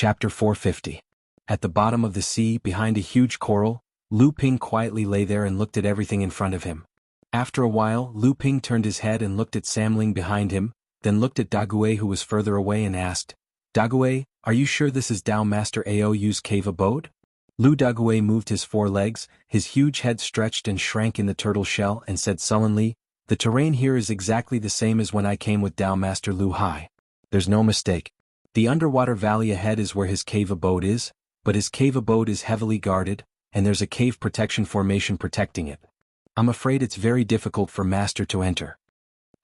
Chapter 450. At the bottom of the sea, behind a huge coral, Lu Ping quietly lay there and looked at everything in front of him. After a while, Lu Ping turned his head and looked at Samling behind him, then looked at Dagui who was further away and asked, "Dagui, are you sure this is Dao Master Aoyu's cave abode?" Lu Dagui moved his forelegs, his huge head stretched and shrank in the turtle shell and said sullenly, "The terrain here is exactly the same as when I came with Dao Master Lu Hai. There's no mistake. The underwater valley ahead is where his cave abode is, but his cave abode is heavily guarded, and there's a cave protection formation protecting it. I'm afraid it's very difficult for Master to enter."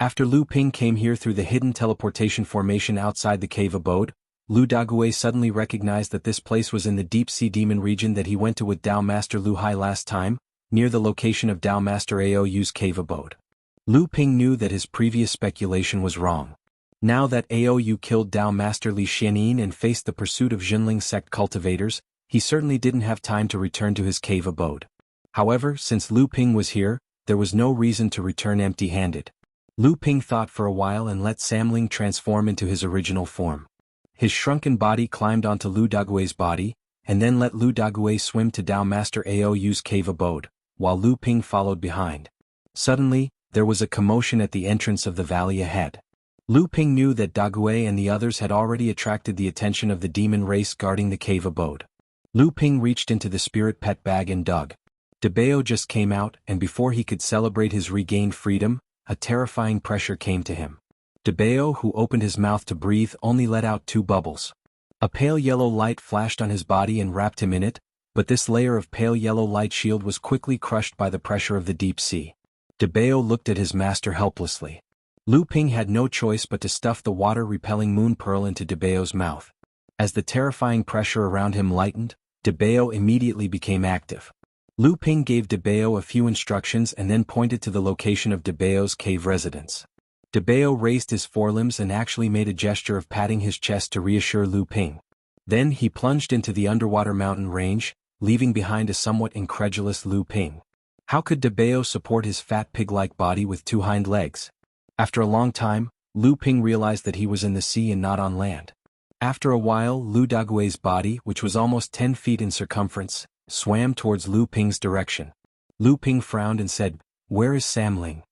After Lu Ping came here through the hidden teleportation formation outside the cave abode, Lu Dagui suddenly recognized that this place was in the deep sea demon region that he went to with Dao Master Lu Hai last time, near the location of Dao Master Aoyu's cave abode. Lu Ping knew that his previous speculation was wrong. Now that Aoyu killed Dao Master Li Xianin and faced the pursuit of Jinling sect cultivators, he certainly didn't have time to return to his cave abode. However, since Lu Ping was here, there was no reason to return empty-handed. Lu Ping thought for a while and let Samling transform into his original form. His shrunken body climbed onto Lu Dagui's body, and then let Lu Dagui swim to Dao Master Aoyu's cave abode, while Lu Ping followed behind. Suddenly, there was a commotion at the entrance of the valley ahead. Lu Ping knew that Dagui and the others had already attracted the attention of the demon race guarding the cave abode. Lu Ping reached into the spirit pet bag and dug. Debao just came out, and before he could celebrate his regained freedom, a terrifying pressure came to him. Debao, who opened his mouth to breathe, only let out 2 bubbles. A pale yellow light flashed on his body and wrapped him in it, but this layer of pale yellow light shield was quickly crushed by the pressure of the deep sea. Debao looked at his master helplessly. Lu Ping had no choice but to stuff the water-repelling moon pearl into Debao's mouth. As the terrifying pressure around him lightened, Debao immediately became active. Lu Ping gave Debao a few instructions and then pointed to the location of Debao's cave residence. Debao raised his forelimbs and actually made a gesture of patting his chest to reassure Lu Ping. Then he plunged into the underwater mountain range, leaving behind a somewhat incredulous Lu Ping. How could Debao support his fat pig-like body with 2 hind legs? After a long time, Lu Ping realized that he was in the sea and not on land. After a while, Lu Dagui's body, which was almost 10 feet in circumference, swam towards Lu Ping's direction. Lu Ping frowned and said, "Where is Samling?"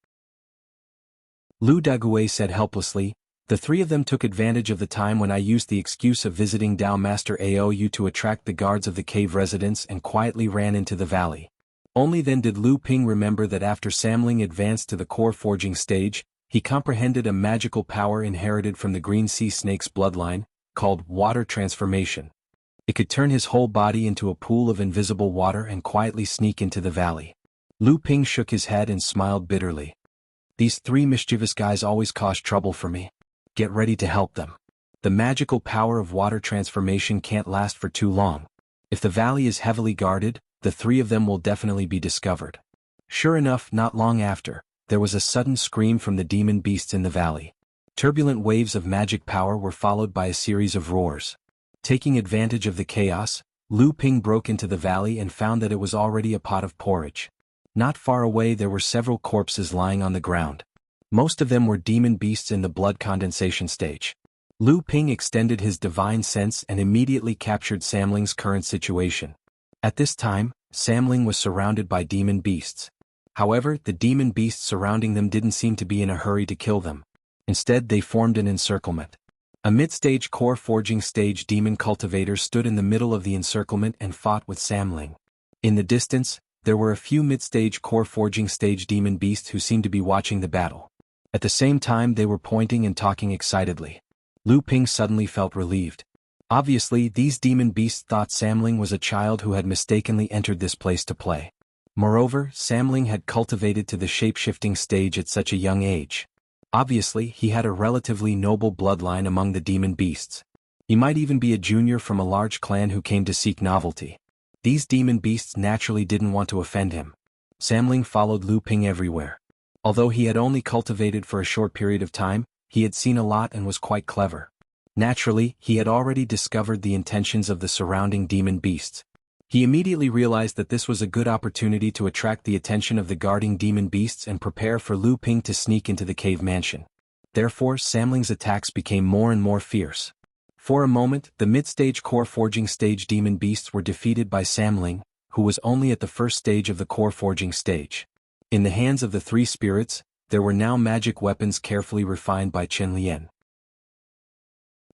Lu Dagui said helplessly, "The 3 of them took advantage of the time when I used the excuse of visiting Dao Master Aoyu to attract the guards of the cave residence and quietly ran into the valley." Only then did Lu Ping remember that after Samling advanced to the core forging stage, he comprehended a magical power inherited from the green sea snake's bloodline, called water transformation. It could turn his whole body into a pool of invisible water and quietly sneak into the valley. Lu Ping shook his head and smiled bitterly. "These 3 mischievous guys always cause trouble for me. Get ready to help them. The magical power of water transformation can't last for too long. If the valley is heavily guarded, the 3 of them will definitely be discovered." Sure enough, not long after, there was a sudden scream from the demon beasts in the valley. Turbulent waves of magic power were followed by a series of roars. Taking advantage of the chaos, Lu Ping broke into the valley and found that it was already a pot of porridge. Not far away there were several corpses lying on the ground. Most of them were demon beasts in the blood condensation stage. Lu Ping extended his divine sense and immediately captured Samling's current situation. At this time, Samling was surrounded by demon beasts. However, the demon beasts surrounding them didn't seem to be in a hurry to kill them. Instead, they formed an encirclement. A mid-stage core forging stage demon cultivator stood in the middle of the encirclement and fought with Samling. In the distance, there were a few mid-stage core forging stage demon beasts who seemed to be watching the battle. At the same time, they were pointing and talking excitedly. Lu Ping suddenly felt relieved. Obviously, these demon beasts thought Samling was a child who had mistakenly entered this place to play. Moreover, Samling had cultivated to the shape-shifting stage at such a young age. Obviously, he had a relatively noble bloodline among the demon beasts. He might even be a junior from a large clan who came to seek novelty. These demon beasts naturally didn't want to offend him. Samling followed Lu Ping everywhere. Although he had only cultivated for a short period of time, he had seen a lot and was quite clever. Naturally, he had already discovered the intentions of the surrounding demon beasts. He immediately realized that this was a good opportunity to attract the attention of the guarding demon beasts and prepare for Lu Ping to sneak into the cave mansion. Therefore, Samling's attacks became more and more fierce. For a moment, the mid-stage core forging stage demon beasts were defeated by Samling, who was only at the first stage of the core forging stage. In the hands of the three spirits, there were now magic weapons carefully refined by Chen Lian.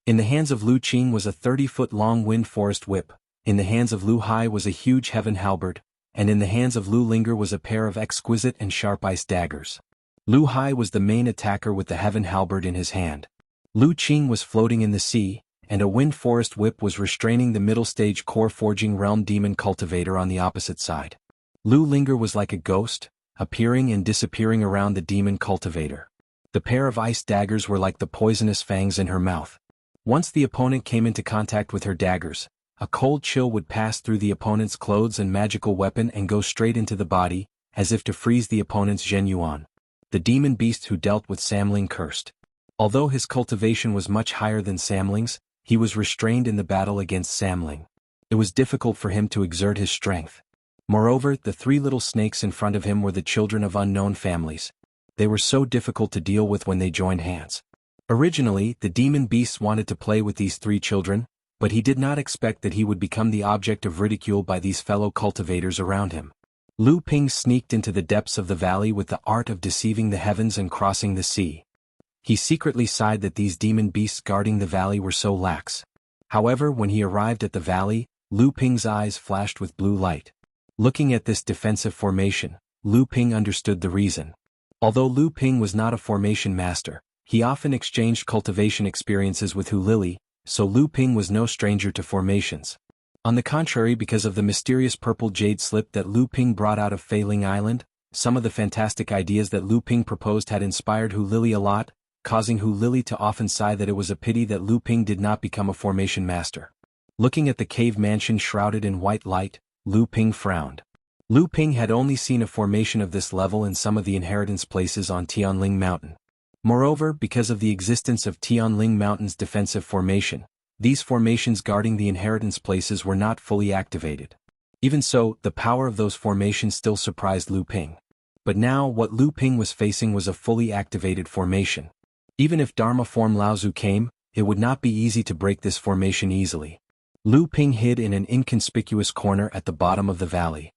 In the hands of Lu Qing was a 30-foot-long wind forest whip, in the hands of Lu Hai was a huge heaven halberd, and in the hands of Lu Linger was a pair of exquisite and sharp ice daggers. Lu Hai was the main attacker with the heaven halberd in his hand. Lu Qing was floating in the sea, and a wind forest whip was restraining the middle-stage core forging realm demon cultivator on the opposite side. Lu Linger was like a ghost, appearing and disappearing around the demon cultivator. The pair of ice daggers were like the poisonous fangs in her mouth. Once the opponent came into contact with her daggers, a cold chill would pass through the opponent's clothes and magical weapon and go straight into the body, as if to freeze the opponent's Zhen Yuan. The demon beast who dealt with Samling cursed. Although his cultivation was much higher than Samling's, he was restrained in the battle against Samling. It was difficult for him to exert his strength. Moreover, the three little snakes in front of him were the children of unknown families. They were so difficult to deal with when they joined hands. Originally, the demon beasts wanted to play with these three children, but he did not expect that he would become the object of ridicule by these fellow cultivators around him. Lu Ping sneaked into the depths of the valley with the art of deceiving the heavens and crossing the sea. He secretly sighed that these demon beasts guarding the valley were so lax. However, when he arrived at the valley, Lu Ping's eyes flashed with blue light. Looking at this defensive formation, Lu Ping understood the reason. Although Lu Ping was not a formation master, he often exchanged cultivation experiences with Hu Lili, so Lu Ping was no stranger to formations. On the contrary, because of the mysterious purple jade slip that Lu Ping brought out of Fei Ling Island, some of the fantastic ideas that Lu Ping proposed had inspired Hu Lili a lot, causing Hu Lili to often sigh that it was a pity that Lu Ping did not become a formation master. Looking at the cave mansion shrouded in white light, Lu Ping frowned. Lu Ping had only seen a formation of this level in some of the inheritance places on Tianling Mountain. Moreover, because of the existence of Tianling Mountain's defensive formation, these formations guarding the inheritance places were not fully activated. Even so, the power of those formations still surprised Lu Ping. But now what Lu Ping was facing was a fully activated formation. Even if Dharma form Laozu came, it would not be easy to break this formation easily. Lu Ping hid in an inconspicuous corner at the bottom of the valley.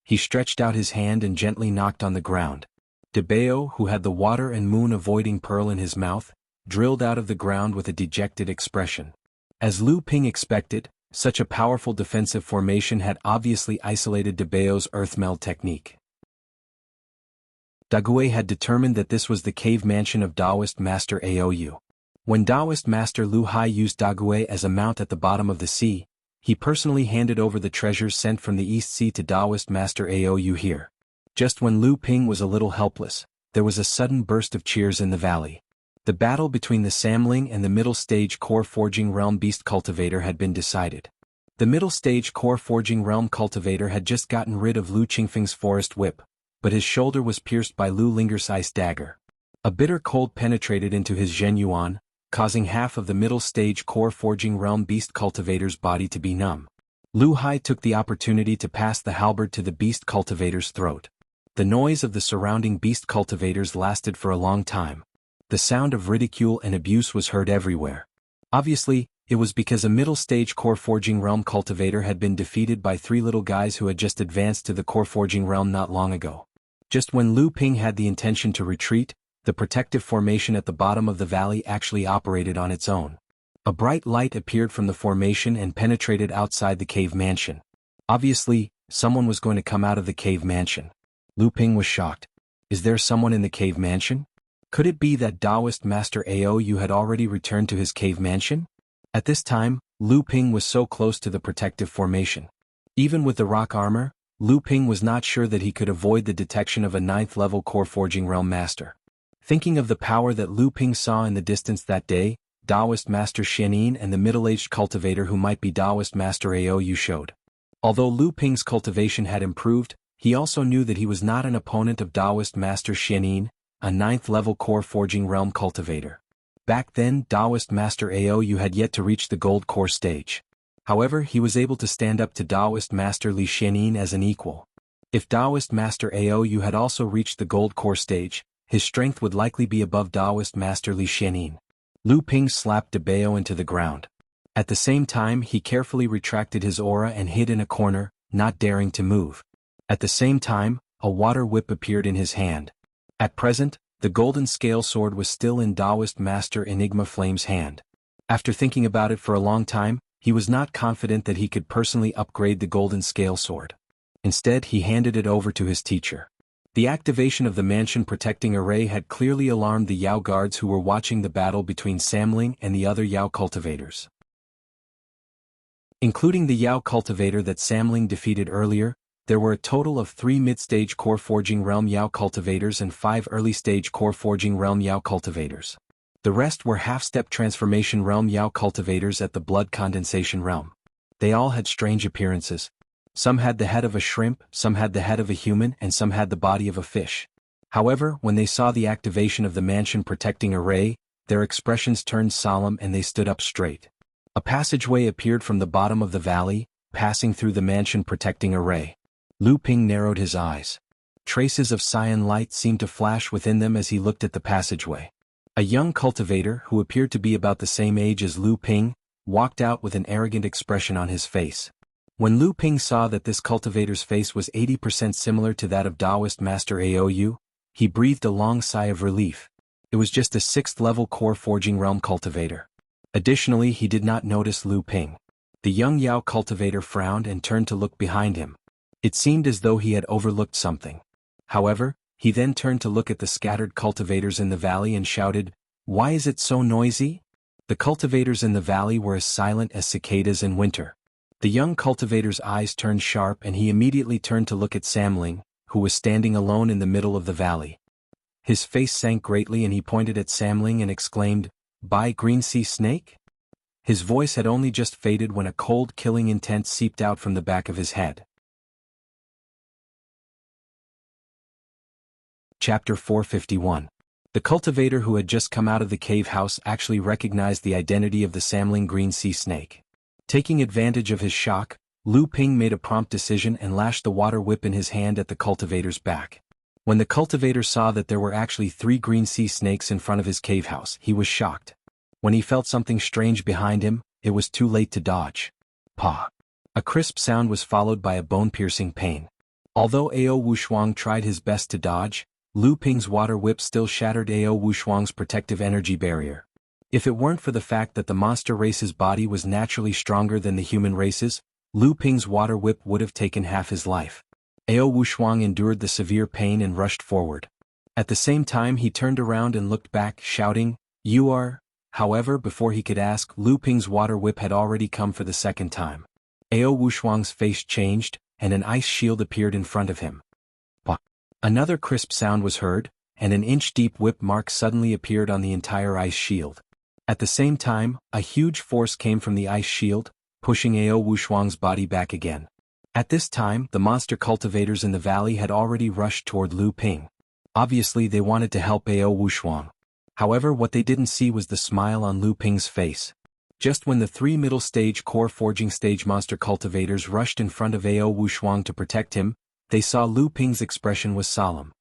He stretched out his hand and gently knocked on the ground. Debao, who had the water and moon avoiding pearl in his mouth, drilled out of the ground with a dejected expression. As Lu Ping expected, such a powerful defensive formation had obviously isolated Debao's earth-meld technique. Daguet had determined that this was the cave mansion of Taoist Master Aou. When Taoist Master Lu Hai used Daguet as a mount at the bottom of the sea, he personally handed over the treasures sent from the East Sea to Taoist Master Aou here. Just when Lu Ping was a little helpless, there was a sudden burst of cheers in the valley. The battle between the Samling and the middle stage core forging realm beast cultivator had been decided. The middle stage core forging realm cultivator had just gotten rid of Lu Qingfeng's forest whip, but his shoulder was pierced by Lu Linger's ice dagger. A bitter cold penetrated into his Zhen Yuan, causing half of the middle stage core forging realm beast cultivator's body to be numb. Lu Hai took the opportunity to pass the halberd to the beast cultivator's throat. The noise of the surrounding beast cultivators lasted for a long time. The sound of ridicule and abuse was heard everywhere. Obviously, it was because a middle-stage core forging realm cultivator had been defeated by three little guys who had just advanced to the core forging realm not long ago. Just when Lu Ping had the intention to retreat, the protective formation at the bottom of the valley actually operated on its own. A bright light appeared from the formation and penetrated outside the cave mansion. Obviously, someone was going to come out of the cave mansion. Lu Ping was shocked. Is there someone in the cave mansion? Could it be that Taoist Master Aou had already returned to his cave mansion? At this time, Lu Ping was so close to the protective formation. Even with the rock armor, Lu Ping was not sure that he could avoid the detection of a 9th-level core forging realm master. Thinking of the power that Lu Ping saw in the distance that day, Taoist Master Xianin and the middle-aged cultivator who might be Taoist Master Aou showed. Although Lu Ping's cultivation had improved, he also knew that he was not an opponent of Taoist Master Xianin, a 9th-level core forging realm cultivator. Back then, Taoist Master Aou had yet to reach the gold core stage. However, he was able to stand up to Taoist Master Li Xianin as an equal. If Taoist Master Aou had also reached the gold core stage, his strength would likely be above Taoist Master Li Xianin. Lu Ping slapped Debao into the ground. At the same time he carefully retracted his aura and hid in a corner, not daring to move. At the same time, a water whip appeared in his hand. At present, the golden scale sword was still in Taoist Master Enigma Flame's hand. After thinking about it for a long time, he was not confident that he could personally upgrade the golden scale sword. Instead he handed it over to his teacher. The activation of the mansion protecting array had clearly alarmed the Yao guards who were watching the battle between Samling and the other Yao cultivators. Including the Yao cultivator that Samling defeated earlier, there were a total of 3 mid-stage core forging realm Yao cultivators and 5 early-stage core forging realm Yao cultivators. The rest were half-step transformation realm Yao cultivators at the blood condensation realm. They all had strange appearances. Some had the head of a shrimp, some had the head of a human, and some had the body of a fish. However, when they saw the activation of the mansion protecting array, their expressions turned solemn and they stood up straight. A passageway appeared from the bottom of the valley, passing through the mansion protecting array. Lu Ping narrowed his eyes. Traces of cyan light seemed to flash within them as he looked at the passageway. A young cultivator, who appeared to be about the same age as Lu Ping, walked out with an arrogant expression on his face. When Lu Ping saw that this cultivator's face was 80% similar to that of Taoist Master Aou, he breathed a long sigh of relief. It was just a 6th-level core forging realm cultivator. Additionally, he did not notice Lu Ping. The young Yao cultivator frowned and turned to look behind him. It seemed as though he had overlooked something. However, he then turned to look at the scattered cultivators in the valley and shouted, "Why is it so noisy?" The cultivators in the valley were as silent as cicadas in winter. The young cultivator's eyes turned sharp and he immediately turned to look at Samling, who was standing alone in the middle of the valley. His face sank greatly and he pointed at Samling and exclaimed, "By Green Sea Snake?" His voice had only just faded when a cold killing intent seeped out from the back of his head. Chapter 451. The cultivator who had just come out of the cave house actually recognized the identity of the Samling Green Sea Snake. Taking advantage of his shock, Lu Ping made a prompt decision and lashed the water whip in his hand at the cultivator's back. When the cultivator saw that there were actually 3 green sea snakes in front of his cave house, he was shocked. When he felt something strange behind him, it was too late to dodge. Pa! A crisp sound was followed by a bone-piercing pain. Although Ao Wushuang tried his best to dodge, Lu Ping's water whip still shattered Ao Wushuang's protective energy barrier. If it weren't for the fact that the monster race's body was naturally stronger than the human race's, Lu Ping's water whip would have taken half his life. Ao Wushuang endured the severe pain and rushed forward. At the same time he turned around and looked back, shouting, "You are..." However, before he could ask, Lu Ping's water whip had already come for the second time. Ao Wushuang's face changed, and an ice shield appeared in front of him. Another crisp sound was heard, and an inch-deep whip mark suddenly appeared on the entire ice shield. At the same time, a huge force came from the ice shield, pushing Ao Wushuang's body back again. At this time, the monster cultivators in the valley had already rushed toward Lu Ping. Obviously they wanted to help Ao Wushuang. However, what they didn't see was the smile on Lu Ping's face. Just when the 3 middle-stage core forging stage monster cultivators rushed in front of Ao Wushuang to protect him, they saw Lu Ping's expression was solemn.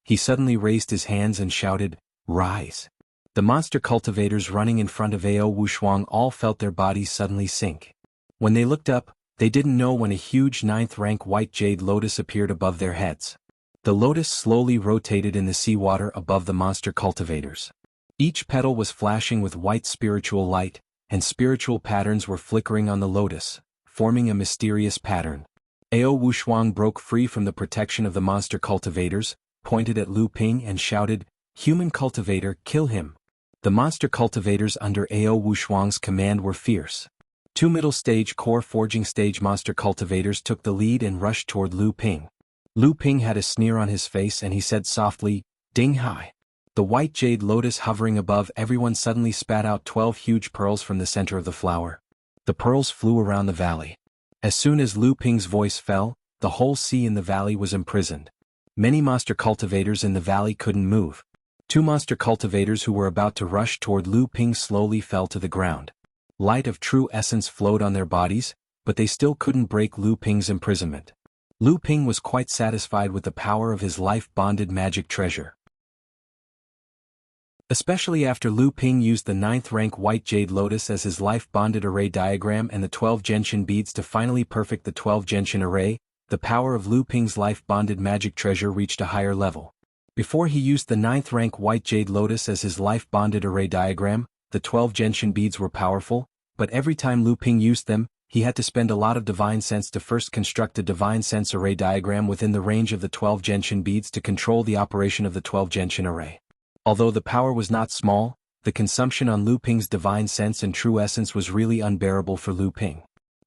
He suddenly raised his hands and shouted, "Rise!" The monster cultivators running in front of Ao Wushuang all felt their bodies suddenly sink. When they looked up, they didn't know when a huge 9th-rank white jade lotus appeared above their heads. The lotus slowly rotated in the seawater above the monster cultivators. Each petal was flashing with white spiritual light, and spiritual patterns were flickering on the lotus, forming a mysterious pattern. Ao Wushuang broke free from the protection of the monster cultivators, pointed at Lu Ping and shouted, "Human cultivator, kill him!" The monster cultivators under Ao Wushuang's command were fierce. 2 middle-stage core forging stage monster cultivators took the lead and rushed toward Lu Ping. Lu Ping had a sneer on his face and he said softly, "Ding Hai." The white jade lotus hovering above everyone suddenly spat out 12 huge pearls from the center of the flower. The pearls flew around the valley. As soon as Lu Ping's voice fell, the whole sea in the valley was imprisoned. Many monster cultivators in the valley couldn't move. 2 monster cultivators who were about to rush toward Lu Ping slowly fell to the ground. Light of true essence flowed on their bodies, but they still couldn't break Lu Ping's imprisonment. Lu Ping was quite satisfied with the power of his life-bonded magic treasure. Especially after Lu Ping used the 9th rank White Jade Lotus as his life-bonded array diagram and the 12 Genshin beads to finally perfect the 12 Genshin array, the power of Lu Ping's life-bonded magic treasure reached a higher level. Before he used the 9th rank White Jade Lotus as his life-bonded array diagram, the 12 Genshin beads were powerful, but every time Lu Ping used them, he had to spend a lot of Divine Sense to first construct a Divine Sense array diagram within the range of the 12 Genshin beads to control the operation of the 12 Genshin array. Although the power was not small, the consumption on Lu Ping's Divine Sense and True Essence was really unbearable for Lu Ping.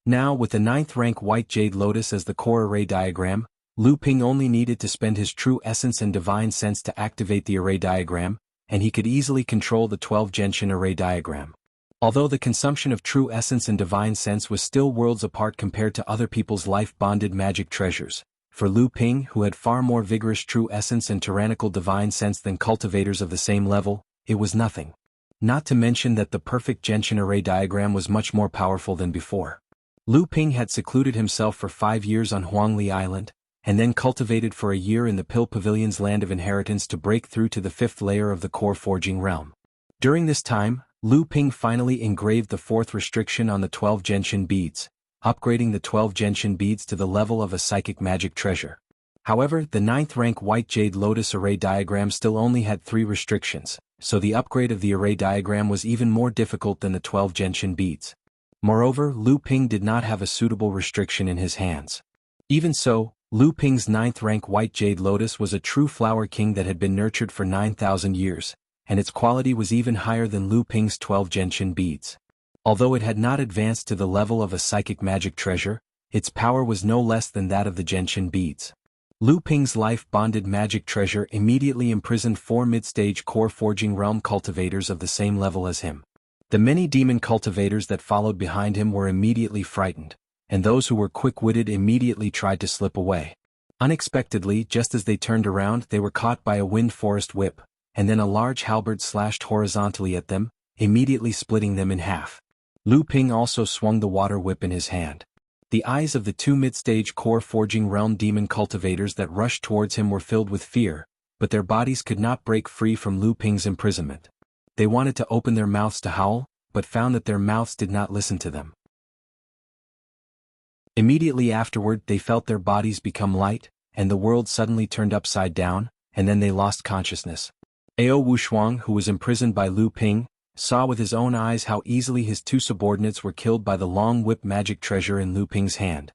Now, with the 9th rank White Jade Lotus as the core array diagram, Lu Ping only needed to spend his True Essence and Divine Sense to activate the array diagram, and he could easily control the 12 Genshin array diagram. Although the consumption of True Essence and Divine Sense was still worlds apart compared to other people's life-bonded magic treasures, for Lu Ping, who had far more vigorous True Essence and tyrannical Divine Sense than cultivators of the same level, it was nothing. Not to mention that the perfect Genshin array diagram was much more powerful than before. Lu Ping had secluded himself for 5 years on Huangli Island, and then cultivated for a year in the Pill Pavilion's land of inheritance to break through to the 5th layer of the core forging realm. During this time, Lu Ping finally engraved the 4th restriction on the 12 Genshin beads, upgrading the 12 Genshin beads to the level of a psychic magic treasure. However, the 9th rank White Jade Lotus array diagram still only had 3 restrictions, so the upgrade of the array diagram was even more difficult than the 12 Genshin beads. Moreover, Lu Ping did not have a suitable restriction in his hands. Even so, Lu Ping's 9th rank White Jade Lotus was a true flower king that had been nurtured for 9,000 years, and its quality was even higher than Lu Ping's 12 Genshin beads. Although it had not advanced to the level of a psychic magic treasure, its power was no less than that of the Genshin beads. Lu Ping's life-bonded magic treasure immediately imprisoned 4 mid-stage core forging realm cultivators of the same level as him. The many demon cultivators that followed behind him were immediately frightened, and those who were quick-witted immediately tried to slip away. Unexpectedly, just as they turned around, they were caught by a wind forest whip, and then a large halberd slashed horizontally at them, immediately splitting them in half. Lu Ping also swung the water whip in his hand. The eyes of the 2 mid-stage core forging realm demon cultivators that rushed towards him were filled with fear, but their bodies could not break free from Lu Ping's imprisonment. They wanted to open their mouths to howl, but found that their mouths did not listen to them. Immediately afterward they felt their bodies become light, and the world suddenly turned upside down, and then they lost consciousness. Ao Wushuang, who was imprisoned by Lu Ping, saw with his own eyes how easily his 2 subordinates were killed by the long whip magic treasure in Lu Ping's hand.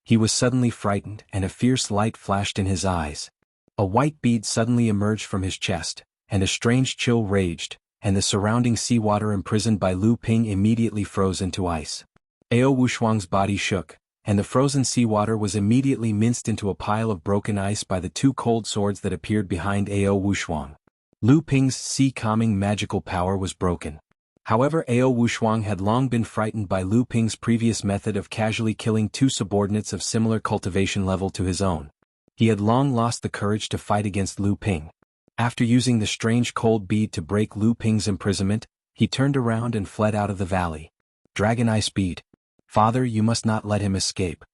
He was suddenly frightened, and a fierce light flashed in his eyes. A white bead suddenly emerged from his chest, and a strange chill raged, and the surrounding seawater imprisoned by Lu Ping immediately froze into ice. Ao Wushuang's body shook, and the frozen seawater was immediately minced into a pile of broken ice by the 2 cold swords that appeared behind Ao Wushuang. Lu Ping's sea-calming magical power was broken. However, Ao Wushuang had long been frightened by Lu Ping's previous method of casually killing 2 subordinates of similar cultivation level to his own. He had long lost the courage to fight against Lu Ping. After using the strange cold bead to break Lu Ping's imprisonment, he turned around and fled out of the valley. Dragon Ice Bead. Father, you must not let him escape.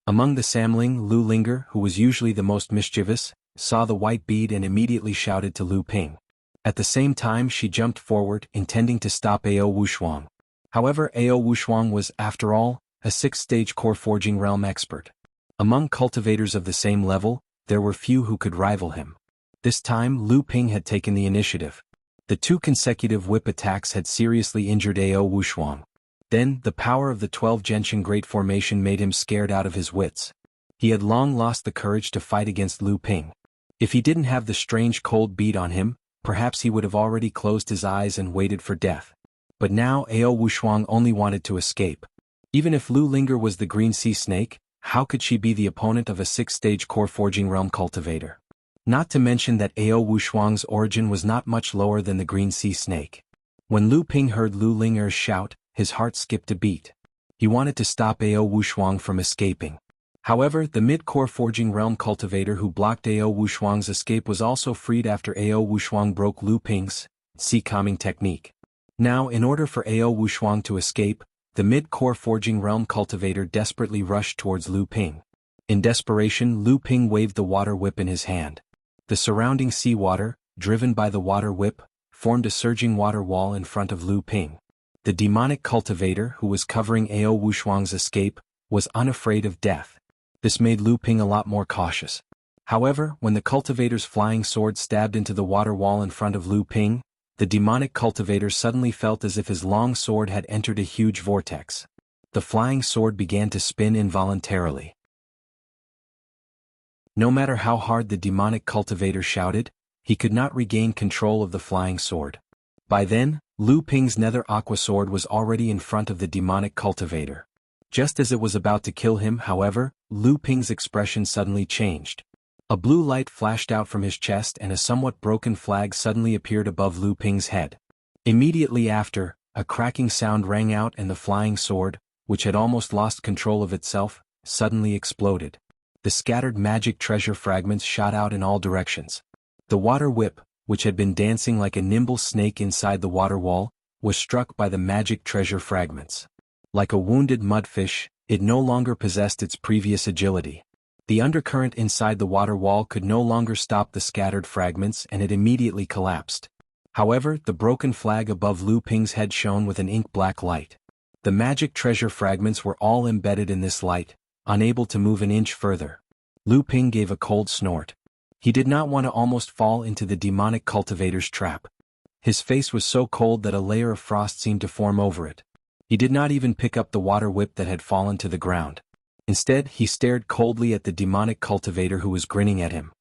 Among the Samling, Lu Linger, who was usually the most mischievous, saw the white bead and immediately shouted to Lu Ping. At the same time she jumped forward, intending to stop Ao Wushuang. However, Ao Wushuang was, after all, a 6th-stage core forging realm expert. Among cultivators of the same level, there were few who could rival him. This time Lu Ping had taken the initiative. The 2 consecutive whip attacks had seriously injured Ao Wushuang. Then, the power of the 12 Genshin Great Formation made him scared out of his wits. He had long lost the courage to fight against Lu Ping. If he didn't have the strange cold bead on him, perhaps he would have already closed his eyes and waited for death. But now Ao Wushuang only wanted to escape. Even if Lu Linger was the Green Sea Snake, how could she be the opponent of a 6th-stage core forging realm cultivator? Not to mention that Ao Wushuang's origin was not much lower than the Green Sea Snake. When Lu Ping heard Lu Linger's shout, his heart skipped a beat. He wanted to stop Ao Wushuang from escaping. However, the mid-core forging realm cultivator who blocked Ao Wushuang's escape was also freed after Ao Wushuang broke Lu Ping's sea-calming technique. Now, in order for Ao Wushuang to escape, the mid-core forging realm cultivator desperately rushed towards Lu Ping. In desperation, Lu Ping waved the water whip in his hand. The surrounding seawater, driven by the water whip, formed a surging water wall in front of Lu Ping. The demonic cultivator who was covering Ao Wushuang's escape was unafraid of death. This made Lu Ping a lot more cautious. However, when the cultivator's flying sword stabbed into the water wall in front of Lu Ping, the demonic cultivator suddenly felt as if his long sword had entered a huge vortex. The flying sword began to spin involuntarily. No matter how hard the demonic cultivator shouted, he could not regain control of the flying sword. By then, Lu Ping's nether aqua sword was already in front of the demonic cultivator. Just as it was about to kill him, however, Lu Ping's expression suddenly changed. A blue light flashed out from his chest and a somewhat broken flag suddenly appeared above Lu Ping's head. Immediately after, a cracking sound rang out and the flying sword, which had almost lost control of itself, suddenly exploded. The scattered magic treasure fragments shot out in all directions. The water whip, which had been dancing like a nimble snake inside the water wall, was struck by the magic treasure fragments. Like a wounded mudfish, it no longer possessed its previous agility. The undercurrent inside the water wall could no longer stop the scattered fragments and it immediately collapsed. However, the broken flag above Lu Ping's head shone with an ink-black light. The magic treasure fragments were all embedded in this light, unable to move an inch further. Lu Ping gave a cold snort. He did not want to almost fall into the demonic cultivator's trap. His face was so cold that a layer of frost seemed to form over it. He did not even pick up the water whip that had fallen to the ground. Instead, he stared coldly at the demonic cultivator who was grinning at him.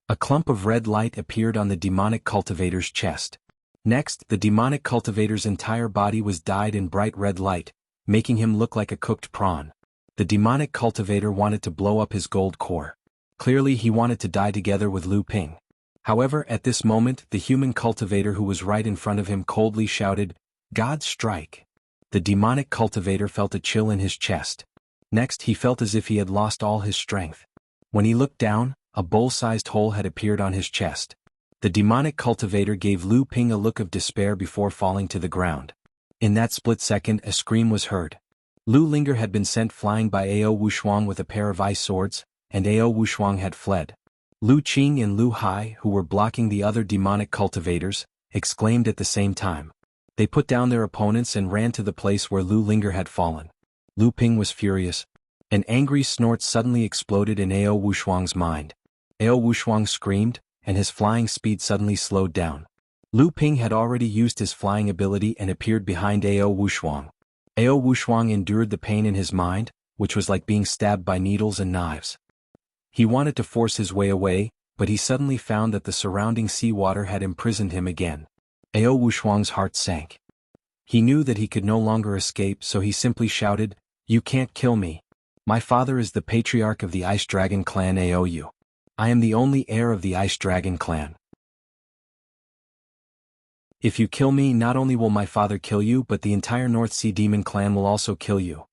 A clump of red light appeared on the demonic cultivator's chest. Next, the demonic cultivator's entire body was dyed in bright red light, making him look like a cooked prawn. The demonic cultivator wanted to blow up his gold core. Clearly he wanted to die together with Lu Ping. However, at this moment, the human cultivator who was right in front of him coldly shouted, "God strike!" The demonic cultivator felt a chill in his chest. Next, he felt as if he had lost all his strength. When he looked down, a bowl-sized hole had appeared on his chest. The demonic cultivator gave Lu Ping a look of despair before falling to the ground. In that split second, a scream was heard. Lu Linger had been sent flying by Ao Wushuang with a pair of ice swords, and Ao Wushuang had fled. Lu Qing and Lu Hai, who were blocking the other demonic cultivators, exclaimed at the same time. They put down their opponents and ran to the place where Lu Linger had fallen. Lu Ping was furious. An angry snort suddenly exploded in Ao Wushuang's mind. Ao Wushuang screamed, and his flying speed suddenly slowed down. Lu Ping had already used his flying ability and appeared behind Ao Wushuang. Ao Wushuang endured the pain in his mind, which was like being stabbed by needles and knives. He wanted to force his way away, but he suddenly found that the surrounding seawater had imprisoned him again. Ao Wushuang's heart sank. He knew that he could no longer escape, so he simply shouted, "You can't kill me. My father is the patriarch of the Ice Dragon clan Aou. I am the only heir of the Ice Dragon clan. If you kill me, not only will my father kill you, but the entire North Sea Demon clan will also kill you."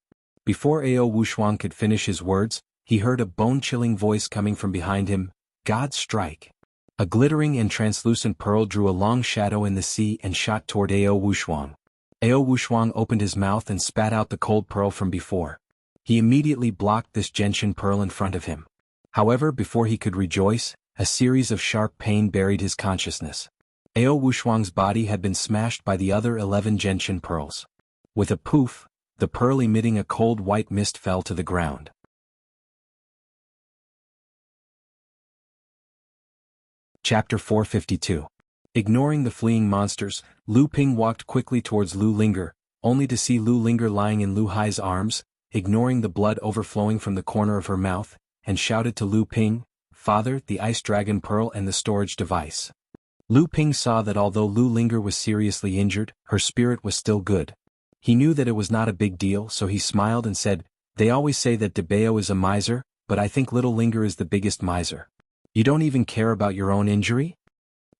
Before Ao Wushuang could finish his words, he heard a bone-chilling voice coming from behind him, "God strike!" A glittering and translucent pearl drew a long shadow in the sea and shot toward Ao Wushuang. Ao Wushuang opened his mouth and spat out the cold pearl from before. He immediately blocked this gentian pearl in front of him. However, before he could rejoice, a series of sharp pain buried his consciousness. Ao Wushuang's body had been smashed by the other 11 gentian pearls. With a poof, the pearl emitting a cold white mist fell to the ground. Chapter 452. Ignoring the fleeing monsters, Lu Ping walked quickly towards Lu Linger, only to see Lu Linger lying in Lu Hai's arms, ignoring the blood overflowing from the corner of her mouth, and shouted to Lu Ping, "Father, the Ice Dragon Pearl and the storage device." Lu Ping saw that although Lu Linger was seriously injured, her spirit was still good. He knew that it was not a big deal, so he smiled and said, "They always say that Debao is a miser, but I think little Linger is the biggest miser. You don't even care about your own injury?"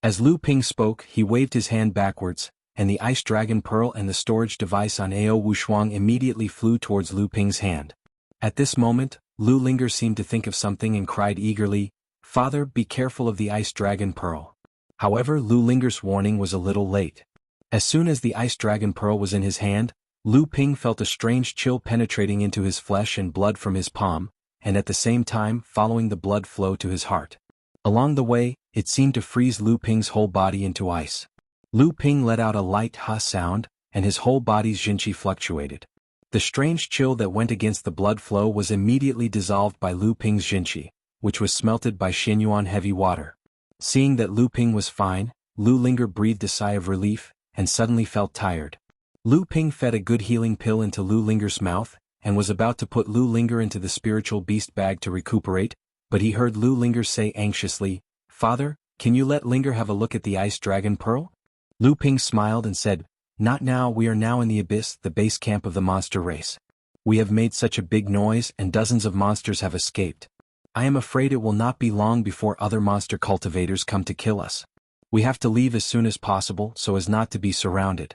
As Lu Ping spoke, he waved his hand backwards, and the Ice Dragon Pearl and the storage device on Ao Wushuang immediately flew towards Lu Ping's hand. At this moment, Lu Linger seemed to think of something and cried eagerly, "Father, be careful of the Ice Dragon Pearl." However, Lu Linger's warning was a little late. As soon as the Ice Dragon Pearl was in his hand, Lu Ping felt a strange chill penetrating into his flesh and blood from his palm, and at the same time following the blood flow to his heart. Along the way, it seemed to freeze Lu Ping's whole body into ice. Lu Ping let out a light ha sound, and his whole body's jinqi fluctuated. The strange chill that went against the blood flow was immediately dissolved by Lu Ping's jinqi, which was smelted by Xianyuan heavy water. Seeing that Lu Ping was fine, Lu Linger breathed a sigh of relief, and suddenly felt tired. Lu Ping fed a good healing pill into Lu Linger's mouth, and was about to put Lu Linger into the spiritual beast bag to recuperate, but he heard Lu Linger say anxiously, "Father, can you let Linger have a look at the ice dragon pearl?" Lu Ping smiled and said, "Not now, we are now in the abyss, the base camp of the monster race. We have made such a big noise and dozens of monsters have escaped. I am afraid it will not be long before other monster cultivators come to kill us. We have to leave as soon as possible so as not to be surrounded."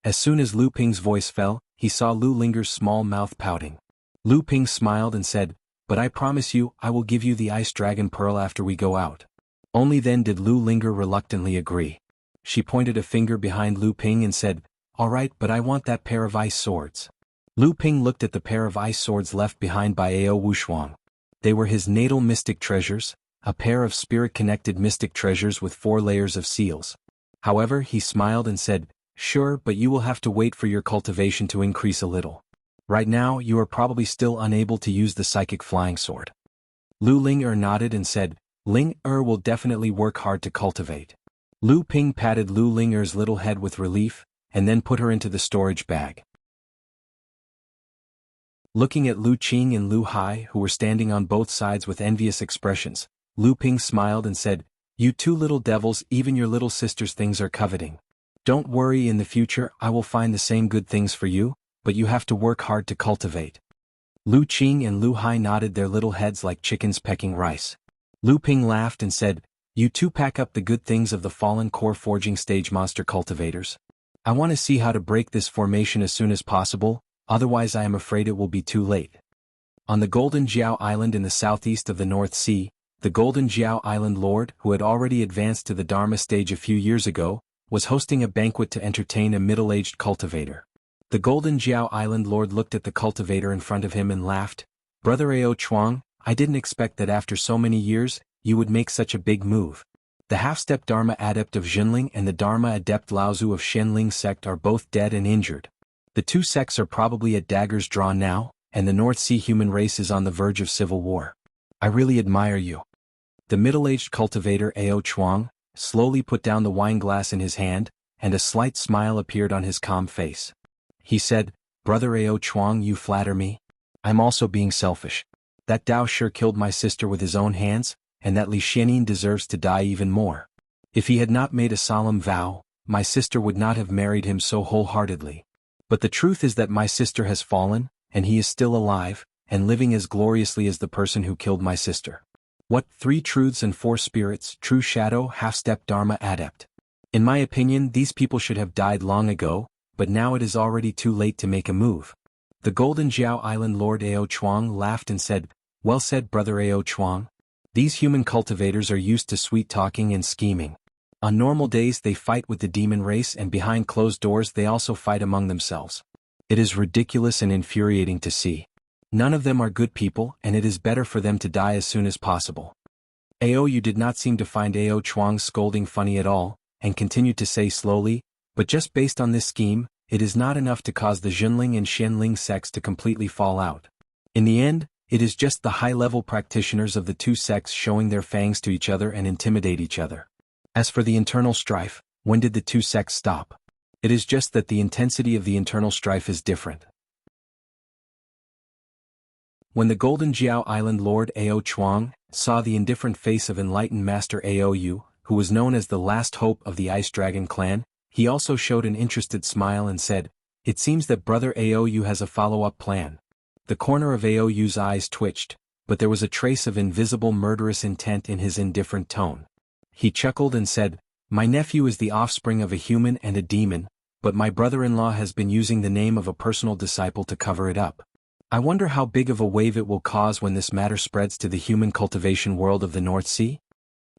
As soon as Lu Ping's voice fell, he saw Lu Linger's small mouth pouting. Lu Ping smiled and said, "But I promise you, I will give you the ice dragon pearl after we go out." Only then did Lu Linger reluctantly agree. She pointed a finger behind Lu Ping and said, "All right, but I want that pair of ice swords." Lu Ping looked at the pair of ice swords left behind by Ao Wushuang. They were his natal mystic treasures, a pair of spirit-connected mystic treasures with 4 layers of seals. However, he smiled and said, "Sure, but you will have to wait for your cultivation to increase a little. Right now, you are probably still unable to use the psychic flying sword." Lu Linger nodded and said, "Ling will definitely work hard to cultivate." Lu Ping patted Lu Linger's little head with relief, and then put her into the storage bag. Looking at Lu Qing and Lu Hai, who were standing on both sides with envious expressions, Lu Ping smiled and said, "You 2 little devils, even your little sister's things are coveting. Don't worry, in the future I will find the same good things for you, but you have to work hard to cultivate." Lu Qing and Lu Hai nodded their little heads like chickens pecking rice. Lu Ping laughed and said, "You 2 pack up the good things of the fallen core forging stage monster cultivators. I want to see how to break this formation as soon as possible, otherwise I am afraid it will be too late." On the Golden Jiao Island in the southeast of the North Sea, the Golden Jiao Island Lord, who had already advanced to the Dharma stage a few years ago, was hosting a banquet to entertain a middle-aged cultivator. The Golden Jiao Island Lord looked at the cultivator in front of him and laughed, "Brother Ao Chuang, I didn't expect that after so many years, you would make such a big move. The half-step Dharma adept of Jinling and the Dharma adept Laozu of Xianling sect are both dead and injured. The 2 sects are probably at daggers drawn now, and the North Sea human race is on the verge of civil war. I really admire you." The middle-aged cultivator Ao Chuang slowly put down the wine glass in his hand, and a slight smile appeared on his calm face. He said, "Brother Ao Chuang, you flatter me. I'm also being selfish. That Dao sure killed my sister with his own hands, and that Li Xianin deserves to die even more. If he had not made a solemn vow, my sister would not have married him so wholeheartedly. But the truth is that my sister has fallen, and he is still alive, and living as gloriously as the person who killed my sister. What 3 truths and 4 spirits, true shadow, half-step Dharma adept. In my opinion, these people should have died long ago, but now it is already too late to make a move." The Golden Jiao Island Lord Ao Chuang laughed and said, "Well said, Brother Ao Chuang. These human cultivators are used to sweet-talking and scheming. On normal days they fight with the demon race, and behind closed doors they also fight among themselves. It is ridiculous and infuriating to see. None of them are good people, and it is better for them to die as soon as possible." Ao Yu did not seem to find Ao Chuang's scolding funny at all, and continued to say slowly, "But just based on this scheme, it is not enough to cause the Jinling and Xianling sects to completely fall out. In the end, it is just the high-level practitioners of the 2 sects showing their fangs to each other and intimidate each other. As for the internal strife, when did the 2 sects stop? It is just that the intensity of the internal strife is different." When the Golden Jiao Island Lord Ao Chuang saw the indifferent face of enlightened Master Ao Yu, who was known as the last hope of the Ice Dragon clan, he also showed an interested smile and said, "It seems that Brother Ao Yu has a follow-up plan." The corner of Ao Yu's eyes twitched, but there was a trace of invisible murderous intent in his indifferent tone. He chuckled and said, "My nephew is the offspring of a human and a demon, but my brother-in-law has been using the name of a personal disciple to cover it up. I wonder how big of a wave it will cause when this matter spreads to the human cultivation world of the North Sea?"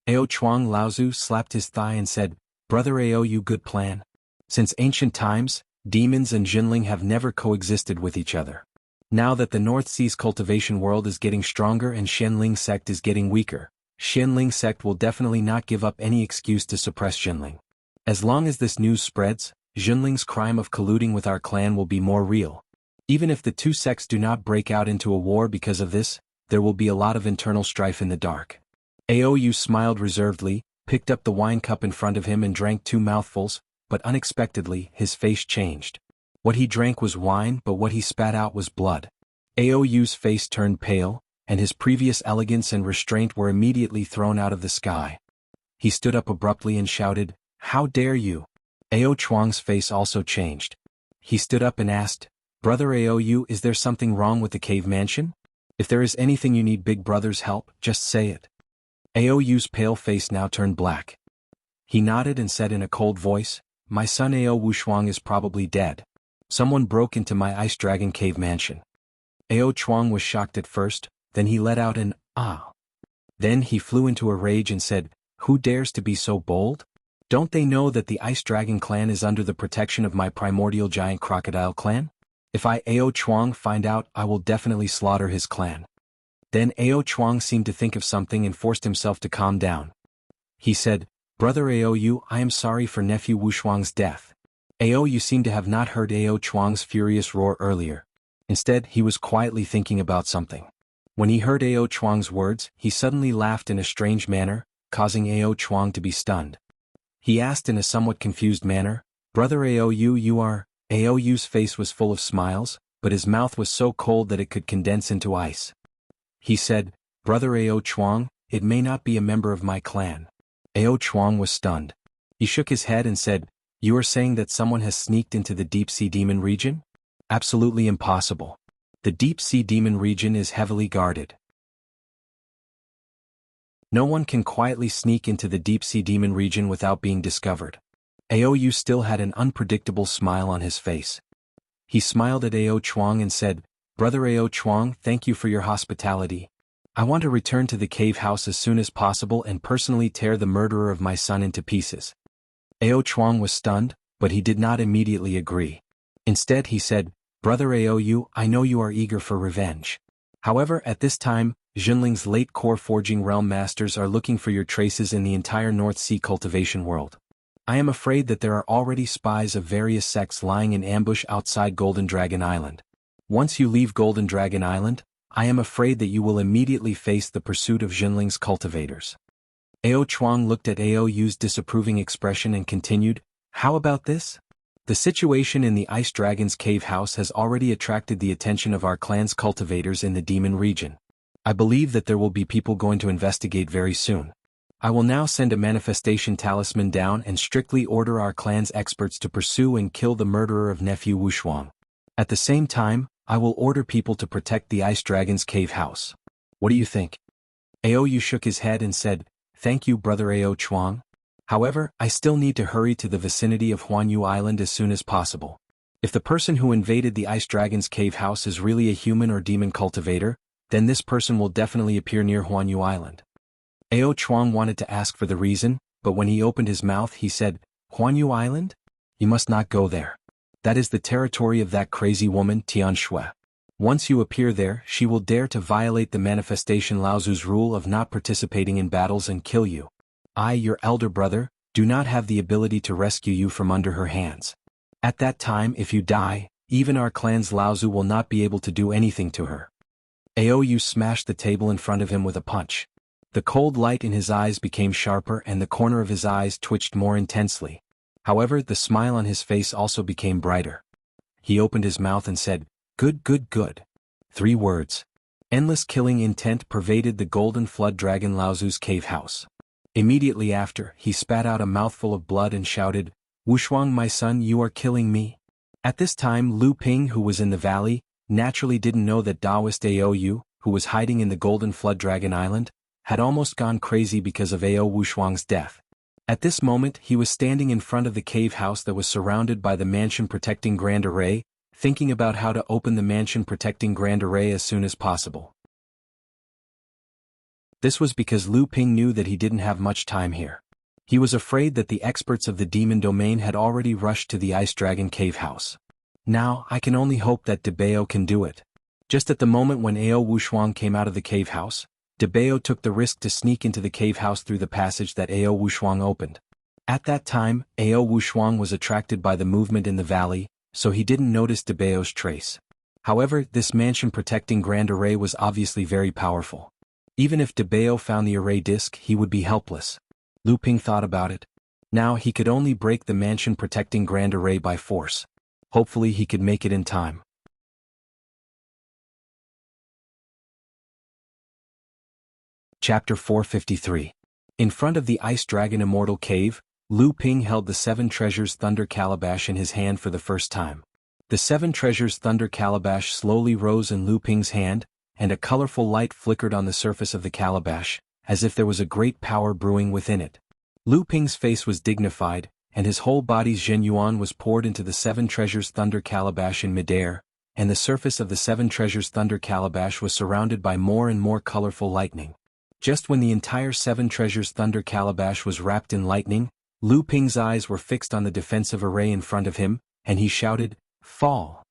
Ao Chuang Laozu slapped his thigh and said, "Brother Ao Yu, good plan. Since ancient times, demons and Jinling have never coexisted with each other. Now that the North Sea's cultivation world is getting stronger and Xianling sect is getting weaker, Xianling sect will definitely not give up any excuse to suppress Jinling. As long as this news spreads, Junling's crime of colluding with our clan will be more real. Even if the two sects do not break out into a war because of this, there will be a lot of internal strife in the dark. Aou smiled reservedly, picked up the wine cup in front of him and drank 2 mouthfuls, but unexpectedly, his face changed. What he drank was wine, but what he spat out was blood. Aou's face turned pale, and his previous elegance and restraint were immediately thrown out of the sky. He stood up abruptly and shouted, "How dare you?" Ao Chuang's face also changed. He stood up and asked, "Brother Aou, is there something wrong with the cave mansion? If there is anything you need Big Brother's help, just say it." Aou's pale face now turned black. He nodded and said in a cold voice, "My son Ao Wushuang is probably dead. Someone broke into my ice dragon cave mansion." Ao Chuang was shocked at first, then he let out an "ah." Then he flew into a rage and said, "Who dares to be so bold? Don't they know that the Ice Dragon clan is under the protection of my primordial giant crocodile clan? If I Ao Chuang find out, I will definitely slaughter his clan." Then Ao Chuang seemed to think of something and forced himself to calm down. He said, "Brother Aou, I am sorry for nephew Wushuang's death." Aou seemed to have not heard Ao Chuang's furious roar earlier. Instead, he was quietly thinking about something. When he heard Ao Chuang's words, he suddenly laughed in a strange manner, causing Ao Chuang to be stunned. He asked in a somewhat confused manner, "Brother Aou, you are?" Aou's face was full of smiles, but his mouth was so cold that it could condense into ice. He said, "Brother Ao Chuang, it may not be a member of my clan." Ao Chuang was stunned. He shook his head and said, "You are saying that someone has sneaked into the deep-sea demon region? Absolutely impossible. The deep-sea demon region is heavily guarded. No one can quietly sneak into the deep-sea demon region without being discovered." Aou still had an unpredictable smile on his face. He smiled at Ao Chuang and said, "Brother Ao Chuang, thank you for your hospitality. I want to return to the cave house as soon as possible and personally tear the murderer of my son into pieces." Ao Chuang was stunned, but he did not immediately agree. Instead he said, "Brother Aou, I know you are eager for revenge. However, at this time, Junling's late core forging realm masters are looking for your traces in the entire North Sea cultivation world. I am afraid that there are already spies of various sects lying in ambush outside Golden Dragon Island. Once you leave Golden Dragon Island, I am afraid that you will immediately face the pursuit of Junling's cultivators." Ao Chuang looked at Aou's disapproving expression and continued, "How about this? The situation in the Ice Dragon's cave house has already attracted the attention of our clan's cultivators in the demon region. I believe that there will be people going to investigate very soon. I will now send a manifestation talisman down and strictly order our clan's experts to pursue and kill the murderer of nephew Wushuang. At the same time, I will order people to protect the Ice Dragon's cave house. What do you think?" Aou shook his head and said, "Thank you, Brother Ao Chuang. However, I still need to hurry to the vicinity of Huanyu Island as soon as possible. If the person who invaded the Ice Dragon's cave house is really a human or demon cultivator, then this person will definitely appear near Huanyu Island." Ao Chuang wanted to ask for the reason, but when he opened his mouth he said, "Huanyu Island? You must not go there. That is the territory of that crazy woman Tian Shui. Once you appear there, she will dare to violate the manifestation Laozu's rule of not participating in battles and kill you. I, your elder brother, do not have the ability to rescue you from under her hands. At that time, if you die, even our clan's Laozu will not be able to do anything to her." Aou smashed the table in front of him with a punch. The cold light in his eyes became sharper and the corner of his eyes twitched more intensely. However, the smile on his face also became brighter. He opened his mouth and said, "Good, good, good." 3 words. Endless killing intent pervaded the golden flood dragon Laozu's cave house. Immediately after, he spat out a mouthful of blood and shouted, "Wushuang, my son, you are killing me." At this time, Lu Ping, who was in the valley, naturally didn't know that Taoist Aou, who was hiding in the golden flood dragon island, had almost gone crazy because of Ao Wushuang's death. At this moment, he was standing in front of the cave house that was surrounded by the mansion protecting Grand Array, thinking about how to open the mansion protecting Grand Array as soon as possible. This was because Lu Ping knew that he didn't have much time here. He was afraid that the experts of the demon domain had already rushed to the Ice Dragon cave house. Now, I can only hope that Debao can do it. Just at the moment when Ao Wushuang came out of the cave house, Debao took the risk to sneak into the cave house through the passage that Ao Wushuang opened. At that time, Ao Wushuang was attracted by the movement in the valley, so he didn't notice Debao's trace. However, this mansion-protecting grand array was obviously very powerful. Even if Debao found the array disk, he would be helpless. Lu Ping thought about it. Now he could only break the mansion-protecting grand array by force. Hopefully he could make it in time. Chapter 453. In front of the Ice Dragon Immortal Cave, Lu Ping held the 7 Treasures Thunder Calabash in his hand for the first time. The 7 Treasures Thunder Calabash slowly rose in Lu Ping's hand, and a colorful light flickered on the surface of the calabash, as if there was a great power brewing within it. Lu Ping's face was dignified, and his whole body's Zhenyuan was poured into the 7 Treasures Thunder Calabash in midair, and the surface of the 7 Treasures Thunder Calabash was surrounded by more and more colorful lightning. Just when the entire 7 Treasures Thunder Calabash was wrapped in lightning, Lu Ping's eyes were fixed on the defensive array in front of him, and he shouted, "Fall!"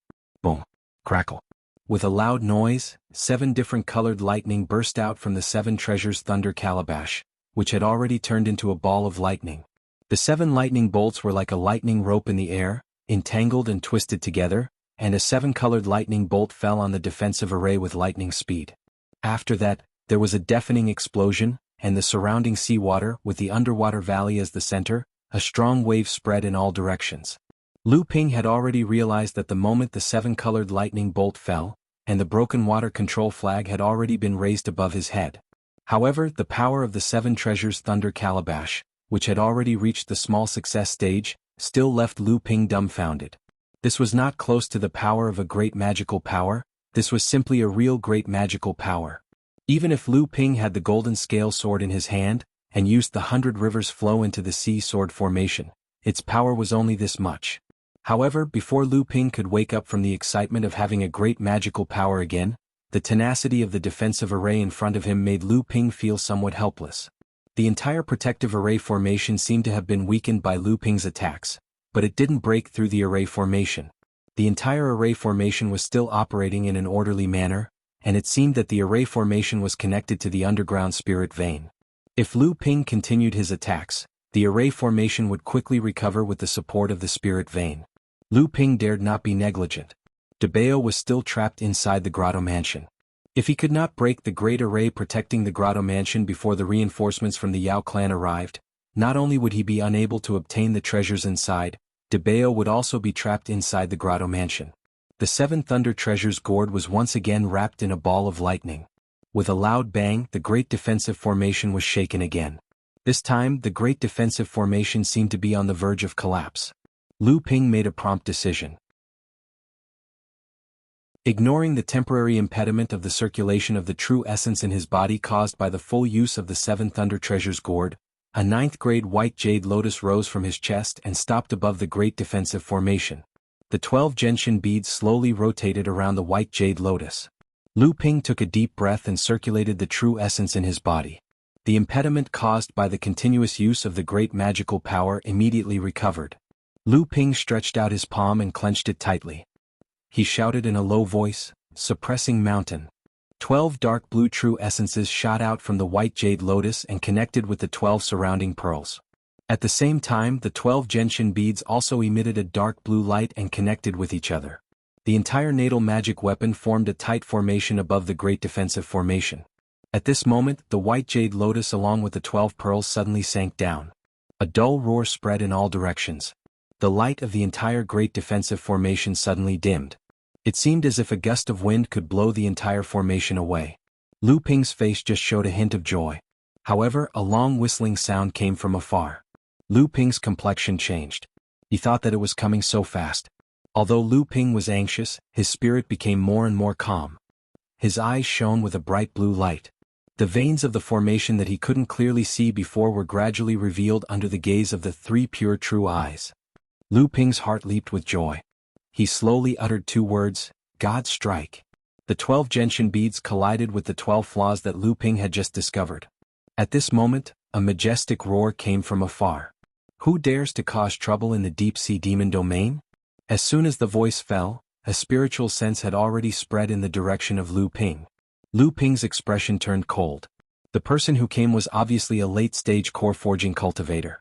Boom! Crackle! With a loud noise, 7 different colored lightning burst out from the 7 Treasures Thunder Calabash, which had already turned into a ball of lightning. The 7 lightning bolts were like a lightning rope in the air, entangled and twisted together, and a 7-colored lightning bolt fell on the defensive array with lightning speed. After that, there was a deafening explosion, and the surrounding seawater, with the underwater valley as the center, a strong wave spread in all directions. Lu Ping had already realized that the moment the 7-colored lightning bolt fell, and the broken water control flag had already been raised above his head. However, the power of the 7 Treasures Thunder Calabash, which had already reached the small success stage, still left Lu Ping dumbfounded. This was not close to the power of a great magical power, this was simply a real great magical power. Even if Lu Ping had the golden scale sword in his hand, and used the 100 rivers flow into the sea sword formation, its power was only this much. However, before Lu Ping could wake up from the excitement of having a great magical power again, the tenacity of the defensive array in front of him made Lu Ping feel somewhat helpless. The entire protective array formation seemed to have been weakened by Lu Ping's attacks, but it didn't break through the array formation. The entire array formation was still operating in an orderly manner, and it seemed that the array formation was connected to the underground spirit vein. If Lu Ping continued his attacks, the array formation would quickly recover with the support of the spirit vein. Lu Ping dared not be negligent. Debao was still trapped inside the grotto mansion. If he could not break the great array protecting the grotto mansion before the reinforcements from the Yao clan arrived, not only would he be unable to obtain the treasures inside, Debao would also be trapped inside the grotto mansion. The 7 Thunder Treasures gourd was once again wrapped in a ball of lightning. With a loud bang, the great defensive formation was shaken again. This time, the great defensive formation seemed to be on the verge of collapse. Lu Ping made a prompt decision. Ignoring the temporary impediment of the circulation of the true essence in his body caused by the full use of the 7 Thunder Treasures gourd, a 9th-grade white jade lotus rose from his chest and stopped above the great defensive formation. The 12 gentian beads slowly rotated around the white jade lotus. Lu Ping took a deep breath and circulated the true essence in his body. The impediment caused by the continuous use of the great magical power immediately recovered. Lu Ping stretched out his palm and clenched it tightly. He shouted in a low voice, "Suppressing Mountain." 12 dark blue true essences shot out from the white jade lotus and connected with the 12 surrounding pearls. At the same time, the 12 gentian beads also emitted a dark blue light and connected with each other. The entire natal magic weapon formed a tight formation above the great defensive formation. At this moment, the white jade lotus along with the 12 pearls suddenly sank down. A dull roar spread in all directions. The light of the entire great defensive formation suddenly dimmed. It seemed as if a gust of wind could blow the entire formation away. Lu Ping's face just showed a hint of joy. However, a long whistling sound came from afar. Lu Ping's complexion changed. He thought that it was coming so fast. Although Lu Ping was anxious, his spirit became more and more calm. His eyes shone with a bright blue light. The veins of the formation that he couldn't clearly see before were gradually revealed under the gaze of the 3 pure true eyes. Lu Ping's heart leaped with joy. He slowly uttered 2 words, "God strike." The 12 gentian beads collided with the 12 flaws that Lu Ping had just discovered. At this moment, a majestic roar came from afar. Who dares to cause trouble in the deep-sea demon domain? As soon as the voice fell, a spiritual sense had already spread in the direction of Lu Ping. Lu Ping's expression turned cold. The person who came was obviously a late-stage core-forging cultivator.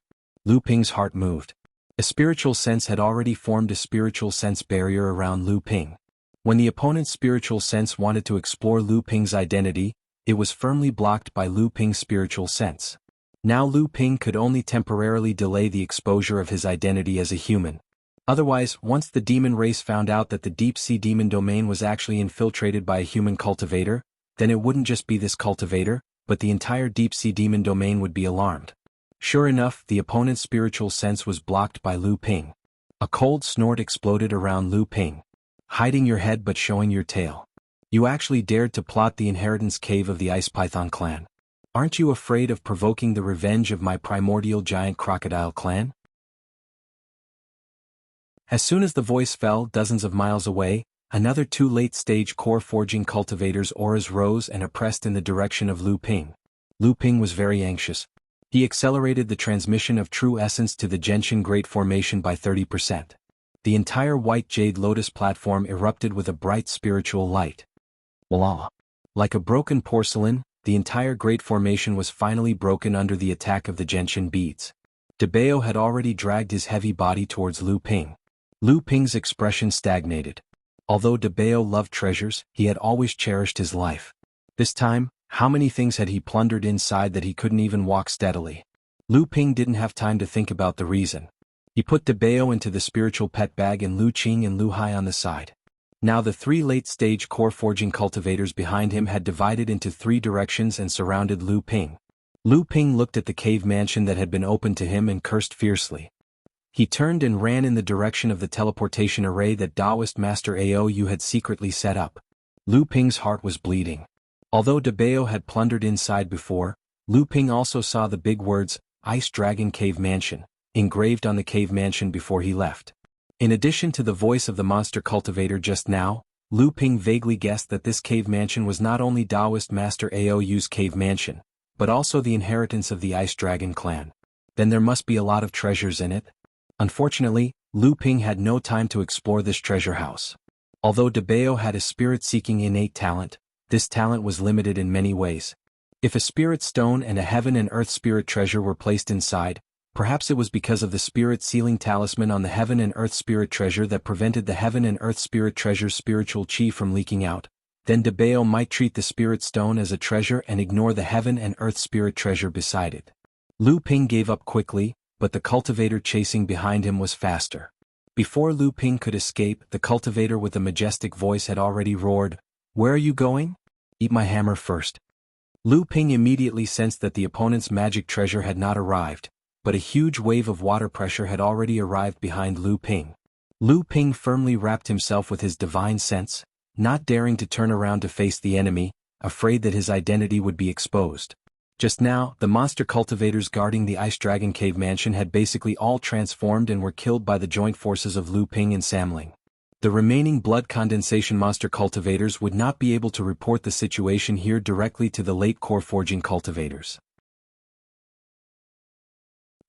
Lu Ping's heart moved. A spiritual sense had already formed a spiritual sense barrier around Lu Ping. When the opponent's spiritual sense wanted to explore Lu Ping's identity, it was firmly blocked by Lu Ping's spiritual sense. Now Lu Ping could only temporarily delay the exposure of his identity as a human. Otherwise, once the demon race found out that the deep-sea demon domain was actually infiltrated by a human cultivator, then it wouldn't just be this cultivator, but the entire deep-sea demon domain would be alarmed. Sure enough, the opponent's spiritual sense was blocked by Lu Ping. A cold snort exploded around Lu Ping. Hiding your head but showing your tail. You actually dared to plot the inheritance cave of the Ice Python clan. Aren't you afraid of provoking the revenge of my primordial giant crocodile clan? As soon as the voice fell dozens of miles away, another 2 late-stage core-forging cultivators' auras rose and oppressed in the direction of Lu Ping. Lu Ping was very anxious. He accelerated the transmission of true essence to the Genshin Great Formation by 30%. The entire white jade lotus platform erupted with a bright spiritual light. Blah. Like a broken porcelain, the entire Great Formation was finally broken under the attack of the Genshin beads. Debao had already dragged his heavy body towards Lu Ping. Lu Ping's expression stagnated. Although Debao loved treasures, he had always cherished his life. This time, how many things had he plundered inside that he couldn't even walk steadily? Lu Ping didn't have time to think about the reason. He put Debao into the spiritual pet bag and Lu Qing and Lu Hai on the side. Now the 3 late-stage core-forging cultivators behind him had divided into 3 directions and surrounded Lu Ping. Lu Ping looked at the cave mansion that had been opened to him and cursed fiercely. He turned and ran in the direction of the teleportation array that Taoist Master Aou had secretly set up. Lu Ping's heart was bleeding. Although Debao had plundered inside before, Lu Ping also saw the big words, Ice Dragon Cave Mansion, engraved on the cave mansion before he left. In addition to the voice of the monster cultivator just now, Lu Ping vaguely guessed that this cave mansion was not only Taoist Master Aou's cave mansion, but also the inheritance of the Ice Dragon clan. Then there must be a lot of treasures in it. Unfortunately, Lu Ping had no time to explore this treasure house. Although Debao had a spirit-seeking innate talent, this talent was limited in many ways. If a spirit stone and a heaven and earth spirit treasure were placed inside, perhaps it was because of the spirit sealing talisman on the heaven and earth spirit treasure that prevented the heaven and earth spirit treasure's spiritual chi from leaking out. Then Debao might treat the spirit stone as a treasure and ignore the heaven and earth spirit treasure beside it. Lu Ping gave up quickly, but the cultivator chasing behind him was faster. Before Lu Ping could escape, the cultivator with a majestic voice had already roared, "Where are you going? Eat my hammer first." Lu Ping immediately sensed that the opponent's magic treasure had not arrived, but a huge wave of water pressure had already arrived behind Lu Ping. Lu Ping firmly wrapped himself with his divine sense, not daring to turn around to face the enemy, afraid that his identity would be exposed. Just now, the monster cultivators guarding the Ice Dragon Cave Mansion had basically all transformed and were killed by the joint forces of Lu Ping and Samling. The remaining blood condensation monster cultivators would not be able to report the situation here directly to the late core forging cultivators.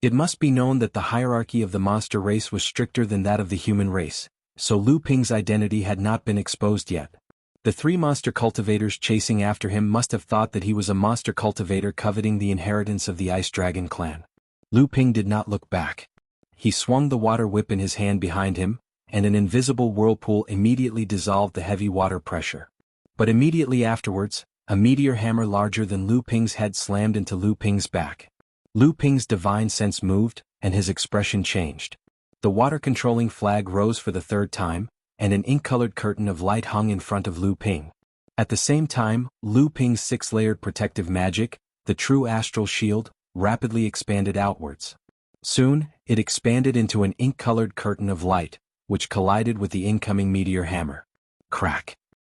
It must be known that the hierarchy of the monster race was stricter than that of the human race, so Lu Ping's identity had not been exposed yet. The 3 monster cultivators chasing after him must have thought that he was a monster cultivator coveting the inheritance of the Ice Dragon clan. Lu Ping did not look back. He swung the water whip in his hand behind him, and an invisible whirlpool immediately dissolved the heavy water pressure. But immediately afterwards, a meteor hammer larger than Lu Ping's head slammed into Lu Ping's back. Lu Ping's divine sense moved, and his expression changed. The water-controlling flag rose for the 3rd time, and an ink-colored curtain of light hung in front of Lu Ping. At the same time, Lu Ping's 6-layered protective magic, the true astral shield, rapidly expanded outwards. Soon, it expanded into an ink-colored curtain of light, which collided with the incoming meteor hammer. Crack!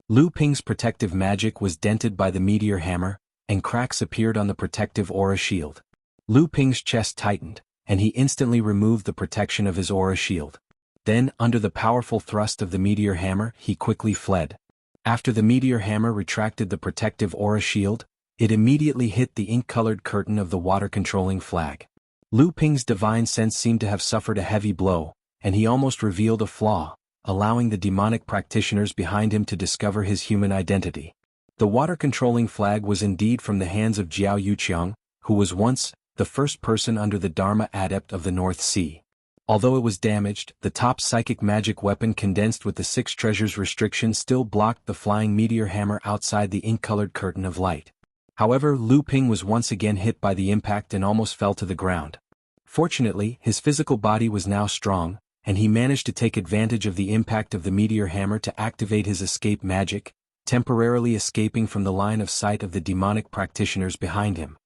Lu Ping's protective magic was dented by the meteor hammer, and cracks appeared on the protective aura shield. Lu Ping's chest tightened, and he instantly removed the protection of his aura shield. Then, under the powerful thrust of the meteor hammer, he quickly fled. After the meteor hammer retracted the protective aura shield, it immediately hit the ink-colored curtain of the water-controlling flag. Lu Ping's divine sense seemed to have suffered a heavy blow, and he almost revealed a flaw, allowing the demonic practitioners behind him to discover his human identity. The water-controlling flag was indeed from the hands of Jiao Yuqiang, who was once the first person under the Dharma Adept of the North Sea. Although it was damaged, the top psychic magic weapon condensed with the 6 treasures restriction still blocked the flying meteor hammer outside the ink-colored curtain of light. However, Lu Ping was once again hit by the impact and almost fell to the ground. Fortunately, his physical body was now strong, and he managed to take advantage of the impact of the meteor hammer to activate his escape magic, temporarily escaping from the line of sight of the demonic practitioners behind him.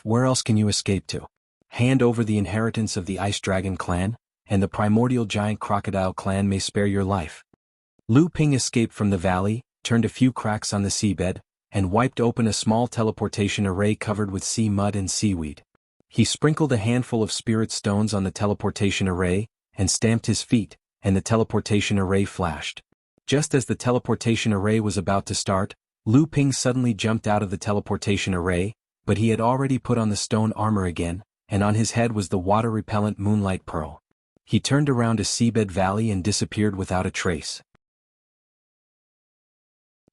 Where else can you escape to? Hand over the inheritance of the Ice Dragon clan, and the primordial giant crocodile clan may spare your life. Lu Ping escaped from the valley, turned a few cracks on the seabed, and wiped open a small teleportation array covered with sea mud and seaweed. He sprinkled a handful of spirit stones on the teleportation array, and stamped his feet, and the teleportation array flashed. Just as the teleportation array was about to start, Lu Ping suddenly jumped out of the teleportation array, but he had already put on the stone armor again, and on his head was the water-repellent moonlight pearl. He turned around a seabed valley and disappeared without a trace.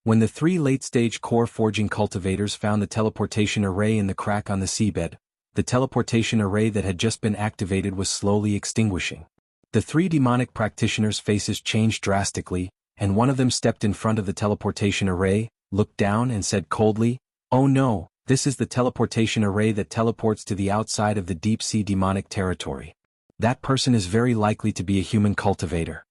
When the 3 late-stage core forging cultivators found the teleportation array in the crack on the seabed, the teleportation array that had just been activated was slowly extinguishing. The 3 demonic practitioners' faces changed drastically, and one of them stepped in front of the teleportation array, looked down and said coldly, "Oh no, this is the teleportation array that teleports to the outside of the deep-sea demonic territory. That person is very likely to be a human cultivator."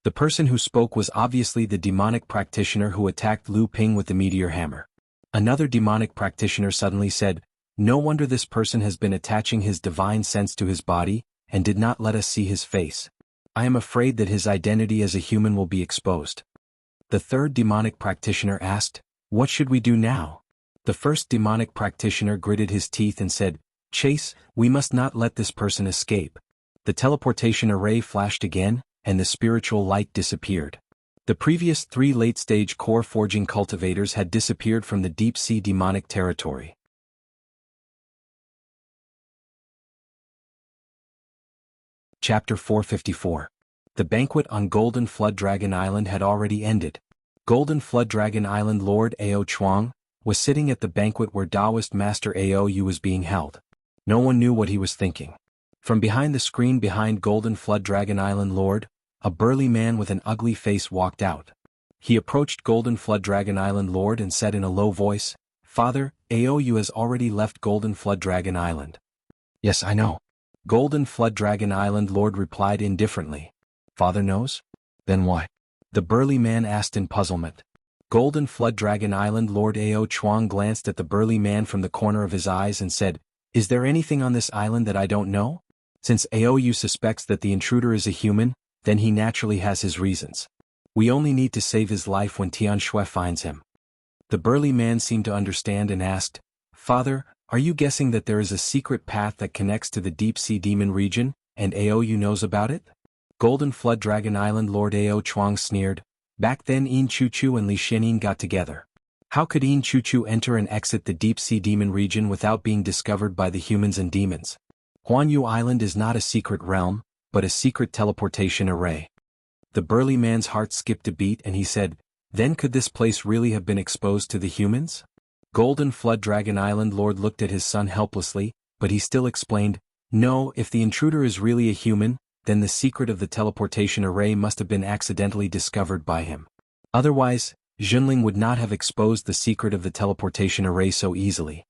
The person who spoke was obviously the demonic practitioner who attacked Lu Ping with the meteor hammer. Another demonic practitioner suddenly said, "No wonder this person has been attaching his divine sense to his body, and did not let us see his face. I am afraid that his identity as a human will be exposed." The third demonic practitioner asked, "What should we do now?" The first demonic practitioner gritted his teeth and said, "Chase, we must not let this person escape." The teleportation array flashed again, and the spiritual light disappeared. The previous 3 late-stage core forging cultivators had disappeared from the deep-sea demonic territory. Chapter 454. The banquet on Golden Flood Dragon Island had already ended. Golden Flood Dragon Island Lord Ao Chuang was sitting at the banquet where Taoist Master Ao Yu was being held. No one knew what he was thinking. From behind the screen behind Golden Flood Dragon Island Lord, a burly man with an ugly face walked out. He approached Golden Flood Dragon Island Lord and said in a low voice, "Father, Ao Yu has already left Golden Flood Dragon Island." "Yes, I know." Golden Flood Dragon Island Lord replied indifferently. "Father knows? Then why?" the burly man asked in puzzlement. Golden Flood Dragon Island Lord Ao Chuang glanced at the burly man from the corner of his eyes and said, "Is there anything on this island that I don't know?" Since Ao Yu suspects that the intruder is a human, then he naturally has his reasons. We only need to save his life when Tian Shui finds him. The burly man seemed to understand and asked, "Father, are you guessing that there is a secret path that connects to the deep-sea demon region, and Ao Yu knows about it?" Golden Flood Dragon Island Lord Ao Chuang sneered. Back then Yin Chu and Li Xianyin got together. How could Yin Chu enter and exit the deep-sea demon region without being discovered by the humans and demons? Huanyu Island is not a secret realm, but a secret teleportation array. The burly man's heart skipped a beat and he said, "Then could this place really have been exposed to the humans?" Golden Flood Dragon Island Lord looked at his son helplessly, but he still explained, "No, if the intruder is really a human, then the secret of the teleportation array must have been accidentally discovered by him. Otherwise, Junling would not have exposed the secret of the teleportation array so easily."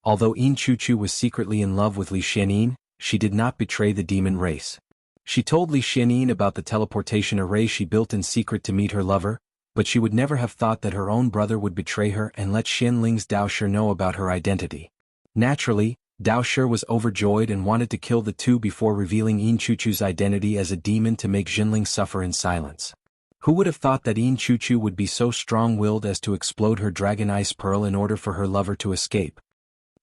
Although Yin Chu was secretly in love with Li Xianyin, she did not betray the demon race. She told Li Xianyin about the teleportation array she built in secret to meet her lover, but she would never have thought that her own brother would betray her and let Xianling's Dao Shi know about her identity. Naturally, Dao Shi was overjoyed and wanted to kill the two before revealing Yin Chu's identity as a demon to make Junling suffer in silence. Who would have thought that Yin Chu would be so strong-willed as to explode her dragon ice pearl in order for her lover to escape?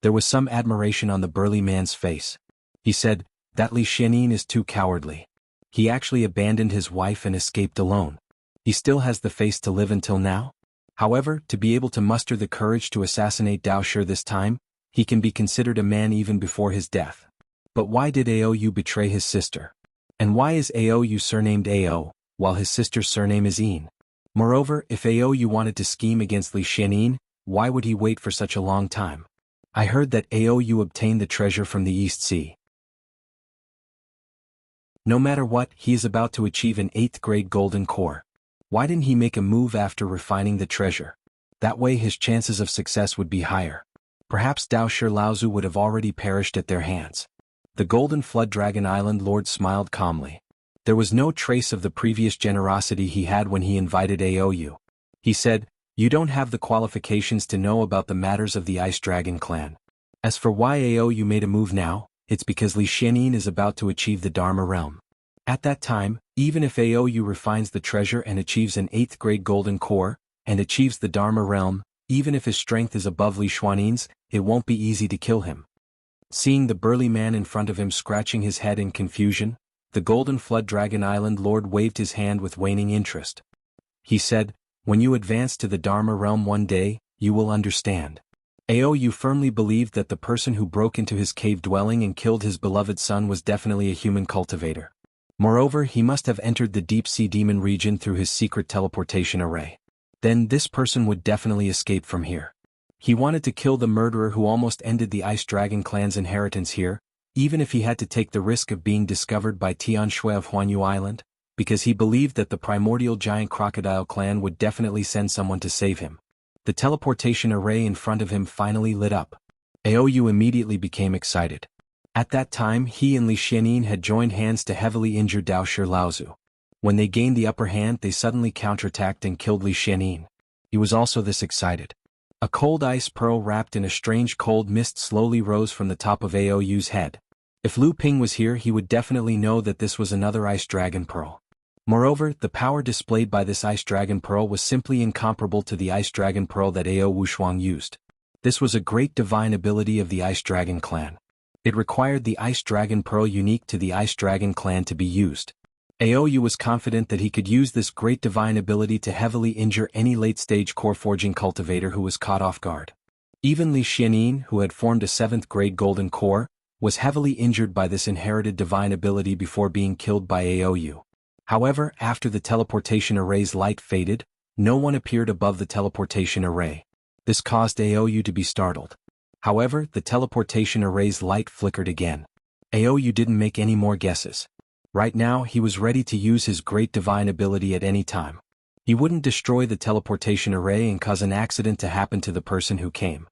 There was some admiration on the burly man's face. He said, "That Li Xianyin is too cowardly. He actually abandoned his wife and escaped alone. He still has the face to live until now. However, to be able to muster the courage to assassinate Dao Shi this time, he can be considered a man even before his death." But why did Ao Yu betray his sister? And why is Ao Yu surnamed Ao, while his sister's surname is Yin? Moreover, if Ao Yu wanted to scheme against Li Xianyin, why would he wait for such a long time? I heard that Aou obtained the treasure from the East Sea. No matter what, he is about to achieve an 8th grade golden core. Why didn't he make a move after refining the treasure? That way his chances of success would be higher. Perhaps Dao Shi Laozu would have already perished at their hands. The Golden Flood Dragon Island Lord smiled calmly. There was no trace of the previous generosity he had when he invited Aou. He said, "You don't have the qualifications to know about the matters of the Ice Dragon clan. As for why Aou made a move now, it's because Li Xianin is about to achieve the Dharma realm. At that time, even if Aou refines the treasure and achieves an 8th grade golden core, and achieves the Dharma realm, even if his strength is above Li Xuanin's, it won't be easy to kill him." Seeing the burly man in front of him scratching his head in confusion, the Golden Flood Dragon Island Lord waved his hand with waning interest. He said, "When you advance to the Dharma realm one day, you will understand." Aou firmly believed that the person who broke into his cave dwelling and killed his beloved son was definitely a human cultivator. Moreover, he must have entered the deep-sea demon region through his secret teleportation array. Then this person would definitely escape from here. He wanted to kill the murderer who almost ended the Ice Dragon clan's inheritance here, even if he had to take the risk of being discovered by Tian Shui of Huanyu Island, because he believed that the primordial giant crocodile clan would definitely send someone to save him. The teleportation array in front of him finally lit up. Aou immediately became excited. At that time he and Li Xianin had joined hands to heavily injure Dao Shi Laozu. When they gained the upper hand they suddenly counterattacked and killed Li Xianin. He was also this excited. A cold ice pearl wrapped in a strange cold mist slowly rose from the top of Aou's head. If Lu Ping was here he would definitely know that this was another ice dragon pearl. Moreover, the power displayed by this ice dragon pearl was simply incomparable to the ice dragon pearl that Ao Wushuang used. This was a great divine ability of the Ice Dragon clan. It required the ice dragon pearl unique to the Ice Dragon clan to be used. Aou was confident that he could use this great divine ability to heavily injure any late-stage core forging cultivator who was caught off guard. Even Li Xianin, who had formed a 7th grade golden core, was heavily injured by this inherited divine ability before being killed by Aou. However, after the teleportation array's light faded, no one appeared above the teleportation array. This caused Aou to be startled. However, the teleportation array's light flickered again. Aou didn't make any more guesses. Right now he was ready to use his great divine ability at any time. He wouldn't destroy the teleportation array and cause an accident to happen to the person who came.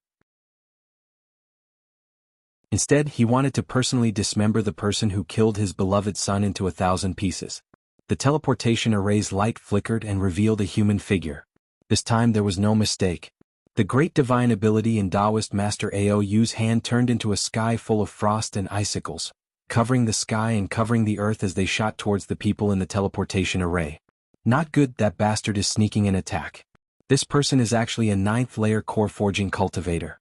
Instead, he wanted to personally dismember the person who killed his beloved son into 1,000 pieces. The teleportation array's light flickered and revealed a human figure. This time there was no mistake. The great divine ability in Taoist Master Aou's hand turned into a sky full of frost and icicles, covering the sky and covering the earth as they shot towards the people in the teleportation array. Not good, that bastard is sneaking an attack. This person is actually a 9th layer core forging cultivator.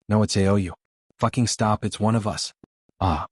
No, it's Aou. Fucking stop, it's one of us. Ah.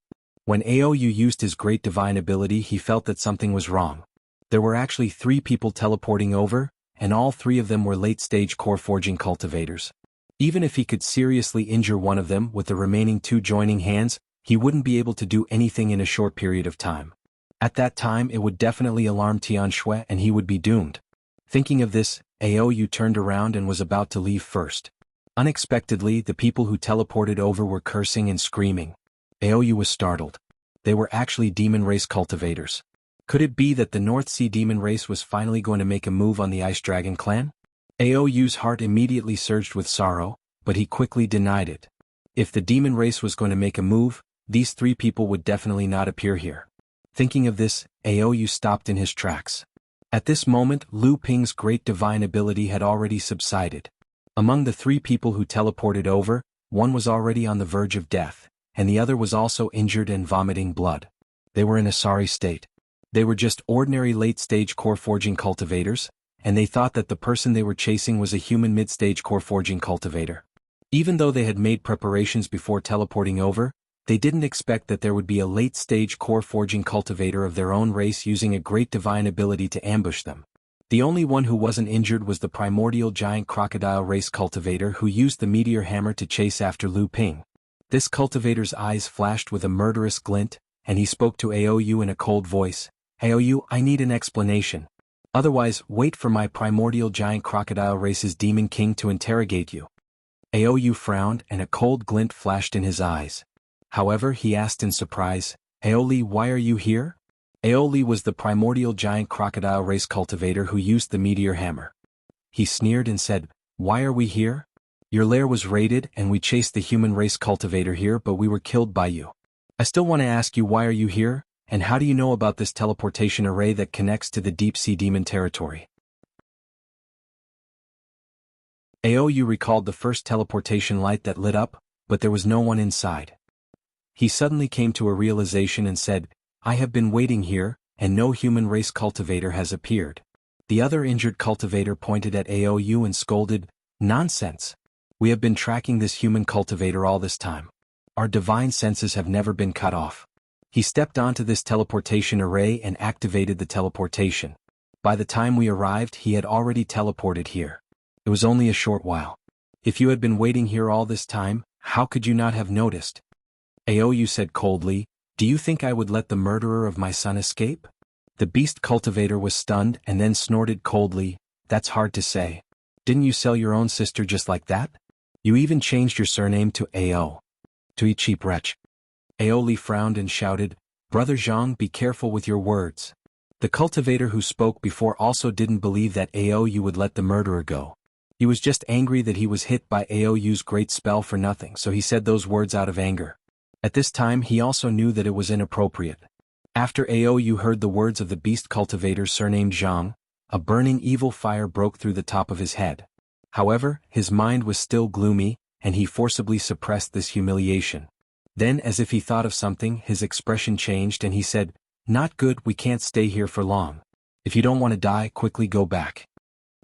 When Aou used his great divine ability he felt that something was wrong. There were actually 3 people teleporting over, and all 3 of them were late-stage core forging cultivators. Even if he could seriously injure one of them with the remaining 2 joining hands, he wouldn't be able to do anything in a short period of time. At that time it would definitely alarm Tian Shui and he would be doomed. Thinking of this, Aou turned around and was about to leave first. Unexpectedly, the people who teleported over were cursing and screaming. Aou was startled. They were actually demon race cultivators. Could it be that the North Sea demon race was finally going to make a move on the Ice Dragon clan? Aou's heart immediately surged with sorrow, but he quickly denied it. If the demon race was going to make a move, these 3 people would definitely not appear here. Thinking of this, Aou stopped in his tracks. At this moment, Lu Ping's great divine ability had already subsided. Among the 3 people who teleported over, one was already on the verge of death, and the other was also injured and vomiting blood. They were in a sorry state. They were just ordinary late-stage core forging cultivators, and they thought that the person they were chasing was a human mid-stage core forging cultivator. Even though they had made preparations before teleporting over, they didn't expect that there would be a late-stage core forging cultivator of their own race using a great divine ability to ambush them. The only one who wasn't injured was the primordial giant crocodile race cultivator who used the meteor hammer to chase after Lu Ping. This cultivator's eyes flashed with a murderous glint, and he spoke to Aou in a cold voice. Aou, I need an explanation. Otherwise, wait for my primordial giant crocodile race's demon king to interrogate you. Aou frowned and a cold glint flashed in his eyes. However, he asked in surprise, Aoli, why are you here? Aoli was the primordial giant crocodile race cultivator who used the meteor hammer. He sneered and said, why are we here? Your lair was raided and we chased the human race cultivator here, but we were killed by you. I still want to ask you, why are you here, and how do you know about this teleportation array that connects to the deep-sea demon territory? Aou recalled the first teleportation light that lit up, but there was no one inside. He suddenly came to a realization and said, I have been waiting here, and no human race cultivator has appeared. The other injured cultivator pointed at Aou and scolded, nonsense. We have been tracking this human cultivator all this time. Our divine senses have never been cut off. He stepped onto this teleportation array and activated the teleportation. By the time we arrived, he had already teleported here. It was only a short while. If you had been waiting here all this time, how could you not have noticed? Aou said coldly, do you think I would let the murderer of my son escape? The beast cultivator was stunned and then snorted coldly, that's hard to say. Didn't you sell your own sister just like that? You even changed your surname to Ao. To you cheap wretch. Aoli frowned and shouted, Brother Zhang, be careful with your words. The cultivator who spoke before also didn't believe that Aou would let the murderer go. He was just angry that he was hit by Aou's great spell for nothing, so he said those words out of anger. At this time he also knew that it was inappropriate. After Aou heard the words of the beast cultivator surnamed Zhang, a burning evil fire broke through the top of his head. However, his mind was still gloomy, and he forcibly suppressed this humiliation. Then, as if he thought of something, his expression changed and he said, not good, we can't stay here for long. If you don't want to die, quickly go back.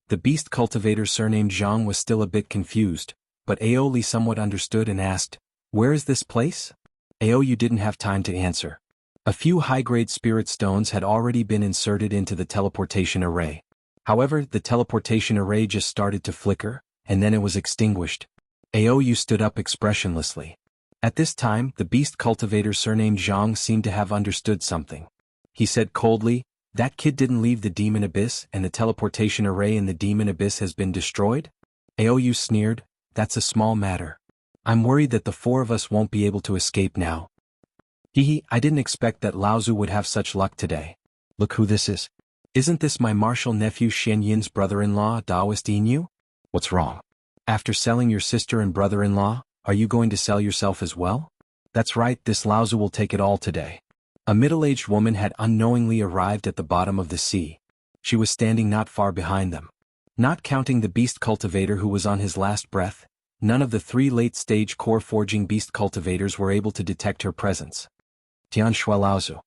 The beast cultivator surnamed Jianghu was still a bit confused, but Aou somewhat understood and asked, where is this place? Aou didn't have time to answer. A few high-grade spirit stones had already been inserted into the teleportation array. However, the teleportation array just started to flicker, and then it was extinguished. Aou stood up expressionlessly. At this time, the beast cultivator surnamed Jianghu seemed to have understood something. He said coldly, that kid didn't leave the demon abyss and the teleportation array in the demon abyss has been destroyed? Aou sneered, that's a small matter. I'm worried that the four of us won't be able to escape now. Hehe, I didn't expect that Laozu would have such luck today. Look who this is. Isn't this my martial nephew Xian Yin's brother-in-law, Daoist Yinyu? What's wrong? After selling your sister and brother-in-law, are you going to sell yourself as well? That's right, this Laozu will take it all today. A middle-aged woman had unknowingly arrived at the bottom of the sea. She was standing not far behind them. Not counting the beast cultivator who was on his last breath, none of the three late-stage core-forging beast cultivators were able to detect her presence. Tian Shui Laozu.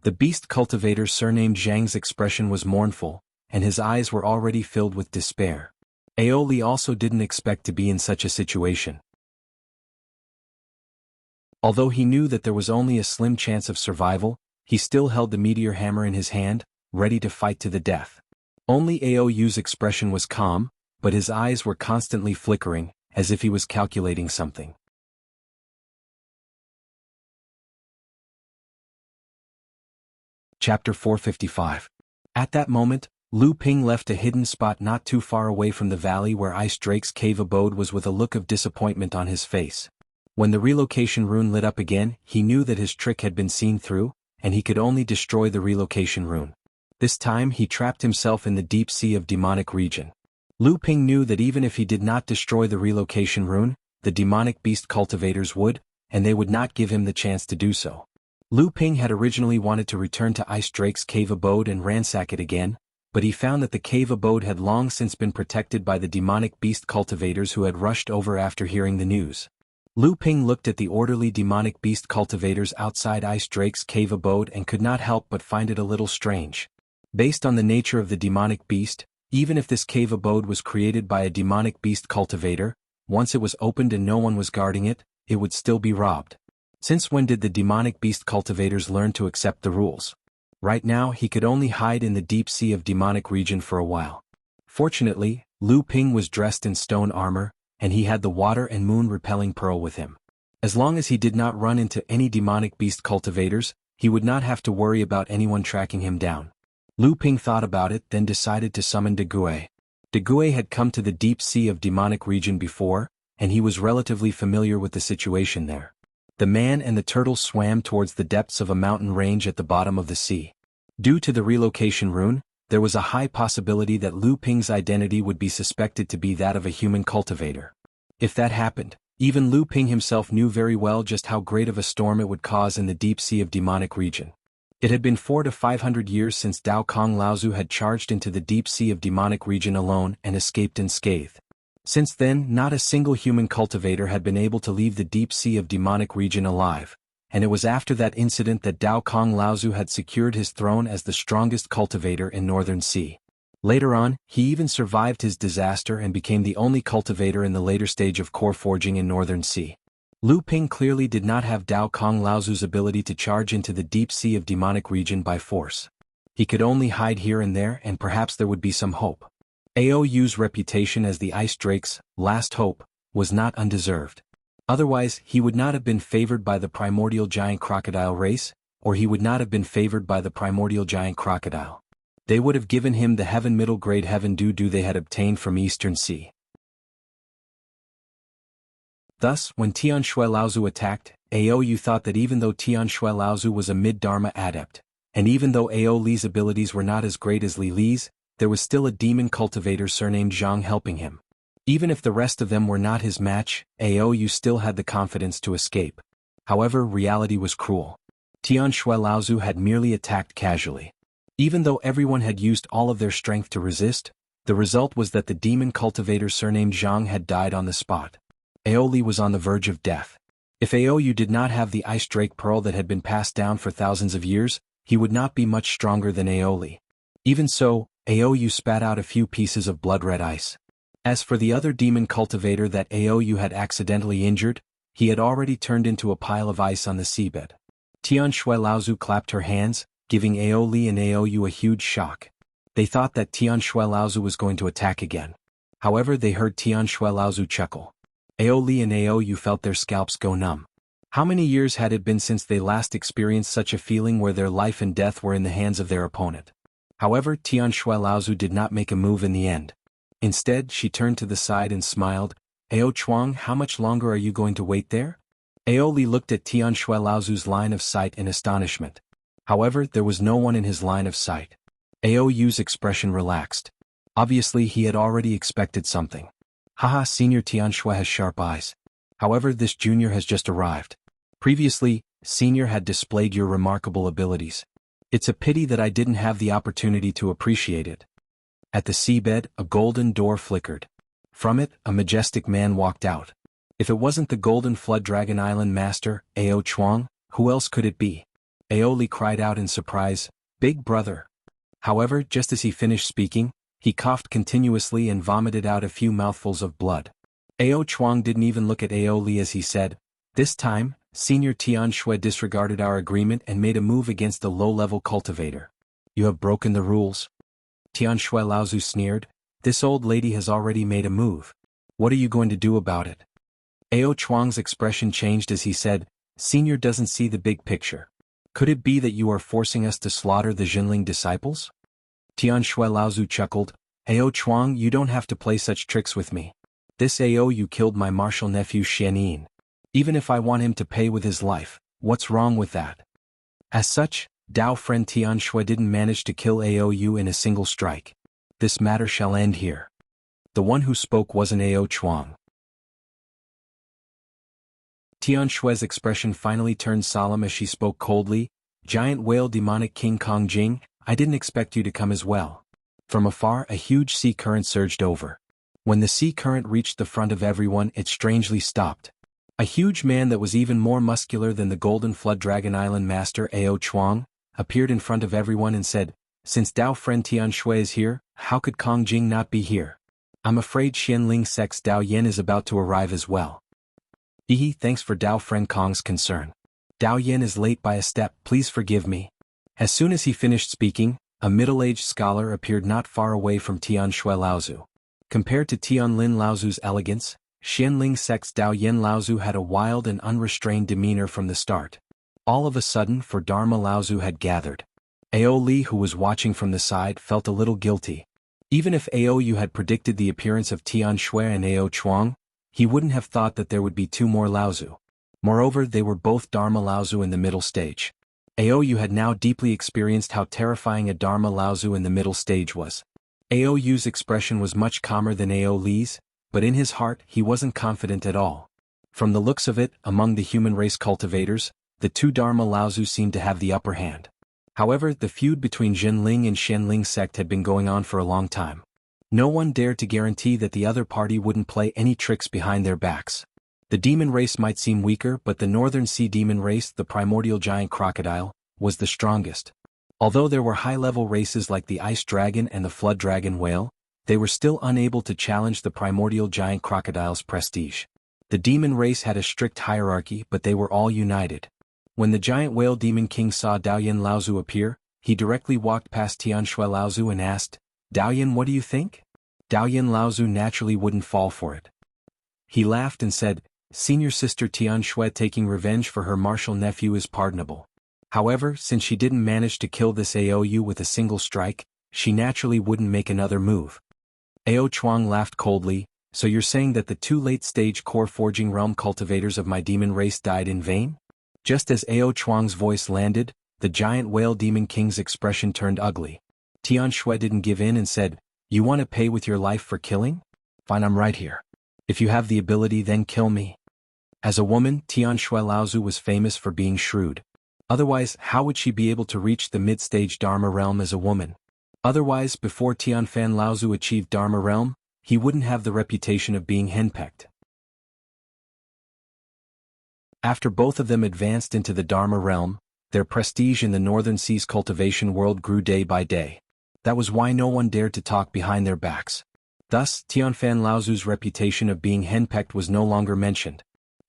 The beast cultivator surnamed Zhang's expression was mournful, and his eyes were already filled with despair. Aou also didn't expect to be in such a situation. Although he knew that there was only a slim chance of survival, he still held the meteor hammer in his hand, ready to fight to the death. Only Aou's expression was calm, but his eyes were constantly flickering, as if he was calculating something. Chapter 455. At that moment, Lu Ping left a hidden spot not too far away from the valley where Ice Drake's cave abode was with a look of disappointment on his face. When the relocation rune lit up again, he knew that his trick had been seen through, and he could only destroy the relocation rune. This time he trapped himself in the deep sea of demonic region. Lu Ping knew that even if he did not destroy the relocation rune, the demonic beast cultivators would, and they would not give him the chance to do so. Lu Ping had originally wanted to return to Ice Drake's cave abode and ransack it again, but he found that the cave abode had long since been protected by the demonic beast cultivators who had rushed over after hearing the news. Lu Ping looked at the orderly demonic beast cultivators outside Ice Drake's cave abode and could not help but find it a little strange. Based on the nature of the demonic beast, even if this cave abode was created by a demonic beast cultivator, once it was opened and no one was guarding it, it would still be robbed. Since when did the demonic beast cultivators learn to accept the rules? Right now he could only hide in the deep sea of demonic region for a while. Fortunately, Lu Ping was dressed in stone armor, and he had the water and moon repelling pearl with him. As long as he did not run into any demonic beast cultivators, he would not have to worry about anyone tracking him down. Lu Ping thought about it, then decided to summon De Gui. De Gui had come to the deep sea of demonic region before, and he was relatively familiar with the situation there. The man and the turtle swam towards the depths of a mountain range at the bottom of the sea. Due to the relocation rune, there was a high possibility that Lu Ping's identity would be suspected to be that of a human cultivator. If that happened, even Lu Ping himself knew very well just how great of a storm it would cause in the deep sea of demonic region. It had been 400 to 500 years since Dao Kong Laozu had charged into the deep sea of demonic region alone and escaped unscathed. Since then, not a single human cultivator had been able to leave the deep sea of demonic region alive, and it was after that incident that Dao Kong Laozu had secured his throne as the strongest cultivator in Northern Sea. Later on, he even survived his disaster and became the only cultivator in the later stage of core forging in Northern Sea. Lu Ping clearly did not have Dao Kong Laozu's ability to charge into the deep sea of demonic region by force. He could only hide here and there, and perhaps there would be some hope. Aou's reputation as the Ice Drake's last hope was not undeserved. Otherwise, he would not have been favored by the primordial giant crocodile race, or he would not have been favored by the primordial giant crocodile. They would have given him the heaven middle grade heaven due they had obtained from Eastern Sea. Thus, when Tian Shui Laozu attacked, Aou thought that even though Tian Shui Laozu was a mid-Dharma adept, and even though Aou Li's abilities were not as great as Li Li's, there was still a demon cultivator surnamed Jianghu helping him. Even if the rest of them were not his match, Aou still had the confidence to escape. However, reality was cruel. Tian Shui Laozu had merely attacked casually. Even though everyone had used all of their strength to resist, the result was that the demon cultivator surnamed Jianghu had died on the spot. Aou was on the verge of death. If Aou did not have the Ice Drake Pearl that had been passed down for thousands of years, he would not be much stronger than Aou. Even so, Aou spat out a few pieces of blood-red ice. As for the other demon cultivator that Aou had accidentally injured, he had already turned into a pile of ice on the seabed. Tian Shui Laozu clapped her hands, giving Aou and Aou a huge shock. They thought that Tian Shui Laozu was going to attack again. However, they heard Tian Shui Laozu chuckle. Aou and Aou felt their scalps go numb. How many years had it been since they last experienced such a feeling where their life and death were in the hands of their opponent? However, Tian Shui Laozu did not make a move in the end. Instead, she turned to the side and smiled. Ao Chuang, how much longer are you going to wait there? Ao Li looked at Tian Shui Laozu's line of sight in astonishment. However, there was no one in his line of sight. Aou's expression relaxed. Obviously, he had already expected something. Haha, Senior Tian Shui has sharp eyes. However, this junior has just arrived. Previously, Senior had displayed your remarkable abilities. It's a pity that I didn't have the opportunity to appreciate it. At the seabed, a golden door flickered. From it, a majestic man walked out. If it wasn't the Golden Flood Dragon Island Master, Ao Chuang, who else could it be? Ao Li cried out in surprise, "Big brother." However, just as he finished speaking, he coughed continuously and vomited out a few mouthfuls of blood. Ao Chuang didn't even look at Ao Li as he said, "This time, Senior Tian Shui disregarded our agreement and made a move against the low-level cultivator. You have broken the rules." Tian Shui Laozu sneered, "This old lady has already made a move. What are you going to do about it?" Ao Chuang's expression changed as he said, "Senior doesn't see the big picture. Could it be that you are forcing us to slaughter the Jinling disciples?" Tian Shui Laozu chuckled, "Ao Chuang, you don't have to play such tricks with me. This Ao you killed my martial nephew Xian Yin. Even if I want him to pay with his life, what's wrong with that?" As such, Dao friend Tian Shui didn't manage to kill Aou in a single strike. This matter shall end here. The one who spoke wasn't Ao Chuang. Tian Shui's expression finally turned solemn as she spoke coldly, "Giant whale demonic King Kong Jing, I didn't expect you to come as well." From afar, a huge sea current surged over. When the sea current reached the front of everyone, it strangely stopped. A huge man that was even more muscular than the Golden Flood Dragon Island Master Ao Chuang appeared in front of everyone and said, "Since Dao friend Tian Shui is here, how could Kong Jing not be here? I'm afraid Xianling Sect's Dao Yen is about to arrive as well." Thanks for Dao friend Kong's concern. Dao Yen is late by a step, please forgive me. As soon as he finished speaking, a middle-aged scholar appeared not far away from Tian Shui Laozu. Compared to Tian Lin Laozu's elegance, Xianling Sect's Dao Yen Laozu had a wild and unrestrained demeanor from the start. All of a sudden, for Dharma Laozu had gathered. Ao Li, who was watching from the side, felt a little guilty. Even if Aou had predicted the appearance of Tian Shui and Ao Chuang, He wouldn't have thought that there would be two more Laozu. Moreover, they were both Dharma Laozu in the middle stage. Aoyu had now deeply experienced how terrifying a Dharma Laozu in the middle stage was. Aoyu's expression was much calmer than Ao Li's, but in his heart he wasn't confident at all. From the looks of it, among the human race cultivators, the two Dharma Laozu seemed to have the upper hand. However, the feud between Jinling and Xianling sect had been going on for a long time. No one dared to guarantee that the other party wouldn't play any tricks behind their backs. The demon race might seem weaker, but the Northern Sea demon race, the primordial giant crocodile, was the strongest. Although there were high-level races like the ice dragon and the flood dragon whale, they were still unable to challenge the primordial giant crocodile's prestige. The demon race had a strict hierarchy, but they were all united. When the giant whale demon king saw Daoyan Laozu appear, he directly walked past Tianshui Laozu and asked, "Daoyan, what do you think?" Daoyan Laozu naturally wouldn't fall for it. He laughed and said, "Senior sister Tianshui taking revenge for her martial nephew is pardonable. However, since she didn't manage to kill this Aoyu with a single strike, she naturally wouldn't make another move." Ao Chuang laughed coldly, "So you're saying that the two late-stage core forging realm cultivators of my demon race died in vain?" Just as Ao Chuang's voice landed, the giant whale demon king's expression turned ugly. Tianshui didn't give in and said, "You want to pay with your life for killing? Fine, I'm right here. If you have the ability, then kill me." As a woman, Tianshui Laozu was famous for being shrewd. Otherwise, how would she be able to reach the mid-stage Dharma realm as a woman? Otherwise, before Tianfan Laozu achieved Dharma realm, he wouldn't have the reputation of being henpecked. After both of them advanced into the Dharma realm, their prestige in the Northern Seas cultivation world grew day by day. That was why no one dared to talk behind their backs. Thus, Tianfan Laozu's reputation of being henpecked was no longer mentioned.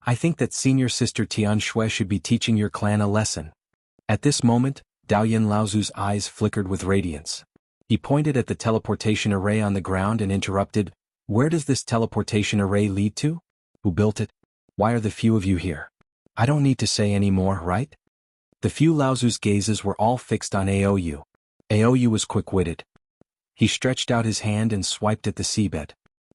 "I think that senior sister Tianshui should be teaching your clan a lesson." At this moment, Daoyan Laozu's eyes flickered with radiance. He pointed at the teleportation array on the ground and interrupted, "Where does this teleportation array lead to? Who built it? Why are the few of you here? I don't need to say any more, right?" The few Laozu's gazes were all fixed on Aoyu. Aoyu was quick-witted. He stretched out his hand and swiped at the seabed.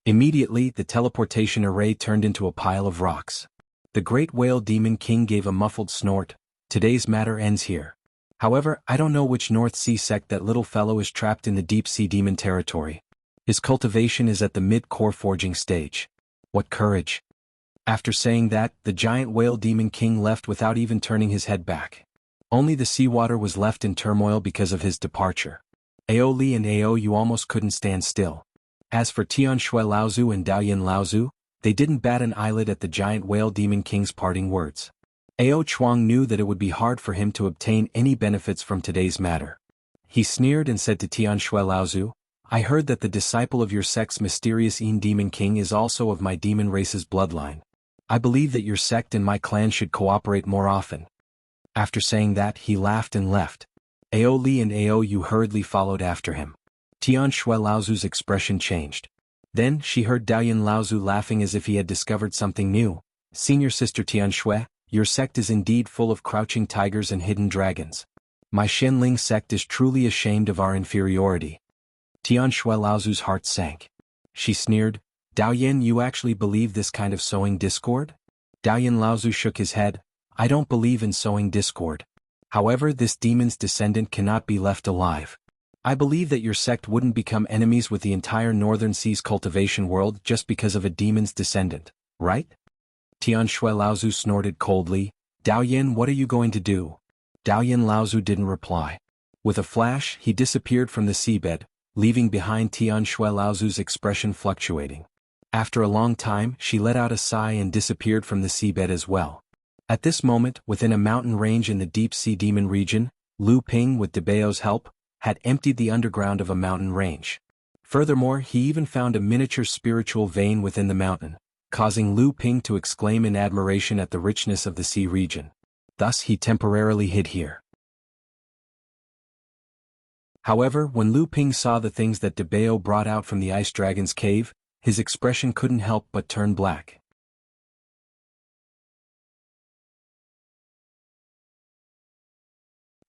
Immediately, the teleportation array turned into a pile of rocks. The great whale demon king gave a muffled snort. "Today's matter ends here. However, I don't know which North Sea sect that little fellow is trapped in the deep sea demon territory. His cultivation is at the mid-core forging stage. What courage." After saying that, the giant whale demon king left without even turning his head back. Only the seawater was left in turmoil because of his departure. Ao Li and Aoyu almost couldn't stand still. As for Tianshui Laozu and Daoyan Laozu, they didn't bat an eyelid at the giant whale demon king's parting words. Ao Chuang knew that it would be hard for him to obtain any benefits from today's matter. He sneered and said to Tianshui Laozu, "I heard that the disciple of your sect's mysterious Yin demon king is also of my demon race's bloodline. I believe that your sect and my clan should cooperate more often." After saying that, he laughed and left. Ao Li and Aoyu hurriedly followed after him. Tianshui Laozu's expression changed. Then she heard Daoyan Laozu laughing as if he had discovered something new. "Senior sister Tianshui, your sect is indeed full of crouching tigers and hidden dragons. My Xianling sect is truly ashamed of our inferiority." Tianshui Laozu's heart sank. She sneered, "Daoyan, you actually believe this kind of sowing discord?" Daoyan Laozu shook his head, "I don't believe in sowing discord. However, this demon's descendant cannot be left alive. I believe that your sect wouldn't become enemies with the entire Northern Seas cultivation world just because of a demon's descendant, right?" Tianshui Laozu snorted coldly, "Daoyan, what are you going to do?" Daoyan Laozu didn't reply. With a flash, he disappeared from the seabed, leaving behind Tianshui Laozu's expression fluctuating. After a long time, she let out a sigh and disappeared from the seabed as well. At this moment, within a mountain range in the deep sea demon region, Lu Ping, with Debao's help, had emptied the underground of a mountain range. Furthermore, he even found a miniature spiritual vein within the mountain, causing Lu Ping to exclaim in admiration at the richness of the sea region. Thus he temporarily hid here. However, when Lu Ping saw the things that Debao brought out from the ice dragon's cave, his expression couldn't help but turn black.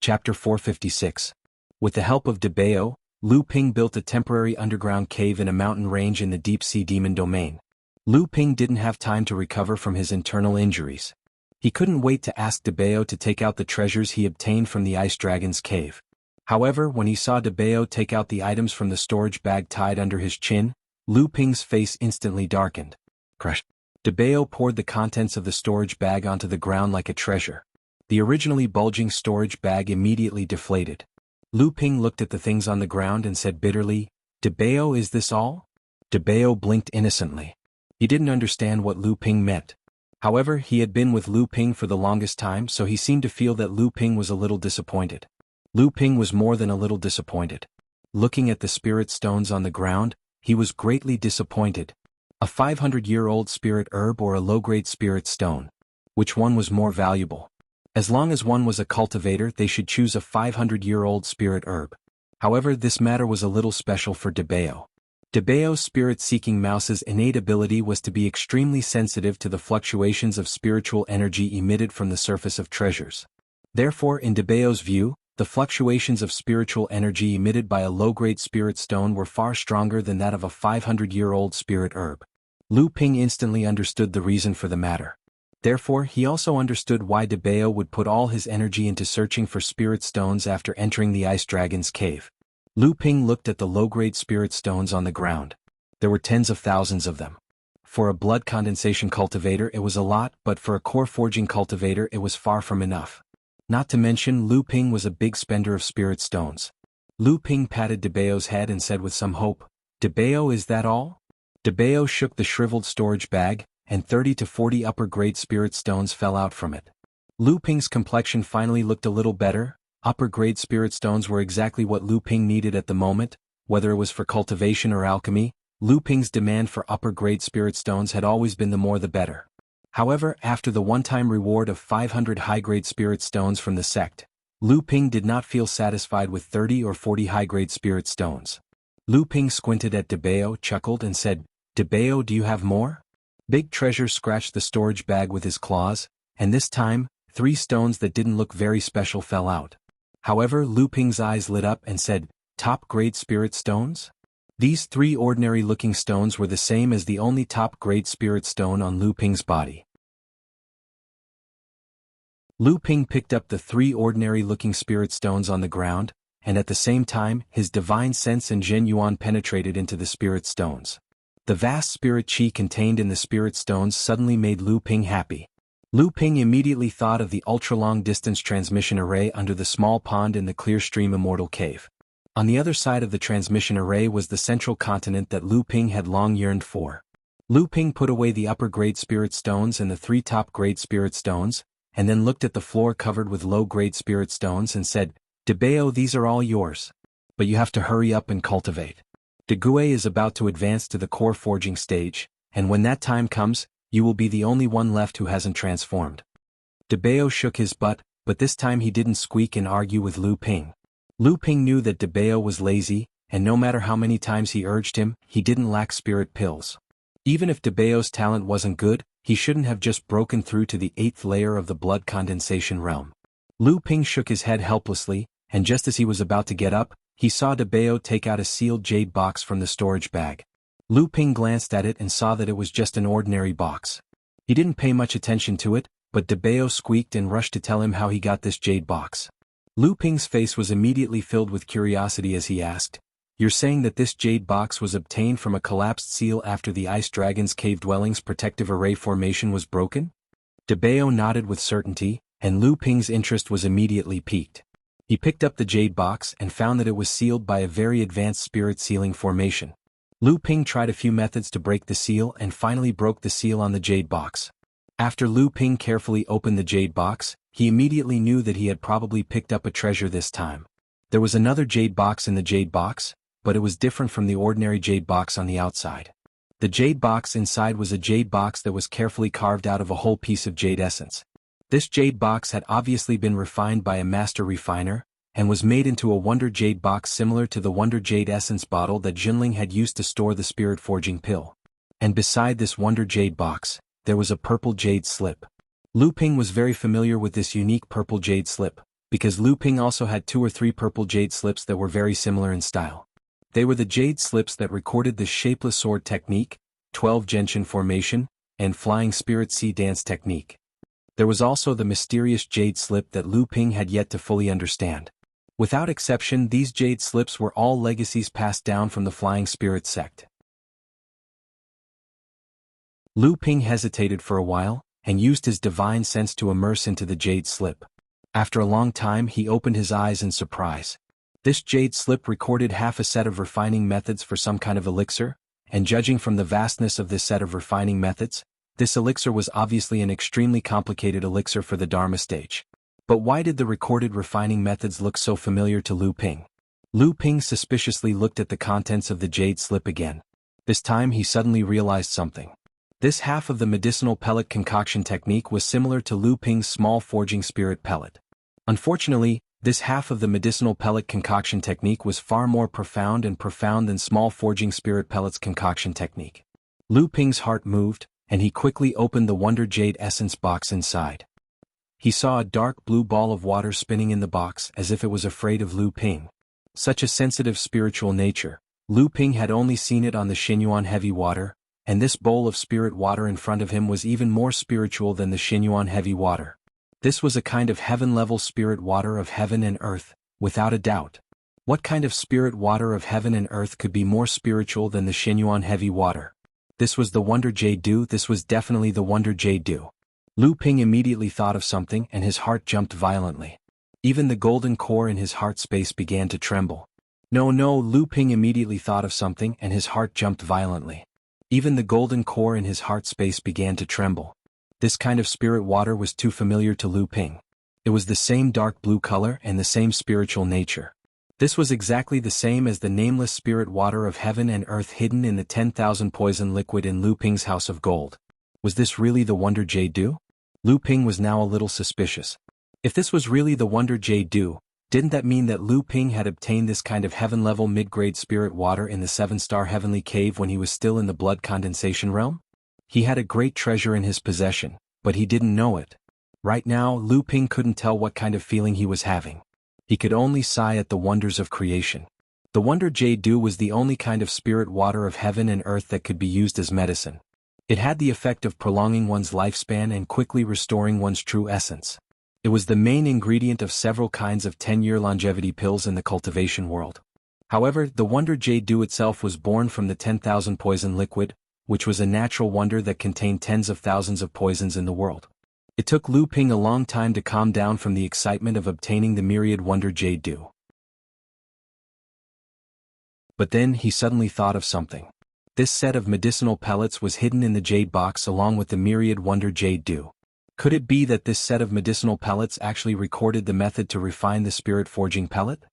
Chapter 456. With the help of Debao, Lu Ping built a temporary underground cave in a mountain range in the deep sea demon domain. Lu Ping didn't have time to recover from his internal injuries. He couldn't wait to ask Debao to take out the treasures he obtained from the Ice Dragon's cave. However, when he saw Debao take out the items from the storage bag tied under his chin, Lu Ping's face instantly darkened. Crush. Debao poured the contents of the storage bag onto the ground like a treasure. The originally bulging storage bag immediately deflated. Lu Ping looked at the things on the ground and said bitterly, "Debao, is this all?" Debao blinked innocently. He didn't understand what Lu Ping meant. However, he had been with Lu Ping for the longest time, so he seemed to feel that Lu Ping was a little disappointed. Lu Ping was more than a little disappointed. Looking at the spirit stones on the ground, he was greatly disappointed. A 500-year-old spirit herb or a low-grade spirit stone? Which one was more valuable? As long as one was a cultivator, they should choose a 500-year-old spirit herb. However, this matter was a little special for Debao. Debao's spirit-seeking mouse's innate ability was to be extremely sensitive to the fluctuations of spiritual energy emitted from the surface of treasures. Therefore, in Debao's view, the fluctuations of spiritual energy emitted by a low-grade spirit stone were far stronger than that of a 500-year-old spirit herb. Lu Ping instantly understood the reason for the matter. Therefore, he also understood why Debao would put all his energy into searching for spirit stones after entering the Ice Dragon's cave. Lu Ping looked at the low-grade spirit stones on the ground. There were tens of thousands of them. For a blood condensation cultivator it was a lot, but for a core forging cultivator it was far from enough. Not to mention Lu Ping was a big spender of spirit stones. Lu Ping patted Debao's head and said with some hope, "Debao, is that all?" Debao shook the shriveled storage bag, and 30 to 40 upper-grade spirit stones fell out from it. Lu Ping's complexion finally looked a little better. Upper-grade spirit stones were exactly what Lu Ping needed at the moment, whether it was for cultivation or alchemy. Lu Ping's demand for upper-grade spirit stones had always been the more the better. However, after the one-time reward of 500 high-grade spirit stones from the sect, Lu Ping did not feel satisfied with 30 or 40 high-grade spirit stones. Lu Ping squinted at Debao, chuckled and said, "Debao, do you have more?" Big Treasure scratched the storage bag with his claws, and this time, 3 stones that didn't look very special fell out. However, Lu Ping's eyes lit up and said, "Top-grade spirit stones?" These 3 ordinary-looking stones were the same as the only top-grade spirit stone on Lu Ping's body. Lu Ping picked up the 3 ordinary-looking spirit stones on the ground, and at the same time, his divine sense and Zhen Yuan penetrated into the spirit stones. The vast spirit qi contained in the spirit stones suddenly made Lu Ping happy. Lu Ping immediately thought of the ultra-long-distance transmission array under the small pond in the clear stream Immortal Cave. On the other side of the transmission array was the central continent that Lu Ping had long yearned for. Lu Ping put away the upper-grade spirit stones and the 3 top-grade spirit stones, and then looked at the floor covered with low-grade spirit stones and said, "Debao, these are all yours. But you have to hurry up and cultivate. De Gue is about to advance to the core forging stage, and when that time comes, you will be the only one left who hasn't transformed." Debao shook his butt, but this time he didn't squeak and argue with Lu Ping. Lu Ping knew that Debao was lazy, and no matter how many times he urged him, he didn't lack spirit pills. Even if Debao's talent wasn't good, he shouldn't have just broken through to the 8th layer of the blood condensation realm. Lu Ping shook his head helplessly, and just as he was about to get up, he saw Debao take out a sealed jade box from the storage bag. Lu Ping glanced at it and saw that it was just an ordinary box. He didn't pay much attention to it, but Debao squeaked and rushed to tell him how he got this jade box. Lu Ping's face was immediately filled with curiosity as he asked, "You're saying that this jade box was obtained from a collapsed seal after the Ice Dragon's cave dwelling's protective array formation was broken?" Debao nodded with certainty, and Lu Ping's interest was immediately piqued. He picked up the jade box and found that it was sealed by a very advanced spirit sealing formation. Lu Ping tried a few methods to break the seal and finally broke the seal on the jade box. After Lu Ping carefully opened the jade box, he immediately knew that he had probably picked up a treasure this time. There was another jade box in the jade box, but it was different from the ordinary jade box on the outside. The jade box inside was a jade box that was carefully carved out of a whole piece of jade essence. This jade box had obviously been refined by a master refiner, and was made into a wonder jade box similar to the wonder jade essence bottle that Jinling had used to store the spirit forging pill. And beside this wonder jade box, there was a purple jade slip. Lu Ping was very familiar with this unique purple jade slip, because Lu Ping also had 2 or 3 purple jade slips that were very similar in style. They were the jade slips that recorded the shapeless sword technique, 12 Genshin formation, and Flying Spirit Sea Dance technique. There was also the mysterious Jade Slip that Lu Ping had yet to fully understand. Without exception, these Jade Slips were all legacies passed down from the Flying Spirit sect. Lu Ping hesitated for a while, and used his divine sense to immerse into the Jade Slip. After a long time he opened his eyes in surprise. This Jade Slip recorded half a set of refining methods for some kind of elixir, and judging from the vastness of this set of refining methods, this elixir was obviously an extremely complicated elixir for the Dharma stage. But why did the recorded refining methods look so familiar to Lu Ping? Lu Ping suspiciously looked at the contents of the Jade Slip again. This time he suddenly realized something. This half of the medicinal pellet concoction technique was similar to Lu Ping's small forging spirit pellet. Unfortunately, this half of the medicinal pellet concoction technique was far more profound than small forging spirit pellets concoction technique. Lu Ping's heart moved, and he quickly opened the Wonder Jade Essence box inside. He saw a dark blue ball of water spinning in the box as if it was afraid of Lu Ping. Such a sensitive spiritual nature, Lu Ping had only seen it on the Xinyuan heavy water, and this bowl of spirit water in front of him was even more spiritual than the Xinyuan heavy water. This was a kind of heaven-level spirit water of heaven and earth, without a doubt. What kind of spirit water of heaven and earth could be more spiritual than the Xinyuan heavy water? This was the Wonder Jade Dew. This was definitely the Wonder Jade Dew. Lu Ping immediately thought of something and his heart jumped violently. Even the golden core in his heart space began to tremble. No, Lu Ping immediately thought of something and his heart jumped violently. Even the golden core in his heart space began to tremble. This kind of spirit water was too familiar to Lu Ping. It was the same dark blue color and the same spiritual nature. This was exactly the same as the nameless spirit water of heaven and earth hidden in the 10,000 poison liquid in Lu Ping's house of gold. Was this really the Wonder Jade Dew? Lu Ping was now a little suspicious. If this was really the Wonder Jade Dew, didn't that mean that Lu Ping had obtained this kind of heaven-level mid-grade spirit water in the 7-star heavenly cave when he was still in the blood condensation realm? He had a great treasure in his possession, but he didn't know it. Right now, Lu Ping couldn't tell what kind of feeling he was having. He could only sigh at the wonders of creation. The Wonder Jade Dew was the only kind of spirit water of heaven and earth that could be used as medicine. It had the effect of prolonging one's lifespan and quickly restoring one's true essence. It was the main ingredient of several kinds of 10-year longevity pills in the cultivation world. However, the Wonder Jade Dew itself was born from the 10,000 poison liquid, which was a natural wonder that contained tens of thousands of poisons in the world. It took Lu Ping a long time to calm down from the excitement of obtaining the myriad Wonder Jade Dew. But then he suddenly thought of something. This set of medicinal pellets was hidden in the jade box along with the myriad Wonder Jade Dew. Could it be that this set of medicinal pellets actually recorded the method to refine the spirit forging pellet?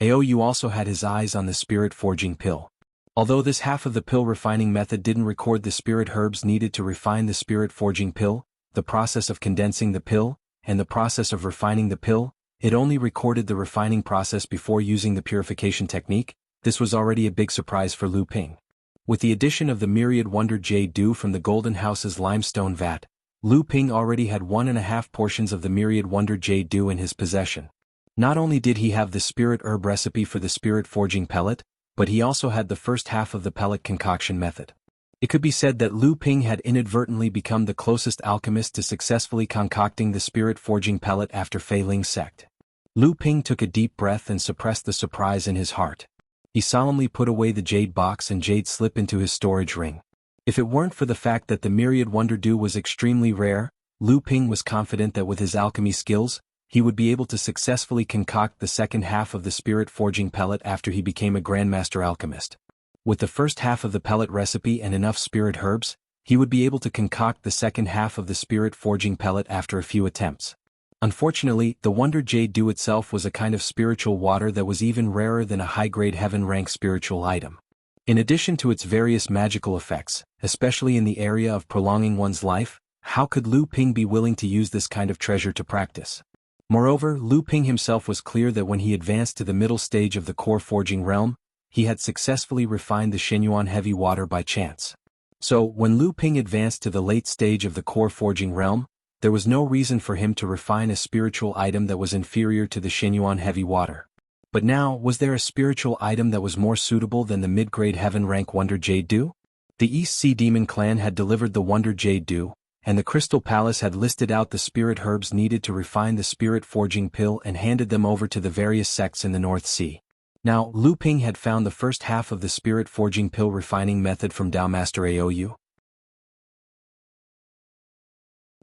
Aoyu also had his eyes on the spirit forging pill. Although this half of the pill refining method didn't record the spirit herbs needed to refine the spirit forging pill, the process of condensing the pill, and the process of refining the pill, it only recorded the refining process before using the purification technique. This was already a big surprise for Lu Ping. With the addition of the myriad Wonder Jade Dew from the Golden House's limestone vat, Lu Ping already had 1.5 portions of the myriad Wonder Jade Dew in his possession. Not only did he have the spirit herb recipe for the spirit forging pellet, but he also had the first half of the pellet concoction method. It could be said that Lu Ping had inadvertently become the closest alchemist to successfully concocting the spirit forging pellet after Fei Ling's sect. Lu Ping took a deep breath and suppressed the surprise in his heart. He solemnly put away the jade box and jade slip into his storage ring. If it weren't for the fact that the myriad Wonder Dew was extremely rare, Lu Ping was confident that with his alchemy skills, he would be able to successfully concoct the second half of the spirit forging pellet after he became a grandmaster alchemist. With the first half of the pellet recipe and enough spirit herbs, he would be able to concoct the second half of the spirit forging pellet after a few attempts. Unfortunately, the Wonder Jade Dew itself was a kind of spiritual water that was even rarer than a high-grade heaven-rank spiritual item. In addition to its various magical effects, especially in the area of prolonging one's life, how could Lu Ping be willing to use this kind of treasure to practice? Moreover, Lu Ping himself was clear that when he advanced to the middle stage of the core forging realm, he had successfully refined the Xinyuan heavy water by chance. So, when Lu Ping advanced to the late stage of the core forging realm, there was no reason for him to refine a spiritual item that was inferior to the Xinyuan heavy water. But now, was there a spiritual item that was more suitable than the mid-grade heaven-rank Wonder Jade Dew? The East Sea Demon clan had delivered the Wonder Jade Dew, and the Crystal Palace had listed out the spirit herbs needed to refine the spirit forging pill and handed them over to the various sects in the North Sea. Now, Lu Ping had found the first half of the spirit forging pill refining method from Tao Master Aou.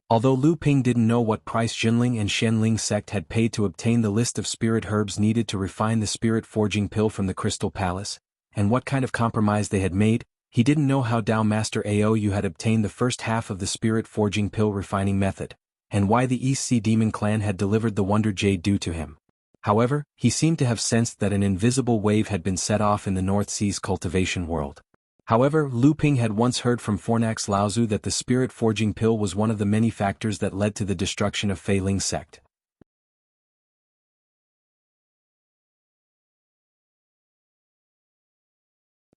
Although Lu Ping didn't know what price Jinling and Shenling sect had paid to obtain the list of spirit herbs needed to refine the spirit forging pill from the Crystal Palace, and what kind of compromise they had made, he didn't know how Tao Master Aou had obtained the first half of the spirit forging pill refining method, and why the East Sea Demon clan had delivered the Wonder Jade Dew to him. However, he seemed to have sensed that an invisible wave had been set off in the North Sea's cultivation world. However, Lu Ping had once heard from Fornax Laozu that the spirit forging pill was one of the many factors that led to the destruction of Fei Ling sect.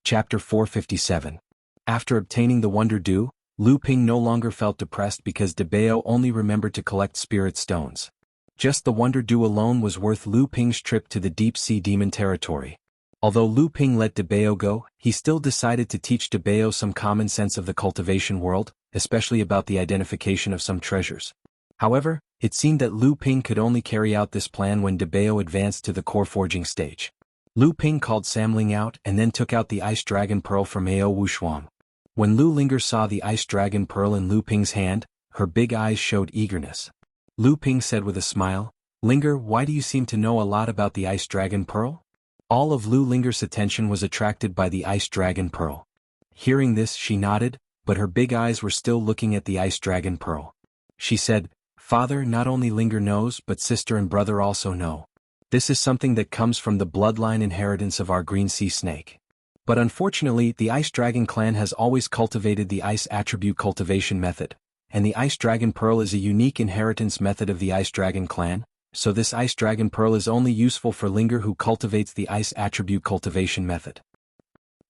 Chapter 457. After obtaining the Wonder Dew, Lu Ping no longer felt depressed because De Bao only remembered to collect spirit stones. Just the Wonder Dew alone was worth Lu Ping's trip to the Deep Sea Demon territory. Although Lu Ping let De Bao go, he still decided to teach De Bao some common sense of the cultivation world, especially about the identification of some treasures. However, it seemed that Lu Ping could only carry out this plan when De Bao advanced to the core forging stage. Lu Ping called Samling out and then took out the Ice Dragon Pearl from Ao Wushuang. When Lu Linger saw the Ice Dragon Pearl in Lu Ping's hand, her big eyes showed eagerness. Lu Ping said with a smile, "Linger, why do you seem to know a lot about the Ice Dragon Pearl?" All of Lu Linger's attention was attracted by the Ice Dragon Pearl. Hearing this, she nodded, but her big eyes were still looking at the Ice Dragon Pearl. She said, "Father, not only Linger knows but sister and brother also know. This is something that comes from the bloodline inheritance of our Green Sea Snake. But unfortunately, the Ice Dragon clan has always cultivated the Ice Attribute cultivation method, and the Ice Dragon Pearl is a unique inheritance method of the Ice Dragon clan, so this Ice Dragon Pearl is only useful for Linger who cultivates the Ice Attribute cultivation method."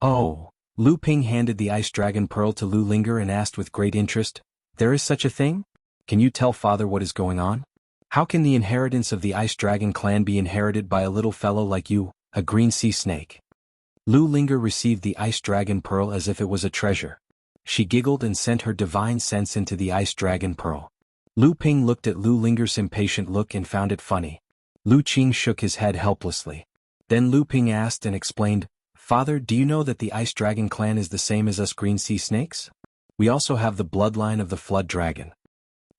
Oh. Lu Ping handed the Ice Dragon Pearl to Lu Linger and asked with great interest, "There is such a thing? Can you tell father what is going on? How can the inheritance of the Ice Dragon clan be inherited by a little fellow like you, a Green Sea Snake?" Lu Linger received the Ice Dragon Pearl as if it was a treasure. She giggled and sent her divine sense into the Ice Dragon Pearl. Lu Ping looked at Lu Linger's impatient look and found it funny. Lu Qing shook his head helplessly. Then Lu Ping asked and explained, "Father, do you know that the Ice Dragon clan is the same as us Green Sea Snakes? We also have the bloodline of the Flood Dragon."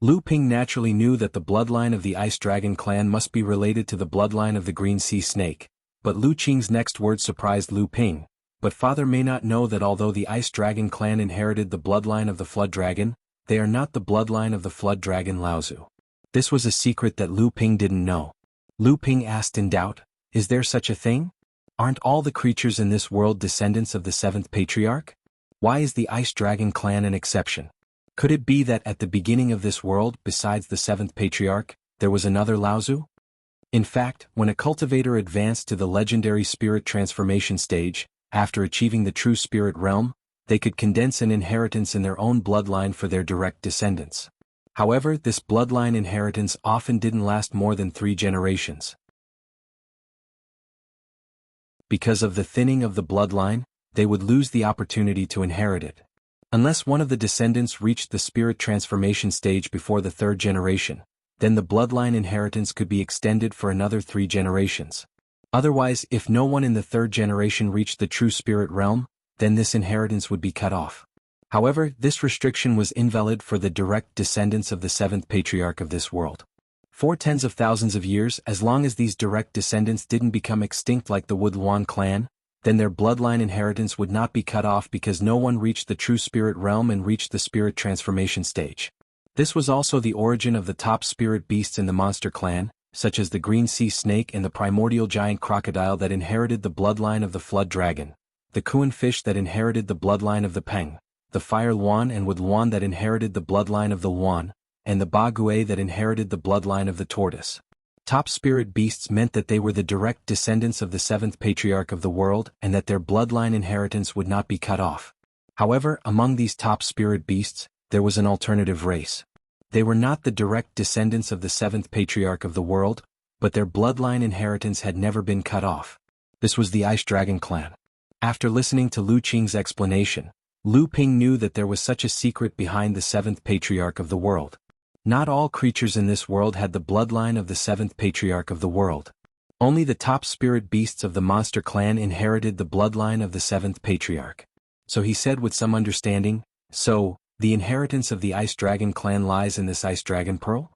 Lu Ping naturally knew that the bloodline of the Ice Dragon clan must be related to the bloodline of the Green Sea Snake, but Lu Qing's next word surprised Lu Ping. But father may not know that although the Ice Dragon clan inherited the bloodline of the Flood Dragon, they are not the bloodline of the Flood Dragon Laozu. This was a secret that Lu Ping didn't know. Lu Ping asked in doubt, "Is there such a thing? Aren't all the creatures in this world descendants of the seventh patriarch? Why is the Ice Dragon clan an exception? Could it be that at the beginning of this world, besides the seventh patriarch, there was another Laozu?" In fact, when a cultivator advanced to the legendary spirit transformation stage, after achieving the true spirit realm, they could condense an inheritance in their own bloodline for their direct descendants. However, this bloodline inheritance often didn't last more than 3 generations. Because of the thinning of the bloodline, they would lose the opportunity to inherit it. Unless one of the descendants reached the spirit transformation stage before the 3rd generation, then the bloodline inheritance could be extended for another 3 generations. Otherwise, if no one in the 3rd generation reached the true spirit realm, then this inheritance would be cut off. However, this restriction was invalid for the direct descendants of the 7th patriarch of this world. For tens of thousands of years, as long as these direct descendants didn't become extinct like the Woodluan clan, then their bloodline inheritance would not be cut off because no one reached the true spirit realm and reached the spirit transformation stage. This was also the origin of the top spirit beasts in the monster clan, such as the Green Sea Snake and the primordial giant crocodile that inherited the bloodline of the Flood Dragon, the Kuan fish that inherited the bloodline of the Peng, the Fire Luan and Wood Luan that inherited the bloodline of the Luan, and the Ba Gui that inherited the bloodline of the Tortoise. Top spirit beasts meant that they were the direct descendants of the 7th patriarch of the world and that their bloodline inheritance would not be cut off. However, among these top spirit beasts, there was an alternative race. They were not the direct descendants of the 7th patriarch of the world, but their bloodline inheritance had never been cut off. This was the Ice Dragon clan. After listening to Lu Qing's explanation, Lu Ping knew that there was such a secret behind the seventh patriarch of the world. Not all creatures in this world had the bloodline of the seventh patriarch of the world. Only the top spirit beasts of the monster clan inherited the bloodline of the seventh patriarch. So he said with some understanding, "So, the inheritance of the Ice Dragon clan lies in this Ice Dragon Pearl?"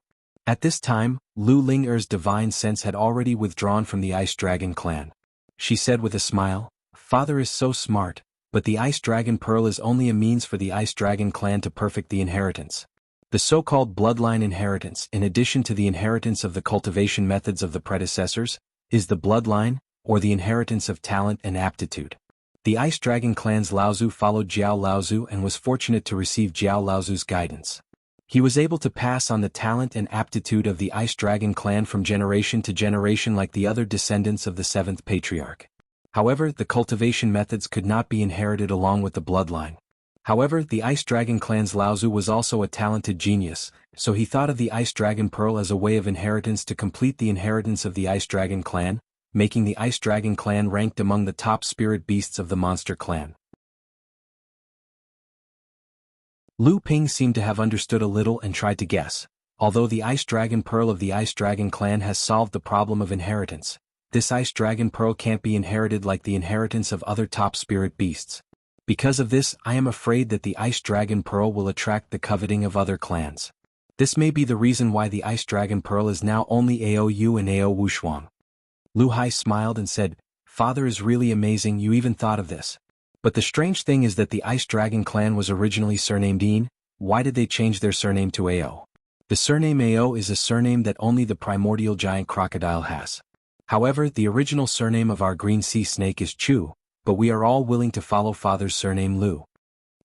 At this time, Lu Ling'er's divine sense had already withdrawn from the Ice Dragon clan. She said with a smile, "Father is so smart, but the Ice Dragon Pearl is only a means for the Ice Dragon clan to perfect the inheritance. The so-called bloodline inheritance, in addition to the inheritance of the cultivation methods of the predecessors, is the bloodline, or the inheritance of talent and aptitude. The Ice Dragon clan's Laozu followed Jiao Laozu and was fortunate to receive Jiao Laozu's guidance. He was able to pass on the talent and aptitude of the Ice Dragon clan from generation to generation like the other descendants of the seventh patriarch. However, the cultivation methods could not be inherited along with the bloodline. However, the Ice Dragon clan's Laozu was also a talented genius, so he thought of the Ice Dragon Pearl as a way of inheritance to complete the inheritance of the Ice Dragon clan, making the Ice Dragon clan ranked among the top spirit beasts of the monster clan. Lu Ping seemed to have understood a little and tried to guess. Although the Ice Dragon Pearl of the Ice Dragon clan has solved the problem of inheritance, this Ice Dragon Pearl can't be inherited like the inheritance of other top spirit beasts. Because of this, I am afraid that the Ice Dragon Pearl will attract the coveting of other clans. This may be the reason why the Ice Dragon Pearl is now only AOU and AO Wushuang." Lu Hai smiled and said, "Father is really amazing you even thought of this. But the strange thing is that the Ice Dragon clan was originally surnamed Yin. Why did they change their surname to AO? The surname AO is a surname that only the primordial giant crocodile has. However, the original surname of our green sea snake is Chu, but we are all willing to follow father's surname Lu."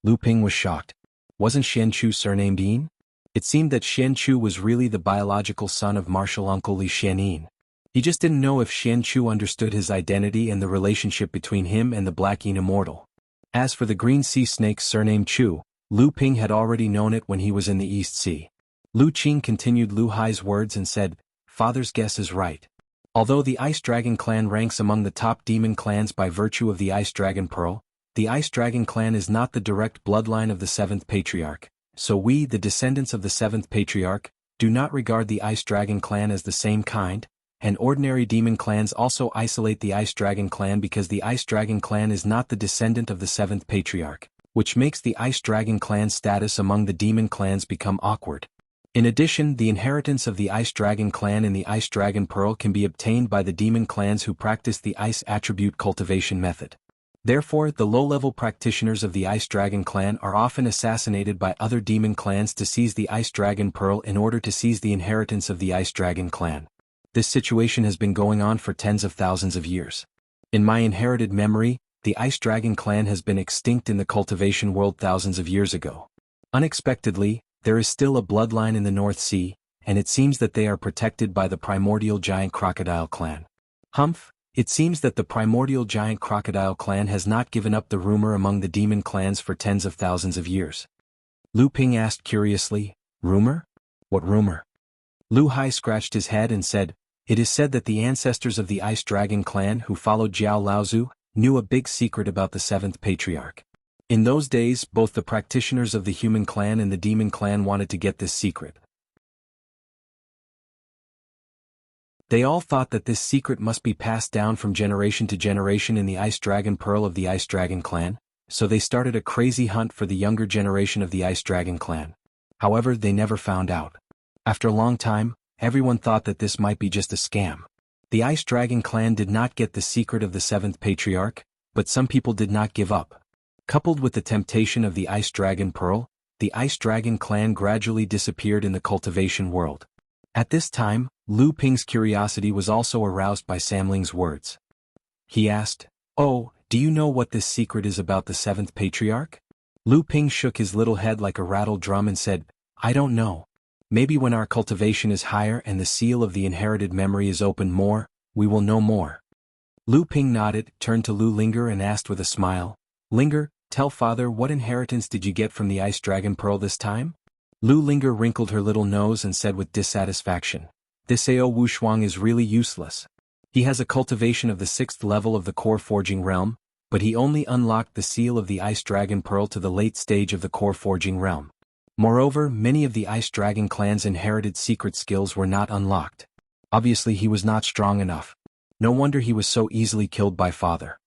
Lu Ping was shocked. Wasn't Xian Chu surnamed Yin? It seemed that Xian Chu was really the biological son of martial uncle Li Xianyin. He just didn't know if Xian Chu understood his identity and the relationship between him and the Black Yin immortal. As for the green sea snake's surname Chu, Lu Ping had already known it when he was in the East Sea. Lu Qing continued Lu Hai's words and said, "Father's guess is right. Although the Ice Dragon clan ranks among the top demon clans by virtue of the Ice Dragon Pearl, the Ice Dragon clan is not the direct bloodline of the seventh patriarch, so we, the descendants of the seventh patriarch, do not regard the Ice Dragon clan as the same kind, and ordinary demon clans also isolate the Ice Dragon clan because the Ice Dragon clan is not the descendant of the seventh patriarch, which makes the Ice Dragon clan status among the demon clans become awkward. In addition, the inheritance of the Ice Dragon clan in the Ice Dragon Pearl can be obtained by the demon clans who practice the Ice Attribute Cultivation method. Therefore, the low-level practitioners of the Ice Dragon clan are often assassinated by other demon clans to seize the Ice Dragon Pearl in order to seize the inheritance of the Ice Dragon clan. This situation has been going on for tens of thousands of years. In my inherited memory, the Ice Dragon clan has been extinct in the cultivation world thousands of years ago. Unexpectedly, there is still a bloodline in the North Sea, and it seems that they are protected by the primordial giant crocodile clan. Humph, it seems that the primordial giant crocodile clan has not given up the rumor among the demon clans for tens of thousands of years. Lu Ping asked curiously, "Rumor? What rumor?" Lu Hai scratched his head and said, "It is said that the ancestors of the Ice Dragon clan who followed Jiao Laozu knew a big secret about the seventh patriarch. In those days, both the practitioners of the human clan and the demon clan wanted to get this secret. They all thought that this secret must be passed down from generation to generation in the Ice Dragon Pearl of the Ice Dragon clan, so they started a crazy hunt for the younger generation of the Ice Dragon clan. However, they never found out. After a long time, everyone thought that this might be just a scam. The Ice Dragon clan did not get the secret of the seventh patriarch, but some people did not give up. Coupled with the temptation of the Ice Dragon Pearl, the Ice Dragon clan gradually disappeared in the cultivation world. At this time, Lu Ping's curiosity was also aroused by Samling's words. He asked, "Oh, do you know what this secret is about the seventh patriarch?" Lu Ping shook his little head like a rattled drum and said, "I don't know. Maybe when our cultivation is higher and the seal of the inherited memory is opened more, we will know more." Lu Ping nodded, turned to Lu Ling'er and asked with a smile, "Ling'er, tell father what inheritance did you get from the Ice Dragon Pearl this time?" Lu Ling'er wrinkled her little nose and said with dissatisfaction, "This AO Wushuang is really useless. He has a cultivation of the 6th level of the core forging realm, but he only unlocked the seal of the Ice Dragon Pearl to the late stage of the core forging realm. Moreover, many of the Ice Dragon clan's inherited secret skills were not unlocked. Obviously he was not strong enough. No wonder he was so easily killed by father.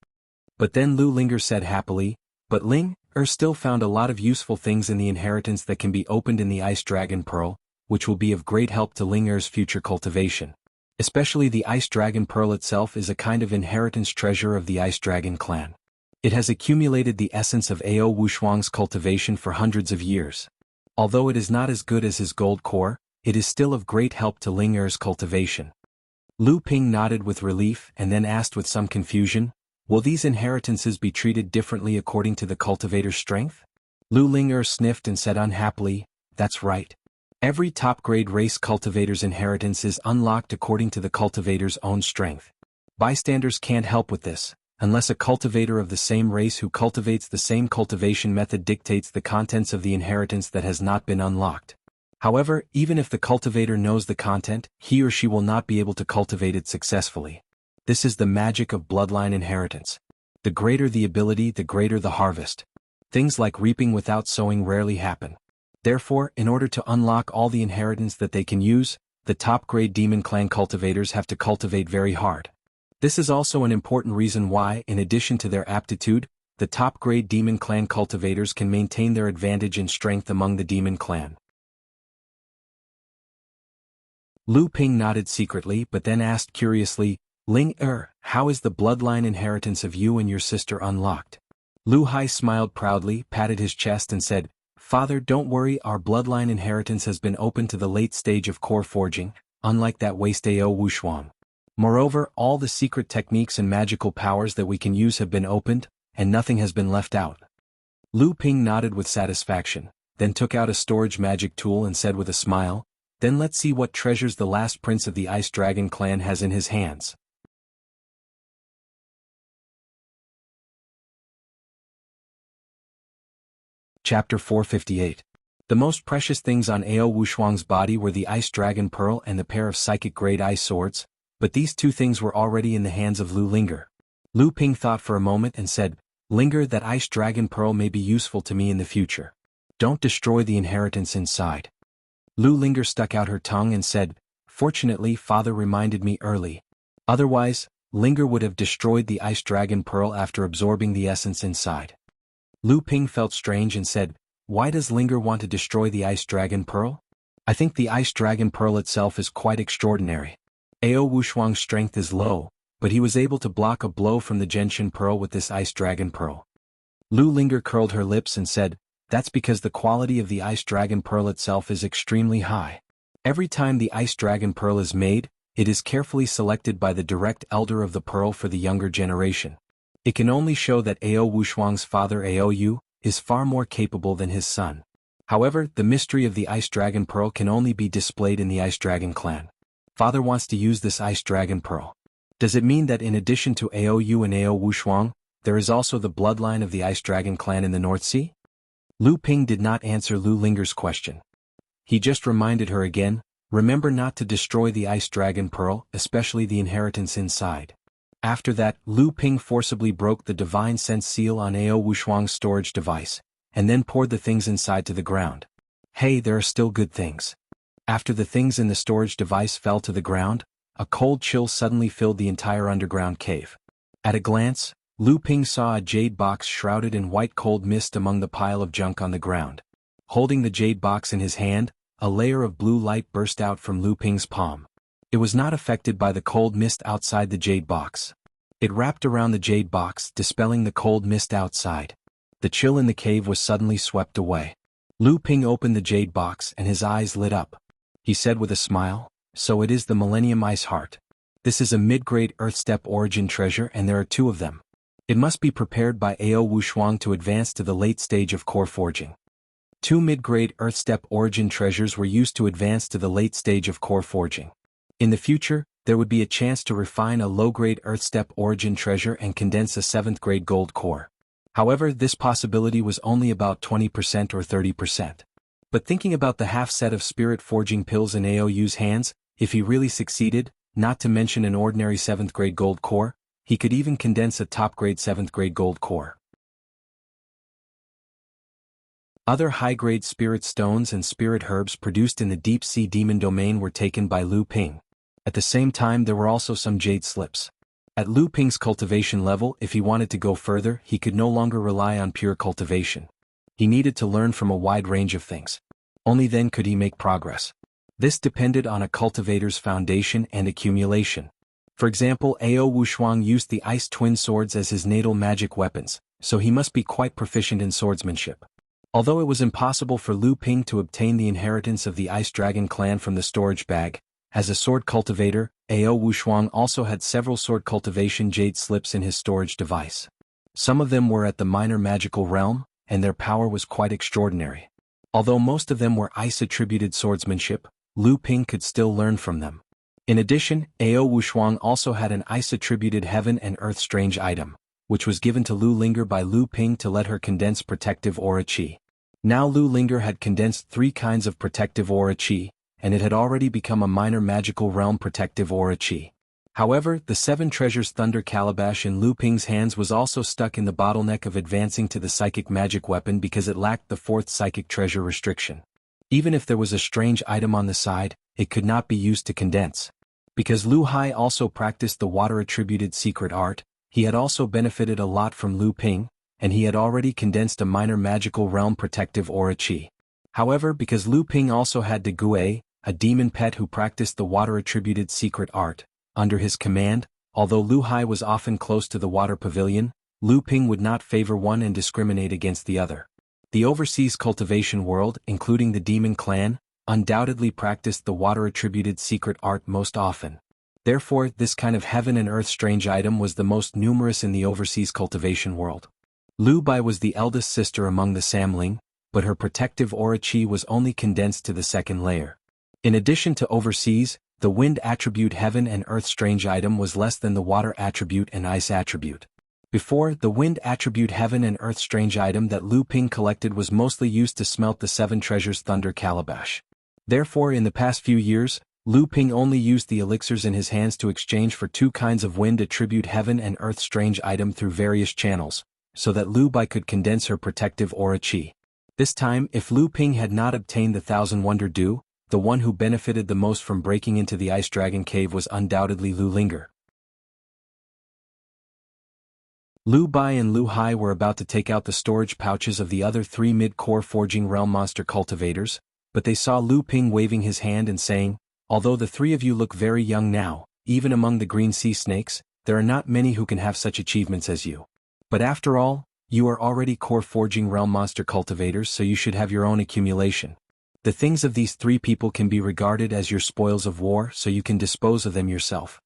But then Lu Linger said happily, but Ling still found a lot of useful things in the inheritance that can be opened in the Ice Dragon Pearl, which will be of great help to Linger's future cultivation. Especially the Ice Dragon Pearl itself is a kind of inheritance treasure of the Ice Dragon clan. It has accumulated the essence of Ao Wushuang's cultivation for hundreds of years. Although it is not as good as his gold core, it is still of great help to Linger's cultivation. Lu Ping nodded with relief and then asked with some confusion, will these inheritances be treated differently according to the cultivator's strength? Lu Linger sniffed and said unhappily, that's right. Every top-grade race cultivator's inheritance is unlocked according to the cultivator's own strength. Bystanders can't help with this, unless a cultivator of the same race who cultivates the same cultivation method dictates the contents of the inheritance that has not been unlocked. However, even if the cultivator knows the content, he or she will not be able to cultivate it successfully. This is the magic of bloodline inheritance. The greater the ability, the greater the harvest. Things like reaping without sowing rarely happen. Therefore, in order to unlock all the inheritance that they can use, the top-grade Demon Clan cultivators have to cultivate very hard. This is also an important reason why, in addition to their aptitude, the top-grade Demon Clan cultivators can maintain their advantage in strength among the Demon Clan. Lu Ping nodded secretly but then asked curiously, Ling how is the bloodline inheritance of you and your sister unlocked? Lu Hai smiled proudly, patted his chest and said, Father, don't worry, our bloodline inheritance has been opened to the late stage of core forging, unlike that waste Ao Wushuang. Moreover, all the secret techniques and magical powers that we can use have been opened, and nothing has been left out. Lu Ping nodded with satisfaction, then took out a storage magic tool and said with a smile, then let's see what treasures the last prince of the Ice Dragon clan has in his hands. Chapter 458. The most precious things on Ao Wushuang's body were the Ice Dragon Pearl and the pair of psychic-grade ice swords, but these two things were already in the hands of Lu Linger. Lu Ping thought for a moment and said, Linger, that Ice Dragon Pearl may be useful to me in the future. Don't destroy the inheritance inside. Lu Linger stuck out her tongue and said, Fortunately, father reminded me early. Otherwise, Linger would have destroyed the Ice Dragon Pearl after absorbing the essence inside. Lu Ping felt strange and said, Why does Linger want to destroy the Ice Dragon Pearl? I think the Ice Dragon Pearl itself is quite extraordinary. Ao Wushuang's strength is low, but he was able to block a blow from the Genshin Pearl with this Ice Dragon Pearl. Lu Linger curled her lips and said, That's because the quality of the Ice Dragon Pearl itself is extremely high. Every time the Ice Dragon Pearl is made, it is carefully selected by the direct elder of the pearl for the younger generation. It can only show that Ao Wushuang's father Ao Yu is far more capable than his son. However, the mystery of the Ice Dragon Pearl can only be displayed in the Ice Dragon clan. Father wants to use this Ice Dragon Pearl. Does it mean that in addition to Ao Yu and Ao Wushuang, there is also the bloodline of the Ice Dragon clan in the North Sea? Lu Ping did not answer Lu Linger's question. He just reminded her again, remember not to destroy the Ice Dragon Pearl, especially the inheritance inside. After that, Lu Ping forcibly broke the Divine Sense seal on Ao Wushuang's storage device, and then poured the things inside to the ground. Hey, there are still good things. After the things in the storage device fell to the ground, a cold chill suddenly filled the entire underground cave. At a glance, Lu Ping saw a jade box shrouded in white cold mist among the pile of junk on the ground. Holding the jade box in his hand, a layer of blue light burst out from Lu Ping's palm. It was not affected by the cold mist outside the jade box. It wrapped around the jade box, dispelling the cold mist outside. The chill in the cave was suddenly swept away. Lu Ping opened the jade box and his eyes lit up. He said with a smile, So it is the Millennium Ice Heart. This is a mid-grade Earth-step origin treasure and there are two of them. It must be prepared by Ao Wushuang to advance to the late stage of core forging. Two mid-grade Earth-step origin treasures were used to advance to the late stage of core forging. In the future, there would be a chance to refine a low-grade Earth-step origin treasure and condense a 7th-grade gold core. However, this possibility was only about 20% or 30%. But thinking about the half-set of spirit forging pills in Ao Yu's hands, if he really succeeded, not to mention an ordinary 7th-grade gold core, He could even condense a top-grade 7th-grade gold core. Other high-grade spirit stones and spirit herbs produced in the deep-sea demon domain were taken by Lu Ping. At the same time there were also some jade slips. At Lu Ping's cultivation level, if he wanted to go further, he could no longer rely on pure cultivation. He needed to learn from a wide range of things. Only then could he make progress. This depended on a cultivator's foundation and accumulation. For example, Ao Wushuang used the Ice Twin Swords as his natal magic weapons, so he must be quite proficient in swordsmanship. Although it was impossible for Lu Ping to obtain the inheritance of the Ice Dragon clan from the storage bag, as a sword cultivator, Ao Wushuang also had several sword cultivation jade slips in his storage device. Some of them were at the minor magical realm, and their power was quite extraordinary. Although most of them were ice-attributed swordsmanship, Lu Ping could still learn from them. In addition, Ao Wushuang also had an ice-attributed heaven and earth strange item, which was given to Lu Linger by Lu Ping to let her condense protective aura qi. Now Lu Linger had condensed 3 kinds of protective aura qi, and it had already become a minor magical realm protective aura qi. However, the 7 treasures thunder calabash in Lu Ping's hands was also stuck in the bottleneck of advancing to the psychic magic weapon because it lacked the 4th psychic treasure restriction. Even if there was a strange item on the side, it could not be used to condense. Because Lu Hai also practiced the water-attributed secret art, he had also benefited a lot from Lu Ping, and he had already condensed a minor magical realm protective aura qi. However, because Lu Ping also had De Gui, a demon pet who practiced the water-attributed secret art, under his command, although Lu Hai was often close to the water pavilion, Lu Ping would not favor one and discriminate against the other. The overseas cultivation world, including the demon clan, undoubtedly practiced the water-attributed secret art most often. Therefore, this kind of heaven and earth strange item was the most numerous in the overseas cultivation world. Lu Bai was the eldest sister among the Samling, but her protective aura qi was only condensed to the 2nd layer. In addition to overseas, the wind attribute heaven and earth strange item was less than the water attribute and ice attribute. Before, the wind attribute heaven and earth strange item that Lu Ping collected was mostly used to smelt the 7 treasures thunder calabash. Therefore, in the past few years, Lu Ping only used the elixirs in his hands to exchange for 2 kinds of wind attribute heaven and earth strange item through various channels, so that Lu Bai could condense her protective aura qi. This time, if Lu Ping had not obtained the 1000 Wonder Dew, the one who benefited the most from breaking into the Ice Dragon Cave was undoubtedly Lu Linger. Lu Bai and Lu Hai were about to take out the storage pouches of the other 3 mid-core forging realm monster cultivators, but they saw Lu Ping waving his hand and saying, "Although the 3 of you look very young now, even among the green sea snakes, there are not many who can have such achievements as you. But after all, you are already core forging realm monster cultivators, so you should have your own accumulation. The things of these 3 people can be regarded as your spoils of war, so you can dispose of them yourself."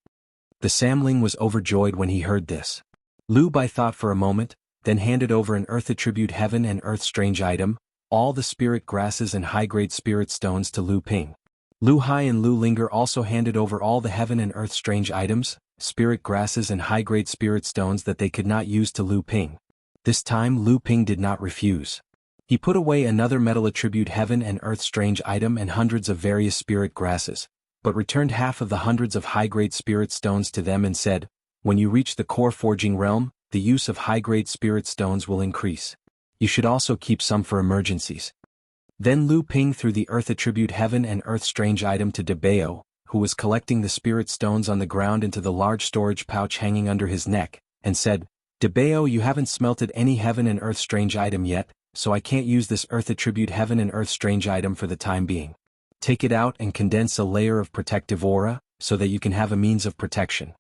The Samling was overjoyed when he heard this. Lu Bai thought for a moment, then handed over an earth attribute heaven and earth strange item, all the spirit grasses and high-grade spirit stones to Lu Ping. Lu Hai and Lu Linger also handed over all the heaven and earth strange items, spirit grasses and high-grade spirit stones that they could not use to Lu Ping. This time Lu Ping did not refuse. He put away another metal attribute heaven and earth strange item and hundreds of various spirit grasses, but returned half of the hundreds of high-grade spirit stones to them and said, "When you reach the core forging realm, the use of high-grade spirit stones will increase. You should also keep some for emergencies." Then Lu Ping threw the earth attribute heaven and earth strange item to De Bao, who was collecting the spirit stones on the ground into the large storage pouch hanging under his neck, and said, "De Bao, you haven't smelted any heaven and earth strange item yet, so I can't use this earth attribute heaven and earth strange item for the time being. Take it out and condense a layer of protective aura, so that you can have a means of protection."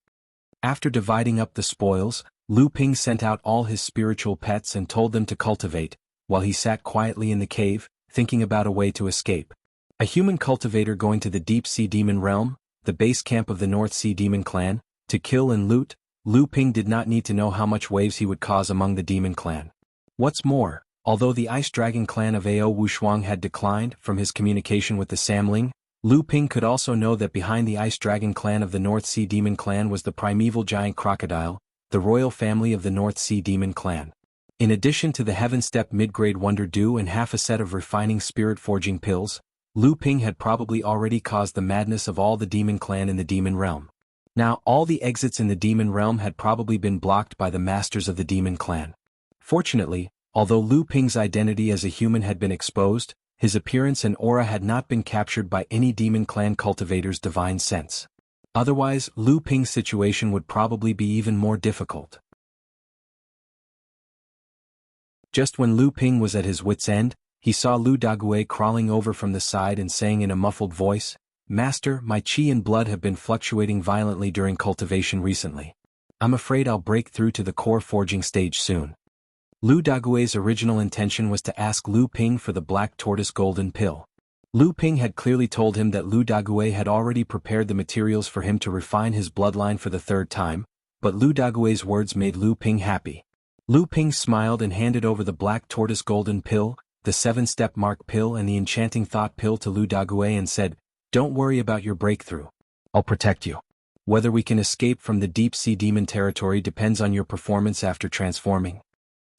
After dividing up the spoils, Lu Ping sent out all his spiritual pets and told them to cultivate, while he sat quietly in the cave, thinking about a way to escape. A human cultivator going to the Deep Sea Demon Realm, the base camp of the North Sea Demon Clan, to kill and loot, Lu Ping did not need to know how much waves he would cause among the Demon Clan. What's more, although the Ice Dragon clan of Ao Wushuang had declined from his communication with the Samling, Lu Ping could also know that behind the Ice Dragon clan of the North Sea Demon Clan was the primeval giant crocodile, the royal family of the North Sea Demon Clan. In addition to the Heaven Step mid-grade Wonder Dew and half a set of refining spirit forging pills, Lu Ping had probably already caused the madness of all the Demon Clan in the Demon Realm. Now all the exits in the demon realm had probably been blocked by the masters of the demon clan. Fortunately, although Lu Ping's identity as a human had been exposed, his appearance and aura had not been captured by any demon clan cultivator's divine sense. Otherwise, Lu Ping's situation would probably be even more difficult. Just when Lu Ping was at his wit's end, he saw Lu Dagui crawling over from the side and saying in a muffled voice, "Master, my chi and blood have been fluctuating violently during cultivation recently. I'm afraid I'll break through to the core forging stage soon." Lu Dagui's original intention was to ask Lu Ping for the black tortoise golden pill. Lu Ping had clearly told him that Lu Dagui had already prepared the materials for him to refine his bloodline for the third time, but Lu Dagui's words made Lu Ping happy. Lu Ping smiled and handed over the black tortoise golden pill, the 7-step mark pill and the enchanting thought pill to Lu Dagui and said, "Don't worry about your breakthrough. I'll protect you. Whether we can escape from the deep sea demon territory depends on your performance after transforming."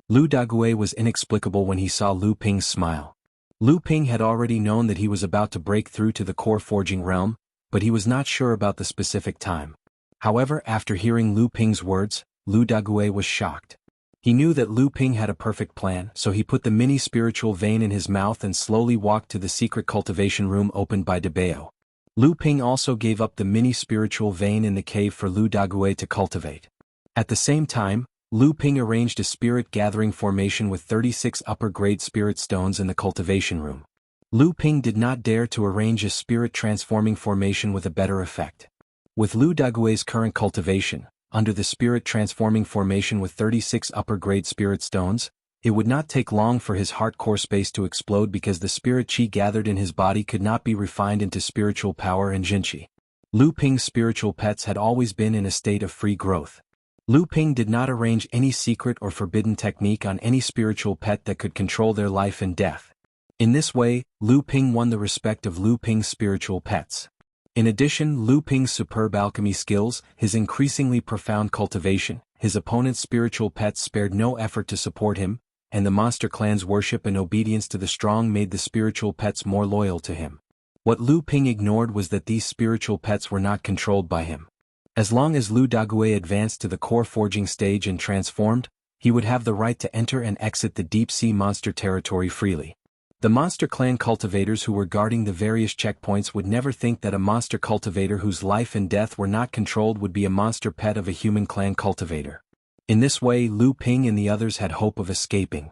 Lu Dagui was inexplicable when he saw Lu Ping's smile. Lu Ping had already known that he was about to break through to the core forging realm, but he was not sure about the specific time. However, after hearing Lu Ping's words, Lu Dagui was shocked. He knew that Lu Ping had a perfect plan, so he put the mini spiritual vein in his mouth and slowly walked to the secret cultivation room opened by Debao. Lu Ping also gave up the mini spiritual vein in the cave for Lu Dagui to cultivate. At the same time, Lu Ping arranged a spirit gathering formation with 36 upper-grade spirit stones in the cultivation room. Lu Ping did not dare to arrange a spirit transforming formation with a better effect. With Lu Dagui's current cultivation, under the spirit transforming formation with 36 upper-grade spirit stones, it would not take long for his heart core space to explode because the spirit chi gathered in his body could not be refined into spiritual power and jinchi. Lu Ping's spiritual pets had always been in a state of free growth. Lu Ping did not arrange any secret or forbidden technique on any spiritual pet that could control their life and death. In this way, Lu Ping won the respect of Lu Ping's spiritual pets. In addition, Lu Ping's superb alchemy skills, his increasingly profound cultivation, his opponent's spiritual pets spared no effort to support him, and the monster clan's worship and obedience to the strong made the spiritual pets more loyal to him. What Lu Ping ignored was that these spiritual pets were not controlled by him. As long as Lu Dagui advanced to the core forging stage and transformed, he would have the right to enter and exit the deep-sea monster territory freely. The monster clan cultivators who were guarding the various checkpoints would never think that a monster cultivator whose life and death were not controlled would be a monster pet of a human clan cultivator. In this way, Lu Ping and the others had hope of escaping.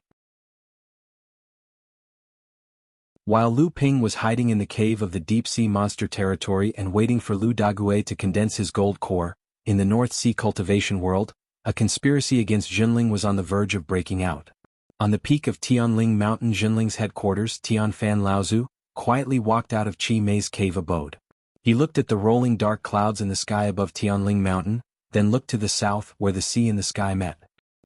While Lu Ping was hiding in the cave of the deep-sea monster territory and waiting for Lu Dagui to condense his gold core, in the North Sea cultivation world, a conspiracy against Jinling was on the verge of breaking out. On the peak of Tianling Mountain, Jinling's headquarters, Tianfan Laozu, quietly walked out of Qi Mei's cave abode. He looked at the rolling dark clouds in the sky above Tianling Mountain, then looked to the south where the sea and the sky met.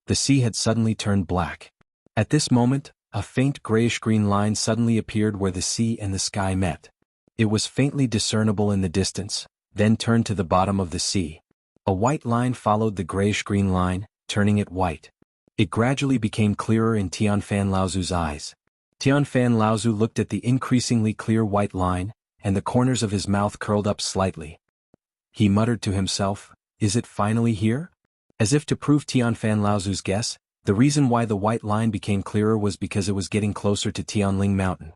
The sea had suddenly turned black. At this moment, a faint grayish-green line suddenly appeared where the sea and the sky met. It was faintly discernible in the distance, then turned to the bottom of the sea. A white line followed the grayish-green line, turning it white. It gradually became clearer in Tianfan Laozu's eyes. Tianfan Laozu looked at the increasingly clear white line, and the corners of his mouth curled up slightly. He muttered to himself, "Is it finally here?" As if to prove Tianfan Laozu's guess, the reason why the white line became clearer was because it was getting closer to Tianling Mountain.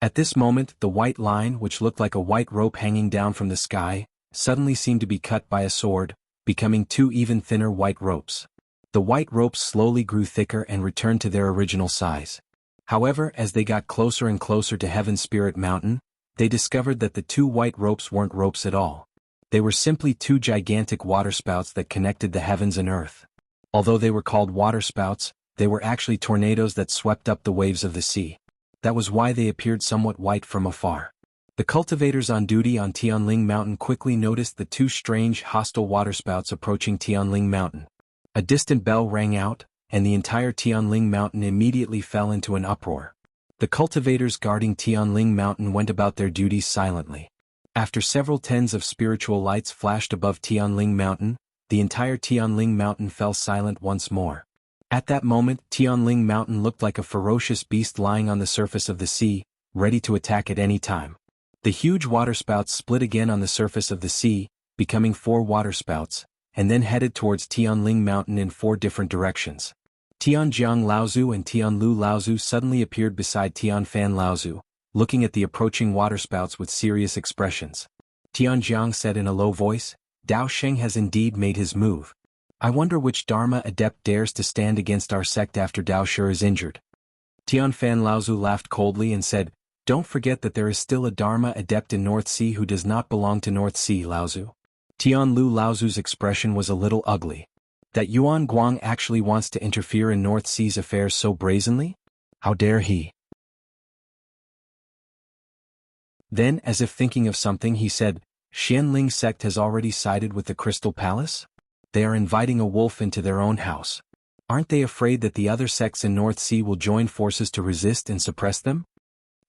At this moment, the white line, which looked like a white rope hanging down from the sky, suddenly seemed to be cut by a sword, becoming two even thinner white ropes. The white ropes slowly grew thicker and returned to their original size. However, as they got closer and closer to Heaven Spirit Mountain, they discovered that the two white ropes weren't ropes at all. They were simply two gigantic waterspouts that connected the heavens and earth. Although they were called waterspouts, they were actually tornadoes that swept up the waves of the sea. That was why they appeared somewhat white from afar. The cultivators on duty on Tianling Mountain quickly noticed the two strange, hostile waterspouts approaching Tianling Mountain. A distant bell rang out, and the entire Tianling Mountain immediately fell into an uproar. The cultivators guarding Tianling Mountain went about their duties silently. After several tens of spiritual lights flashed above Tianling Mountain, the entire Tianling Mountain fell silent once more. At that moment, Tianling Mountain looked like a ferocious beast lying on the surface of the sea, ready to attack at any time. The huge waterspouts split again on the surface of the sea, becoming 4 waterspouts, and then headed towards Tianling Mountain in 4 different directions. Tianjiang Laozu and Tianlu Laozu suddenly appeared beside Tianfan Laozu, looking at the approaching waterspouts with serious expressions. Tianjiang said in a low voice, "Dao Sheng has indeed made his move. I wonder which Dharma adept dares to stand against our sect after Dao Shi is injured." Tianfan Laozu laughed coldly and said, "Don't forget that there is still a Dharma adept in North Sea who does not belong to North Sea, Laozu." Tianlu Laozu's expression was a little ugly. That Yuan Guang actually wants to interfere in North Sea's affairs so brazenly? How dare he? Then, as if thinking of something, he said, "Xianling sect has already sided with the Crystal Palace? They are inviting a wolf into their own house. Aren't they afraid that the other sects in North Sea will join forces to resist and suppress them?"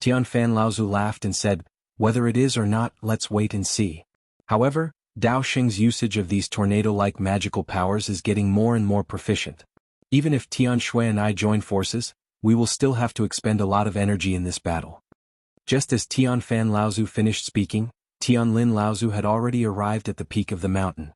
Tianfan Laozu laughed and said, "Whether it is or not, let's wait and see." However, Dao Sheng's usage of these tornado-like magical powers is getting more and more proficient. Even if Tian Shui and I join forces, we will still have to expend a lot of energy in this battle. Just as Tianfan Laozu finished speaking, Tianlin Laozu had already arrived at the peak of the mountain.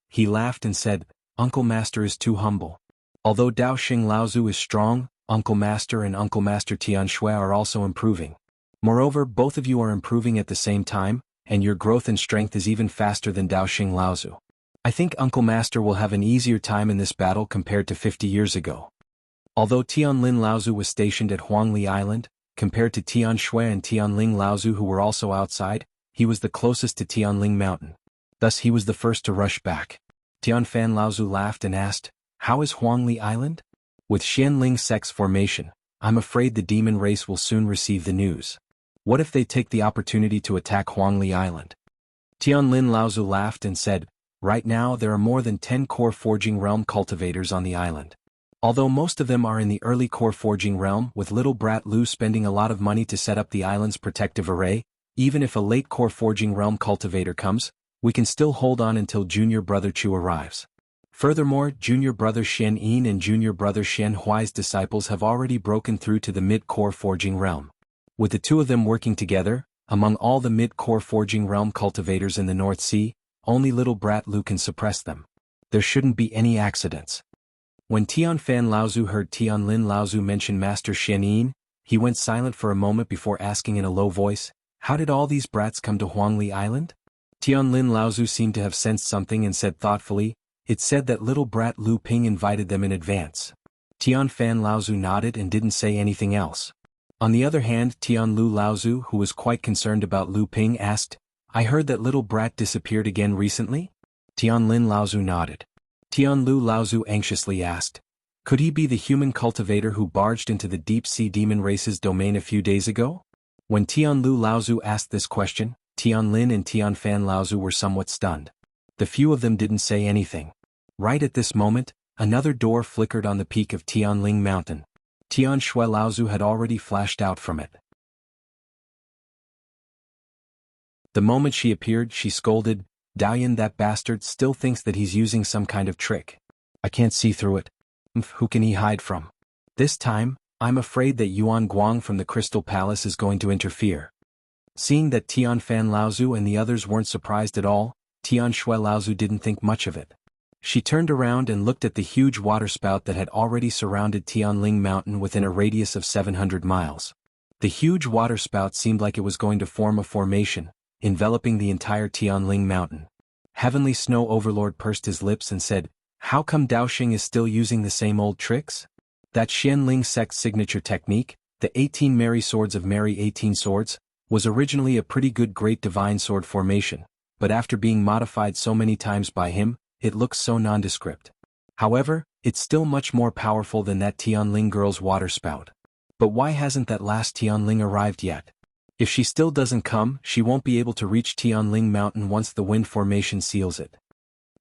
He laughed and said, "Uncle Master is too humble. Although Dao Sheng Laozu is strong, Uncle Master and Uncle Master Tian Shui are also improving. Moreover, both of you are improving at the same time, and your growth and strength is even faster than Dao Sheng Laozu. I think Uncle Master will have an easier time in this battle compared to 50 years ago." Although Tianlin Laozu was stationed at Huangli Island, compared to Tian Shui and Tianling Laozu who were also outside, he was the closest to Tianling Mountain. Thus he was the first to rush back. Tianfan Laozu laughed and asked, "How is Huangli Island? With Xianling sect's formation, I'm afraid the demon race will soon receive the news. What if they take the opportunity to attack Huangli Island?" Tianlin Laozu laughed and said, "Right now there are more than 10 core forging realm cultivators on the island. Although most of them are in the early core forging realm, with little brat Lu spending a lot of money to set up the island's protective array, even if a late core forging realm cultivator comes, we can still hold on until junior brother Chu arrives. Furthermore, junior brother Xian Yin and junior brother Xian Huai's disciples have already broken through to the mid-core forging realm. With the two of them working together, among all the mid-core forging realm cultivators in the North Sea, only little brat Lu can suppress them. There shouldn't be any accidents." When Tianfan Laozu heard Tianlin Laozu mention Master Xian Yin, he went silent for a moment before asking in a low voice, "How did all these brats come to Huangli Island?" Tianlin Laozu seemed to have sensed something and said thoughtfully, "It said that little brat Lu Ping invited them in advance." Tianfan Laozu nodded and didn't say anything else. On the other hand, Tianlu Laozu, who was quite concerned about Lu Ping, asked, "I heard that little brat disappeared again recently?" Tianlin Laozu nodded. Tianlu Laozu anxiously asked, "Could he be the human cultivator who barged into the deep-sea demon race's domain a few days ago?" When Tianlu Laozu asked this question, Tianlin and Tianfan Laozu were somewhat stunned. The few of them didn't say anything. Right at this moment, another door flickered on the peak of Tianling Mountain. Tian Shui Laozu had already flashed out from it. The moment she appeared, she scolded, "Daoyan, that bastard still thinks that he's using some kind of trick. I can't see through it. Who can he hide from? This time, I'm afraid that Yuan Guang from the Crystal Palace is going to interfere." Seeing that Tianfan Laozu and the others weren't surprised at all, Tian Shui Laozu didn't think much of it. She turned around and looked at the huge waterspout that had already surrounded Tianling Mountain within a radius of 700 miles. The huge waterspout seemed like it was going to form a formation, enveloping the entire Tianling Mountain. Heavenly Snow Overlord pursed his lips and said, "How come Dao Sheng is still using the same old tricks? That Xianling sect's signature technique, the 18 Merry Swords of Merry 18 Swords, was originally a pretty good Great Divine Sword formation, but after being modified so many times by him, it looks so nondescript. However, it's still much more powerful than that Tianling girl's waterspout. But why hasn't that last Tianling arrived yet? If she still doesn't come, she won't be able to reach Tianling Mountain once the wind formation seals it."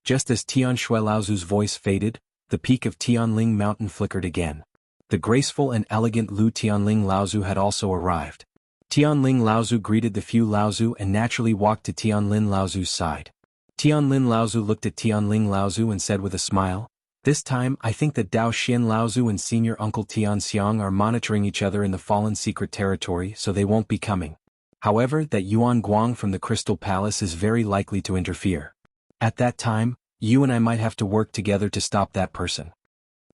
Just as Tian Shui Laozu's voice faded, the peak of Tianling Mountain flickered again. The graceful and elegant Lu Tianling Laozu had also arrived. Tianling Laozu greeted the few Laozu and naturally walked to Tianlin Laozu's side. Tianlin Laozu looked at Tianling Laozu and said with a smile, "This time I think that Dao Xian Laozu and senior uncle Tian Xiang are monitoring each other in the fallen secret territory, so they won't be coming. However, that Yuan Guang from the Crystal Palace is very likely to interfere. At that time, you and I might have to work together to stop that person.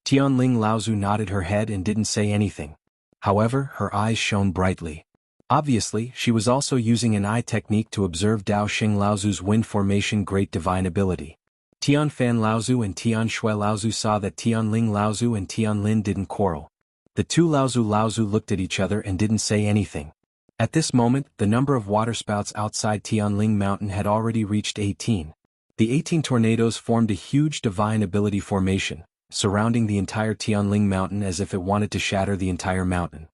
Tianling Laozu nodded her head and didn't say anything. However, her eyes shone brightly. Obviously, she was also using an eye technique to observe Dao Xing Laozu's wind formation great divine ability. Tian Fan Laozu and Tian Shui Laozu saw that Tianling Laozu and Tianlin didn't quarrel. The two Laozu looked at each other and didn't say anything. At this moment, the number of waterspouts outside Tianling Mountain had already reached 18. The 18 tornadoes formed a huge divine ability formation, surrounding the entire Tianling Mountain as if it wanted to shatter the entire mountain.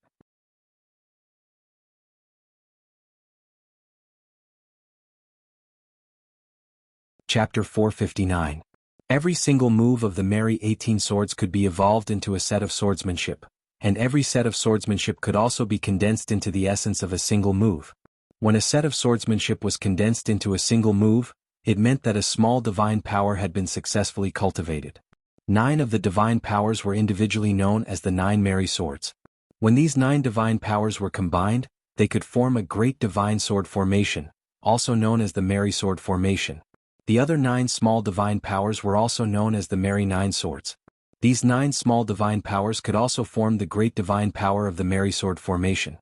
Chapter 459. Every single move of the merry 18 swords could be evolved into a set of swordsmanship, and every set of swordsmanship could also be condensed into the essence of a single move. When a set of swordsmanship was condensed into a single move, it meant that a small divine power had been successfully cultivated. 9 of the divine powers were individually known as the 9 merry swords. When these 9 divine powers were combined, they could form a great divine sword formation, also known as the merry sword formation. The other 9 small divine powers were also known as the merry 9 swords. These 9 small divine powers could also form the great divine power of the merry sword formation.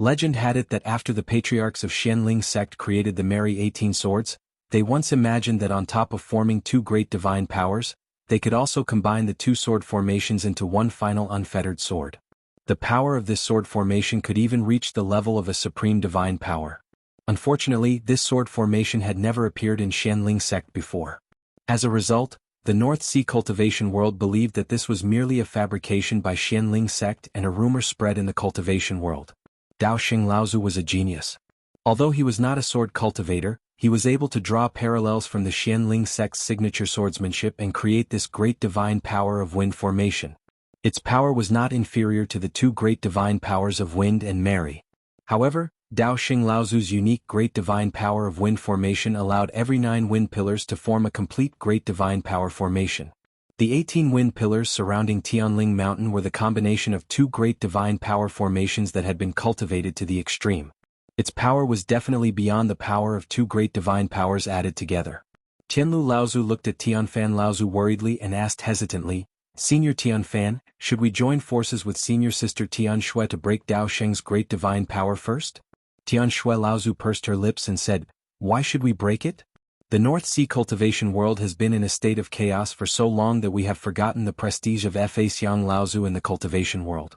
Legend had it that after the patriarchs of Xianling sect created the merry 18 swords, they once imagined that on top of forming 2 great divine powers, they could also combine the 2 sword formations into one final unfettered sword. The power of this sword formation could even reach the level of a supreme divine power. Unfortunately, this sword formation had never appeared in Xianling sect before. As a result, the North Sea cultivation world believed that this was merely a fabrication by Xianling sect, and a rumor spread in the cultivation world. Dao Xing Laozu was a genius. Although he was not a sword cultivator, he was able to draw parallels from the Xianling sect's signature swordsmanship and create this great divine power of wind formation. Its power was not inferior to the 2 great divine powers of wind and merry. However, Dao Xing Laozu's unique great divine power of wind formation allowed every 9 wind pillars to form a complete great divine power formation. The 18 wind pillars surrounding Tianling Mountain were the combination of 2 great divine power formations that had been cultivated to the extreme. Its power was definitely beyond the power of 2 great divine powers added together. Tianlu Laozu looked at Tianfan Laozu worriedly and asked hesitantly, "Senior Tianfan, should we join forces with senior sister Tian Shui to break Dao Sheng's great divine power first?" Tian Shui Laozu pursed her lips and said, "Why should we break it? The North Sea cultivation world has been in a state of chaos for so long that we have forgotten the prestige of Fa Xiang Laozu in the cultivation world.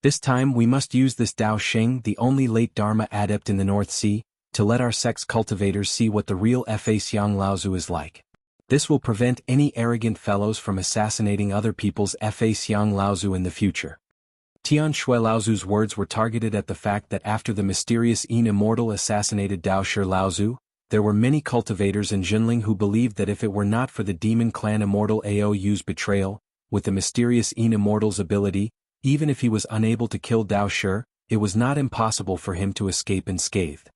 This time we must use this Dao Sheng, the only late Dharma adept in the North Sea, to let our sect's cultivators see what the real Fa Xiang Laozu is like. This will prevent any arrogant fellows from assassinating other people's Fa Xiang Laozu in the future." Tian Shui Laozu's words were targeted at the fact that after the mysterious Immortal assassinated Dao Shi Laozu, there were many cultivators in Jinling who believed that if it were not for the demon clan Immortal Aou's betrayal, with the mysterious Immortal's ability, even if he was unable to kill Dao Shi, it was not impossible for him to escape unscathed.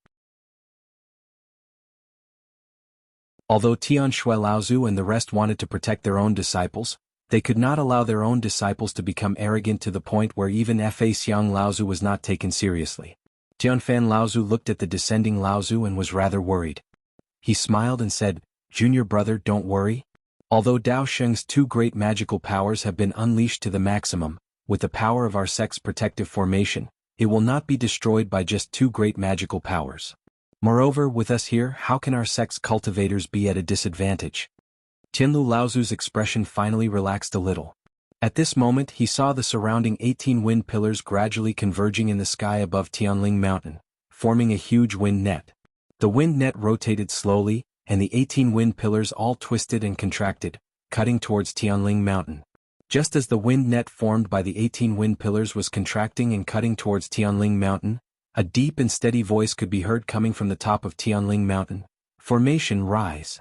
Although Tian Shui Laozu and the rest wanted to protect their own disciples, they could not allow their own disciples to become arrogant to the point where even Fa Xiang Laozu was not taken seriously. Tianfan Laozu looked at the descending Laozu and was rather worried. He smiled and said, "Junior brother, don't worry. Although Dao Sheng's 2 great magical powers have been unleashed to the maximum, with the power of our sect's protective formation, it will not be destroyed by just 2 great magical powers. Moreover, with us here, how can our sect's cultivators be at a disadvantage?" Tianlu Laozu's expression finally relaxed a little. At this moment he saw the surrounding 18 wind pillars gradually converging in the sky above Tianling Mountain, forming a huge wind net. The wind net rotated slowly, and the 18 wind pillars all twisted and contracted, cutting towards Tianling Mountain. Just as the wind net formed by the 18 wind pillars was contracting and cutting towards Tianling Mountain, a deep and steady voice could be heard coming from the top of Tianling Mountain. "Formation rise."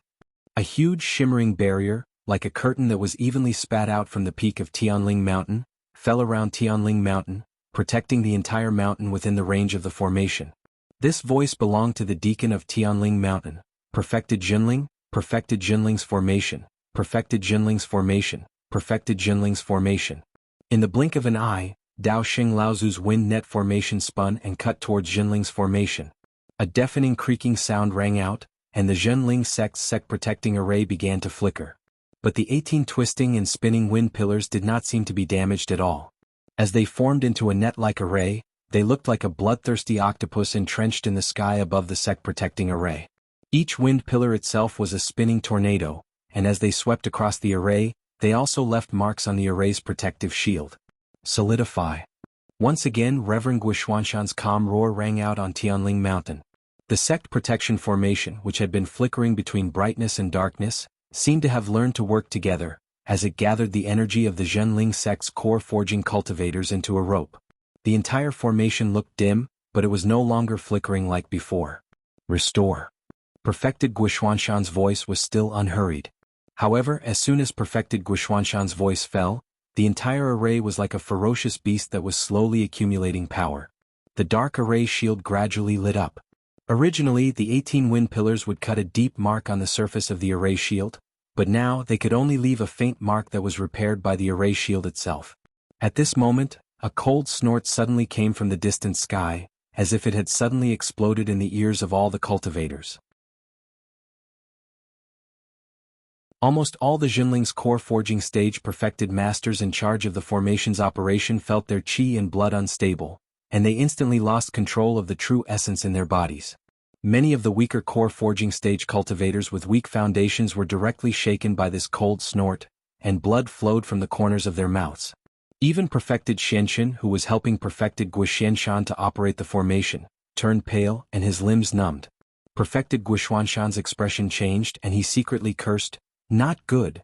A huge shimmering barrier, like a curtain that was evenly spat out from the peak of Tianling Mountain, fell around Tianling Mountain, protecting the entire mountain within the range of the formation. This voice belonged to the deacon of Tianling Mountain. "Perfected Jinling's formation, perfected Jinling's formation, perfected Jinling's formation." In the blink of an eye, Dao Xing Laozu's wind net formation spun and cut towards Jinling's formation. A deafening creaking sound rang out, and the Zhenling sect's sect-protecting array began to flicker. But the 18 twisting and spinning wind pillars did not seem to be damaged at all. As they formed into a net-like array, they looked like a bloodthirsty octopus entrenched in the sky above the sect-protecting array. Each wind pillar itself was a spinning tornado, and as they swept across the array, they also left marks on the array's protective shield. Solidify. Once again, Reverend Guishuanshan's calm roar rang out on Tianling Mountain. The sect protection formation, which had been flickering between brightness and darkness, seemed to have learned to work together, as it gathered the energy of the Zhenling sect's core forging cultivators into a rope. The entire formation looked dim, but it was no longer flickering like before. Restore. Perfected Guishuanshan's voice was still unhurried. However, as soon as Perfected Guishuanshan's voice fell, the entire array was like a ferocious beast that was slowly accumulating power. The dark array shield gradually lit up. Originally, the 18 wind pillars would cut a deep mark on the surface of the array shield, but now they could only leave a faint mark that was repaired by the array shield itself. At this moment, a cold snort suddenly came from the distant sky, as if it had suddenly exploded in the ears of all the cultivators. Almost all the Zhenling's core forging stage perfected masters in charge of the formation's operation felt their qi and blood unstable, and they instantly lost control of the true essence in their bodies. Many of the weaker core forging stage cultivators with weak foundations were directly shaken by this cold snort, and blood flowed from the corners of their mouths. Even perfected Xianshan, who was helping perfected Guishuanshan to operate the formation, turned pale and his limbs numbed. Perfected Guishuanshan's expression changed and he secretly cursed, "Not good."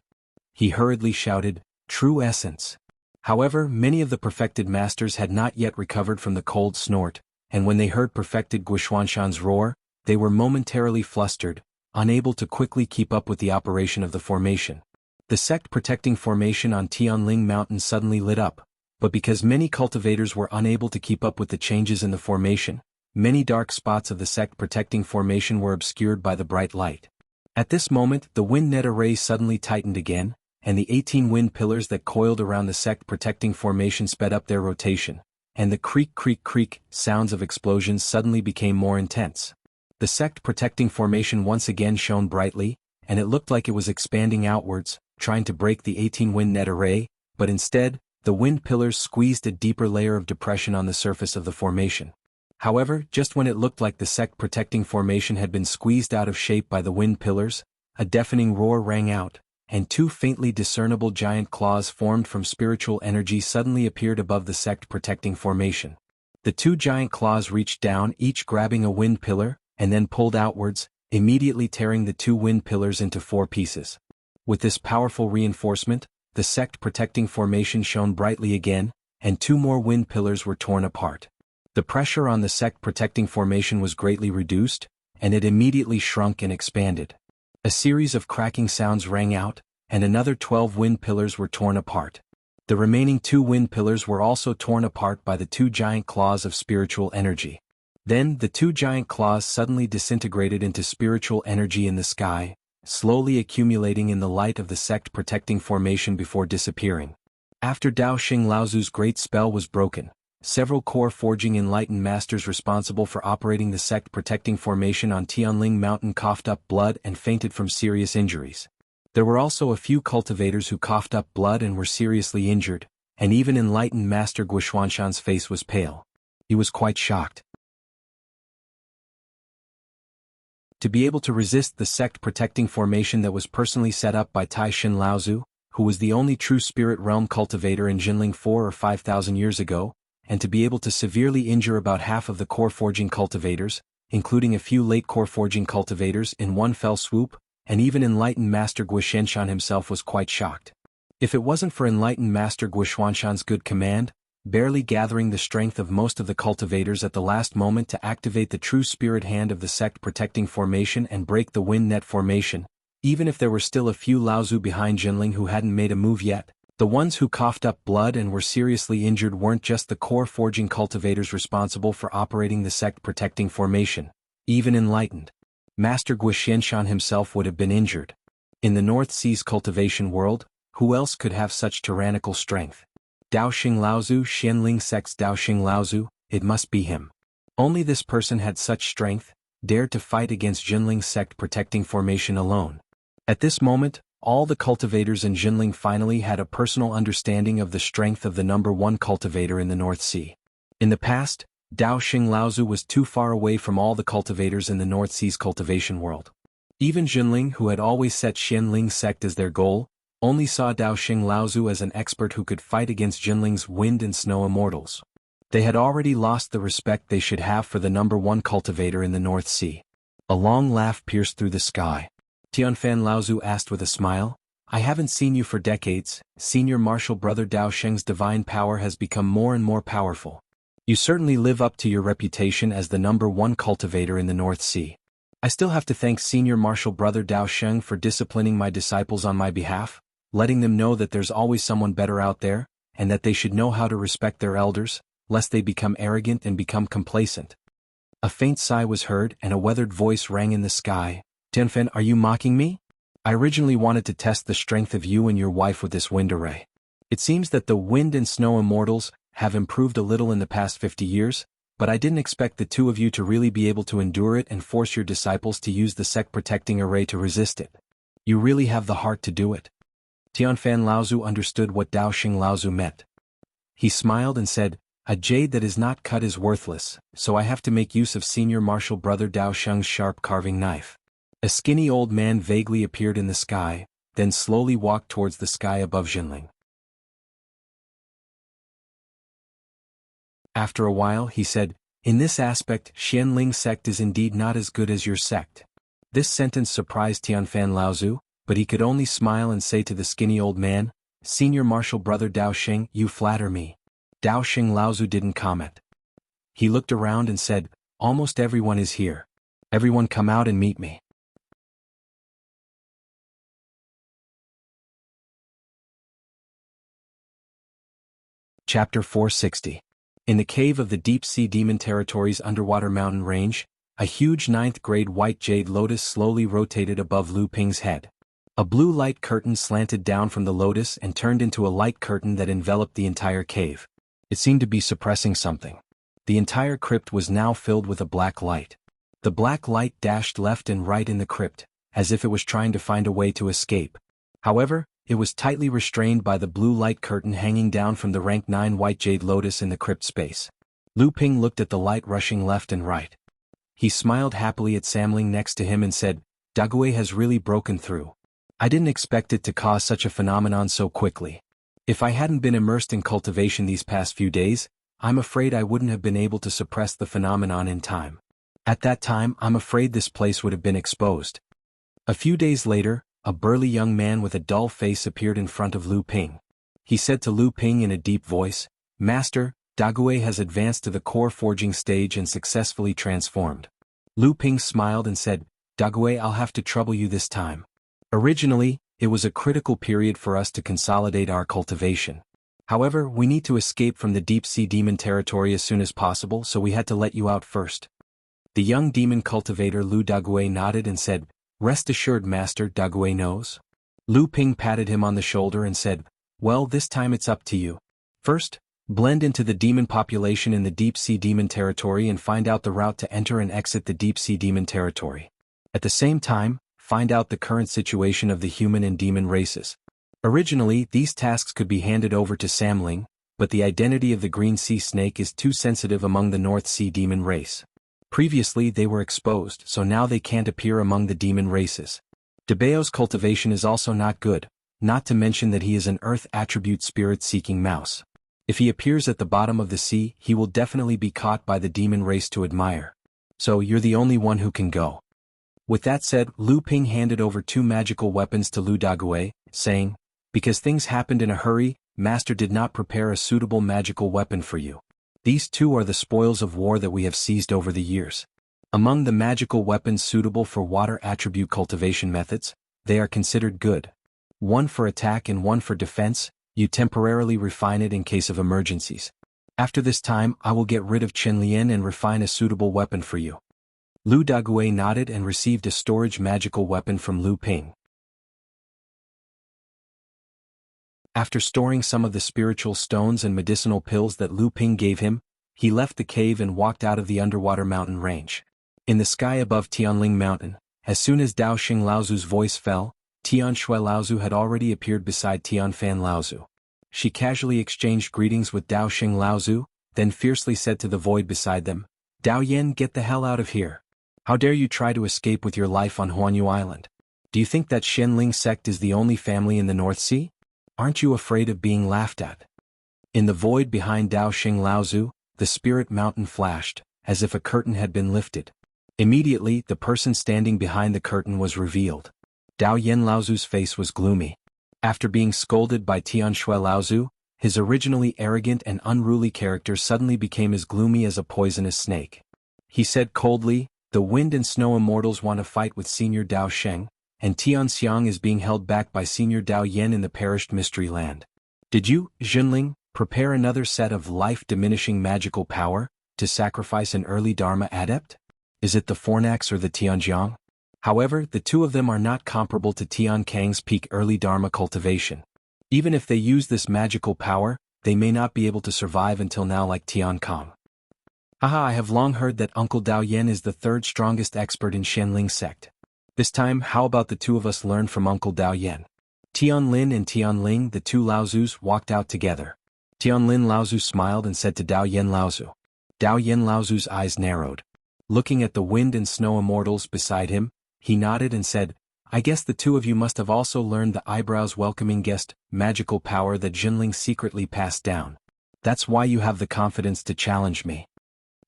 He hurriedly shouted, "True essence." However, many of the perfected masters had not yet recovered from the cold snort, and when they heard perfected Guishuanshan's roar, they were momentarily flustered, unable to quickly keep up with the operation of the formation. The sect-protecting formation on Tianling Mountain suddenly lit up, but because many cultivators were unable to keep up with the changes in the formation, many dark spots of the sect-protecting formation were obscured by the bright light. At this moment, the wind net array suddenly tightened again, and the 18 wind pillars that coiled around the sect-protecting formation sped up their rotation, and the creak-creak-creak sounds of explosions suddenly became more intense. The sect-protecting formation once again shone brightly, and it looked like it was expanding outwards, trying to break the 18 wind net array, but instead, the wind pillars squeezed a deeper layer of depression on the surface of the formation. However, just when it looked like the sect-protecting formation had been squeezed out of shape by the wind pillars, a deafening roar rang out, and two faintly discernible giant claws formed from spiritual energy suddenly appeared above the sect-protecting formation. The two giant claws reached down, each grabbing a wind pillar, and then pulled outwards, immediately tearing the two wind pillars into 4 pieces. With this powerful reinforcement, the sect-protecting formation shone brightly again, and 2 more wind pillars were torn apart. The pressure on the sect-protecting formation was greatly reduced, and it immediately shrunk and expanded. A series of cracking sounds rang out, and another 12 wind pillars were torn apart. The remaining 2 wind pillars were also torn apart by the 2 giant claws of spiritual energy. Then the 2 giant claws suddenly disintegrated into spiritual energy in the sky, slowly accumulating in the light of the sect-protecting formation before disappearing. After Dao Xing Laozu's great spell was broken, several core forging enlightened masters responsible for operating the sect-protecting formation on Tianling Mountain coughed up blood and fainted from serious injuries. There were also a few cultivators who coughed up blood and were seriously injured, and even enlightened Master Guishuanshan's face was pale. He was quite shocked. To be able to resist the sect-protecting formation that was personally set up by Tai Shin Laozu, who was the only true spirit realm cultivator in Jinling 4 or 5,000 years ago, and to be able to severely injure about half of the core forging cultivators, including a few late core forging cultivators in one fell swoop, and even enlightened Master Guishuanshan himself was quite shocked. If it wasn't for enlightened Master Guishuanshan's good command, barely gathering the strength of most of the cultivators at the last moment to activate the true spirit hand of the sect-protecting formation and break the wind net formation, even if there were still a few Laozu behind Jinling who hadn't made a move yet, the ones who coughed up blood and were seriously injured weren't just the core forging cultivators responsible for operating the sect-protecting formation. Even enlightened Master Guishuanshan himself would have been injured. In the North Sea's cultivation world, who else could have such tyrannical strength? Dao Xing Laozu, Xianling sect's Dao Xing Laozu, it must be him. Only this person had such strength, dared to fight against Jinling's sect protecting formation alone. At this moment, all the cultivators in Jinling finally had a personal understanding of the strength of the number one cultivator in the North Sea. In the past, Dao Xing Laozu was too far away from all the cultivators in the North Sea's cultivation world. Even Jinling, who had always set Xianling's sect as their goal, only saw Dao Xing Laozu as an expert who could fight against Jinling's wind and snow immortals. They had already lost the respect they should have for the number one cultivator in the North Sea. A long laugh pierced through the sky. Tianfan Laozu asked with a smile, "I haven't seen you for decades. Senior Martial Brother Dao Sheng's divine power has become more and more powerful. You certainly live up to your reputation as the number one cultivator in the North Sea. I still have to thank Senior Martial Brother Dao Sheng for disciplining my disciples on my behalf, letting them know that there's always someone better out there, and that they should know how to respect their elders, lest they become arrogant and become complacent." A faint sigh was heard and a weathered voice rang in the sky. "Tianfen, are you mocking me? I originally wanted to test the strength of you and your wife with this wind array. It seems that the wind and snow immortals have improved a little in the past 50 years, but I didn't expect the two of you to really be able to endure it and force your disciples to use the sect-protecting array to resist it. You really have the heart to do it." Tianfan Laozu understood what Dao Xing Laozu meant. He smiled and said, "A jade that is not cut is worthless, so I have to make use of Senior Martial Brother Dao Sheng's sharp carving knife." A skinny old man vaguely appeared in the sky, then slowly walked towards the sky above Jinling. After a while he said, "In this aspect, Xianling's sect is indeed not as good as your sect." This sentence surprised Tianfan Laozu, but he could only smile and say to the skinny old man, "Senior Martial Brother Dao Xing, you flatter me." Dao Xing Laozu didn't comment. He looked around and said, "Almost everyone is here. Everyone come out and meet me." Chapter 460. In the cave of the deep-sea demon territory's underwater mountain range, a huge 9th-grade white jade lotus slowly rotated above Lu Ping's head. A blue light curtain slanted down from the lotus and turned into a light curtain that enveloped the entire cave. It seemed to be suppressing something. The entire crypt was now filled with a black light. The black light dashed left and right in the crypt, as if it was trying to find a way to escape. However, it was tightly restrained by the blue light curtain hanging down from the rank 9 white jade lotus in the crypt space. Lu Ping looked at the light rushing left and right. He smiled happily at Samling next to him and said, "Dagui has really broken through. I didn't expect it to cause such a phenomenon so quickly. If I hadn't been immersed in cultivation these past few days, I'm afraid I wouldn't have been able to suppress the phenomenon in time. At that time, I'm afraid this place would have been exposed." A few days later, a burly young man with a dull face appeared in front of Lu Ping. He said to Lu Ping in a deep voice, "Master, Dagui has advanced to the core forging stage and successfully transformed." Lu Ping smiled and said, "Dagui, I'll have to trouble you this time. Originally, it was a critical period for us to consolidate our cultivation. However, we need to escape from the deep-sea demon territory as soon as possible, so we had to let you out first." The young demon cultivator Lu Dagui nodded and said, "Rest assured, Master, Dagui knows." Lu Ping patted him on the shoulder and said, "Well, this time it's up to you. First, blend into the demon population in the deep-sea demon territory and find out the route to enter and exit the deep-sea demon territory. At the same time, find out the current situation of the human and demon races. Originally, these tasks could be handed over to Samling, but the identity of the green sea snake is too sensitive among the North Sea demon race. Previously they were exposed, so now they can't appear among the demon races. Debao's cultivation is also not good, not to mention that he is an earth attribute spirit-seeking mouse. If he appears at the bottom of the sea, he will definitely be caught by the demon race to admire. So you're the only one who can go." With that said, Lu Ping handed over 2 magical weapons to Lu Dagui, saying, "Because things happened in a hurry, Master did not prepare a suitable magical weapon for you. These 2 are the spoils of war that we have seized over the years. Among the magical weapons suitable for water attribute cultivation methods, they are considered good. One for attack and one for defense, you temporarily refine it in case of emergencies. After this time I will get rid of Qinlian and refine a suitable weapon for you." Lu Dagui nodded and received a storage magical weapon from Lu Ping. After storing some of the spiritual stones and medicinal pills that Lu Ping gave him, he left the cave and walked out of the underwater mountain range. In the sky above Tianling Mountain, as soon as Dao Xing Laozu's voice fell, Tian Shui Laozu had already appeared beside Tian Fan Laozu. She casually exchanged greetings with Dao Xing Laozu, then fiercely said to the void beside them, "Dao Yan, get the hell out of here. How dare you try to escape with your life on Huanyu Island? Do you think that Shenling sect is the only family in the North Sea? Aren't you afraid of being laughed at?" In the void behind Dao Xing Laozu, the spirit mountain flashed, as if a curtain had been lifted. Immediately, the person standing behind the curtain was revealed. Dao Yan Laozu's face was gloomy. After being scolded by Tian Shui Laozu, his originally arrogant and unruly character suddenly became as gloomy as a poisonous snake. He said coldly, "The wind and snow immortals want to fight with Senior Dao Sheng, and Tian Xiang is being held back by Senior Dao Yan in the perished mystery land. Did you, Junling, prepare another set of life-diminishing magical power to sacrifice an early Dharma adept? Is it the Fornax or the Tianjiang? However, the two of them are not comparable to Tian Kang's peak early Dharma cultivation. Even if they use this magical power, they may not be able to survive until now like Tian Kang. Haha, I have long heard that Uncle Dao Yan is the third strongest expert in Shenling sect. This time, how about the two of us learn from Uncle Dao Yan?" Tian Lin and Tian Ling, the two Laozus, walked out together. Tian Lin Laozu smiled and said to Dao Yan Laozu. Dao Yan Laozu's eyes narrowed. Looking at the wind and snow immortals beside him, he nodded and said, "I guess the two of you must have also learned the eyebrows welcoming guest magical power that Jinling secretly passed down. That's why you have the confidence to challenge me."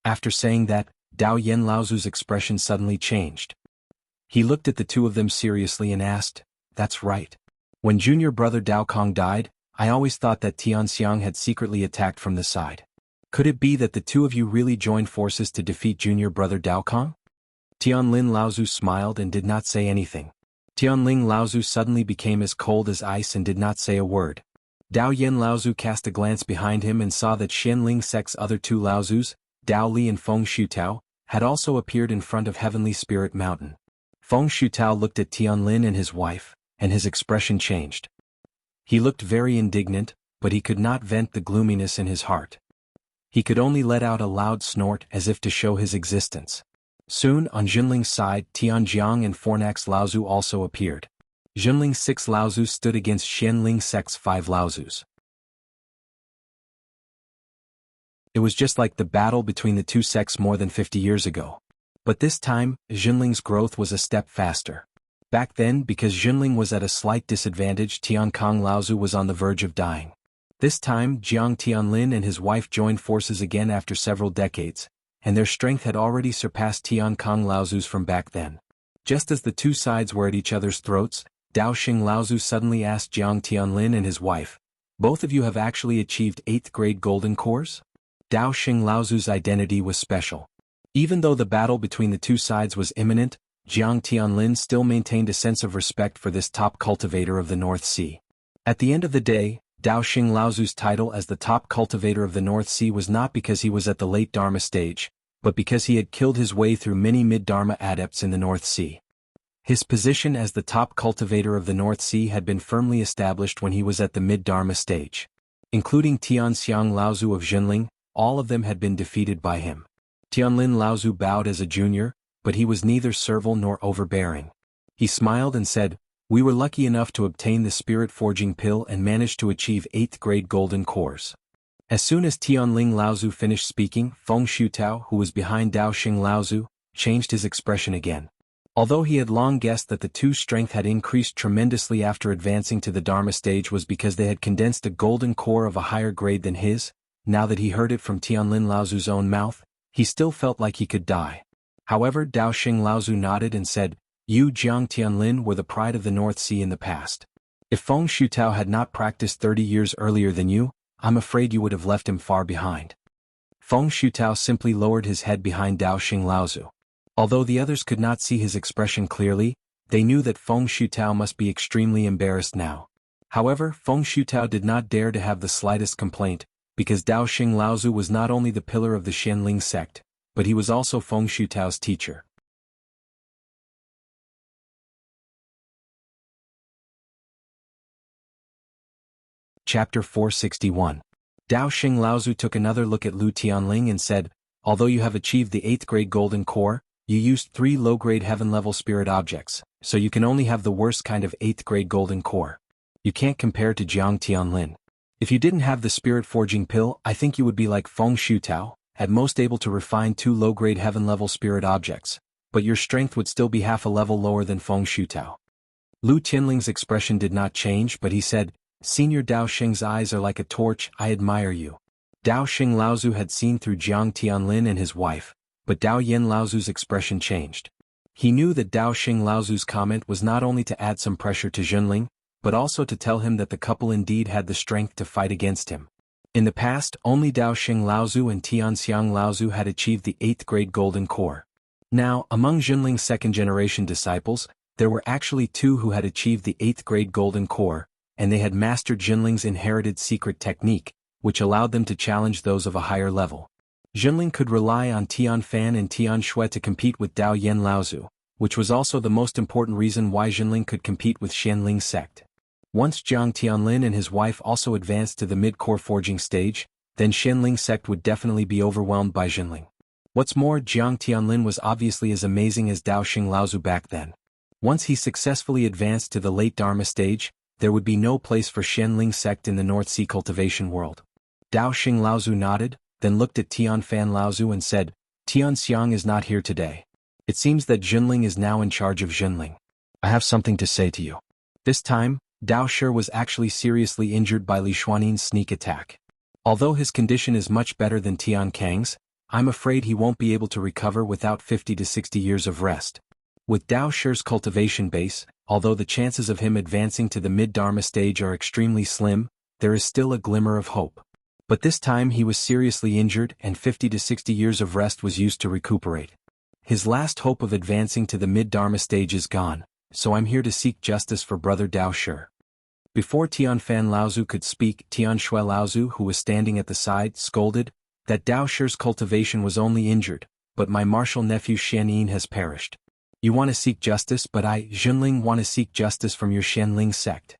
After saying that, Dao Yan Laozu's expression suddenly changed. He looked at the two of them seriously and asked, "That's right. When junior brother Dao Kong died, I always thought that Tian Xiang had secretly attacked from the side. Could it be that the two of you really joined forces to defeat junior brother Dao Kong?" Tian Lin Laozu smiled and did not say anything. Tian Ling Laozu suddenly became as cold as ice and did not say a word. Dao Yan Laozu cast a glance behind him and saw that Shenling sect's other two Laozus, Dao Li and Feng Shutao, had also appeared in front of Heavenly Spirit Mountain. Feng Shutao looked at Tian Lin and his wife, and his expression changed. He looked very indignant, but he could not vent the gloominess in his heart. He could only let out a loud snort as if to show his existence. Soon, on Jinling's side, Tianjiang and Fornax Laozu also appeared. Jinling's 6 Laozus stood against Shenling sect's 5 Laozus. It was just like the battle between the two sects more than 50 years ago. But this time, Jinling's growth was a step faster. Back then, because Jinling was at a slight disadvantage, Tian Kong Laozu was on the verge of dying. This time, Jiang Tianlin and his wife joined forces again after several decades, and their strength had already surpassed Tian Kong Laozu's from back then. Just as the two sides were at each other's throats, Dao Xing Laozu suddenly asked Jiang Tianlin and his wife, "Both of you have actually achieved 8th grade golden cores?" Dao Xing Laozu's identity was special. Even though the battle between the two sides was imminent, Jiang Tianlin still maintained a sense of respect for this top cultivator of the North Sea. At the end of the day, Dao Xing Laozu's title as the top cultivator of the North Sea was not because he was at the late Dharma stage, but because he had killed his way through many mid-Dharma adepts in the North Sea. His position as the top cultivator of the North Sea had been firmly established when he was at the mid-Dharma stage. Including Tian Xiang Laozu of Jinling, all of them had been defeated by him. Tianlin Laozu bowed as a junior, but he was neither servile nor overbearing. He smiled and said, "We were lucky enough to obtain the spirit-forging pill and managed to achieve 8th grade golden cores." As soon as Tianling Laozu finished speaking, Feng Shutao, who was behind Dao Xing Laozu, changed his expression again. Although he had long guessed that the two's strength had increased tremendously after advancing to the Dharma stage was because they had condensed a golden core of a higher grade than his, now that he heard it from Tianlin Laozu's own mouth, he still felt like he could die. However, Dao Xing Laozu nodded and said, "You Jiang Tianlin were the pride of the North Sea in the past. If Feng Shutao had not practiced 30 years earlier than you, I'm afraid you would have left him far behind." Feng Shutao simply lowered his head behind Dao Xing Laozu. Although the others could not see his expression clearly, they knew that Feng Shutao must be extremely embarrassed now. However, Feng Shutao did not dare to have the slightest complaint, because Dao Xing Laozu was not only the pillar of the Shenling sect, but he was also Feng Shutao's teacher. Chapter 461. Dao Xing Laozu took another look at Lu Tianling and said, "Although you have achieved the 8th grade golden core, You used 3 low-grade heaven-level spirit objects, so you can only have the worst kind of 8th-grade golden core. You can't compare to Jiang Tianlin. If you didn't have the spirit forging pill, I think you would be like Feng Shutao, at most able to refine 2 low-grade heaven-level spirit objects, but your strength would still be half a level lower than Feng Shutao. Lu Tianling's expression did not change, but he said, Senior Dao Xing's eyes are like a torch, I admire you. Dao Xing Laozu had seen through Jiang Tianlin and his wife, but Dao Yen Laozu's expression changed. He knew that Dao Xing Laozu's comment was not only to add some pressure to Junling, but also to tell him that the couple indeed had the strength to fight against him. In the past, only Dao Xing Laozu and Tianxiang Laozu had achieved the 8th-grade golden core. Now, among Junling's second-generation disciples, there were actually 2 who had achieved the 8th-grade golden core, and they had mastered Junling's inherited secret technique, which allowed them to challenge those of a higher level. Junling could rely on Tian Fan and Tian Shui to compete with Dao Yen Laozu, which was also the most important reason why Junling could compete with Xianling's sect. Once Jiang Tianlin and his wife also advanced to the mid-core forging stage, then Xianling's sect would definitely be overwhelmed by Junling. What's more, Jiang Tianlin was obviously as amazing as Dao Xing Laozu back then. Once he successfully advanced to the late Dharma stage, there would be no place for Xianling's sect in the North Sea cultivation world. Dao Xing Laozu nodded, then looked at Tian Fan Laozu and said, Tian Xiang is not here today. It seems that Junling is now in charge of Junling. I have something to say to you. This time, Dao Shi was actually seriously injured by Li Xuanin's sneak attack. Although his condition is much better than Tian Kang's, I'm afraid he won't be able to recover without 50 to 60 years of rest. With Dao Shi's cultivation base, although the chances of him advancing to the mid-Dharma stage are extremely slim, there is still a glimmer of hope. But this time he was seriously injured and 50 to 60 years of rest was used to recuperate. His last hope of advancing to the mid-Dharma stage is gone, so I'm here to seek justice for brother Dao Shi. Before Tian Fan Laozu could speak, Tian Shui Laozu, who was standing at the side, scolded, that Dao Shi's cultivation was only injured, but my martial nephew Xianyin has perished. You want to seek justice, but I, Junling, want to seek justice from your Xianling sect.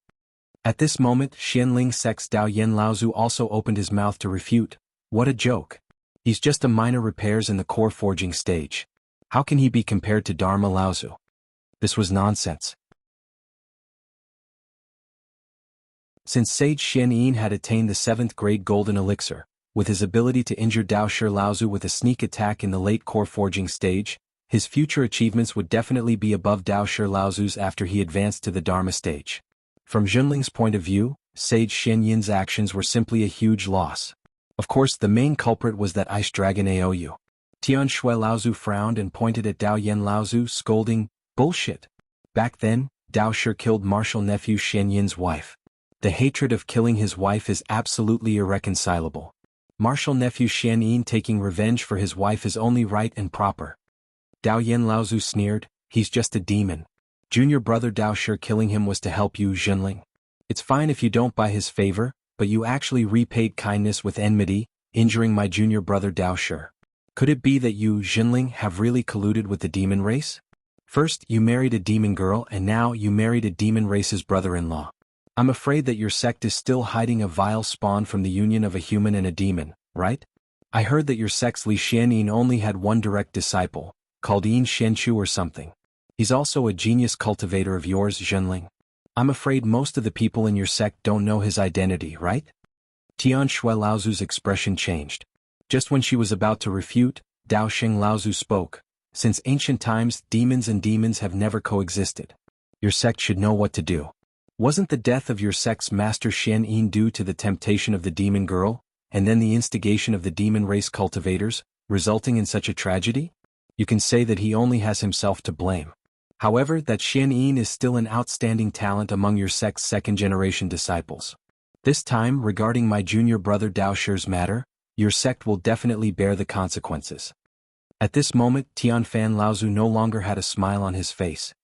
At this moment, Xianling sect's Dao Yen Laozu also opened his mouth to refute. What a joke. He's just a minor repairs in the core forging stage. How can he be compared to Dharma Laozu? This was nonsense. Since Sage Xianyin had attained the 7th grade golden elixir, with his ability to injure Dao Shi Laozu with a sneak attack in the late core forging stage, his future achievements would definitely be above Dao Shi Laozu's after he advanced to the Dharma stage. From Junling's point of view, Sage Xianyin's actions were simply a huge loss. Of course, the main culprit was that ice dragon Aou. Tian Shui Laozu frowned and pointed at Dao Yen Laozu, scolding, bullshit. Back then, Dao Shi killed martial nephew Xianyin's wife. The hatred of killing his wife is absolutely irreconcilable. Martial nephew Xianyin taking revenge for his wife is only right and proper. Dao Yen Laozu sneered, he's just a demon. Junior brother Dao Shi killing him was to help you, Junling. It's fine if you don't buy his favor, but you actually repaid kindness with enmity, injuring my junior brother Dao Shi. Could it be that you, Junling, have really colluded with the demon race? First, you married a demon girl and now you married a demon race's brother-in-law. I'm afraid that your sect is still hiding a vile spawn from the union of a human and a demon, right? I heard that your sect's Li Xianyin only had one direct disciple, called Yin Xianchu or something. He's also a genius cultivator of yours, Junling. I'm afraid most of the people in your sect don't know his identity, right? Tian Shui Laozu's expression changed. Just when she was about to refute, Dao Xing Laozu spoke. Since ancient times, demons and demons have never coexisted. Your sect should know what to do. Wasn't the death of your sect's master Xianyin due to the temptation of the demon girl, and then the instigation of the demon race cultivators, resulting in such a tragedy? You can say that he only has himself to blame. However, that Xianyin is still an outstanding talent among your sect's second-generation disciples. This time, regarding my junior brother Dao Shi's matter, your sect will definitely bear the consequences. At this moment, Tian Fan Laozu no longer had a smile on his face.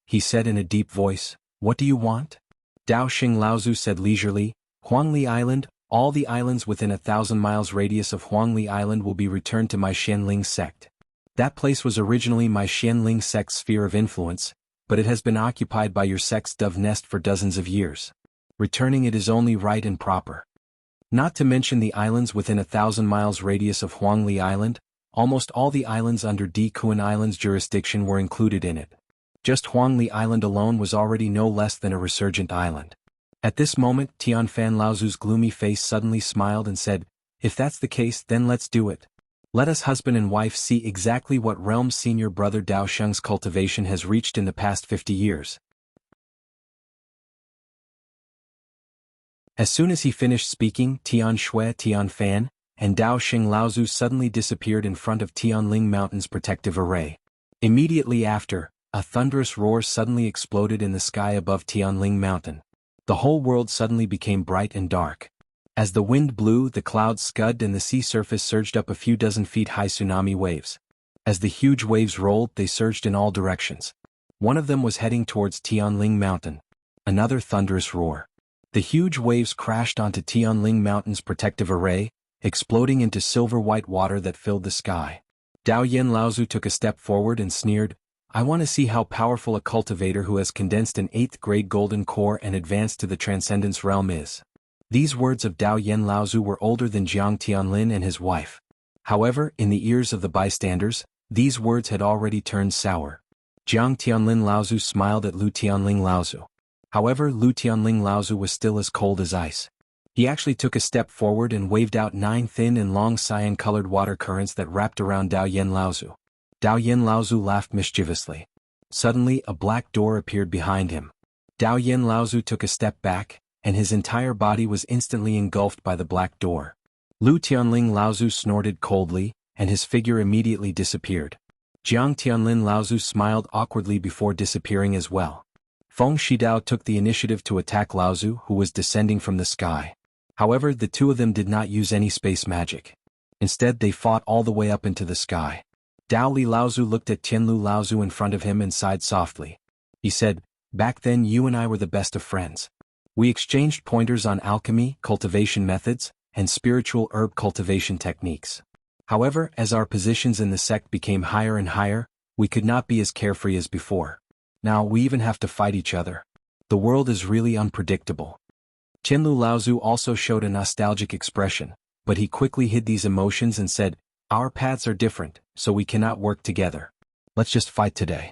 He said in a deep voice, what do you want? Dao Xing Laozu said leisurely, Huangli Island, all the islands within 1,000 miles radius of Huangli Island will be returned to my Xianling sect. That place was originally my Xianling sect's sphere of influence, but it has been occupied by your sect's dove nest for dozens of years. Returning it is only right and proper. Not to mention the islands within 1,000 miles radius of Huangli Island, Almost all the islands under Di Kuan Island's jurisdiction were included in it. Just Huangli Island alone was already no less than a resurgent island. At this moment Tianfan Laozu's gloomy face suddenly smiled and said, "If that's the case, then let's do it. Let us husband and wife see exactly what realms senior brother Dao Sheng's cultivation has reached in the past 50 years. As soon as he finished speaking, Tian Shui, Tianfan, and Dao Sheng Laozu suddenly disappeared in front of Tianling Mountain's protective array. Immediately after, a thunderous roar suddenly exploded in the sky above Tianling Mountain. The whole world suddenly became bright and dark. As the wind blew, the clouds scudded and the sea surface surged up a few dozen feet high tsunami waves. As the huge waves rolled, they surged in all directions. One of them was heading towards Tianling Mountain. Another thunderous roar. The huge waves crashed onto Tianling Mountain's protective array, exploding into silver-white water that filled the sky. Dao Yen Laozu took a step forward and sneered, "I want to see how powerful a cultivator who has condensed an 8th-grade golden core and advanced to the Transcendence realm is." These words of Dao Yen Laozu were older than Jiang Tianlin and his wife. However, in the ears of the bystanders, these words had already turned sour. Jiang Tianlin Laozu smiled at Lu Tianling Laozu. However, Lu Tianling Laozu was still as cold as ice. He actually took a step forward and waved out 9 thin and long cyan-colored water currents that wrapped around Dao Yen Laozu. Dao Yen Laozu laughed mischievously. Suddenly, a black door appeared behind him. Dao Yen Laozu took a step back, and his entire body was instantly engulfed by the black door. Lu Tianling Laozu snorted coldly, and his figure immediately disappeared. Jiang Tianlin Laozu smiled awkwardly before disappearing as well. Feng Shidao took the initiative to attack Laozu, who was descending from the sky. However, the two of them did not use any space magic. Instead, they fought all the way up into the sky. Dao Li Laozu looked at Tianlu Laozu in front of him and sighed softly. He said, "Back then you and I were the best of friends. We exchanged pointers on alchemy, cultivation methods, and spiritual herb cultivation techniques. However, as our positions in the sect became higher and higher, we could not be as carefree as before. Now we even have to fight each other. The world is really unpredictable." Tianlu Laozu also showed a nostalgic expression, but he quickly hid these emotions and said, "Our paths are different, so we cannot work together. Let's just fight today."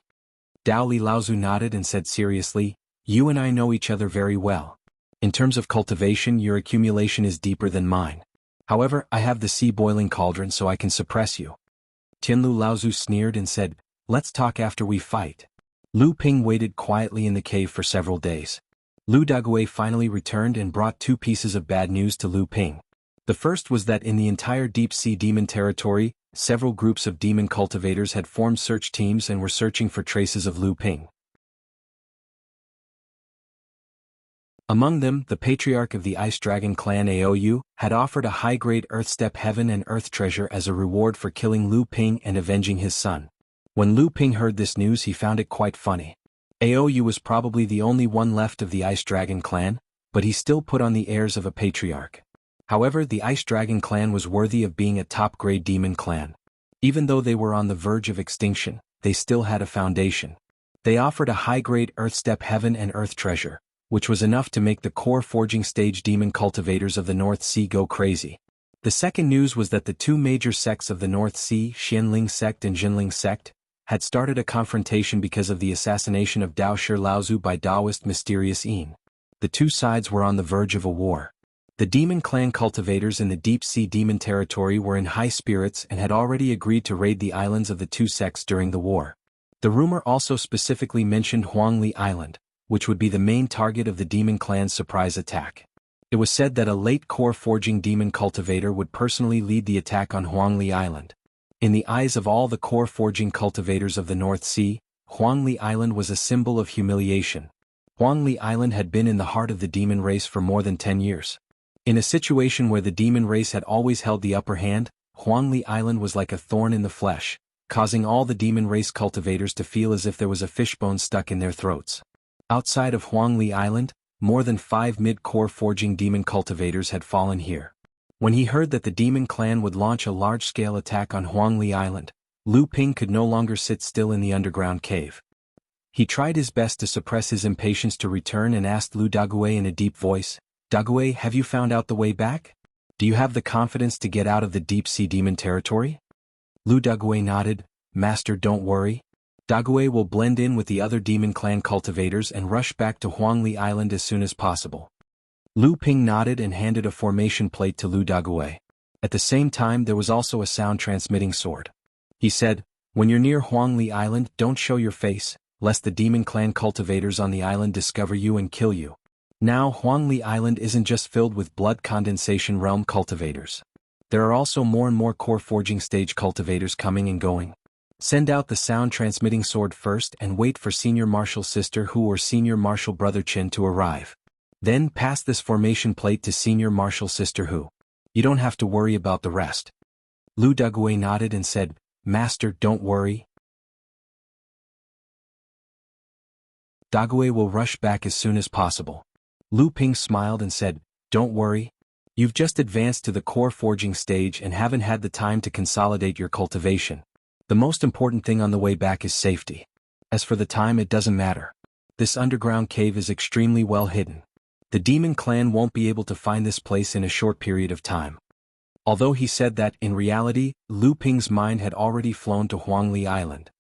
Dao Li Laozu nodded and said seriously, "You and I know each other very well. In terms of cultivation, your accumulation is deeper than mine. However, I have the sea-boiling cauldron so I can suppress you." Tianlu Laozu sneered and said, "Let's talk after we fight." Lu Ping waited quietly in the cave for several days. Lu Dagui finally returned and brought 2 pieces of bad news to Lu Ping. The first was that in the entire deep-sea demon territory, several groups of demon cultivators had formed search teams and were searching for traces of Lu Ping. Among them, the patriarch of the Ice Dragon clan Aou had offered a high-grade Earth-step heaven and earth treasure as a reward for killing Lu Ping and avenging his son. When Lu Ping heard this news, he found it quite funny. Aou was probably the only one left of the Ice Dragon clan, but he still put on the airs of a patriarch. However, the Ice Dragon clan was worthy of being a top-grade demon clan. Even though they were on the verge of extinction, they still had a foundation. They offered a high-grade Earth-step heaven and earth treasure, which was enough to make the core forging stage demon cultivators of the North Sea go crazy. The second news was that the 2 major sects of the North Sea, Xianling sect and Jinling sect, had started a confrontation because of the assassination of Dao Shi Laozu by Taoist mysterious Yin. The 2 sides were on the verge of a war. The demon clan cultivators in the deep-sea demon territory were in high spirits and had already agreed to raid the islands of the 2 sects during the war. The rumor also specifically mentioned Huangli Island, which would be the main target of the demon clan's surprise attack. It was said that a late core forging demon cultivator would personally lead the attack on Huangli Island. In the eyes of all the core forging cultivators of the North Sea, Huangli Island was a symbol of humiliation. Huangli Island had been in the heart of the demon race for more than 10 years. In a situation where the demon race had always held the upper hand, Huangli Island was like a thorn in the flesh, causing all the demon race cultivators to feel as if there was a fishbone stuck in their throats. Outside of Huangli Island, more than 5 mid-core forging demon cultivators had fallen here. When he heard that the demon clan would launch a large-scale attack on Huangli Island, Lu Ping could no longer sit still in the underground cave. He tried his best to suppress his impatience to return and asked Lu Dagui in a deep voice, "Dagui, have you found out the way back? Do you have the confidence to get out of the deep-sea demon territory?" Lu Dagui nodded. Master, don't worry. Dagui will blend in with the other demon clan cultivators and rush back to Huangli Island as soon as possible. Lu Ping nodded and handed a formation plate to Lu Dagui. At the same time there was also a sound-transmitting sword. He said, when you're near Huangli Island, don't show your face, lest the demon clan cultivators on the island discover you and kill you. Now Huangli Island isn't just filled with blood condensation realm cultivators. There are also more and more core forging stage cultivators coming and going. Send out the sound-transmitting sword first and wait for Senior Martial Sister Hu or Senior Martial Brother Qin to arrive. Then pass this formation plate to Senior Martial Sister Hu. You don't have to worry about the rest. Lu Dagui nodded and said, Master, don't worry. Dagui will rush back as soon as possible. Lu Ping smiled and said, don't worry. You've just advanced to the core forging stage and haven't had the time to consolidate your cultivation. The most important thing on the way back is safety. As for the time, it doesn't matter. This underground cave is extremely well hidden. The demon clan won't be able to find this place in a short period of time. Although he said that, in reality, Lu Ping's mind had already flown to Huangli Island.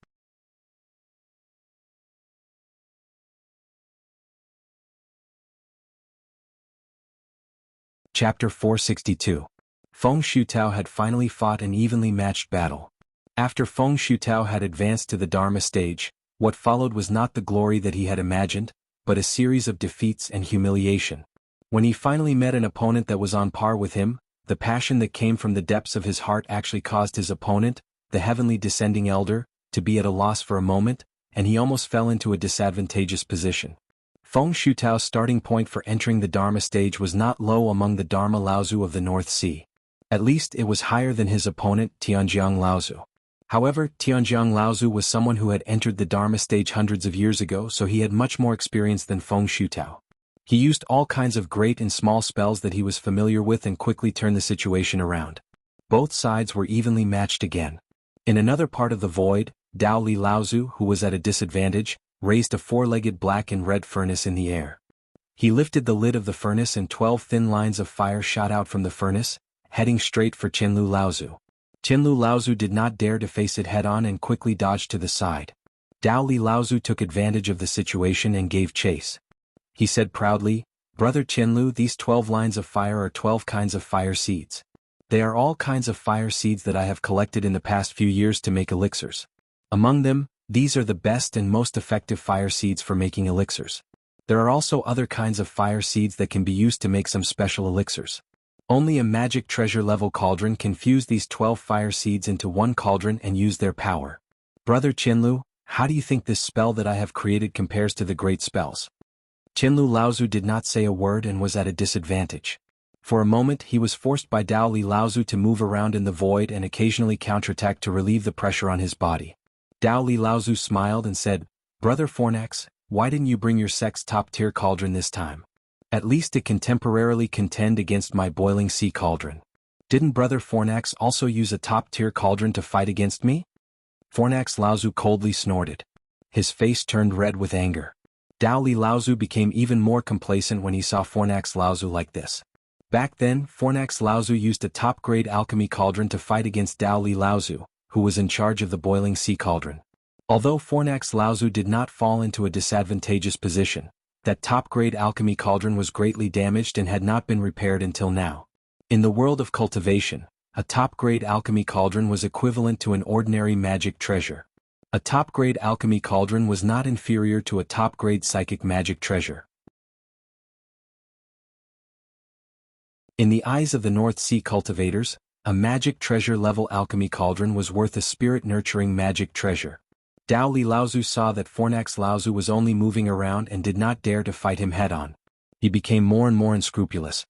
Chapter 462. Feng Shutao had finally fought an evenly matched battle. After Feng Shutao had advanced to the Dharma stage, what followed was not the glory that he had imagined, but a series of defeats and humiliation. When he finally met an opponent that was on par with him, the passion that came from the depths of his heart actually caused his opponent, the heavenly descending elder, to be at a loss for a moment, and he almost fell into a disadvantageous position. Feng Shutao's starting point for entering the Dharma stage was not low among the Dharma Laozu of the North Sea. At least it was higher than his opponent, Tianjiang Laozu. However, Tianjiang Laozu was someone who had entered the Dharma stage hundreds of years ago, so he had much more experience than Feng Shutao. He used all kinds of great and small spells that he was familiar with and quickly turned the situation around. Both sides were evenly matched again. In another part of the void, Dao Li Laozu, who was at a disadvantage, raised a four-legged black and red furnace in the air. He lifted the lid of the furnace and 12 thin lines of fire shot out from the furnace, heading straight for Qianlu Laozu. Qianlu Laozu did not dare to face it head-on and quickly dodged to the side. Dao Li Laozu took advantage of the situation and gave chase. He said proudly, Brother Qianlu, these 12 lines of fire are 12 kinds of fire seeds. They are all kinds of fire seeds that I have collected in the past few years to make elixirs. Among them, these are the best and most effective fire seeds for making elixirs. There are also other kinds of fire seeds that can be used to make some special elixirs. Only a magic treasure level cauldron can fuse these 12 fire seeds into one cauldron and use their power. Brother Qianlu, how do you think this spell that I have created compares to the great spells? Qianlu Laozu did not say a word and was at a disadvantage. For a moment he was forced by Dao Li Laozu to move around in the void and occasionally counterattack to relieve the pressure on his body. Dao Li Laozu smiled and said, Brother Fornax, why didn't you bring your sect's top-tier cauldron this time? At least it can temporarily contend against my boiling sea cauldron. Didn't Brother Fornax also use a top-tier cauldron to fight against me? Fornax Laozu coldly snorted. His face turned red with anger. Dao Li Laozu became even more complacent when he saw Fornax Laozu like this. Back then, Fornax Laozu used a top-grade alchemy cauldron to fight against Dao Li Laozu, who was in charge of the boiling sea cauldron. Although Fornax Laozu did not fall into a disadvantageous position, that top-grade alchemy cauldron was greatly damaged and had not been repaired until now. In the world of cultivation, a top-grade alchemy cauldron was equivalent to an ordinary magic treasure. A top-grade alchemy cauldron was not inferior to a top-grade psychic magic treasure. In the eyes of the North Sea cultivators, a magic treasure-level alchemy cauldron was worth a spirit-nurturing magic treasure. Dao Li Laozu saw that Fornax Laozu was only moving around and did not dare to fight him head-on. He became more and more unscrupulous.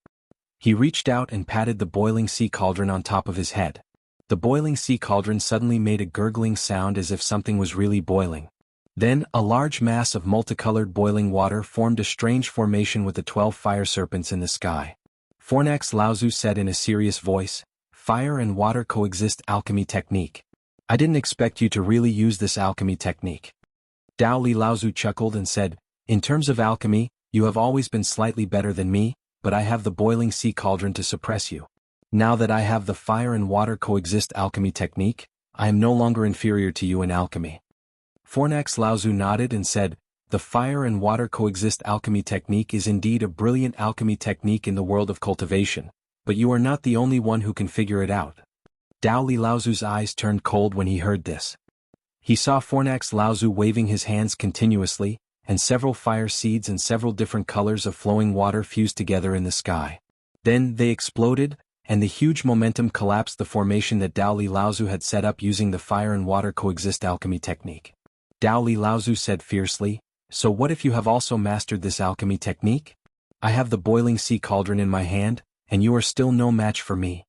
He reached out and patted the boiling sea cauldron on top of his head. The boiling sea cauldron suddenly made a gurgling sound as if something was really boiling. Then, a large mass of multicolored boiling water formed a strange formation with the 12 fire serpents in the sky. Fornax Laozu said in a serious voice, Fire and water coexist alchemy technique. I didn't expect you to really use this alchemy technique. Dao Li Laozu chuckled and said, In terms of alchemy, you have always been slightly better than me, but I have the boiling sea cauldron to suppress you. Now that I have the fire and water coexist alchemy technique, I am no longer inferior to you in alchemy. Fornax Laozu nodded and said, the fire and water coexist alchemy technique is indeed a brilliant alchemy technique in the world of cultivation, but you are not the only one who can figure it out. Dao Li Laozu's eyes turned cold when he heard this. He saw Fornax Laozu waving his hands continuously, and several fire seeds and several different colors of flowing water fused together in the sky. Then they exploded, and the huge momentum collapsed the formation that Dao Li Laozu had set up using the fire and water coexist alchemy technique. Dao Li Laozu said fiercely, so what if you have also mastered this alchemy technique? I have the boiling sea cauldron in my hand, and you are still no match for me.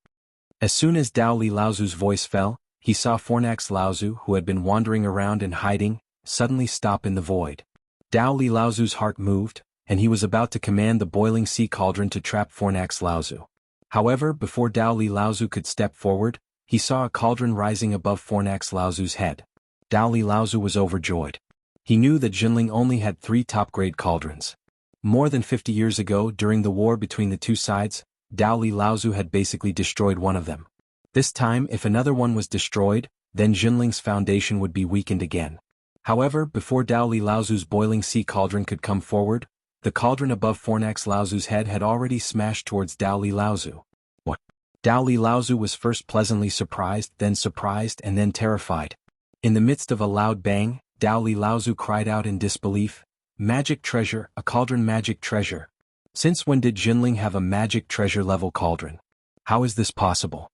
As soon as Dao Li Laozu's voice fell, he saw Fornax Laozu, who had been wandering around and hiding, suddenly stop in the void. Dao Li Laozu's heart moved, and he was about to command the boiling sea cauldron to trap Fornax Laozu. However, before Dao Li Laozu could step forward, he saw a cauldron rising above Fornax Laozu's head. Dao Li Laozu was overjoyed. He knew that Jinling only had 3 top-grade cauldrons. More than 50 years ago, during the war between the two sides, Dao Li Laozu had basically destroyed one of them. This time, if another one was destroyed, then Jinling's foundation would be weakened again. However, before Dao Li Laozu's boiling sea cauldron could come forward, the cauldron above Fornax Laozu's head had already smashed towards Dao Li Laozu. What? Dao Li Laozu was first pleasantly surprised, and then terrified. In the midst of a loud bang, Dao Li Laozu cried out in disbelief, magic treasure, a cauldron magic treasure. Since when did Jinling have a magic treasure level cauldron? How is this possible?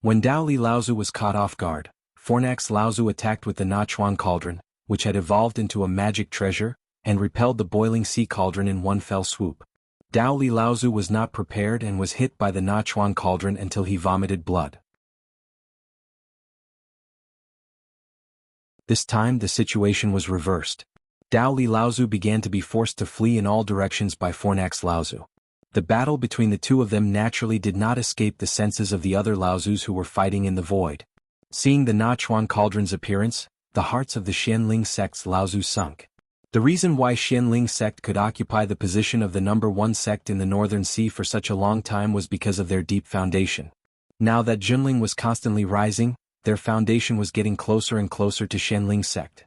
When Dao Li Laozu was caught off guard, Fornax Laozu attacked with the Nachuan cauldron, which had evolved into a magic treasure, and repelled the boiling sea cauldron in one fell swoop. Dao Li Laozu was not prepared and was hit by the Nachuan cauldron until he vomited blood. This time the situation was reversed. Dao Li Laozu began to be forced to flee in all directions by Fornax Laozu. The battle between the two of them naturally did not escape the senses of the other Laozus who were fighting in the void. Seeing the Nachuan cauldron's appearance, the hearts of the Xianling sect's Laozu sunk. The reason why Xianling sect could occupy the position of the number 1 sect in the Northern Sea for such a long time was because of their deep foundation. Now that Jinling was constantly rising, their foundation was getting closer and closer to Xianling sect.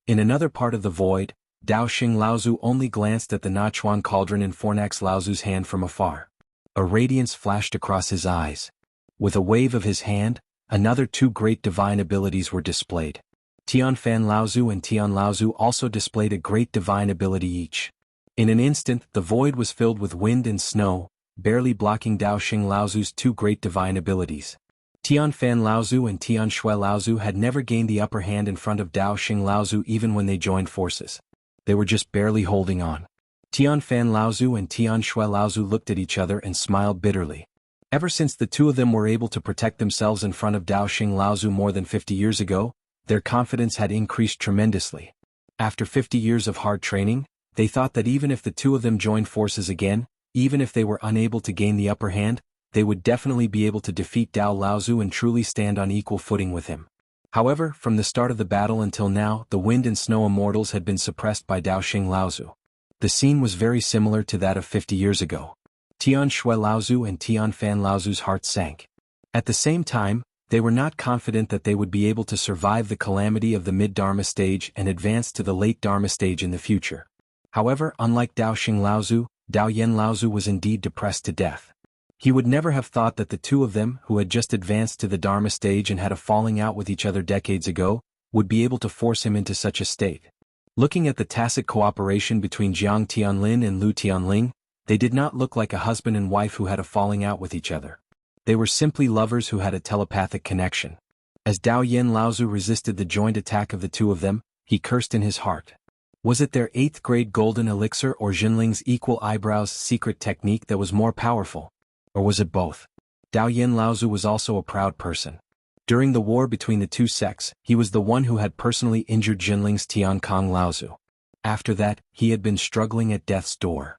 In another part of the void, Dao Xing Laozu only glanced at the Nachuan cauldron in Fornax Laozu's hand from afar. A radiance flashed across his eyes. With a wave of his hand, another 2 great divine abilities were displayed. Tianfan Laozu and Tian Laozu also displayed a great divine ability each. In an instant, the void was filled with wind and snow, barely blocking Dao Xing Laozu's 2 great divine abilities. Tianfan Laozu and Tian Shui Laozu had never gained the upper hand in front of Dao Xing Laozu even when they joined forces. They were just barely holding on. Tianfan Laozu and Tian Shui Laozu looked at each other and smiled bitterly. Ever since the two of them were able to protect themselves in front of Dao Xing Laozu more than 50 years ago, their confidence had increased tremendously. After 50 years of hard training, they thought that even if the two of them joined forces again, even if they were unable to gain the upper hand, they would definitely be able to defeat Dao Laozu and truly stand on equal footing with him. However, from the start of the battle until now, the wind and snow immortals had been suppressed by Dao Xing Laozu. The scene was very similar to that of 50 years ago. Tian Shui Laozu and Tianfan Laozu's hearts sank. At the same time, they were not confident that they would be able to survive the calamity of the mid-Dharma stage and advance to the late Dharma stage in the future. However, unlike Dao Xing Laozu, Dao Yan Laozu was indeed depressed to death. He would never have thought that the two of them, who had just advanced to the Dharma stage and had a falling out with each other decades ago, would be able to force him into such a state. Looking at the tacit cooperation between Jiang Tianlin and Lu Tianling, they did not look like a husband and wife who had a falling out with each other. They were simply lovers who had a telepathic connection. As Dao Yan Laozu resisted the joint attack of the two of them, he cursed in his heart. Was it their 8th grade golden elixir or Jinling's equal eyebrows secret technique that was more powerful? Or was it both? Dao Yan Laozu was also a proud person. During the war between the two sects, he was the one who had personally injured Jinling's Tian Kong Laozu. After that, he had been struggling at death's door.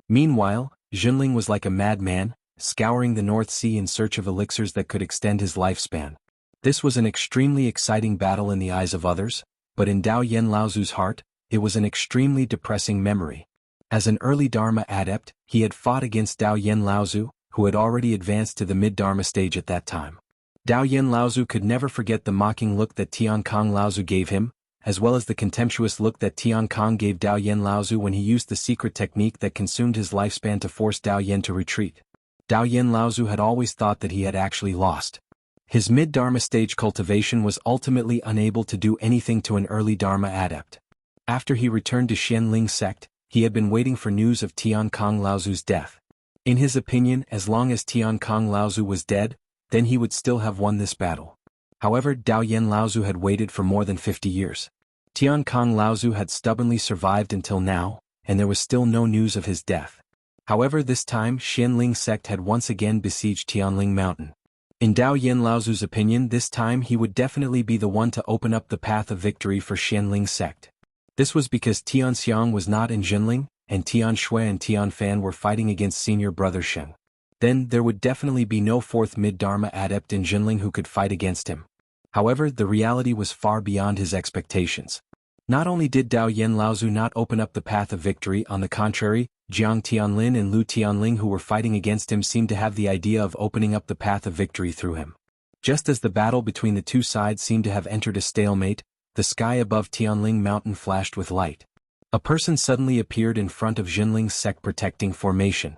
Meanwhile, Jinling was like a madman, scouring the North Sea in search of elixirs that could extend his lifespan. This was an extremely exciting battle in the eyes of others, but in Dao Yan Laozu's heart, it was an extremely depressing memory. As an early Dharma adept, he had fought against Dao Yan Laozu, who had already advanced to the mid-Dharma stage at that time. Dao Yen Laozu could never forget the mocking look that Tian Kong Laozu gave him, as well as the contemptuous look that Tian Kong gave Dao Yen Laozu when he used the secret technique that consumed his lifespan to force Dao Yen to retreat. Dao Yen Laozu had always thought that he had actually lost. His mid-Dharma stage cultivation was ultimately unable to do anything to an early Dharma adept. After he returned to Xianling sect, he had been waiting for news of Tian Kong Laozu's death. In his opinion, as long as Tian Kong Laozu was dead, then he would still have won this battle. However, Dao Yen Laozu had waited for more than 50 years. Tian Kong Laozu had stubbornly survived until now, and there was still no news of his death. However, this time Xianling sect had once again besieged Tianling Mountain. In Dao Yen Laozu's opinion, this time he would definitely be the one to open up the path of victory for Xianling sect. This was because Tian Xiang was not in Jinling, and Tian Shui and Tian Fan were fighting against senior brother Sheng. Then there would definitely be no fourth mid-Dharma adept in Jinling who could fight against him. However, the reality was far beyond his expectations. Not only did Dao Yen Laozu not open up the path of victory, on the contrary, Jiang Tianlin and Lu Tianling who were fighting against him seemed to have the idea of opening up the path of victory through him. Just as the battle between the two sides seemed to have entered a stalemate, the sky above Tianling Mountain flashed with light. A person suddenly appeared in front of Jinling's sect protecting formation.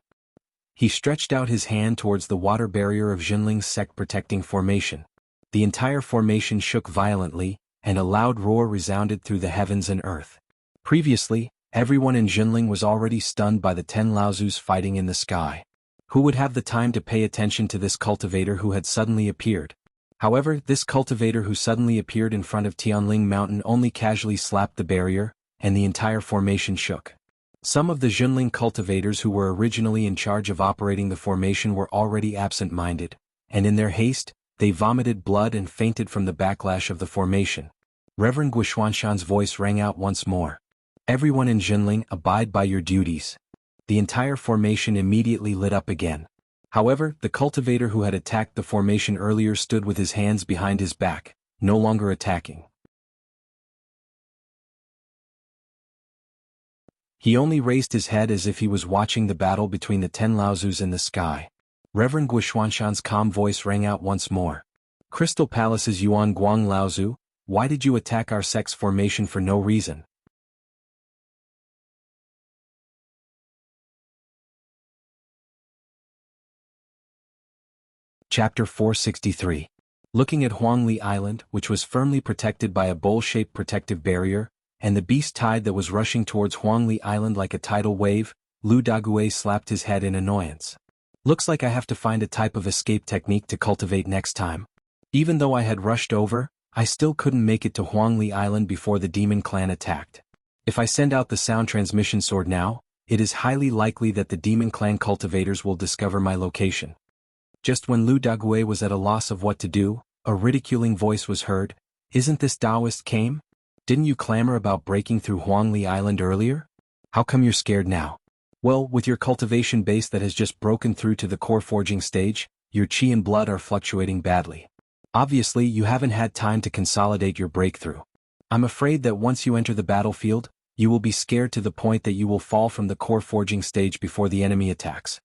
He stretched out his hand towards the water barrier of Jinling's sect protecting formation. The entire formation shook violently, and a loud roar resounded through the heavens and earth. Previously, everyone in Jinling was already stunned by the 10 Laozus fighting in the sky. Who would have the time to pay attention to this cultivator who had suddenly appeared? However, this cultivator who suddenly appeared in front of Tianling Mountain only casually slapped the barrier, and the entire formation shook. Some of the Jinling cultivators who were originally in charge of operating the formation were already absent-minded, and in their haste, they vomited blood and fainted from the backlash of the formation. Reverend Guishuanshan's voice rang out once more. Everyone in Jinling, abide by your duties. The entire formation immediately lit up again. However, the cultivator who had attacked the formation earlier stood with his hands behind his back, no longer attacking. He only raised his head as if he was watching the battle between the 10 Laozus in the sky. Reverend Guishuanshan's calm voice rang out once more. Crystal Palace's Yuan Guang Laozu, why did you attack our sect's formation for no reason? Chapter 463. Looking at Huangli Island, which was firmly protected by a bowl-shaped protective barrier, and the beast tide that was rushing towards Huangli Island like a tidal wave, Lu Daguay slapped his head in annoyance. Looks like I have to find a type of escape technique to cultivate next time. Even though I had rushed over, I still couldn't make it to Huangli Island before the demon clan attacked. If I send out the sound transmission sword now, it is highly likely that the demon clan cultivators will discover my location. Just when Lu Daguay was at a loss of what to do, a ridiculing voice was heard. Isn't this Taoist came? Didn't you clamor about breaking through Huangli Island earlier? How come you're scared now? Well, with your cultivation base that has just broken through to the core forging stage, your qi and blood are fluctuating badly. Obviously, you haven't had time to consolidate your breakthrough. I'm afraid that once you enter the battlefield, you will be scared to the point that you will fall from the core forging stage before the enemy attacks.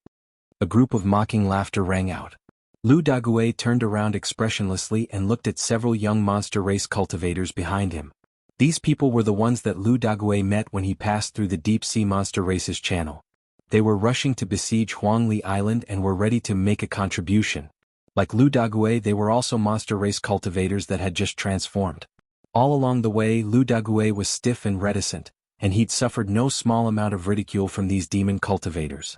A group of mocking laughter rang out. Lu Daguay turned around expressionlessly and looked at several young monster race cultivators behind him. These people were the ones that Lu Daguay met when he passed through the deep-sea monster races channel. They were rushing to besiege Huangli Island and were ready to make a contribution. Like Lu Daguay, they were also monster race cultivators that had just transformed. All along the way, Lu Daguay was stiff and reticent, and he'd suffered no small amount of ridicule from these demon cultivators.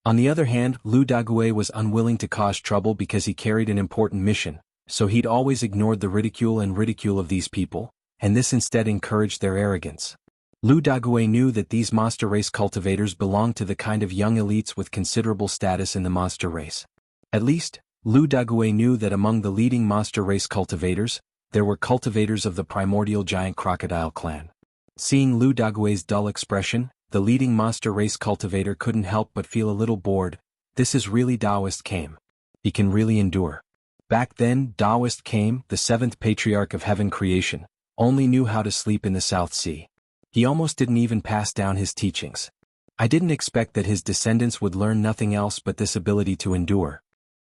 On the other hand, Lu Daguay was unwilling to cause trouble because he carried an important mission, so he'd always ignored the ridicule of these people, and this instead encouraged their arrogance. Lu Daguay knew that these monster race cultivators belonged to the kind of young elites with considerable status in the monster race. At least, Lu Daguay knew that among the leading monster race cultivators, there were cultivators of the primordial giant crocodile clan. Seeing Lu Daguay's dull expression, the leading monster race cultivator couldn't help but feel a little bored. This is really Taoist Kame. He can really endure. Back then, Taoist Kame, the seventh patriarch of heaven creation, only knew how to sleep in the South Sea. He almost didn't even pass down his teachings. I didn't expect that his descendants would learn nothing else but this ability to endure.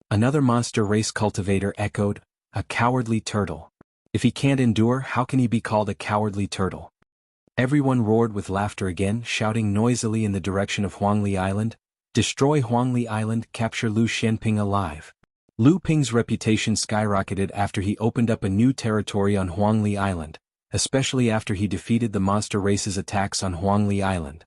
Another monster race cultivator echoed, a cowardly turtle. If he can't endure, how can he be called a cowardly turtle? Everyone roared with laughter again, shouting noisily in the direction of Huangli Island. Destroy Huangli Island, capture Lu Xianping alive. Lu Ping's reputation skyrocketed after he opened up a new territory on Huangli Island, especially after he defeated the monster race's attacks on Huangli Island.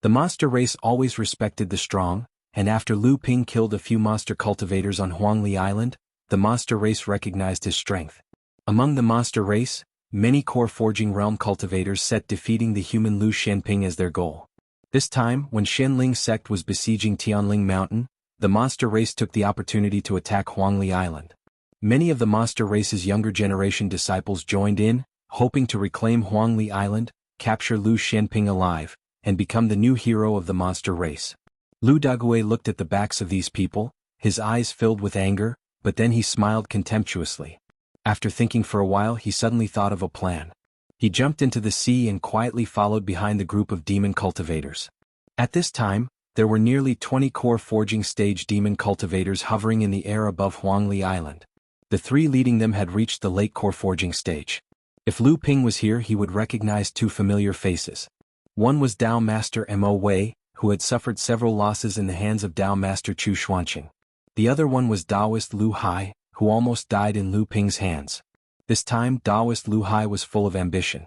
The monster race always respected the strong, and after Lu Ping killed a few monster cultivators on Huangli Island, the monster race recognized his strength. Among the monster race, many core forging realm cultivators set defeating the human Lu Xianping as their goal. This time, when Xianling sect was besieging Tianling Mountain, the monster race took the opportunity to attack Huangli Island. Many of the monster race's younger generation disciples joined in, hoping to reclaim Huangli Island, capture Lu Xianping alive, and become the new hero of the monster race. Lu Daguai looked at the backs of these people, his eyes filled with anger, but then he smiled contemptuously. After thinking for a while, he suddenly thought of a plan. He jumped into the sea and quietly followed behind the group of demon cultivators. At this time, there were nearly 20 core forging stage demon cultivators hovering in the air above Huangli Island. The three leading them had reached the late core forging stage. If Lu Ping was here, he would recognize two familiar faces. One was Dao Master Mo Wei, who had suffered several losses in the hands of Dao Master Chu Xuanqing. The other one was Daoist Lu Hai, who almost died in Lu Ping's hands. This time, Daoist Lu Hai was full of ambition.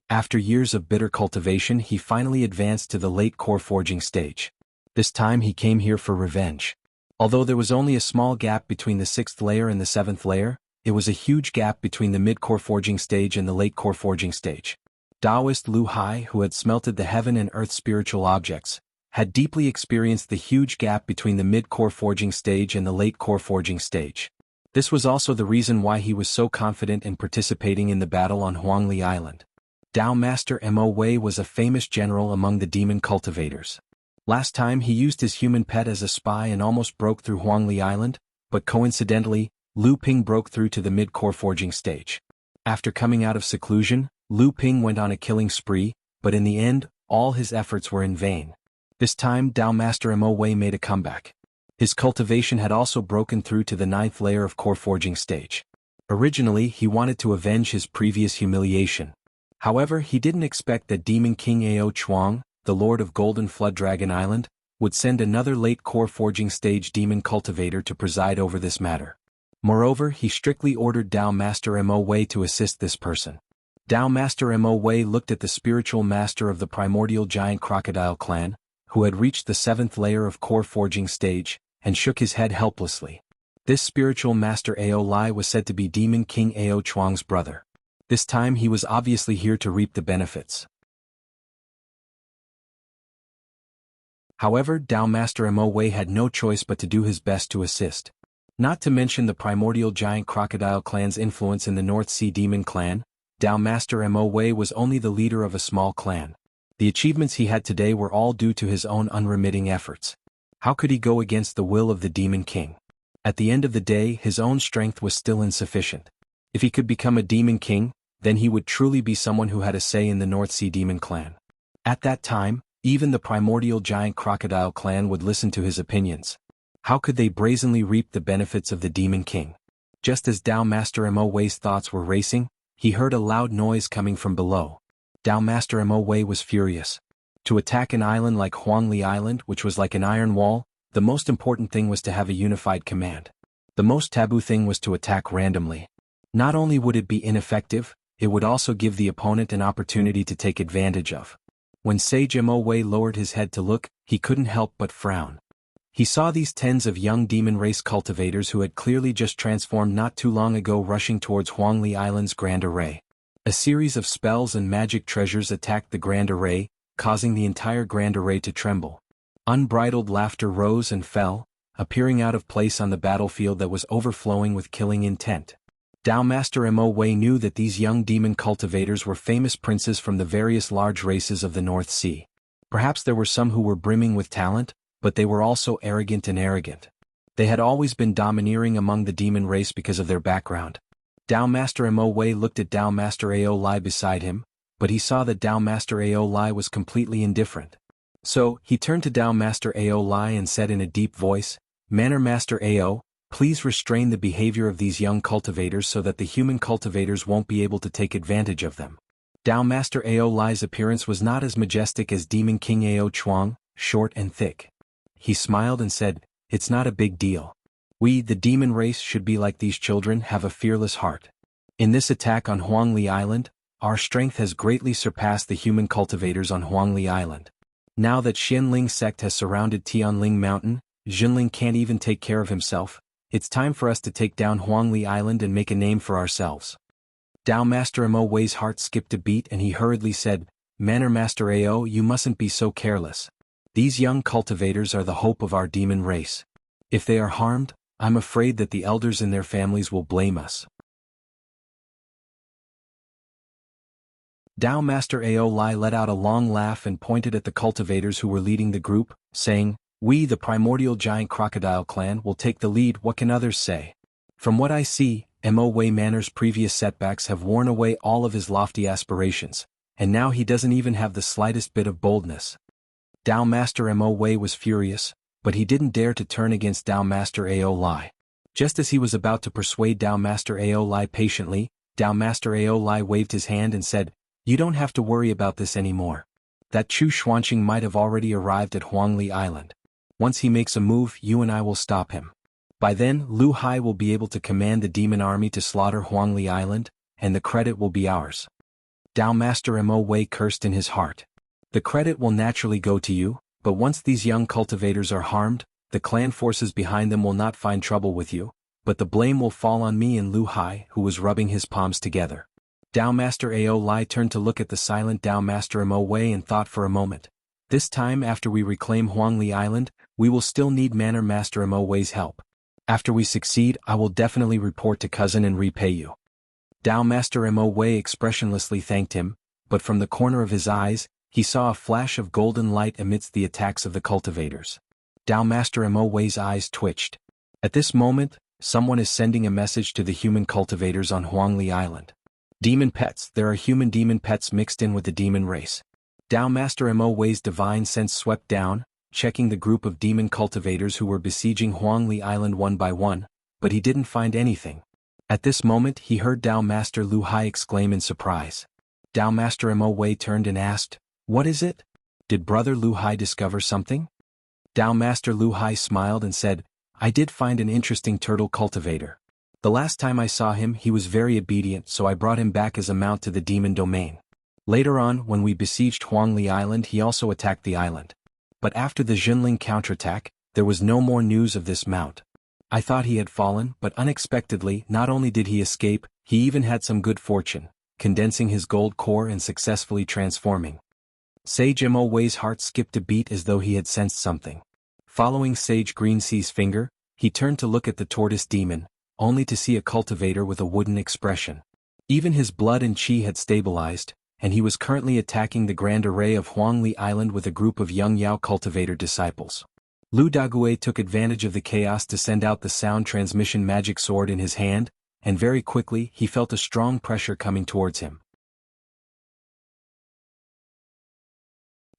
After years of bitter cultivation, he finally advanced to the late core forging stage. This time he came here for revenge. Although there was only a small gap between the 6th layer and the 7th layer, it was a huge gap between the mid-core forging stage and the late core forging stage. Daoist Lu Hai, who had smelted the heaven and earth spiritual objects, had deeply experienced the huge gap between the mid-core forging stage and the late core forging stage. This was also the reason why he was so confident in participating in the battle on Huangli Island. Dao Master Mo Wei was a famous general among the demon cultivators. Last time he used his human pet as a spy and almost broke through Huangli Island, but coincidentally, Lu Ping broke through to the mid-core forging stage. After coming out of seclusion, Lu Ping went on a killing spree, but in the end, all his efforts were in vain. This time Dao Master Mo Wei made a comeback. His cultivation had also broken through to the 9th layer of core forging stage. Originally, he wanted to avenge his previous humiliation. However, he didn't expect that Demon King Ao Chuang, the Lord of Golden Flood Dragon Island, would send another late core forging stage demon cultivator to preside over this matter. Moreover, he strictly ordered Dao Master Mo Wei to assist this person. Dao Master Mo Wei looked at the spiritual master of the primordial giant crocodile clan, who had reached the 7th layer of core forging stage, and shook his head helplessly. This spiritual master Ao Lai was said to be Demon King Ao Chuang's brother. This time he was obviously here to reap the benefits. However, Dao Master Mo Wei had no choice but to do his best to assist. Not to mention the primordial giant crocodile clan's influence in the North Sea Demon clan, Dao Master Mo Wei was only the leader of a small clan. The achievements he had today were all due to his own unremitting efforts. How could he go against the will of the Demon King? At the end of the day, his own strength was still insufficient. If he could become a Demon King, then he would truly be someone who had a say in the North Sea Demon clan. At that time, even the primordial giant crocodile clan would listen to his opinions. How could they brazenly reap the benefits of the Demon King? Just as Dao Master Mo Wei's thoughts were racing, he heard a loud noise coming from below. Dao Master Mo Wei was furious. To attack an island like Huangli Island, which was like an iron wall, the most important thing was to have a unified command. The most taboo thing was to attack randomly. Not only would it be ineffective, it would also give the opponent an opportunity to take advantage of. When Sage Mo Wei lowered his head to look, he couldn't help but frown. He saw these tens of young demon race cultivators who had clearly just transformed not too long ago rushing towards Huangli Island's Grand Array. A series of spells and magic treasures attacked the Grand Array, causing the entire Grand Array to tremble. Unbridled laughter rose and fell, appearing out of place on the battlefield that was overflowing with killing intent. Dao Master Mo Wei knew that these young demon cultivators were famous princes from the various large races of the North Sea. Perhaps there were some who were brimming with talent, but they were also arrogant. They had always been domineering among the demon race because of their background. Dao Master Mo Wei looked at Dao Master Ao Lai beside him, but he saw that Dao Master Ao Lai was completely indifferent. So, he turned to Dao Master Ao Lai and said in a deep voice, "Manner Master Ao, please restrain the behavior of these young cultivators so that the human cultivators won't be able to take advantage of them." Dao Master Ao Lai's appearance was not as majestic as Demon King Ao Chuang, short and thick. He smiled and said, "It's not a big deal. We, the demon race, should be like these children, have a fearless heart. In this attack on Huangli Island, our strength has greatly surpassed the human cultivators on Huangli Island. Now that Xianling sect has surrounded Tianling Mountain, Jinling can't even take care of himself. It's time for us to take down Huangli Island and make a name for ourselves." Dao Master Mo Wei's heart skipped a beat and he hurriedly said, "Manner Master Ao, you mustn't be so careless. These young cultivators are the hope of our demon race. If they are harmed, I'm afraid that the elders and their families will blame us." Dao Master Ao Lai let out a long laugh and pointed at the cultivators who were leading the group, saying, "We, the primordial giant crocodile clan, will take the lead. What can others say? From what I see, Mo Wei Manor's previous setbacks have worn away all of his lofty aspirations, and now he doesn't even have the slightest bit of boldness." Dao Master Mo Wei was furious, but he didn't dare to turn against Dao Master Ao Lai. Just as he was about to persuade Dao Master Ao Lai patiently, Dao Master Ao Lai waved his hand and said, "You don't have to worry about this anymore. That Chu Xuanqing might have already arrived at Huangli Island. Once he makes a move, you and I will stop him. By then, Lu Hai will be able to command the demon army to slaughter Huangli Island, and the credit will be ours." Dao Master Mo Wei cursed in his heart. "The credit will naturally go to you, but once these young cultivators are harmed, the clan forces behind them will not find trouble with you, but the blame will fall on me and Lu Hai, who was rubbing his palms together." Dao Master Ao Lai turned to look at the silent Dao Master Mo Wei and thought for a moment. "This time after we reclaim Huangli Island, we will still need Manor Master Mo Wei's help. After we succeed, I will definitely report to cousin and repay you." Dao Master Mo Wei expressionlessly thanked him, but from the corner of his eyes, he saw a flash of golden light amidst the attacks of the cultivators. Dao Master Mo Wei's eyes twitched. At this moment, someone is sending a message to the human cultivators on Huangli Island. "Demon pets, there are human demon pets mixed in with the demon race." Dao Master Mo Wei's divine sense swept down, checking the group of demon cultivators who were besieging Huangli Island one by one, but he didn't find anything. At this moment he heard Dao Master Lu Hai exclaim in surprise. Dao Master Mo Wei turned and asked, "What is it? Did Brother Lu Hai discover something?" Dao Master Lu Hai smiled and said, "I did find an interesting turtle cultivator. The last time I saw him he was very obedient, so I brought him back as a mount to the demon domain. Later on, when we besieged Huangli Island, he also attacked the island. But after the Jinling counterattack, there was no more news of this mount. I thought he had fallen, but unexpectedly, not only did he escape, he even had some good fortune, condensing his gold core and successfully transforming." Sage Mo Wei's heart skipped a beat as though he had sensed something. Following Sage Greensea's finger, he turned to look at the tortoise demon, only to see a cultivator with a wooden expression. Even his blood and chi had stabilized, and he was currently attacking the grand array of Huangli Island with a group of young Yao cultivator disciples. Lu Dague took advantage of the chaos to send out the sound transmission magic sword in his hand, and very quickly he felt a strong pressure coming towards him.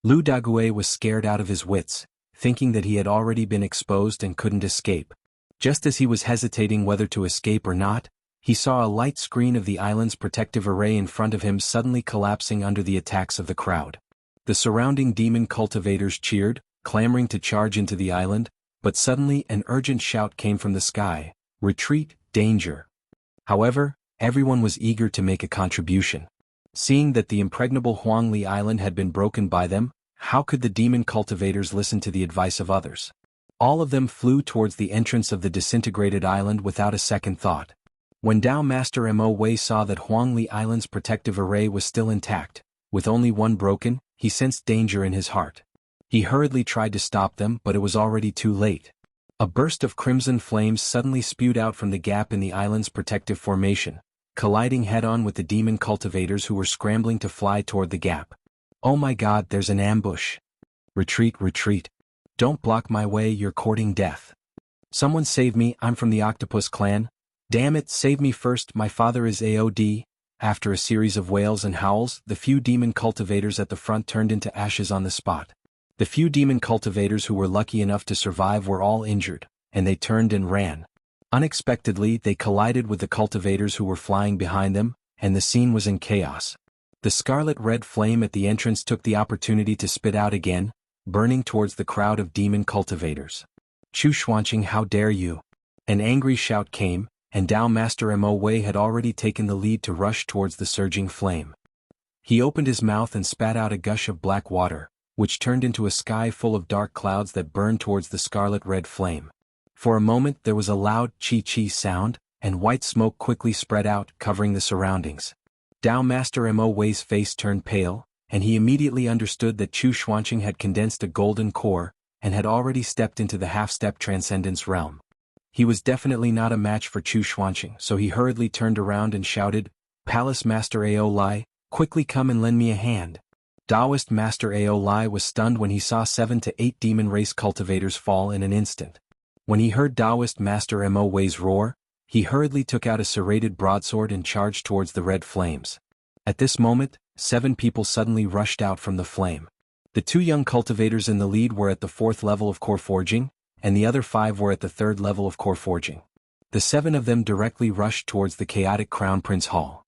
Lu Dague was scared out of his wits, thinking that he had already been exposed and couldn't escape. Just as he was hesitating whether to escape or not, he saw a light screen of the island's protective array in front of him suddenly collapsing under the attacks of the crowd. The surrounding demon cultivators cheered, clamoring to charge into the island, but suddenly an urgent shout came from the sky, "Retreat, danger!" However, everyone was eager to make a contribution. Seeing that the impregnable Huangli Island had been broken by them, how could the demon cultivators listen to the advice of others? All of them flew towards the entrance of the disintegrated island without a second thought. When Dao Master Mo Wei saw that Huangli Island's protective array was still intact, with only one broken, he sensed danger in his heart. He hurriedly tried to stop them, but it was already too late. A burst of crimson flames suddenly spewed out from the gap in the island's protective formation, colliding head-on with the demon cultivators who were scrambling to fly toward the gap. "Oh my God, there's an ambush! Retreat, retreat! Don't block my way, you're courting death. Someone save me, I'm from the Octopus clan. Damn it, save me first, my father is AOD, After a series of wails and howls, the few demon cultivators at the front turned into ashes on the spot. The few demon cultivators who were lucky enough to survive were all injured, and they turned and ran. Unexpectedly, they collided with the cultivators who were flying behind them, and the scene was in chaos. The scarlet-red flame at the entrance took the opportunity to spit out again, burning towards the crowd of demon cultivators. "Chu Xuanqing, how dare you!" An angry shout came, and Dao Master Mo Wei had already taken the lead to rush towards the surging flame. He opened his mouth and spat out a gush of black water, which turned into a sky full of dark clouds that burned towards the scarlet-red flame. For a moment there was a loud chi-chi sound, and white smoke quickly spread out, covering the surroundings. Dao Master Mo Wei's face turned pale, and he immediately understood that Chu Xuanqing had condensed a golden core, and had already stepped into the half-step transcendence realm. He was definitely not a match for Chu Xuanqing, so he hurriedly turned around and shouted, "Palace Master Ao Lai, quickly come and lend me a hand." Taoist Master Ao Lai was stunned when he saw 7 to 8 demon race cultivators fall in an instant. When he heard Taoist Master Mo Wei's roar, he hurriedly took out a serrated broadsword and charged towards the red flames. At this moment, 7 people suddenly rushed out from the flame. The 2 young cultivators in the lead were at the 4th level of core forging, and the other 5 were at the 3rd level of core forging. The 7 of them directly rushed towards the chaotic Crown Prince Hall.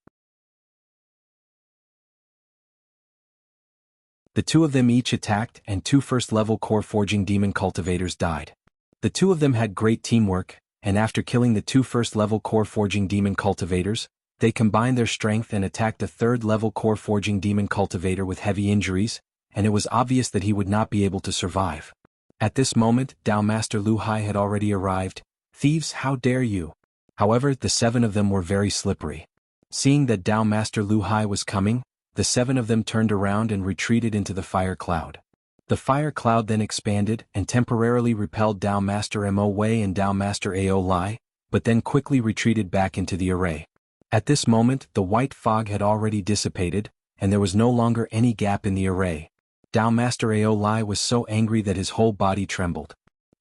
The 2 of them each attacked, and 2 first-level core forging demon cultivators died. The 2 of them had great teamwork, and after killing the 2 first-level core forging demon cultivators, they combined their strength and attacked a 3rd-level core forging demon cultivator with heavy injuries, and it was obvious that he would not be able to survive. At this moment, Dao Master Lu Hai had already arrived. "Thieves, how dare you!" However, the 7 of them were very slippery. Seeing that Dao Master Lu Hai was coming, the 7 of them turned around and retreated into the fire cloud. The fire cloud then expanded and temporarily repelled Dao Master Mo Wei and Dao Master Ao Lai, but then quickly retreated back into the array. At this moment, the white fog had already dissipated, and there was no longer any gap in the array. Dao Master Ao Lai was so angry that his whole body trembled.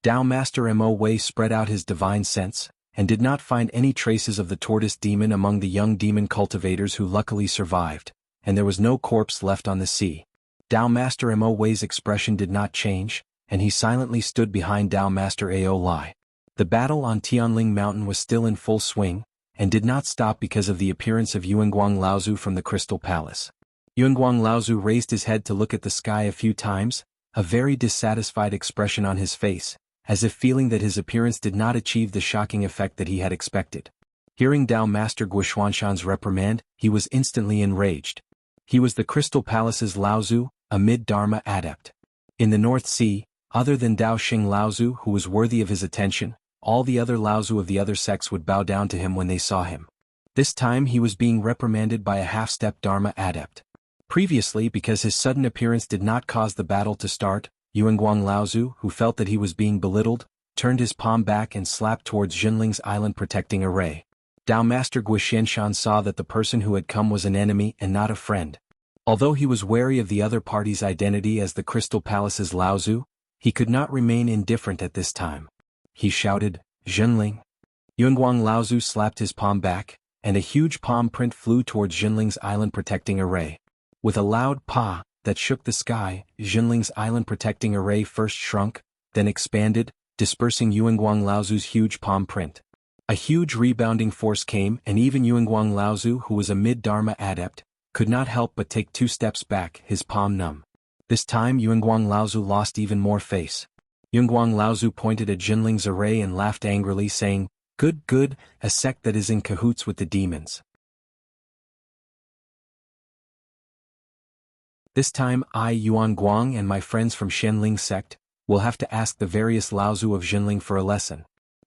Dao Master Mo Wei spread out his divine sense, and did not find any traces of the tortoise demon among the young demon cultivators who luckily survived, and there was no corpse left on the sea. Dao Master Mo Wei's expression did not change, and he silently stood behind Dao Master Ao Lai. The battle on Tianling Mountain was still in full swing, and did not stop because of the appearance of Yuanguang Laozu from the Crystal Palace. Yuanguang Laozu raised his head to look at the sky a few times, a very dissatisfied expression on his face, as if feeling that his appearance did not achieve the shocking effect that he had expected. Hearing Dao Master Guishuanshan's reprimand, he was instantly enraged. He was the Crystal Palace's Laozu, a mid-Dharma adept. In the North Sea, other than Dao Xing Laozu who was worthy of his attention, all the other Laozu of the other sects would bow down to him when they saw him. This time he was being reprimanded by a half-step Dharma adept. Previously, because his sudden appearance did not cause the battle to start, Yuanguang Laozu, who felt that he was being belittled, turned his palm back and slapped towards Jinling's island protecting array. Dao Master Guishuanshan saw that the person who had come was an enemy and not a friend. Although he was wary of the other party's identity as the Crystal Palace's Laozu, he could not remain indifferent at this time. He shouted, "Jinling!" Yuanguang Laozu slapped his palm back, and a huge palm print flew towards Jinling's island protecting array. With a loud "pa" that shook the sky, Jinling's island protecting array first shrunk, then expanded, dispersing Yuanguang Laozu's huge palm print. A huge rebounding force came, and even Yuanguang Laozu, who was a mid-Dharma adept, could not help but take 2 steps back, his palm numb. This time Yuanguang Laozu lost even more face. Yuanguang Laozu pointed at Jinling's array and laughed angrily, saying, "Good, good, a sect that is in cahoots with the demons. This time I, Yuan Guang, and my friends from Shenling sect, will have to ask the various Laozu of Jinling for a lesson."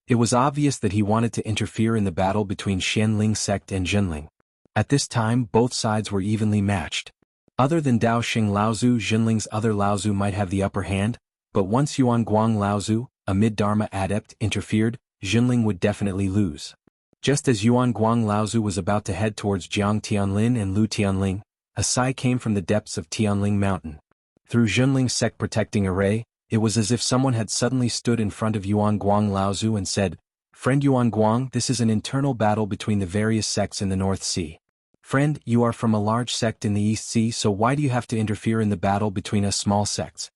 It was obvious that he wanted to interfere in the battle between Shenling sect and Jinling. At this time both sides were evenly matched. Other than Dao Xing Laozu, Jinling's other Laozu might have the upper hand, but once Yuan Guang Laozu, a mid-Dharma adept, interfered, Jinling would definitely lose. Just as Yuan Guang Laozu was about to head towards Jiang Tianlin and Lu Tianling, a sigh came from the depths of Tianling Mountain. Through Jinling's sect protecting array, it was as if someone had suddenly stood in front of Yuan Guang Laozu and said, "Friend Yuan Guang, this is an internal battle between the various sects in the North Sea. Friend, you are from a large sect in the East Sea, so why do you have to interfere in the battle between us small sects?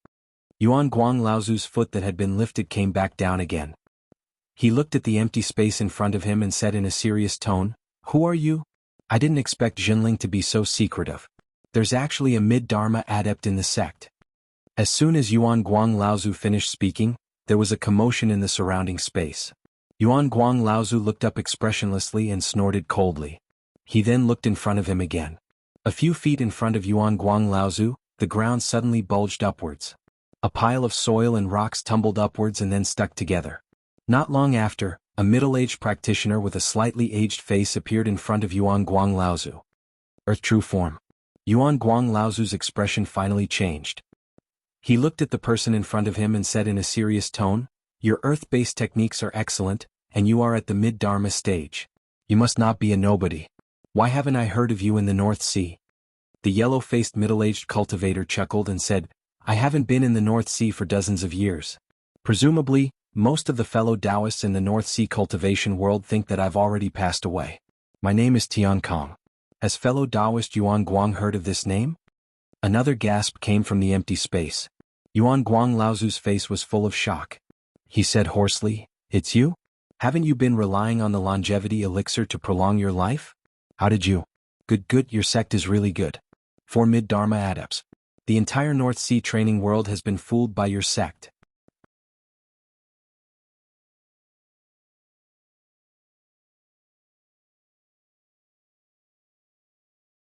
Yuan Guang Laozu's foot that had been lifted came back down again. He looked at the empty space in front of him and said in a serious tone, "Who are you? I didn't expect Jinling to be so secretive. There's actually a mid-Dharma adept in the sect." As soon as Yuan Guang Laozu finished speaking, there was a commotion in the surrounding space. Yuan Guang Laozu looked up expressionlessly and snorted coldly. He then looked in front of him again. A few feet in front of Yuan Guang Laozu, the ground suddenly bulged upwards. A pile of soil and rocks tumbled upwards and then stuck together. Not long after, a middle-aged practitioner with a slightly aged face appeared in front of Yuan Guang Laozu. Earth true form. Yuan Guang Laozu's expression finally changed. He looked at the person in front of him and said in a serious tone, "Your earth-based techniques are excellent, and you are at the mid-Dharma stage. You must not be a nobody. Why haven't I heard of you in the North Sea?" The yellow-faced middle-aged cultivator chuckled and said, "I haven't been in the North Sea for dozens of years. Presumably, most of the fellow Taoists in the North Sea cultivation world think that I've already passed away. My name is Tian Kong. Has fellow Taoist Yuan Guang heard of this name?" Another gasp came from the empty space. Yuan Guang Laozu's face was full of shock. He said hoarsely, "It's you? Haven't you been relying on the longevity elixir to prolong your life? How did you? Good, your sect is really good. 4 mid-Dharma adepts. The entire North Sea training world has been fooled by your sect."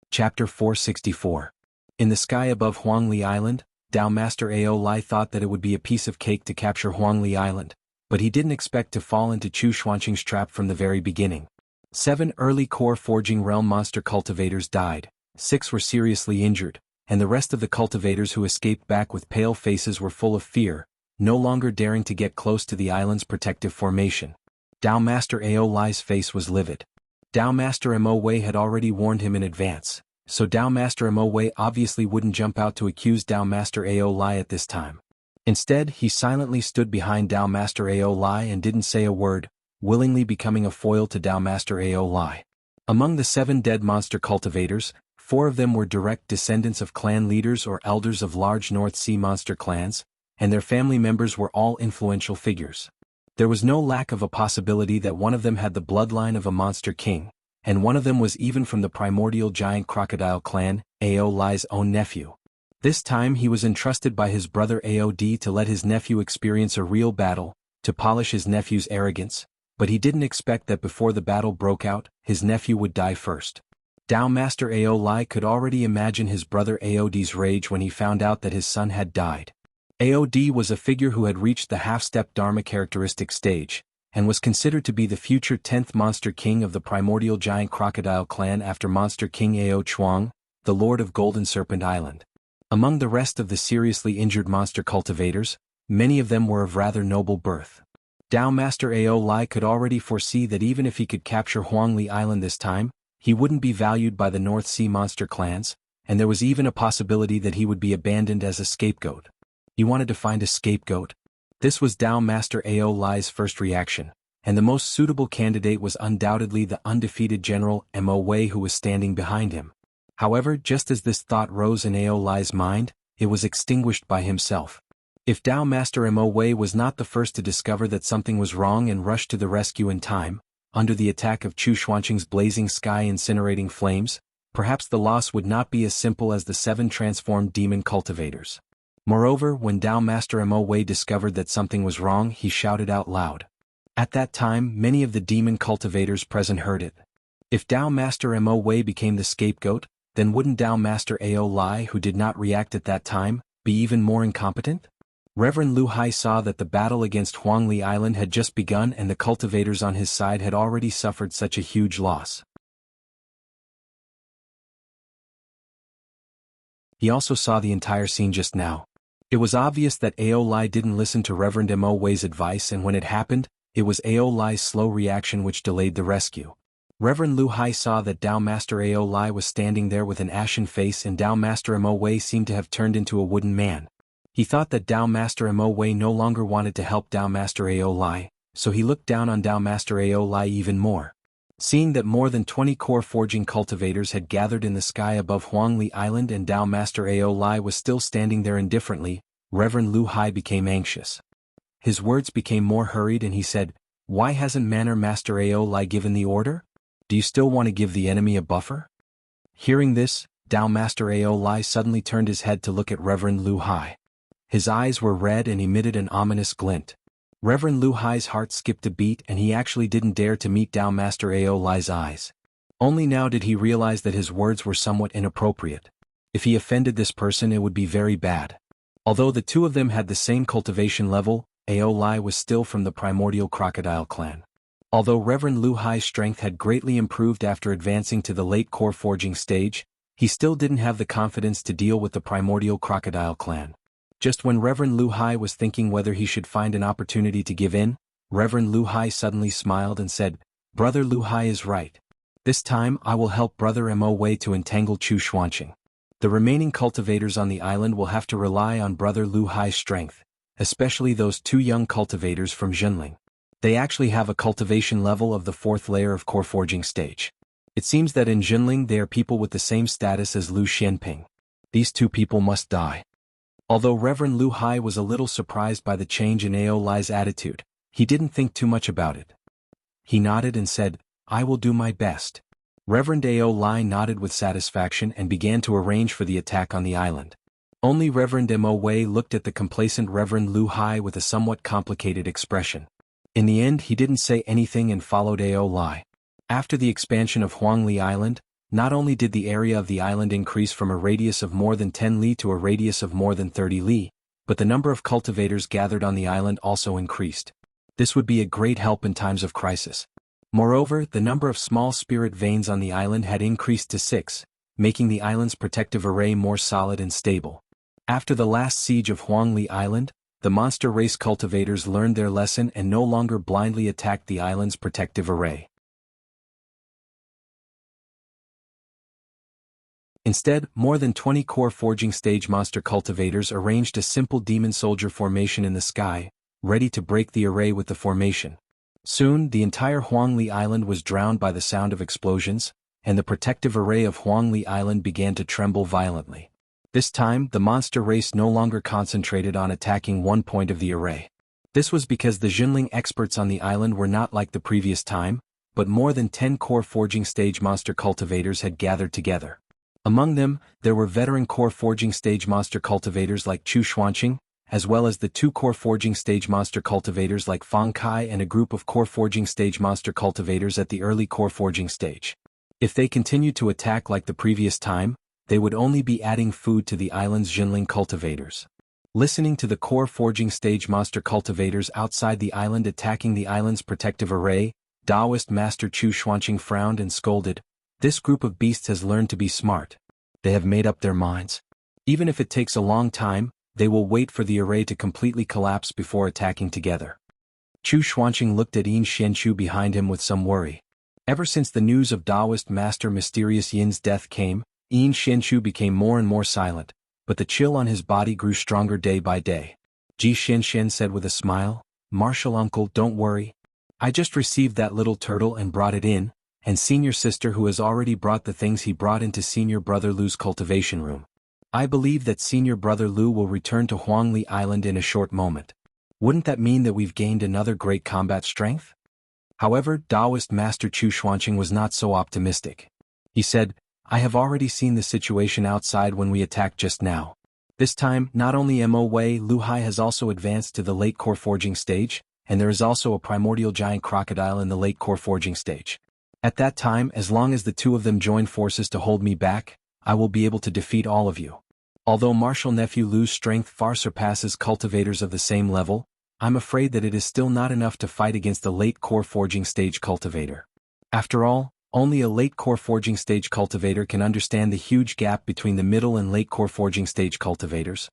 Chapter 464. In the sky above Huangli Island, Tao Master Ao Lai thought that it would be a piece of cake to capture Huangli Island, but he didn't expect to fall into Chu Xuanqing's trap from the very beginning. 7 early core forging realm monster cultivators died, 6 were seriously injured, and the rest of the cultivators who escaped back with pale faces were full of fear, no longer daring to get close to the island's protective formation. Tao Master Ao Lai's face was livid. Tao Master Mo Wei had already warned him in advance, so Tao Master Mo Wei obviously wouldn't jump out to accuse Tao Master Ao Lai at this time. Instead, he silently stood behind Tao Master Ao Lai and didn't say a word, willingly becoming a foil to Tao Master Ao Lai. Among the 7 dead monster cultivators, 4 of them were direct descendants of clan leaders or elders of large North Sea monster clans, and their family members were all influential figures. There was no lack of a possibility that one of them had the bloodline of a monster king, and one of them was even from the primordial giant crocodile clan, Ao Lai's own nephew. This time he was entrusted by his brother AOD to let his nephew experience a real battle, to polish his nephew's arrogance, but he didn't expect that before the battle broke out, his nephew would die first. Tao Master Ao Lai could already imagine his brother AOD's rage when he found out that his son had died. AOD was a figure who had reached the half-step Dharma characteristic stage, and was considered to be the future 10th Monster King of the primordial giant crocodile clan after Monster King Ao Chuang, the Lord of Golden Serpent Island. Among the rest of the seriously injured monster cultivators, many of them were of rather noble birth. Tao Master Ao Lai could already foresee that even if he could capture Huangli Island this time, he wouldn't be valued by the North Sea monster clans, and there was even a possibility that he would be abandoned as a scapegoat. He wanted to find a scapegoat. This was Tao Master Ao Lai's first reaction, and the most suitable candidate was undoubtedly the undefeated General Mo Wei who was standing behind him. However, just as this thought rose in Ao Lai's mind, it was extinguished by himself. If Tao Master Mo Wei was not the first to discover that something was wrong and rush to the rescue in time, under the attack of Chu Xuanqing's blazing sky incinerating flames, perhaps the loss would not be as simple as the 7 transformed demon cultivators. Moreover, when Tao Master Mo Wei discovered that something was wrong, he shouted out loud. At that time, many of the demon cultivators present heard it. If Tao Master Mo Wei became the scapegoat, then wouldn't Tao Master Ao Lai, who did not react at that time, be even more incompetent? Reverend Lu Hai saw that the battle against Huangli Island had just begun and the cultivators on his side had already suffered such a huge loss. He also saw the entire scene just now. It was obvious that Ao Lai didn't listen to Reverend Mo Wei's advice, and when it happened, it was Ao Lai's slow reaction which delayed the rescue. Reverend Lu Hai saw that Tao Master Ao Lai was standing there with an ashen face, and Tao Master Mo Wei seemed to have turned into a wooden man. He thought that Tao Master Mo Wei no longer wanted to help Tao Master Ao Lai, so he looked down on Tao Master Ao Lai even more. Seeing that more than 20 core forging cultivators had gathered in the sky above Huangli Island and Dao Master Ao Lai was still standing there indifferently, Reverend Lu Hai became anxious. His words became more hurried and he said, "Why hasn't Manor Master Ao Lai given the order? Do you still want to give the enemy a buffer?" Hearing this, Dao Master Ao Lai suddenly turned his head to look at Reverend Lu Hai. His eyes were red and emitted an ominous glint. Reverend Lu Hai's heart skipped a beat and he actually didn't dare to meet Dao Master Ao Lai's eyes. Only now did he realize that his words were somewhat inappropriate. If he offended this person it would be very bad. Although the two of them had the same cultivation level, Ao Lai was still from the primordial crocodile clan. Although Reverend Lu Hai's strength had greatly improved after advancing to the late core forging stage, he still didn't have the confidence to deal with the primordial crocodile clan. Just when Reverend Lu Hai was thinking whether he should find an opportunity to give in, Reverend Lu Hai suddenly smiled and said, "Brother Lu Hai is right. This time I will help Brother Mo Wei to entangle Chu Xuanqing. The remaining cultivators on the island will have to rely on Brother Lu Hai's strength, especially those two young cultivators from Jinling. They actually have a cultivation level of the 4th layer of core forging stage. It seems that in Jinling they are people with the same status as Lu Xianping. These two people must die." Although Reverend Lu Hai was a little surprised by the change in Ao Lai's attitude, he didn't think too much about it. He nodded and said, "I will do my best." Reverend Ao Lai nodded with satisfaction and began to arrange for the attack on the island. Only Reverend Mo Wei looked at the complacent Reverend Lu Hai with a somewhat complicated expression. In the end he didn't say anything and followed Ao Lai. After the expansion of Huangli Island, not only did the area of the island increase from a radius of more than 10 li to a radius of more than 30 li, but the number of cultivators gathered on the island also increased. This would be a great help in times of crisis. Moreover, the number of small spirit veins on the island had increased to 6, making the island's protective array more solid and stable. After the last siege of Huangli Island, the monster race cultivators learned their lesson and no longer blindly attacked the island's protective array. Instead, more than 20 core forging stage monster cultivators arranged a simple demon soldier formation in the sky, ready to break the array with the formation. Soon, the entire Huangli Island was drowned by the sound of explosions, and the protective array of Huangli Island began to tremble violently. This time, the monster race no longer concentrated on attacking one point of the array. This was because the Jinling experts on the island were not like the previous time, but more than 10 core forging stage monster cultivators had gathered together. Among them, there were veteran core forging stage monster cultivators like Chu Xuanqing, as well as the 2 core forging stage monster cultivators like Fang Kai and a group of core forging stage monster cultivators at the early core forging stage. If they continued to attack like the previous time, they would only be adding food to the island's Jinling cultivators. Listening to the core forging stage monster cultivators outside the island attacking the island's protective array, Taoist Master Chu Xuanqing frowned and scolded, "This group of beasts has learned to be smart. They have made up their minds. Even if it takes a long time, they will wait for the array to completely collapse before attacking together." Chu Xuanqing looked at Yin Xianchu behind him with some worry. Ever since the news of Taoist Master Mysterious Yin's death came, Yin Xianchu became more and more silent, but the chill on his body grew stronger day by day. Ji Xianxian said with a smile, "Martial uncle, don't worry. I just received that little turtle and brought it in, and senior sister who has already brought the things he brought into senior brother Lu's cultivation room. I believe that senior brother Lu will return to Huangli Island in a short moment. Wouldn't that mean that we've gained another great combat strength?" However, Taoist Master Chu Xuanqing was not so optimistic. He said, "I have already seen the situation outside when we attacked just now. This time, not only Mo Wei Lu Hai has also advanced to the late core forging stage, and there is also a primordial giant crocodile in the late core forging stage. At that time, as long as the two of them join forces to hold me back, I will be able to defeat all of you. Although martial nephew Lu's strength far surpasses cultivators of the same level, I'm afraid that it is still not enough to fight against the late core forging stage cultivator. After all, only a late core forging stage cultivator can understand the huge gap between the middle and late core forging stage cultivators."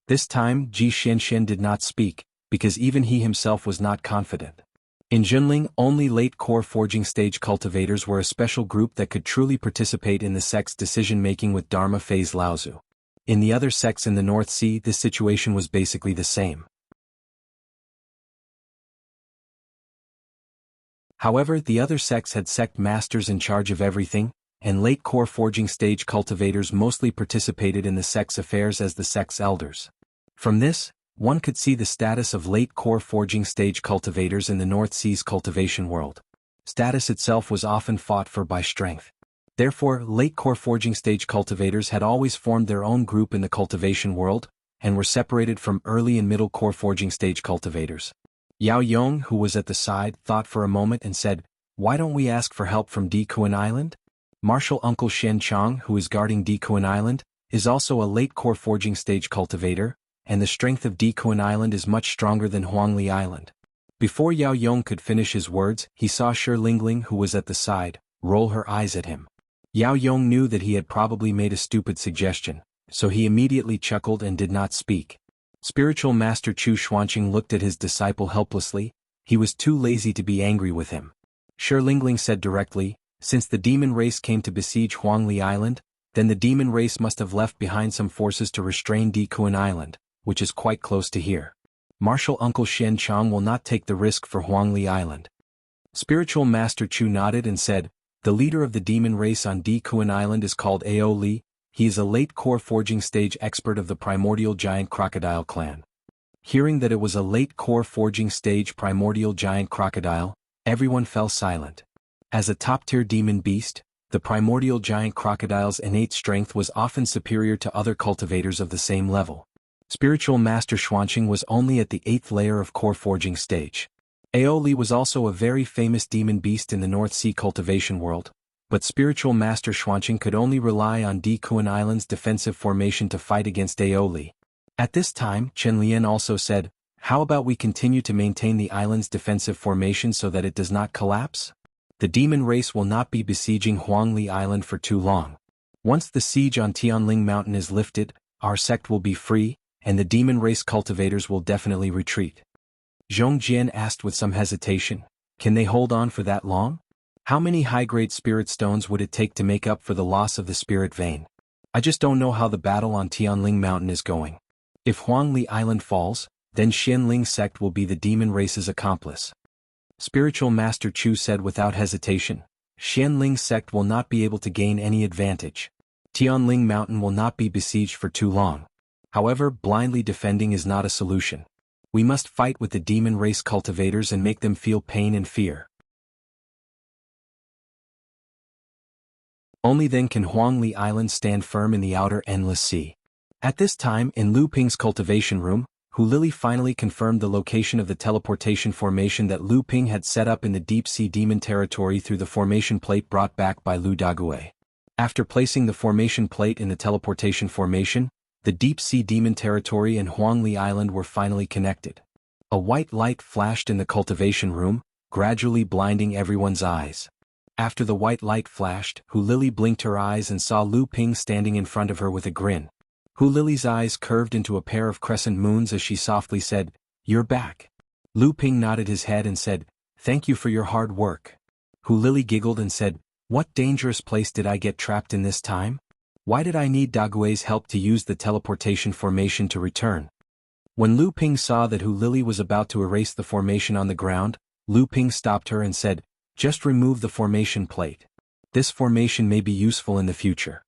This time, Ji Xianxian did not speak, because even he himself was not confident. In Jinling, only late core forging stage cultivators were a special group that could truly participate in the sect's decision-making with Dharma phase Laozu. In the other sects in the North Sea, this situation was basically the same. However, the other sects had sect masters in charge of everything, and late core forging stage cultivators mostly participated in the sect's affairs as the sect's elders. From this, one could see the status of late core forging stage cultivators in the North Sea's cultivation world. Status itself was often fought for by strength. Therefore, late core forging stage cultivators had always formed their own group in the cultivation world, and were separated from early and middle core forging stage cultivators. Yao Yong, who was at the side, thought for a moment and said, "Why don't we ask for help from Dikuan Island?" Martial Uncle Shen Chong, who is guarding Dikuan Island, is also a late core forging stage cultivator, and the strength of Dikuan Island is much stronger than Huangli Island. Before Yao Yong could finish his words, he saw Shi Lingling, who was at the side, roll her eyes at him. Yao Yong knew that he had probably made a stupid suggestion, so he immediately chuckled and did not speak. Spiritual Master Chu Xuanqing looked at his disciple helplessly. He was too lazy to be angry with him. Shi Lingling said directly, "Since the demon race came to besiege Huangli Island, then the demon race must have left behind some forces to restrain Dikuan Island, which is quite close to here. Martial Uncle Shen Chong will not take the risk for Huangli Island." Spiritual Master Chu nodded and said, "The leader of the demon race on Dikuan Island is called Ao Li. He is a late core forging stage expert of the primordial giant crocodile clan." Hearing that it was a late core forging stage primordial giant crocodile, everyone fell silent. As a top-tier demon beast, the primordial giant crocodile's innate strength was often superior to other cultivators of the same level. Spiritual Master Xuanqing was only at the 8th layer of core forging stage. Aoli was also a very famous demon beast in the North Sea cultivation world, but Spiritual Master Xuanqing could only rely on Dikuan Island's defensive formation to fight against Aoli. At this time, Chen Lian also said, "How about we continue to maintain the island's defensive formation so that it does not collapse? The demon race will not be besieging Huangli Island for too long. Once the siege on Tianling Mountain is lifted, our sect will be free, and the demon race cultivators will definitely retreat." Zhong Jian asked with some hesitation, "Can they hold on for that long? How many high-grade spirit stones would it take to make up for the loss of the spirit vein? I just don't know how the battle on Tianling Mountain is going. If Huangli Island falls, then Xianling sect will be the demon race's accomplice." Spiritual Master Chu said without hesitation, "Xianling sect will not be able to gain any advantage. Tianling Mountain will not be besieged for too long. However, blindly defending is not a solution. We must fight with the demon race cultivators and make them feel pain and fear. Only then can Huangli Island stand firm in the outer endless sea." At this time, in Lu Ping's cultivation room, Hu Lili finally confirmed the location of the teleportation formation that Lu Ping had set up in the deep-sea demon territory through the formation plate brought back by Lu Dague. After placing the formation plate in the teleportation formation, the deep-sea demon territory and Huangli Island were finally connected. A white light flashed in the cultivation room, gradually blinding everyone's eyes. After the white light flashed, Hu Lili blinked her eyes and saw Lu Ping standing in front of her with a grin. Hu Lili's eyes curved into a pair of crescent moons as she softly said, "You're back." Lu Ping nodded his head and said, "Thank you for your hard work." Hu Lili giggled and said, "What dangerous place did I get trapped in this time? Why did I need Dague's help to use the teleportation formation to return?" When Lu Ping saw that Hu Lili was about to erase the formation on the ground, Lu Ping stopped her and said, "Just remove the formation plate. This formation may be useful in the future."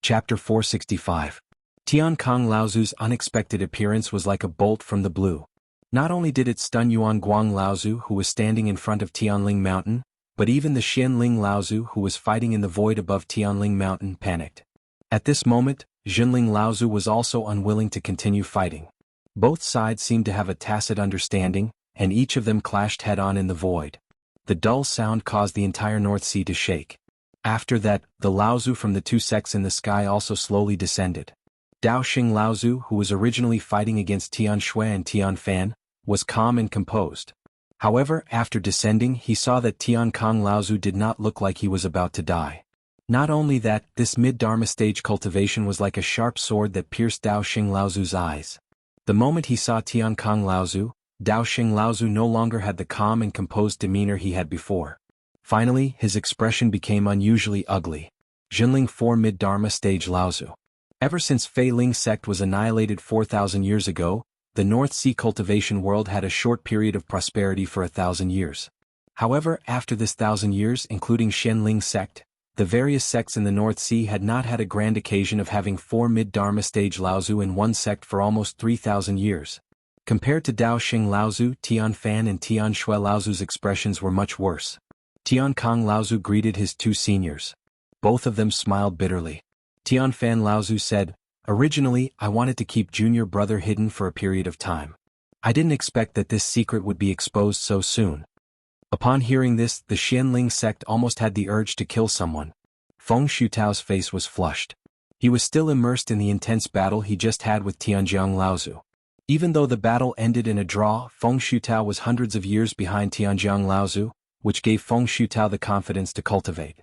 Chapter 465. Tian Kong Laozu's unexpected appearance was like a bolt from the blue. Not only did it stun Yuan Guang Laozu, who was standing in front of Tianling Mountain, but even the Xianling Laozu, who was fighting in the void above Tianling Mountain, panicked. At this moment, Jinling Laozu was also unwilling to continue fighting. Both sides seemed to have a tacit understanding, and each of them clashed head-on in the void. The dull sound caused the entire North Sea to shake. After that, the Laozu from the two sects in the sky also slowly descended. Dao Xing Laozu, who was originally fighting against Tian Shui and Tian Fan, was calm and composed. However, after descending, he saw that Tian Kong Laozu did not look like he was about to die. Not only that, this mid-Dharma stage cultivation was like a sharp sword that pierced Dao Xing Laozu's eyes. The moment he saw Tian Kong Laozu, Dao Xing Laozu no longer had the calm and composed demeanor he had before. Finally, his expression became unusually ugly. Jinling 4 Mid-Dharma Stage Laozu. Ever since Fei Ling sect was annihilated 4,000 years ago, the North Sea cultivation world had a short period of prosperity for 1,000 years. However, after this 1,000 years, including Xianling sect, the various sects in the North Sea had not had a grand occasion of having 4 mid-Dharma stage Laozu in one sect for almost 3,000 years. Compared to Dao Xing Laozu, Tian Fan and Tian Shui Laozu's expressions were much worse. Tian Kong Laozu greeted his 2 seniors. Both of them smiled bitterly. Tian Fan Laozu said, "Originally, I wanted to keep junior brother hidden for a period of time. I didn't expect that this secret would be exposed so soon." Upon hearing this, the Xianling sect almost had the urge to kill someone. Feng Shutao's face was flushed. He was still immersed in the intense battle he just had with Tianjiang Laozu. Even though the battle ended in a draw, Feng Shutao was hundreds of years behind Tianjiang Laozu, which gave Feng Shutao the confidence to cultivate.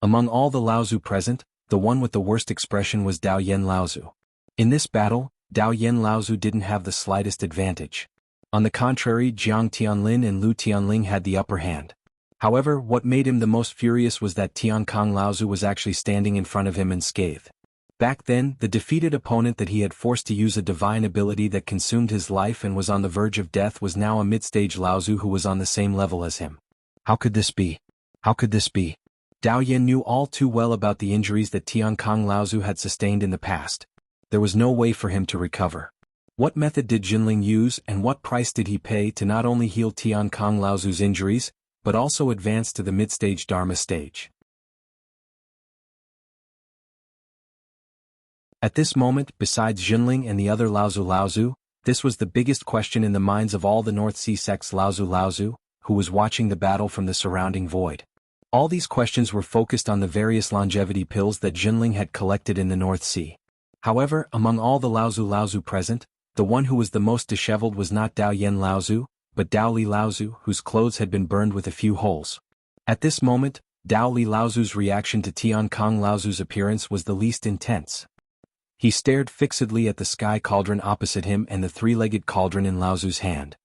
Among all the Laozu present, the one with the worst expression was Dao Yen Laozu. In this battle, Dao Yen Laozu didn't have the slightest advantage. On the contrary, Jiang Tianlin and Lu Tianling had the upper hand. However, what made him the most furious was that Tian Kong Laozu was actually standing in front of him and scathed. Back then, the defeated opponent that he had forced to use a divine ability that consumed his life and was on the verge of death was now a mid-stage Laozu who was on the same level as him. How could this be? How could this be? Dao Yen knew all too well about the injuries that Tian Kong Laozu had sustained in the past. There was no way for him to recover. What method did Jinling use and what price did he pay to not only heal Tian Kong Laozu's injuries, but also advance to the mid-stage Dharma stage? At this moment, besides Jinling and the other Laozu, this was the biggest question in the minds of all the North Sea sect's Laozu, who was watching the battle from the surrounding void. All these questions were focused on the various longevity pills that Jinling had collected in the North Sea. However, among all the Laozu present, the one who was the most disheveled was not Dao Yen Laozu, but Dao Li Laozu, whose clothes had been burned with a few holes. At this moment, Dao Li Laozu's reaction to Tian Kong Laozu's appearance was the least intense. He stared fixedly at the sky cauldron opposite him and the 3-legged cauldron in Laozu's hand.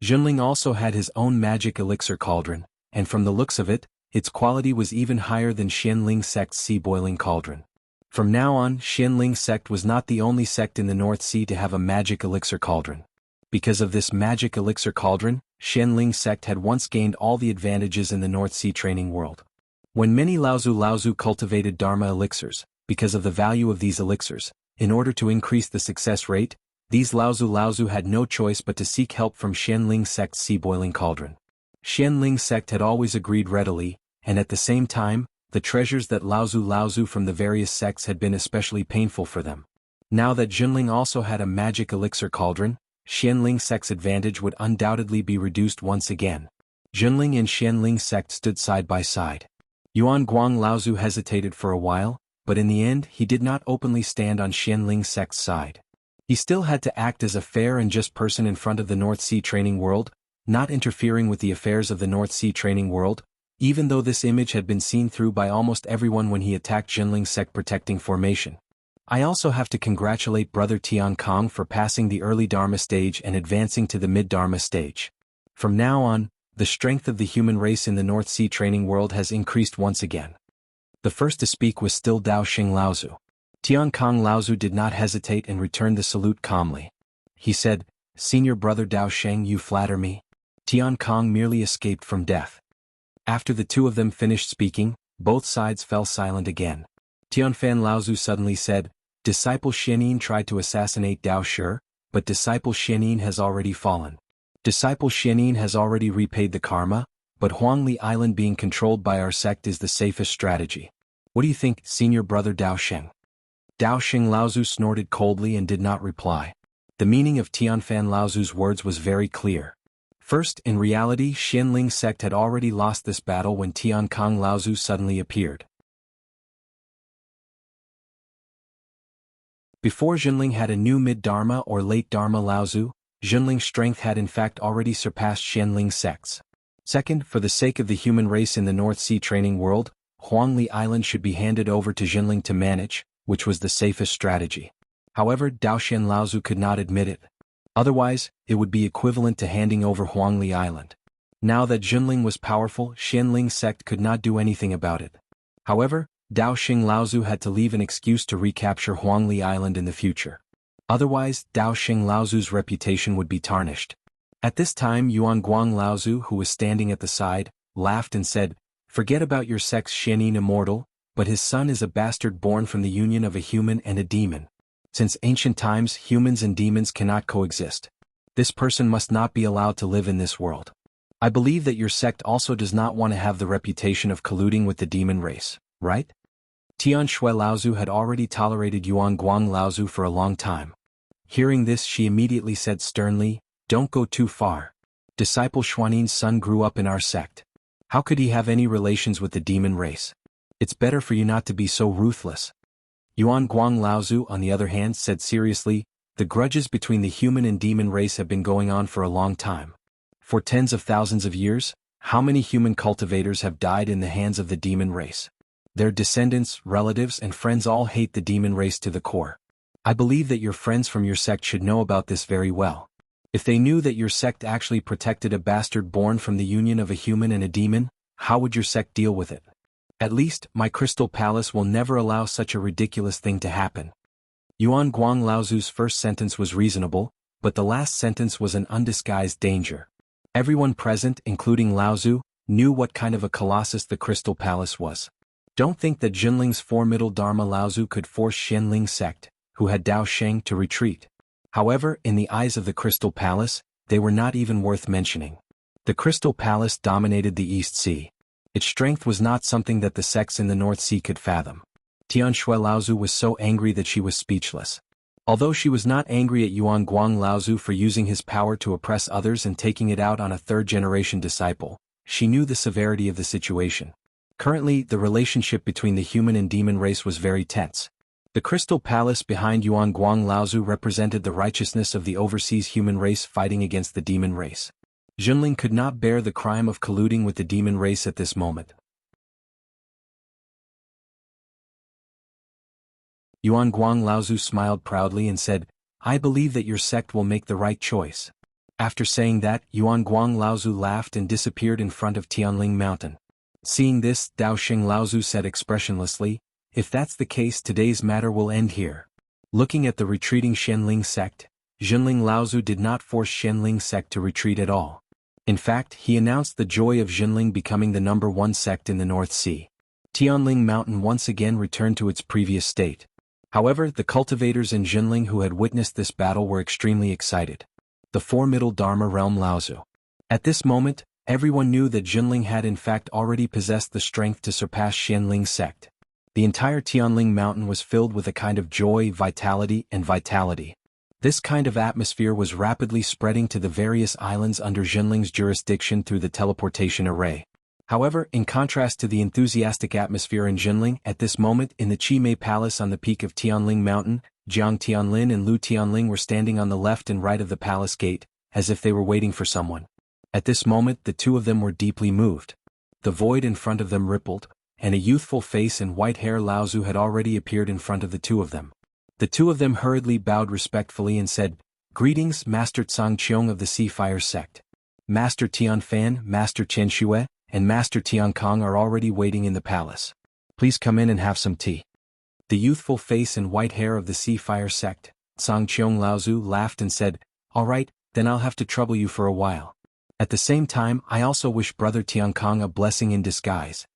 Jinling also had his own magic elixir cauldron, and from the looks of it, its quality was even higher than Xianling sect's sea-boiling cauldron. From now on, Xianling sect was not the only sect in the North Sea to have a magic elixir cauldron. Because of this magic elixir cauldron, Xianling sect had once gained all the advantages in the North Sea training world. When many Laozu cultivated Dharma elixirs, because of the value of these elixirs, in order to increase the success rate, these Laozu had no choice but to seek help from Xianling sect's sea-boiling cauldron. Xianling sect had always agreed readily, and at the same time, the treasures that Laozu from the various sects had been especially painful for them. Now that Jinling also had a magic elixir cauldron, Xianling sect's advantage would undoubtedly be reduced once again. Jinling and Xianling sect stood side by side. Yuan Guang Laozu hesitated for a while, but in the end he did not openly stand on Xianling sect's side. He still had to act as a fair and just person in front of the North Sea training world, not interfering with the affairs of the North Sea training world, even though this image had been seen through by almost everyone when he attacked Jinling sect protecting formation. I also have to congratulate brother Tian Kong for passing the early Dharma stage and advancing to the mid-Dharma stage. From now on, the strength of the human race in the North Sea training world has increased once again. The first to speak was still Dao Xing Laozu. Tian Kong Laozu did not hesitate and returned the salute calmly. He said, "Senior brother Dao Sheng, you flatter me." Tian Kong merely escaped from death. After the two of them finished speaking, both sides fell silent again. Tianfan Laozu suddenly said, "Disciple Xianin tried to assassinate Dao Shi, but Disciple Xianin has already fallen. Disciple Xianin has already repaid the karma, but Huangli Island being controlled by our sect is the safest strategy. What do you think, senior brother Dao Sheng?" Dao Xing Laozu snorted coldly and did not reply. The meaning of Tianfan Laozu's words was very clear. First, in reality, Xianling sect had already lost this battle when Tian Kong Laozu suddenly appeared. Before Jinling had a new mid-Dharma or late Dharma Laozu, Jinling's strength had in fact already surpassed Xianling sect's. Second, for the sake of the human race in the North Sea training world, Huangli Island should be handed over to Jinling to manage, which was the safest strategy. However, Daoxian Laozu could not admit it. Otherwise, it would be equivalent to handing over Huangli Island. Now that Jinling was powerful, Xianling sect could not do anything about it. However, Dao Xing Laozu had to leave an excuse to recapture Huangli Island in the future. Otherwise, Dao Xing Laozu's reputation would be tarnished. At this time Yuan Guang Laozu, who was standing at the side, laughed and said, "Forget about your sex Xianyin immortal, but his son is a bastard born from the union of a human and a demon. Since ancient times humans and demons cannot coexist. This person must not be allowed to live in this world. I believe that your sect also does not want to have the reputation of colluding with the demon race, right?" Tian Shui Laozu had already tolerated Yuan Guang Laozu for a long time. Hearing this, she immediately said sternly, "Don't go too far. Disciple Xuanin's son grew up in our sect. How could he have any relations with the demon race? It's better for you not to be so ruthless." Yuan Guang Laozu, on the other hand, said seriously, "The grudges between the human and demon race have been going on for a long time. For tens of thousands of years, how many human cultivators have died in the hands of the demon race? Their descendants, relatives, and friends all hate the demon race to the core. I believe that your friends from your sect should know about this very well. If they knew that your sect actually protected a bastard born from the union of a human and a demon, how would your sect deal with it? At least, my Crystal Palace will never allow such a ridiculous thing to happen." Yuan Guang Laozu's first sentence was reasonable, but the last sentence was an undisguised danger. Everyone present, including Laozu, knew what kind of a colossus the Crystal Palace was. Don't think that Jinling's formidable Dharma Laozu could force Xianling's sect, who had Dao Sheng, to retreat. However, in the eyes of the Crystal Palace, they were not even worth mentioning. The Crystal Palace dominated the East Sea. Its strength was not something that the sects in the North Sea could fathom. Tian Shui Laozu was so angry that she was speechless. Although she was not angry at Yuan Guang Laozu for using his power to oppress others and taking it out on a third-generation disciple, she knew the severity of the situation. Currently, the relationship between the human and demon race was very tense. The Crystal Palace behind Yuan Guang Laozu represented the righteousness of the overseas human race fighting against the demon race. Jinling could not bear the crime of colluding with the demon race at this moment. Yuan Guang Laozu smiled proudly and said, "I believe that your sect will make the right choice." After saying that, Yuan Guang Laozu laughed and disappeared in front of Tianling Mountain. Seeing this, Dao Xing Laozu said expressionlessly, "If that's the case, today's matter will end here." Looking at the retreating Xianling sect, Jinling Laozu did not force Xianling sect to retreat at all. In fact, he announced the joy of Jinling becoming the #1 sect in the North Sea. Tianling Mountain once again returned to its previous state. However, the cultivators in Jinling who had witnessed this battle were extremely excited. The formidable Dharma realm Laozu. At this moment, everyone knew that Jinling had in fact already possessed the strength to surpass Xianling's sect. The entire Tianling Mountain was filled with a kind of joy, vitality. This kind of atmosphere was rapidly spreading to the various islands under Jinling's jurisdiction through the teleportation array. However, in contrast to the enthusiastic atmosphere in Jinling, at this moment in the Qimei Palace on the peak of Tianling Mountain, Jiang Tianlin and Lu Tianling were standing on the left and right of the palace gate, as if they were waiting for someone. At this moment the two of them were deeply moved. The void in front of them rippled, and a youthful face and white hair Laozu had already appeared in front of the two of them. The two of them hurriedly bowed respectfully and said, "Greetings, Master Tsang Qiong of the Sea Fire sect. Master Tian Fan, Master Chen Xue, and Master Tian Kong are already waiting in the palace. Please come in and have some tea." The youthful face and white hair of the Sea Fire sect, Tsang Qiong Laozu, laughed and said, "All right, then I'll have to trouble you for a while. At the same time, I also wish Brother Tian Kong a blessing in disguise."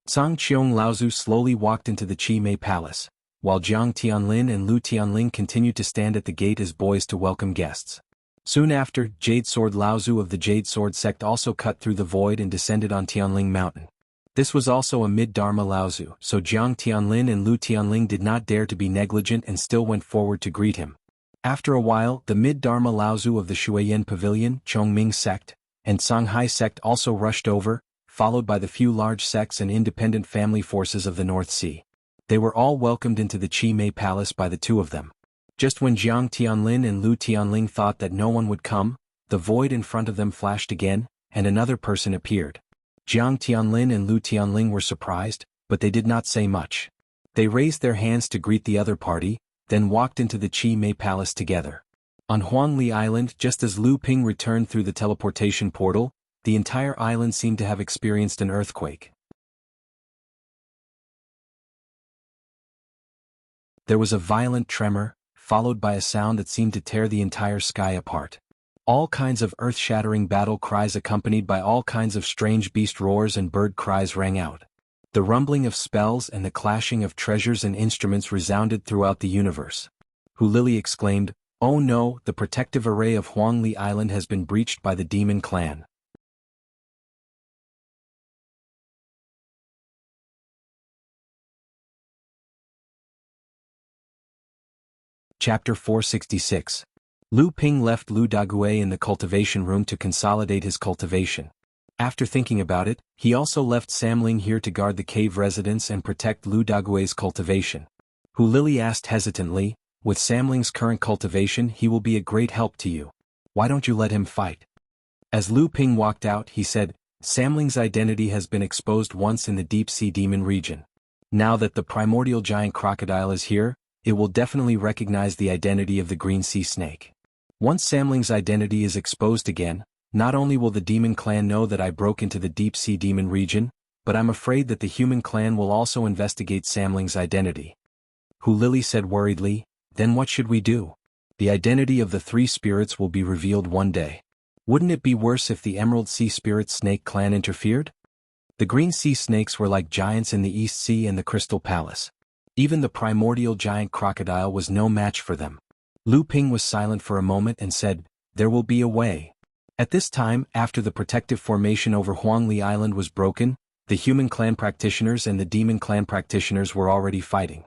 Tsang Qiong Laozu slowly walked into the Qimei Palace, while Jiang Tianlin and Lu Tianling continued to stand at the gate as boys to welcome guests. Soon after, Jade Sword Laozu of the Jade Sword sect also cut through the void and descended on Tianling Mountain. This was also a mid-Dharma Laozu, so Jiang Tianlin and Lu Tianling did not dare to be negligent and still went forward to greet him. After a while, the mid-Dharma Laozu of the Shuiyan Pavilion, Chongming sect, and Songhai sect also rushed over, followed by the few large sects and independent family forces of the North Sea. They were all welcomed into the Qimei Palace by the two of them. Just when Jiang Tianlin and Lu Tianling thought that no one would come, the void in front of them flashed again, and another person appeared. Jiang Tianlin and Lu Tianling were surprised, but they did not say much. They raised their hands to greet the other party, then walked into the Qimei Palace together. On Huangli Island, just as Lu Ping returned through the teleportation portal, the entire island seemed to have experienced an earthquake. There was a violent tremor, followed by a sound that seemed to tear the entire sky apart. All kinds of earth-shattering battle cries accompanied by all kinds of strange beast roars and bird cries rang out. The rumbling of spells and the clashing of treasures and instruments resounded throughout the universe. Hulili exclaimed, "Oh no, the protective array of Huangli Island has been breached by the demon clan." Chapter 466. Lu Ping left Lu Dague in the cultivation room to consolidate his cultivation. After thinking about it, he also left Samling here to guard the cave residence and protect Lu Dague's cultivation. Hulili asked hesitantly, "With Samling's current cultivation he will be a great help to you. Why don't you let him fight?" As Lu Ping walked out, he said, "Samling's identity has been exposed once in the deep-sea demon region. Now that the primordial giant crocodile is here, it will definitely recognize the identity of the green sea snake. Once Samling's identity is exposed again, not only will the demon clan know that I broke into the deep-sea demon region, but I'm afraid that the human clan will also investigate Samling's identity." Hulili said worriedly, "Then what should we do? The identity of the three spirits will be revealed one day. Wouldn't it be worse if the Emerald Sea Spirit Snake clan interfered? The green sea snakes were like giants in the East Sea and the Crystal Palace. Even the primordial giant crocodile was no match for them." Lu Ping was silent for a moment and said, "There will be a way." At this time, after the protective formation over Huangli Island was broken, the human clan practitioners and the demon clan practitioners were already fighting.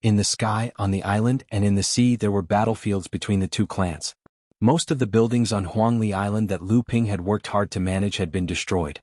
In the sky, on the island, and in the sea there were battlefields between the two clans. Most of the buildings on Huangli Island that Lu Ping had worked hard to manage had been destroyed.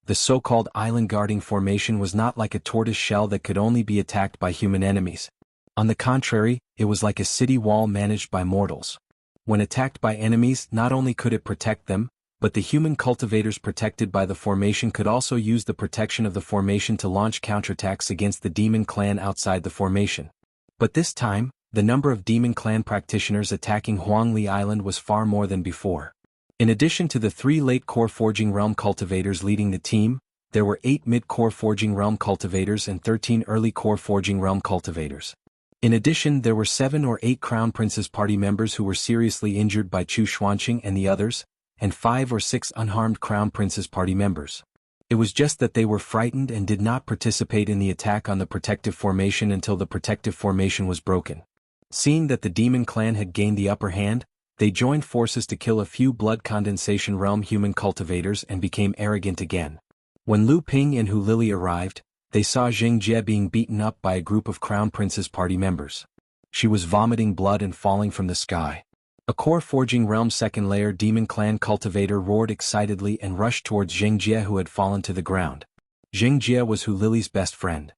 The so-called island guarding formation was not like a tortoise shell that could only be attacked by human enemies. On the contrary, it was like a city wall managed by mortals. When attacked by enemies, not only could it protect them, but the human cultivators protected by the formation could also use the protection of the formation to launch counterattacks against the demon clan outside the formation. But this time, the number of demon clan practitioners attacking Huangli Island was far more than before. In addition to the 3 late core forging realm cultivators leading the team, there were 8 mid-core forging realm cultivators and 13 early core forging realm cultivators. In addition, there were 7 or 8 Crown Prince's party members who were seriously injured by Chu Xuanqing and the others, and 5 or 6 unharmed Crown Prince's party members. It was just that they were frightened and did not participate in the attack on the protective formation until the protective formation was broken. Seeing that the demon clan had gained the upper hand, they joined forces to kill a few blood condensation realm human cultivators and became arrogant again. When Lu Ping and Hulili arrived, they saw Jingjie being beaten up by a group of Crown Prince's party members. She was vomiting blood and falling from the sky. A core forging realm second layer demon clan cultivator roared excitedly and rushed towards Jingjie, who had fallen to the ground. Jingjie was Hulili's best friend.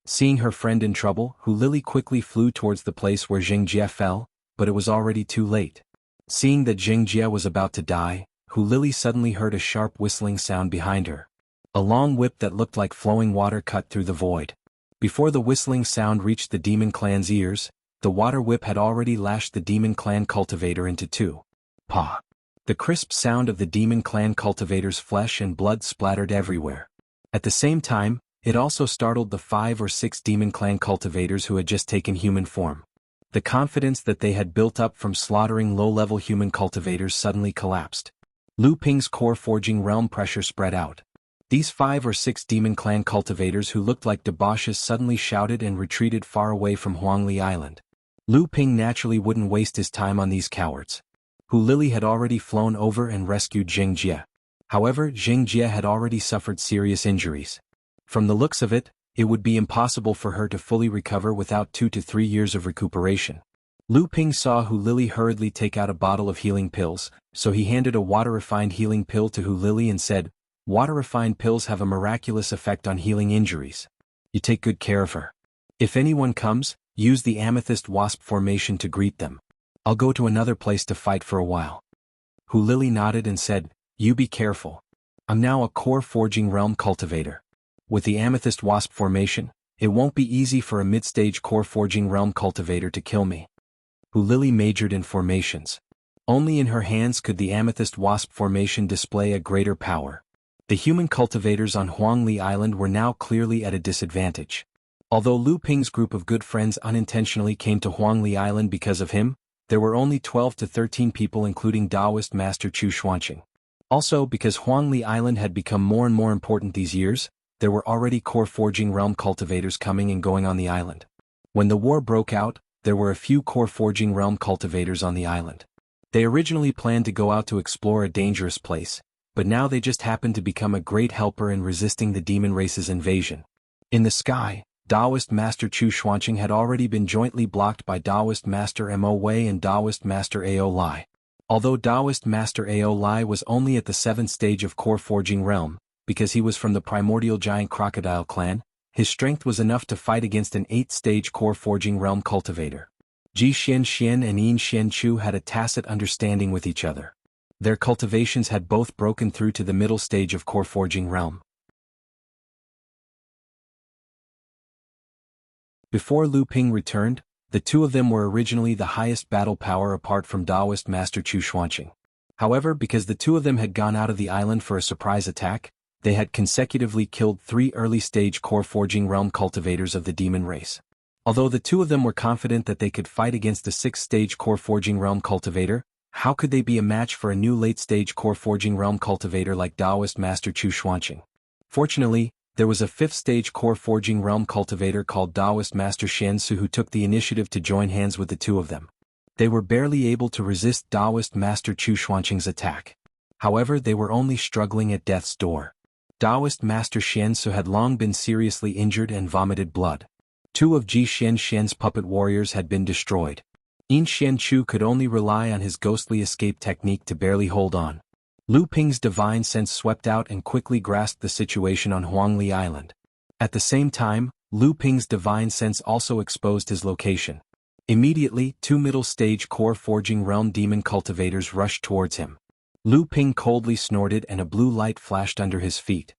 Seeing her friend in trouble, Hulili quickly flew towards the place where Jingjie fell, but it was already too late. Seeing that Jingjie was about to die, Hulili suddenly heard a sharp whistling sound behind her. A long whip that looked like flowing water cut through the void. Before the whistling sound reached the demon clan's ears, the water whip had already lashed the demon clan cultivator into 2. Pa! The crisp sound of the demon clan cultivator's flesh and blood splattered everywhere. At the same time, it also startled the 5 or 6 demon clan cultivators who had just taken human form. The confidence that they had built up from slaughtering low-level human cultivators suddenly collapsed. Lu Ping's core forging realm pressure spread out. These 5 or 6 demon clan cultivators who looked like debauches suddenly shouted and retreated far away from Huangli Island. Lu Ping naturally wouldn't waste his time on these cowards. Hulili had already flown over and rescued Jingjie. However, Jingjie had already suffered serious injuries. From the looks of it, it would be impossible for her to fully recover without 2 to 3 years of recuperation. Lu Ping saw Hulili hurriedly take out a bottle of healing pills, so he handed a water-refined healing pill to Hulili and said, "Water-refined pills have a miraculous effect on healing injuries. You take good care of her. If anyone comes, use the amethyst wasp formation to greet them. I'll go to another place to fight for a while." Hulili nodded and said, "You be careful. I'm now a core forging realm cultivator. With the amethyst wasp formation, it won't be easy for a mid-stage core forging realm cultivator to kill me." Hulili majored in formations. Only in her hands could the amethyst wasp formation display a greater power. The human cultivators on Huangli Island were now clearly at a disadvantage. Although Lu Ping's group of good friends unintentionally came to Huangli Island because of him, there were only 12 to 13 people including Taoist Master Chu Xuanqing. Also, because Huangli Island had become more and more important these years, there were already core forging realm cultivators coming and going on the island. When the war broke out, there were a few core forging realm cultivators on the island. They originally planned to go out to explore a dangerous place, but now they just happened to become a great helper in resisting the demon race's invasion. In the sky, Taoist Master Chu Xuanqing had already been jointly blocked by Taoist Master Mo Wei and Taoist Master Ao Lai. Although Taoist Master Ao Lai was only at the 7th stage of core forging realm, because he was from the primordial giant crocodile clan, his strength was enough to fight against an 8th-stage core forging realm cultivator. Ji Xian and Yin Xianchu had a tacit understanding with each other. Their cultivations had both broken through to the middle stage of core forging realm. Before Lu Ping returned, the two of them were originally the highest battle power apart from Taoist Master Chu Xuanqing. However, because the two of them had gone out of the island for a surprise attack, they had consecutively killed 3 early-stage core forging realm cultivators of the demon race. Although the two of them were confident that they could fight against a 6th-stage core forging realm cultivator, how could they be a match for a new late-stage core forging realm cultivator like Taoist Master Chu Xuanqing? Fortunately, there was a 5th-stage core forging realm cultivator called Taoist Master Shensu who took the initiative to join hands with the two of them. They were barely able to resist Taoist Master Chu Xuanqing's attack. However, they were only struggling at death's door. Taoist Master Shensu had long been seriously injured and vomited blood. 2 of Ji Xian's puppet warriors had been destroyed. Yin Xianchu could only rely on his ghostly escape technique to barely hold on. Lu Ping's divine sense swept out and quickly grasped the situation on Huangli Island. At the same time, Lu Ping's divine sense also exposed his location. Immediately, 2 middle-stage core forging realm demon cultivators rushed towards him. Lu Ping coldly snorted and a blue light flashed under his feet.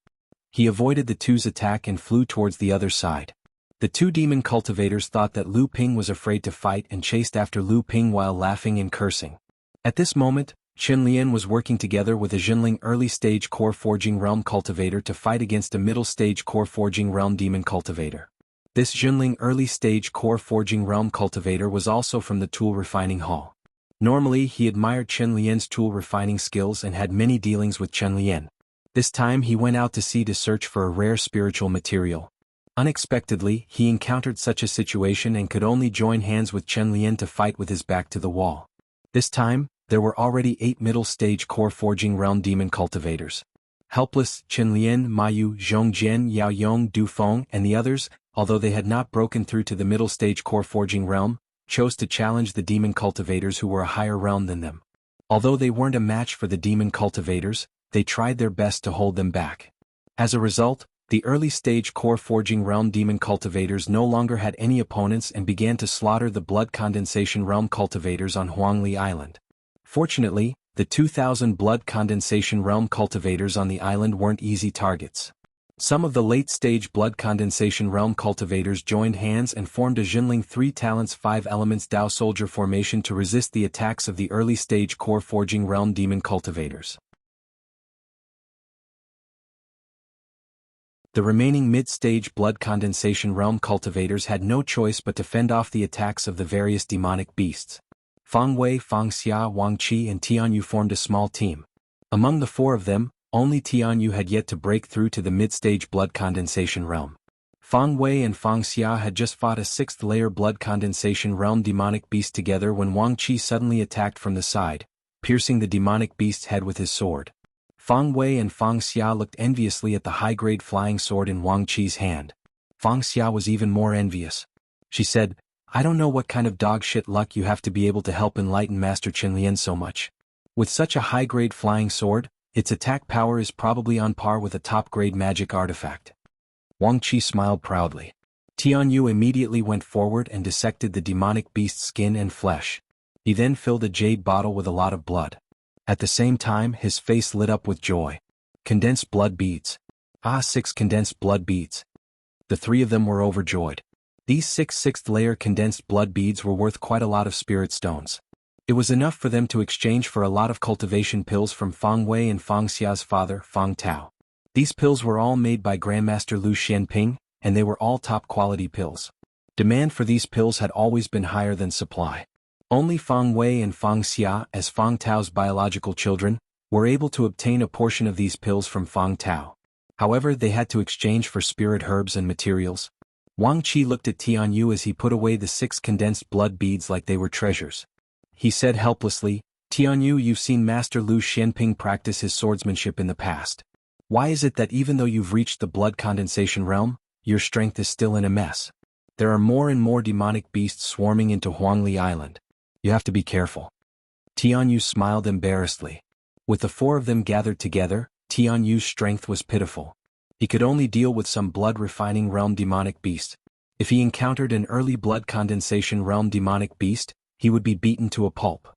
He avoided the two's attack and flew towards the other side. The 2 demon cultivators thought that Lu Ping was afraid to fight and chased after Lu Ping while laughing and cursing. At this moment, Chen Lian was working together with a Jinling early-stage core forging realm cultivator to fight against a middle-stage core forging realm demon cultivator. This Jinling early-stage core forging realm cultivator was also from the tool refining hall. Normally, he admired Chen Lian's tool refining skills and had many dealings with Chen Lian. This time he went out to sea to search for a rare spiritual material. Unexpectedly, he encountered such a situation and could only join hands with Chen Lian to fight with his back to the wall. This time, there were already 8 middle-stage core forging realm demon cultivators. Helpless, Chen Lian, Mayu, Zhongjian, Yao Yong, Du Feng, and the others, although they had not broken through to the middle-stage core forging realm, chose to challenge the demon cultivators who were a higher realm than them. Although they weren't a match for the demon cultivators, they tried their best to hold them back. As a result, the early-stage core forging realm demon cultivators no longer had any opponents and began to slaughter the blood condensation realm cultivators on Huangli Island. Fortunately, the 2,000 blood condensation realm cultivators on the island weren't easy targets. Some of the late-stage blood condensation realm cultivators joined hands and formed a Jinling 3 talents 5 elements Dao soldier formation to resist the attacks of the early-stage core forging realm demon cultivators. The remaining mid-stage blood condensation realm cultivators had no choice but to fend off the attacks of the various demonic beasts. Fang Wei, Fang Xia, Wang Qi and Tianyu formed a small team. Among the 4 of them, only Tianyu had yet to break through to the mid-stage blood condensation realm. Fang Wei and Fang Xia had just fought a 6th-layer blood condensation realm demonic beast together when Wang Qi suddenly attacked from the side, piercing the demonic beast's head with his sword. Fang Wei and Fang Xia looked enviously at the high-grade flying sword in Wang Qi's hand. Fang Xia was even more envious. She said, "I don't know what kind of dog-shit luck you have to be able to help enlighten Master Chen Lian so much. With such a high-grade flying sword, its attack power is probably on par with a top-grade magic artifact." Wang Qi smiled proudly. Tianyu immediately went forward and dissected the demonic beast's skin and flesh. He then filled a jade bottle with a lot of blood. At the same time, his face lit up with joy. Condensed blood beads. 6 condensed blood beads. The 3 of them were overjoyed. These 6 6th-layer condensed blood beads were worth quite a lot of spirit stones. It was enough for them to exchange for a lot of cultivation pills from Fang Wei and Fang Xia's father, Fang Tao. These pills were all made by Grandmaster Lu Xianping, and they were all top-quality pills. Demand for these pills had always been higher than supply. Only Feng Wei and Feng Xia, as Feng Tao's biological children, were able to obtain a portion of these pills from Feng Tao. However, they had to exchange for spirit herbs and materials. Wang Qi looked at Tianyu as he put away the 6 condensed blood beads like they were treasures. He said helplessly, "Tianyu, you've seen Master Lu Xianping practice his swordsmanship in the past. Why is it that even though you've reached the blood condensation realm, your strength is still in a mess? There are more and more demonic beasts swarming into Huangli Island. You have to be careful." Tianyu smiled embarrassedly. With the 4 of them gathered together, Tianyu's strength was pitiful. He could only deal with some blood-refining realm demonic beast. If he encountered an early blood condensation realm demonic beast, he would be beaten to a pulp.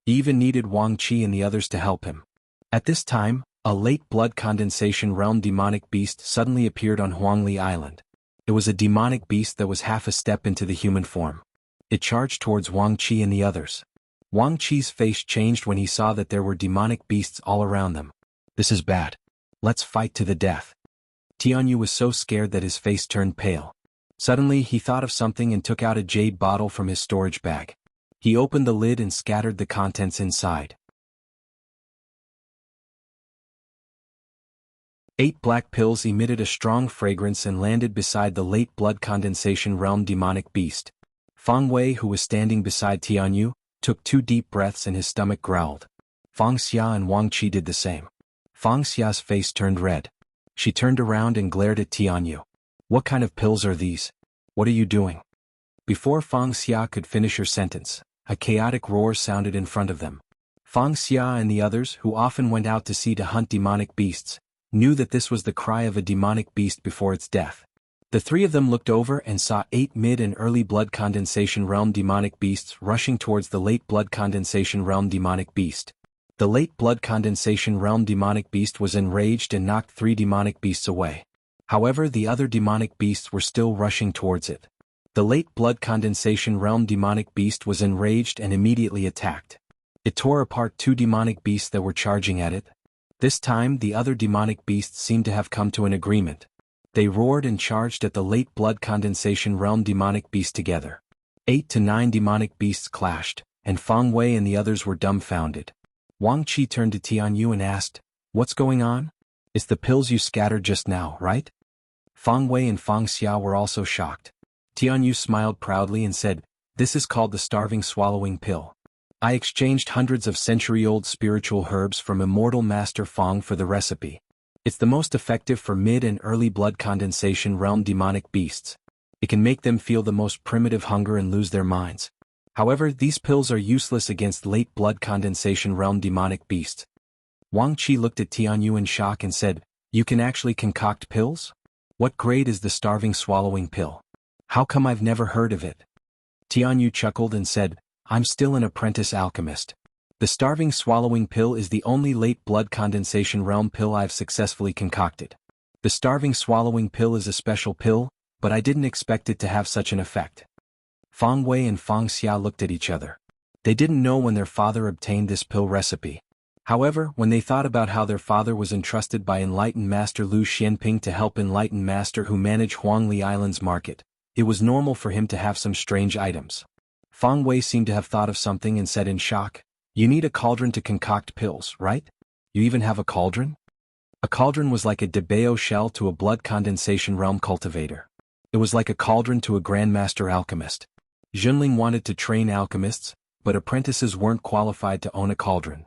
He even needed Wang Qi and the others to help him. At this time, a late blood condensation realm demonic beast suddenly appeared on Huangli Island. It was a demonic beast that was half a step into the human form. It charged towards Wang Qi and the others. Wang Qi's face changed when he saw that there were demonic beasts all around them. "This is bad. Let's fight to the death." Tianyu was so scared that his face turned pale. Suddenly he thought of something and took out a jade bottle from his storage bag. He opened the lid and scattered the contents inside. 8 black pills emitted a strong fragrance and landed beside the late blood condensation realm demonic beast. Feng Wei, who was standing beside Tianyu, took 2 deep breaths and his stomach growled. Feng Xia and Wang Qi did the same. Feng Xia's face turned red. She turned around and glared at Tianyu. "What kind of pills are these? What are you doing?" Before Feng Xia could finish her sentence, a chaotic roar sounded in front of them. Feng Xia and the others, who often went out to sea to hunt demonic beasts, knew that this was the cry of a demonic beast before its death. The 3 of them looked over and saw 8 mid and early blood condensation realm demonic beasts rushing towards the late blood condensation realm demonic beast. The late blood condensation realm demonic beast was enraged and knocked 3 demonic beasts away. However, the other demonic beasts were still rushing towards it. The late blood condensation realm demonic beast was enraged and immediately attacked. It tore apart 2 demonic beasts that were charging at it. This time the other demonic beasts seemed to have come to an agreement. They roared and charged at the late blood condensation realm demonic beast together. 8 to 9 demonic beasts clashed, and Feng Wei and the others were dumbfounded. Wang Qi turned to Tianyu and asked, "What's going on? It's the pills you scattered just now, right?" Feng Wei and Feng Xia were also shocked. Tianyu smiled proudly and said, "This is called the starving swallowing pill. I exchanged hundreds of century-old spiritual herbs from Immortal Master Feng for the recipe. It's the most effective for mid and early blood condensation realm demonic beasts. It can make them feel the most primitive hunger and lose their minds. However, these pills are useless against late blood condensation realm demonic beasts." Wang Qi looked at Tianyu in shock and said, "You can actually concoct pills? What grade is the starving swallowing pill? How come I've never heard of it?" Tianyu chuckled and said, "I'm still an apprentice alchemist. The starving swallowing pill is the only late blood condensation realm pill I've successfully concocted. The starving swallowing pill is a special pill, but I didn't expect it to have such an effect." Feng Wei and Feng Xia looked at each other. They didn't know when their father obtained this pill recipe. However, when they thought about how their father was entrusted by enlightened Master Lu Xianping to help enlightened Master who managed Huangli Island's market, it was normal for him to have some strange items. Feng Wei seemed to have thought of something and said in shock, "You need a cauldron to concoct pills, right? You even have a cauldron?" A cauldron was like a debeo shell to a blood condensation realm cultivator. It was like a cauldron to a grandmaster alchemist. Junling wanted to train alchemists, but apprentices weren't qualified to own a cauldron.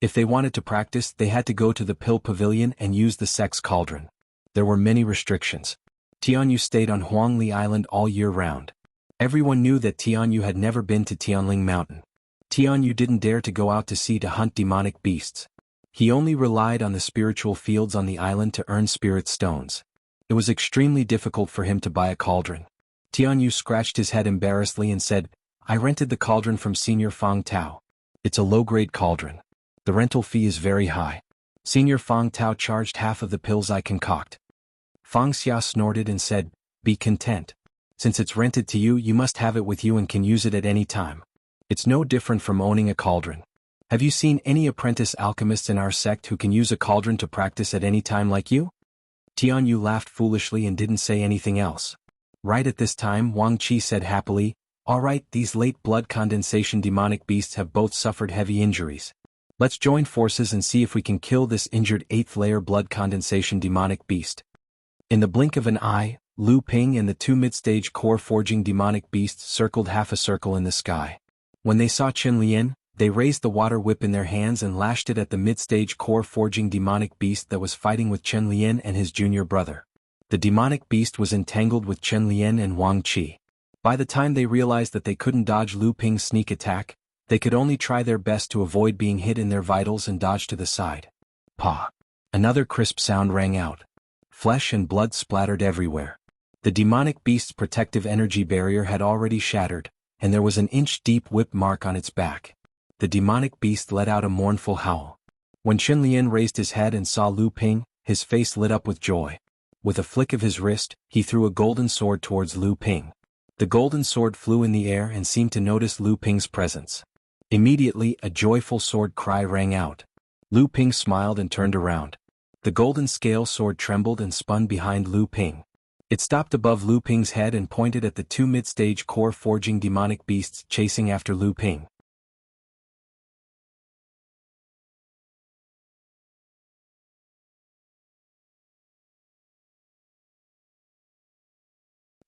If they wanted to practice, they had to go to the pill pavilion and use the sex cauldron. There were many restrictions. Tianyu stayed on Huangli Island all year round. Everyone knew that Tianyu had never been to Tianling Mountain. Tianyu didn't dare to go out to sea to hunt demonic beasts. He only relied on the spiritual fields on the island to earn spirit stones. It was extremely difficult for him to buy a cauldron. Tianyu scratched his head embarrassedly and said, "I rented the cauldron from Senior Feng Tao. It's a low-grade cauldron. The rental fee is very high. Senior Feng Tao charged half of the pills I concoct." Feng Xia snorted and said, "Be content. Since it's rented to you, you must have it with you and can use it at any time. It's no different from owning a cauldron. Have you seen any apprentice alchemists in our sect who can use a cauldron to practice at any time like you? Tianyu laughed foolishly and didn't say anything else. Right at this time Wang Qi said happily, "Alright, these late blood condensation demonic beasts have both suffered heavy injuries. Let's join forces and see if we can kill this injured 8th layer blood condensation demonic beast." In the blink of an eye, Lu Ping and the 2 mid-stage core forging demonic beasts circled half a circle in the sky. When they saw Chen Lian, they raised the water whip in their hands and lashed it at the mid-stage core forging demonic beast that was fighting with Chen Lian and his junior brother. The demonic beast was entangled with Chen Lian and Wang Qi. By the time they realized that they couldn't dodge Lu Ping's sneak attack, they could only try their best to avoid being hit in their vitals and dodge to the side. Pa! Another crisp sound rang out. Flesh and blood splattered everywhere. The demonic beast's protective energy barrier had already shattered, and there was an inch-deep whip mark on its back. The demonic beast let out a mournful howl. When Chen Lian raised his head and saw Lu Ping, his face lit up with joy. With a flick of his wrist, he threw a golden sword towards Lu Ping. The golden sword flew in the air and seemed to notice Lu Ping's presence. Immediately, a joyful sword cry rang out. Lu Ping smiled and turned around. The golden scale sword trembled and spun behind Lu Ping. It stopped above Lu Ping's head and pointed at the 2 mid-stage core forging demonic beasts chasing after Lu Ping.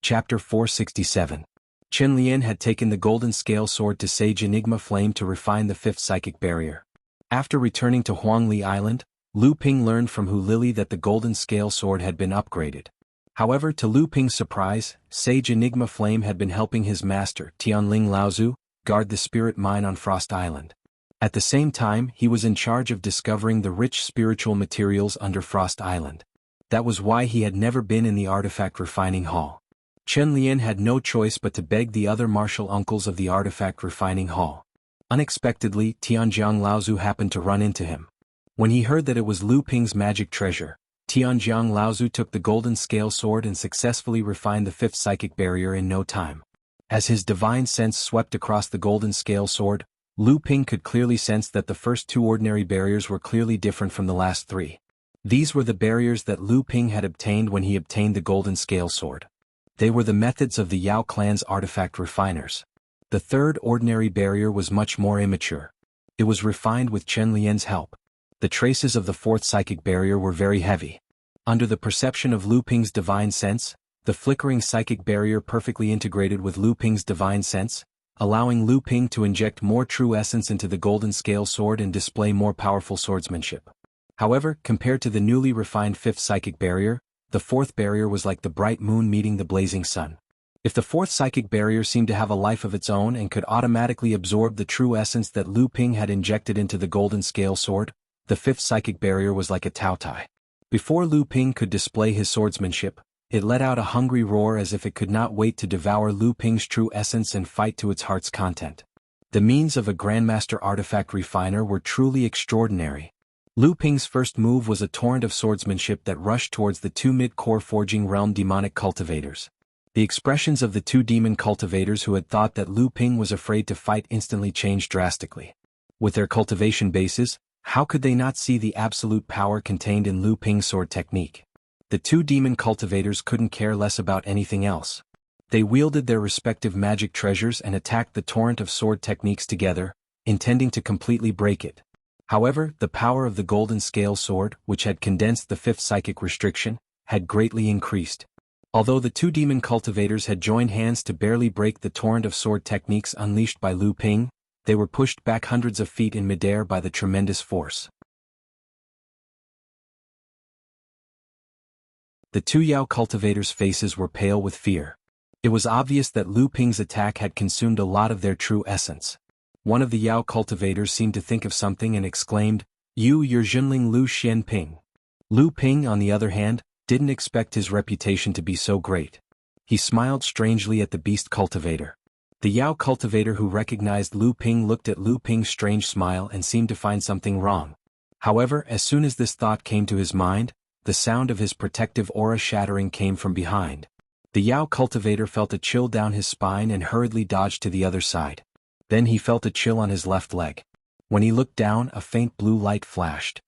Chapter 467. Chen Lian had taken the golden scale sword to Sage Enigma Flame to refine the 5th psychic barrier. After returning to Huangli Island, Lu Ping learned from Hu Lili that the golden scale sword had been upgraded. However, to Lu Ping's surprise, Sage Enigma Flame had been helping his master, Tianling Laozu, guard the spirit mine on Frost Island. At the same time, he was in charge of discovering the rich spiritual materials under Frost Island. That was why he had never been in the artifact refining hall. Chen Lian had no choice but to beg the other martial uncles of the artifact refining hall. Unexpectedly, Tianjiang Laozu happened to run into him. When he heard that it was Lu Ping's magic treasure, Tianjiang Laozu took the golden scale sword and successfully refined the 5th psychic barrier in no time. As his divine sense swept across the golden scale sword, Lu Ping could clearly sense that the first 2 ordinary barriers were clearly different from the last 3. These were the barriers that Lu Ping had obtained when he obtained the golden scale sword. They were the methods of the Yao clan's artifact refiners. The 3rd ordinary barrier was much more immature. It was refined with Chen Lian's help. The traces of the 4th psychic barrier were very heavy. Under the perception of Lu Ping's divine sense, the flickering psychic barrier perfectly integrated with Lu Ping's divine sense, allowing Lu Ping to inject more true essence into the golden scale sword and display more powerful swordsmanship. However, compared to the newly refined 5th psychic barrier, the 4th barrier was like the bright moon meeting the blazing sun. If the 4th psychic barrier seemed to have a life of its own and could automatically absorb the true essence that Lu Ping had injected into the golden scale sword, the 5th psychic barrier was like a taotai. Before Lu Ping could display his swordsmanship, it let out a hungry roar as if it could not wait to devour Lu Ping's true essence and fight to its heart's content. The means of a Grandmaster artifact refiner were truly extraordinary. Lu Ping's first move was a torrent of swordsmanship that rushed towards the 2 mid-core forging realm demonic cultivators. The expressions of the 2 demon cultivators who had thought that Lu Ping was afraid to fight instantly changed drastically. With their cultivation bases, how could they not see the absolute power contained in Lu Ping's sword technique? The 2 demon cultivators couldn't care less about anything else. They wielded their respective magic treasures and attacked the torrent of sword techniques together, intending to completely break it. However, the power of the golden scale sword, which had condensed the 5th psychic restriction, had greatly increased. Although the 2 demon cultivators had joined hands to barely break the torrent of sword techniques unleashed by Lu Ping, they were pushed back hundreds of feet in midair by the tremendous force. The 2 Yao cultivators' faces were pale with fear. It was obvious that Lu Ping's attack had consumed a lot of their true essence. One of the Yao cultivators seemed to think of something and exclaimed, You're Junling Lu Xianping." Lu Ping, on the other hand, didn't expect his reputation to be so great. He smiled strangely at the beast cultivator. The Yao cultivator who recognized Lu Ping looked at Lu Ping's strange smile and seemed to find something wrong. However, as soon as this thought came to his mind, the sound of his protective aura shattering came from behind. The Yao cultivator felt a chill down his spine and hurriedly dodged to the other side. Then he felt a chill on his left leg. When he looked down, a faint blue light flashed.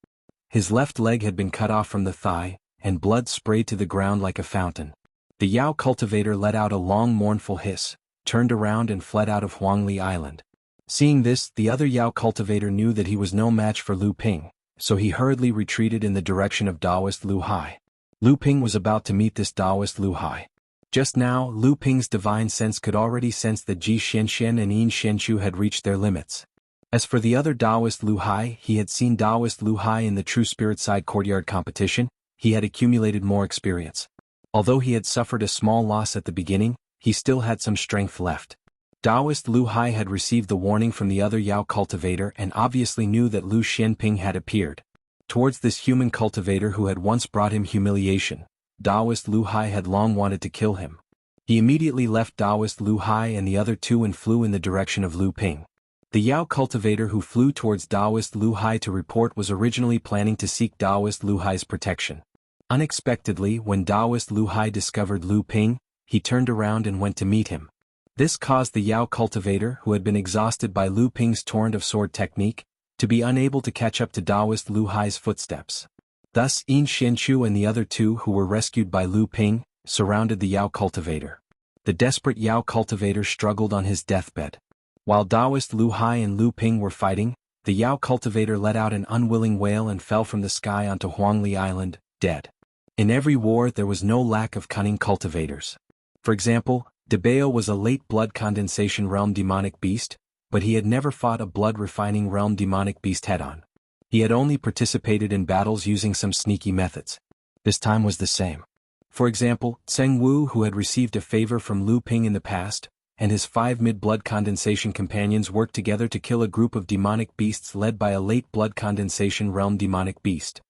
His left leg had been cut off from the thigh, and blood sprayed to the ground like a fountain. The Yao cultivator let out a long mournful hiss, turned around and fled out of Huangli Island. Seeing this, the other Yao cultivator knew that he was no match for Lu Ping, so he hurriedly retreated in the direction of Taoist Lu Hai. Lu Ping was about to meet this Taoist Lu Hai. Just now, Lu Ping's divine sense could already sense that Ji Xianxian and Yin Xianchu had reached their limits. As for the other Taoist Lu Hai, he had seen Taoist Lu Hai in the True Spirit Side Courtyard competition. He had accumulated more experience. Although he had suffered a small loss at the beginning, he still had some strength left. Taoist Lu Hai had received the warning from the other Yao cultivator and obviously knew that Lu Xianping had appeared. Towards this human cultivator who had once brought him humiliation, Taoist Lu Hai had long wanted to kill him. He immediately left Taoist Lu Hai and the other two and flew in the direction of Lu Ping. The Yao cultivator who flew towards Taoist Lu Hai to report was originally planning to seek Taoist Lu Hai's protection. Unexpectedly, when Taoist Lu Hai discovered Lu Ping, he turned around and went to meet him. This caused the Yao cultivator, who had been exhausted by Lu Ping's torrent of sword technique, to be unable to catch up to Taoist Lu Hai's footsteps. Thus, Yin Xianchu and the other two who were rescued by Lu Ping, surrounded the Yao cultivator. The desperate Yao cultivator struggled on his deathbed. While Taoist Lu Hai and Lu Ping were fighting, the Yao cultivator let out an unwilling wail and fell from the sky onto Huangli Island, dead. In every war there was no lack of cunning cultivators. For example, Debao was a late blood condensation realm demonic beast, but he had never fought a blood refining realm demonic beast head-on. He had only participated in battles using some sneaky methods. This time was the same. For example, Tseng Wu, who had received a favor from Lu Ping in the past, and his 5 mid-blood condensation companions worked together to kill a group of demonic beasts led by a late blood condensation realm demonic beast.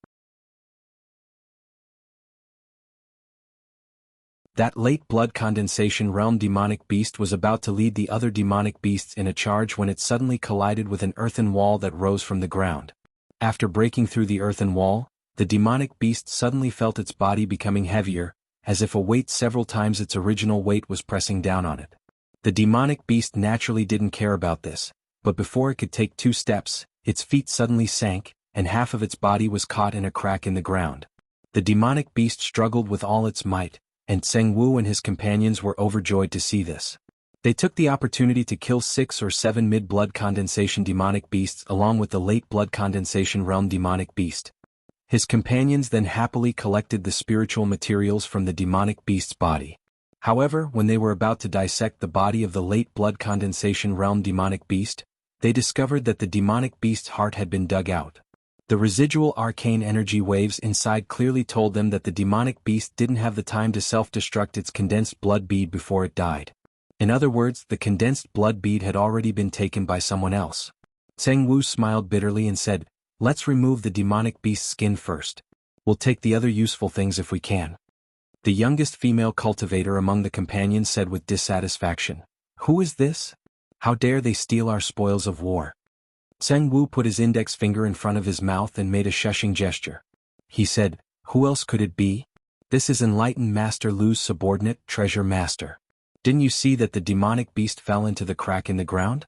That late blood condensation realm demonic beast was about to lead the other demonic beasts in a charge when it suddenly collided with an earthen wall that rose from the ground. After breaking through the earthen wall, the demonic beast suddenly felt its body becoming heavier, as if a weight several times its original weight was pressing down on it. The demonic beast naturally didn't care about this, but before it could take 2 steps, its feet suddenly sank, and half of its body was caught in a crack in the ground. The demonic beast struggled with all its might, and Tseng Wu and his companions were overjoyed to see this. They took the opportunity to kill 6 or 7 mid-blood condensation demonic beasts along with the late blood condensation realm demonic beast. His companions then happily collected the spiritual materials from the demonic beast's body. However, when they were about to dissect the body of the late blood condensation realm demonic beast, they discovered that the demonic beast's heart had been dug out. The residual arcane energy waves inside clearly told them that the demonic beast didn't have the time to self-destruct its condensed blood bead before it died. In other words, the condensed blood bead had already been taken by someone else. Tseng Wu smiled bitterly and said, "Let's remove the demonic beast's skin first. We'll take the other useful things if we can." The youngest female cultivator among the companions said with dissatisfaction, "Who is this? How dare they steal our spoils of war?" Tseng Wu put his index finger in front of his mouth and made a shushing gesture. He said, "Who else could it be? This is Enlightened Master Lu's subordinate, Treasure Master. Didn't you see that the demonic beast fell into the crack in the ground?"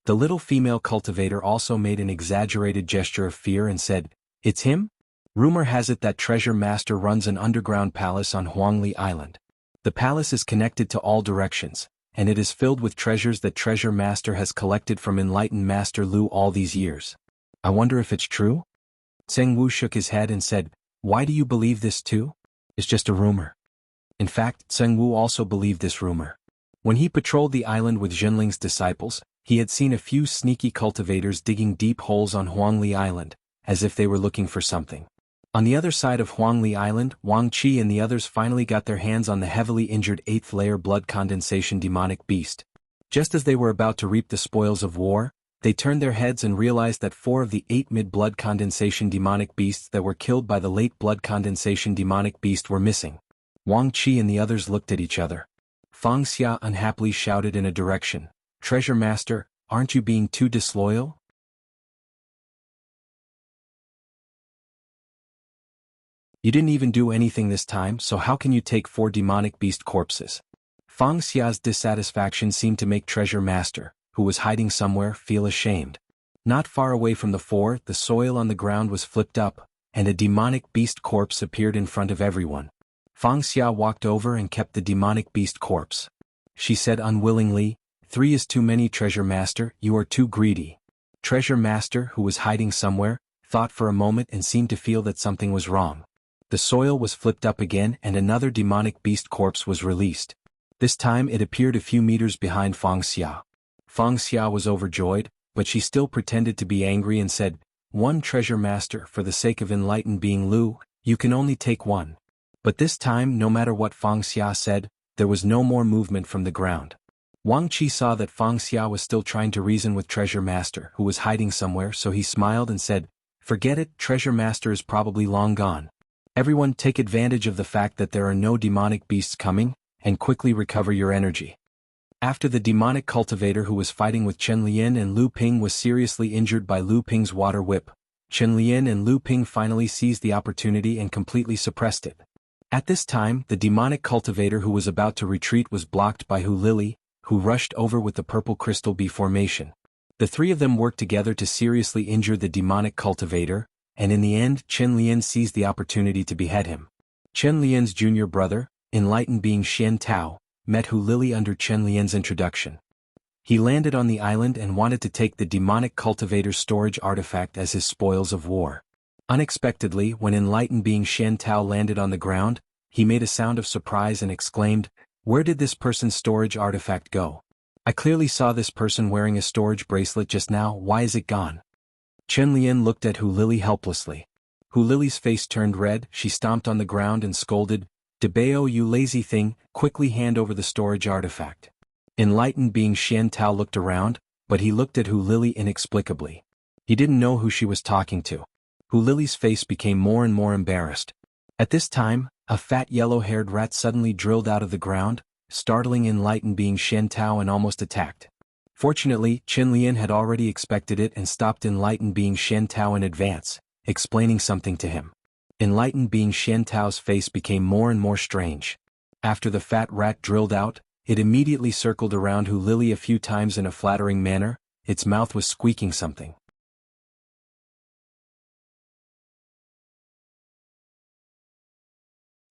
The little female cultivator also made an exaggerated gesture of fear and said, "It's him? Rumor has it that Treasure Master runs an underground palace on Huangli Island. The palace is connected to all directions, and it is filled with treasures that Treasure Master has collected from Enlightened Master Lu all these years. I wonder if it's true?" Tseng Wu shook his head and said, "Why do you believe this too? It's just a rumor." In fact, Tseng Wu also believed this rumor. When he patrolled the island with Zhenling's disciples, he had seen a few sneaky cultivators digging deep holes on Huangli Island, as if they were looking for something. On the other side of Huangli Island, Wang Qi and the others finally got their hands on the heavily injured 8th layer blood condensation demonic beast. Just as they were about to reap the spoils of war, they turned their heads and realized that 4 of the 8 mid-blood condensation demonic beasts that were killed by the late blood condensation demonic beast were missing. Wang Qi and the others looked at each other. Fang Xia unhappily shouted in a direction, "Treasure Master, aren't you being too disloyal?" "You didn't even do anything this time, so how can you take 4 demonic beast corpses?" Fang Xia's dissatisfaction seemed to make Treasure Master, who was hiding somewhere, feel ashamed. Not far away from the four, the soil on the ground was flipped up, and a demonic beast corpse appeared in front of everyone. Feng Xia walked over and kept the demonic beast corpse. She said unwillingly, "3 is too many, Treasure Master, you are too greedy." Treasure Master, who was hiding somewhere, thought for a moment and seemed to feel that something was wrong. The soil was flipped up again and another demonic beast corpse was released. This time it appeared a few meters behind Feng Xia. Feng Xia was overjoyed, but she still pretended to be angry and said, "1 Treasure Master, for the sake of enlightened being Lu, you can only take 1. But this time, no matter what Feng Xia said, there was no more movement from the ground. Wang Qi saw that Feng Xia was still trying to reason with Treasure Master, who was hiding somewhere, so he smiled and said, "Forget it, Treasure Master is probably long gone. Everyone take advantage of the fact that there are no demonic beasts coming, and quickly recover your energy." After the demonic cultivator who was fighting with Chen Lian and Lu Ping was seriously injured by Lu Ping's water whip, Chen Lian and Lu Ping finally seized the opportunity and completely suppressed it. At this time, the demonic cultivator who was about to retreat was blocked by Hu Lili, who rushed over with the purple crystal bee formation. The 3 of them worked together to seriously injure the demonic cultivator, and in the end Chen Lian seized the opportunity to behead him. Chen Lian's junior brother, enlightened being Xian Tao, met Hu Lili under Chen Lian's introduction. He landed on the island and wanted to take the demonic cultivator's storage artifact as his spoils of war. Unexpectedly, when enlightened being Xian Tao landed on the ground, he made a sound of surprise and exclaimed, "Where did this person's storage artifact go? I clearly saw this person wearing a storage bracelet just now, why is it gone?" Chen Lian looked at Hu Lili helplessly. Hu Lili's face turned red, she stomped on the ground and scolded, "Debao, you lazy thing, quickly hand over the storage artifact." Enlightened being Xian Tao looked around, but he looked at Hu Lili inexplicably. He didn't know who she was talking to. Hu Lili's face became more and more embarrassed. At this time, a fat yellow-haired rat suddenly drilled out of the ground, startling enlightened being Xian Tao and almost attacked. Fortunately, Chen Lian had already expected it and stopped enlightened being Xian Tao in advance, explaining something to him. Enlightened being Xian Tao's face became more and more strange. After the fat rat drilled out, it immediately circled around Hu Lili a few times in a flattering manner, its mouth was squeaking something.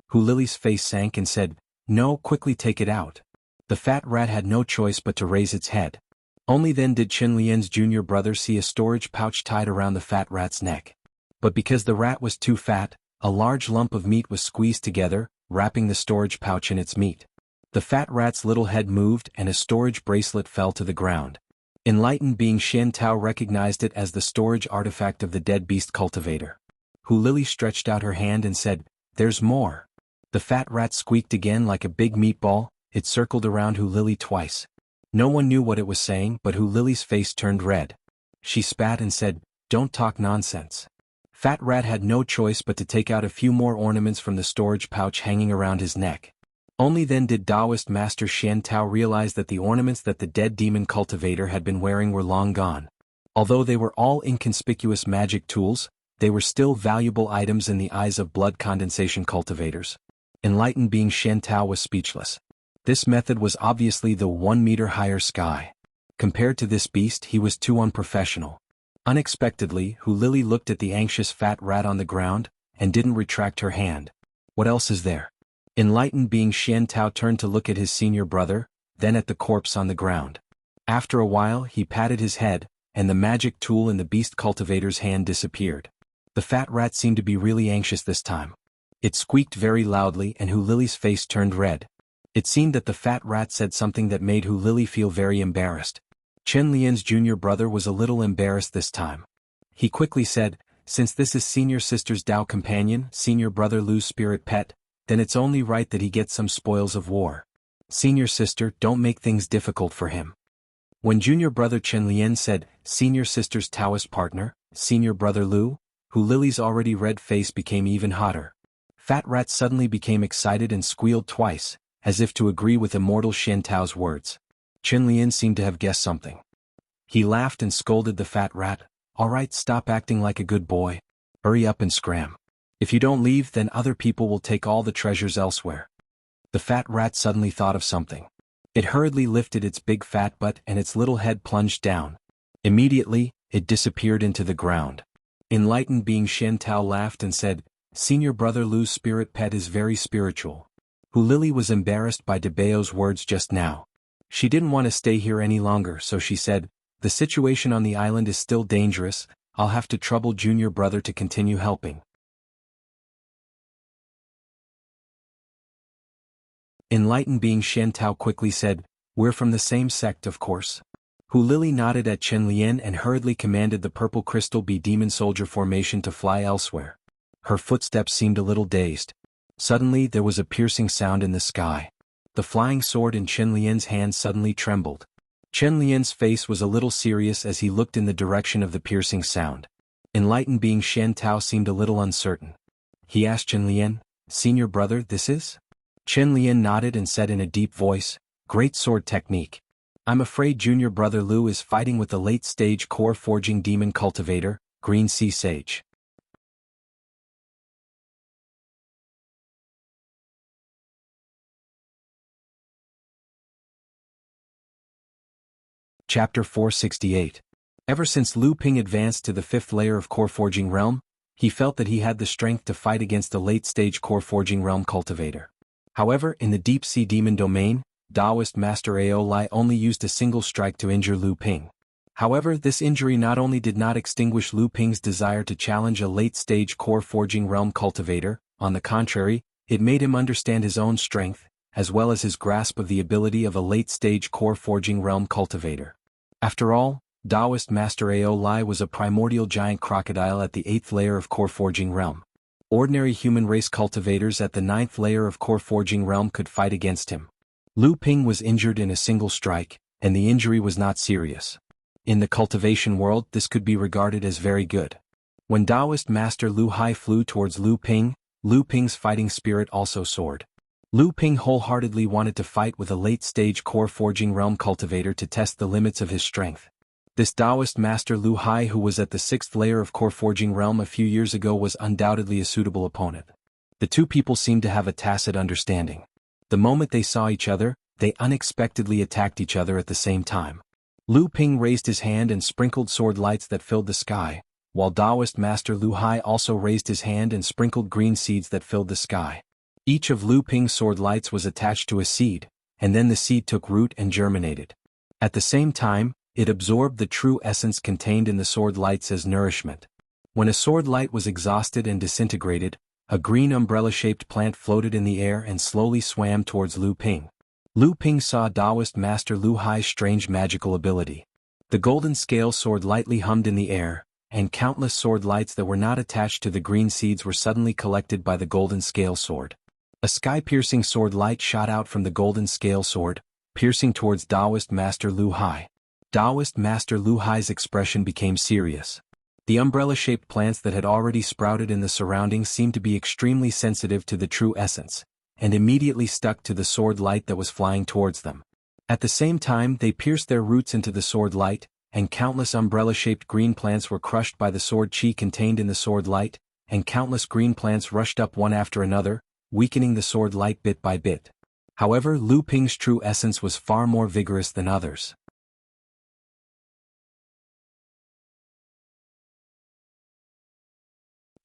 Hu Lili's face sank and said, "No, quickly take it out." The fat rat had no choice but to raise its head. Only then did Chen Lian's junior brother see a storage pouch tied around the fat rat's neck. But because the rat was too fat, a large lump of meat was squeezed together, wrapping the storage pouch in its meat. The fat rat's little head moved and a storage bracelet fell to the ground. Enlightened being Xian Tao recognized it as the storage artifact of the dead beast cultivator. Hu Lili stretched out her hand and said, "There's more." The fat rat squeaked again like a big meatball, it circled around Hu Lili twice. No one knew what it was saying, but Hu Lili's face turned red. She spat and said, "Don't talk nonsense." Fat rat had no choice but to take out a few more ornaments from the storage pouch hanging around his neck. Only then did Taoist Master Xian Tao realize that the ornaments that the dead demon cultivator had been wearing were long gone. Although they were all inconspicuous magic tools, they were still valuable items in the eyes of blood condensation cultivators. Enlightened being Xian Tao was speechless. This method was obviously the 1 meter higher sky. Compared to this beast, he was too unprofessional. Unexpectedly, Hu Lili looked at the anxious fat rat on the ground, and didn't retract her hand. "What else is there?" Enlightened being Xian Tao turned to look at his senior brother, then at the corpse on the ground. After a while he patted his head, and the magic tool in the beast cultivator's hand disappeared. The fat rat seemed to be really anxious this time. It squeaked very loudly and Hu Lili's face turned red. It seemed that the fat rat said something that made Hu Lili feel very embarrassed. Chen Lian's junior brother was a little embarrassed this time. He quickly said, "Since this is senior sister's Dao companion, senior brother Lu's spirit pet, then it's only right that he gets some spoils of war. Senior sister, don't make things difficult for him." When junior brother Chen Lian said, "Senior sister's Taoist partner, senior brother Lu," Hu Lili's already red face became even hotter. Fat rat suddenly became excited and squealed twice, as if to agree with immortal Xian Tao's words. Chen Lian seemed to have guessed something. He laughed and scolded the fat rat, "All right, stop acting like a good boy. Hurry up and scram. If you don't leave, then other people will take all the treasures elsewhere." The fat rat suddenly thought of something. It hurriedly lifted its big fat butt and its little head plunged down. Immediately, it disappeared into the ground. Enlightened being Shen Tao laughed and said, "Senior brother Lu's spirit pet is very spiritual." Hu Lily was embarrassed by De Bao's words just now. She didn't want to stay here any longer, so she said, "The situation on the island is still dangerous, I'll have to trouble junior brother to continue helping." Enlightened being Shen Tao quickly said, "We're from the same sect, of course." Hu Lily nodded at Chen Lian and hurriedly commanded the purple crystal bee demon soldier formation to fly elsewhere. Her footsteps seemed a little dazed. Suddenly there was a piercing sound in the sky. The flying sword in Chen Lian's hand suddenly trembled. Chen Lian's face was a little serious as he looked in the direction of the piercing sound. Enlightened being Shen Tao seemed a little uncertain. He asked Chen Lian, "Senior brother, this is?" Chen Lian nodded and said in a deep voice, "Great sword technique. I'm afraid junior brother Lu is fighting with the late-stage core forging demon cultivator, Green Sea Sage." Chapter 468. Ever since Lu Ping advanced to the 5th layer of core forging realm, he felt that he had the strength to fight against the late-stage core forging realm cultivator. However, in the deep-sea demon domain, Taoist Master Ao Lai only used a single strike to injure Lu Ping. However, this injury not only did not extinguish Lu Ping's desire to challenge a late-stage core forging realm cultivator, on the contrary, it made him understand his own strength, as well as his grasp of the ability of a late-stage core forging realm cultivator. After all, Taoist Master Ao Lai was a primordial giant crocodile at the 8th layer of core forging realm. Ordinary human race cultivators at the 9th layer of core forging realm could fight against him. Lu Ping was injured in a single strike, and the injury was not serious. In the cultivation world, this could be regarded as very good. When Taoist Master Lu Hai flew towards Lu Ping's fighting spirit also soared. Lu Ping wholeheartedly wanted to fight with a late-stage core forging realm cultivator to test the limits of his strength. This Taoist Master Lu Hai, who was at the 6th layer of core forging realm a few years ago, was undoubtedly a suitable opponent. The two people seemed to have a tacit understanding. The moment they saw each other, they unexpectedly attacked each other at the same time. Lu Ping raised his hand and sprinkled sword lights that filled the sky, while Taoist Master Lu Hai also raised his hand and sprinkled green seeds that filled the sky. Each of Lu Ping's sword lights was attached to a seed, and then the seed took root and germinated. At the same time, it absorbed the true essence contained in the sword lights as nourishment. When a sword light was exhausted and disintegrated, a green umbrella-shaped plant floated in the air and slowly swam towards Lu Ping. Lu Ping saw Taoist Master Lu Hai's strange magical ability. The golden scale sword lightly hummed in the air, and countless sword lights that were not attached to the green seeds were suddenly collected by the golden scale sword. A sky-piercing sword light shot out from the golden scale sword, piercing towards Taoist Master Lu Hai. Taoist Master Lu Hai's expression became serious. The umbrella-shaped plants that had already sprouted in the surroundings seemed to be extremely sensitive to the true essence, and immediately stuck to the sword light that was flying towards them. At the same time, they pierced their roots into the sword light, and countless umbrella-shaped green plants were crushed by the sword chi contained in the sword light, and countless green plants rushed up one after another, weakening the sword light bit by bit. However, Lu Ping's true essence was far more vigorous than others.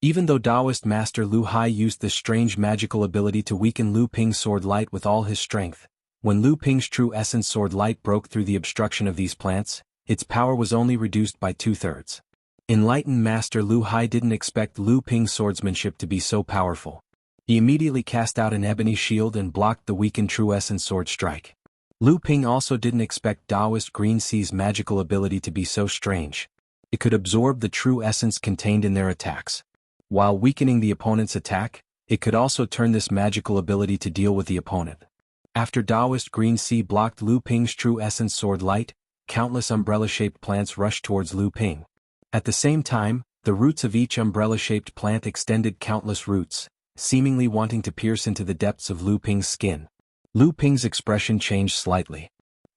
Even though Taoist Master Lu Hai used this strange magical ability to weaken Lu Ping's sword light with all his strength, when Lu Ping's true essence sword light broke through the obstruction of these plants, its power was only reduced by 2/3. Enlightened Master Lu Hai didn't expect Lu Ping's swordsmanship to be so powerful. He immediately cast out an ebony shield and blocked the weakened true essence sword strike. Lu Ping also didn't expect Taoist Green Sea's magical ability to be so strange. It could absorb the true essence contained in their attacks. While weakening the opponent's attack, it could also turn this magical ability to deal with the opponent. After Taoist Green Sea blocked Lu Ping's true essence sword light, countless umbrella-shaped plants rushed towards Lu Ping. At the same time, the roots of each umbrella-shaped plant extended countless roots, seemingly wanting to pierce into the depths of Lu Ping's skin. Lu Ping's expression changed slightly.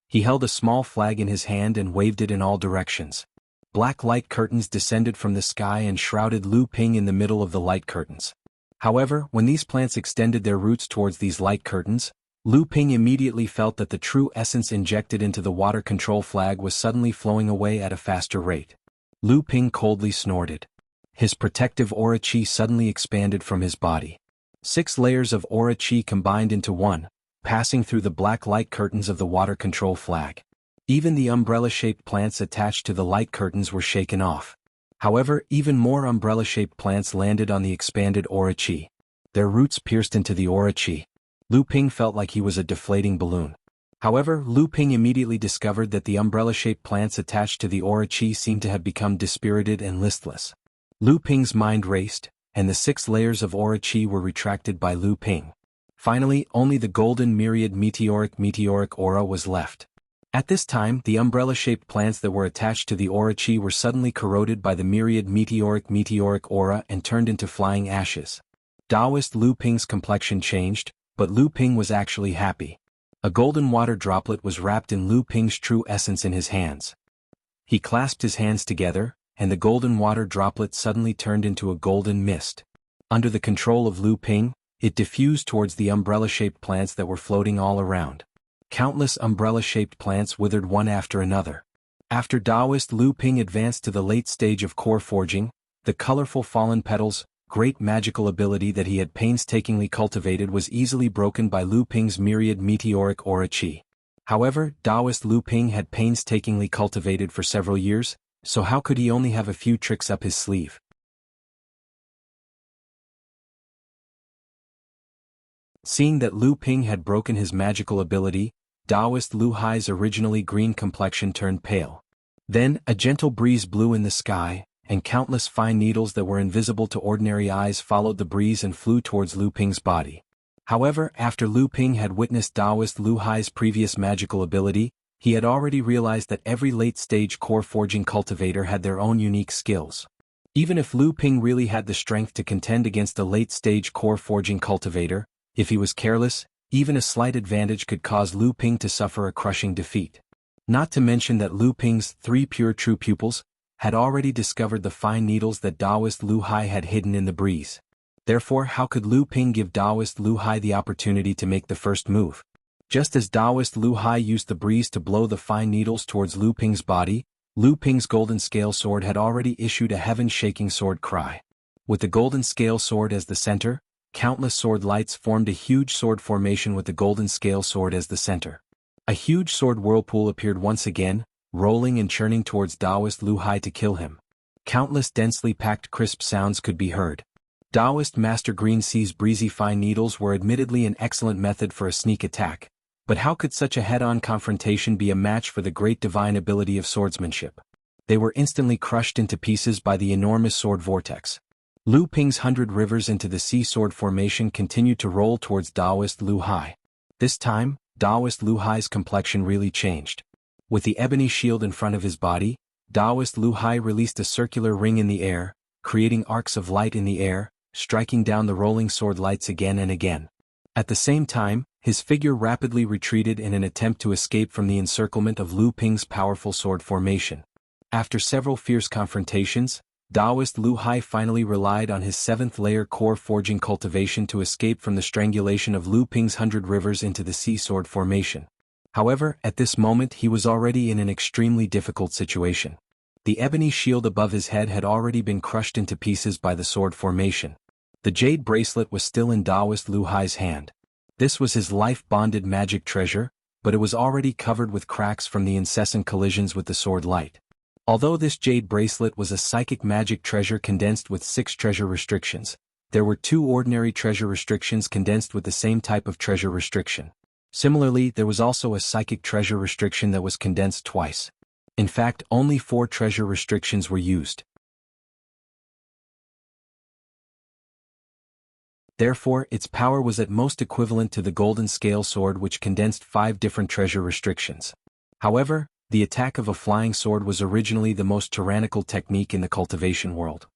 He held a small flag in his hand and waved it in all directions. Black light curtains descended from the sky and shrouded Lu Ping in the middle of the light curtains. However, when these plants extended their roots towards these light curtains, Lu Ping immediately felt that the true essence injected into the water control flag was suddenly flowing away at a faster rate. Lu Ping coldly snorted. His protective aura chi suddenly expanded from his body. 6 layers of aura chi combined into one, passing through the black light curtains of the water control flag. Even the umbrella-shaped plants attached to the light curtains were shaken off. However, even more umbrella-shaped plants landed on the expanded aura chi. Their roots pierced into the aura chi. Lu Ping felt like he was a deflating balloon. However, Lu Ping immediately discovered that the umbrella-shaped plants attached to the aura chi seemed to have become dispirited and listless. Lu Ping's mind raced, and the 6 layers of aura chi were retracted by Lu Ping. Finally, only the golden myriad meteoric aura was left. At this time, the umbrella-shaped plants that were attached to the aura chi were suddenly corroded by the myriad meteoric aura and turned into flying ashes. Taoist Lu Ping's complexion changed, but Lu Ping was actually happy. A golden water droplet was wrapped in Lu Ping's true essence in his hands. He clasped his hands together, and the golden water droplet suddenly turned into a golden mist. Under the control of Lu Ping, it diffused towards the umbrella-shaped plants that were floating all around. Countless umbrella-shaped plants withered one after another. After Taoist Lu Ping advanced to the late stage of core forging, the colorful fallen petals, great magical ability that he had painstakingly cultivated, was easily broken by Lu Ping's myriad meteoric aura chi. However, Taoist Lu Ping had painstakingly cultivated for several years, so how could he only have a few tricks up his sleeve? Seeing that Lu Ping had broken his magical ability, Taoist Lu Hai's originally green complexion turned pale. Then, a gentle breeze blew in the sky, and countless fine needles that were invisible to ordinary eyes followed the breeze and flew towards Lu Ping's body. However, after Lu Ping had witnessed Taoist Lu Hai's previous magical ability, he had already realized that every late-stage core forging cultivator had their own unique skills. Even if Lu Ping really had the strength to contend against a late-stage core forging cultivator, if he was careless, even a slight advantage could cause Lu Ping to suffer a crushing defeat. Not to mention that Lu Ping's 3 pure true pupils had already discovered the fine needles that Taoist Lu Hai had hidden in the breeze. Therefore, how could Lu Ping give Taoist Lu Hai the opportunity to make the first move? Just as Taoist Lu Hai used the breeze to blow the fine needles towards Lu Ping's body, Lu Ping's golden scale sword had already issued a heaven-shaking sword cry. With the golden scale sword as the center, countless sword lights formed a huge sword formation with the golden scale sword as the center. A huge sword whirlpool appeared once again, rolling and churning towards Taoist Lu Hai to kill him. Countless densely packed crisp sounds could be heard. Taoist Master Green Sea's breezy fine needles were admittedly an excellent method for a sneak attack, but how could such a head-on confrontation be a match for the great divine ability of swordsmanship? They were instantly crushed into pieces by the enormous sword vortex. Lu Ping's 100 rivers into the sea sword formation continued to roll towards Taoist Lu Hai. This time, Taoist Lu Hai's complexion really changed. With the ebony shield in front of his body, Taoist Lu Hai released a circular ring in the air, creating arcs of light in the air, striking down the rolling sword lights again and again. At the same time, his figure rapidly retreated in an attempt to escape from the encirclement of Lu Ping's powerful sword formation. After several fierce confrontations, Taoist Lu Hai finally relied on his 7th layer core forging cultivation to escape from the strangulation of Lu Ping's 100 rivers into the sea sword formation. However, at this moment he was already in an extremely difficult situation. The ebony shield above his head had already been crushed into pieces by the sword formation. The jade bracelet was still in Taoist Lu Hai's hand. This was his life-bonded magic treasure, but it was already covered with cracks from the incessant collisions with the sword light. Although this jade bracelet was a psychic magic treasure condensed with 6 treasure restrictions, there were 2 ordinary treasure restrictions condensed with the same type of treasure restriction. Similarly, there was also a psychic treasure restriction that was condensed twice. In fact, only 4 treasure restrictions were used. Therefore, its power was at most equivalent to the golden scale sword, which condensed 5 different treasure restrictions. However, the attack of a flying sword was originally the most tyrannical technique in the cultivation world.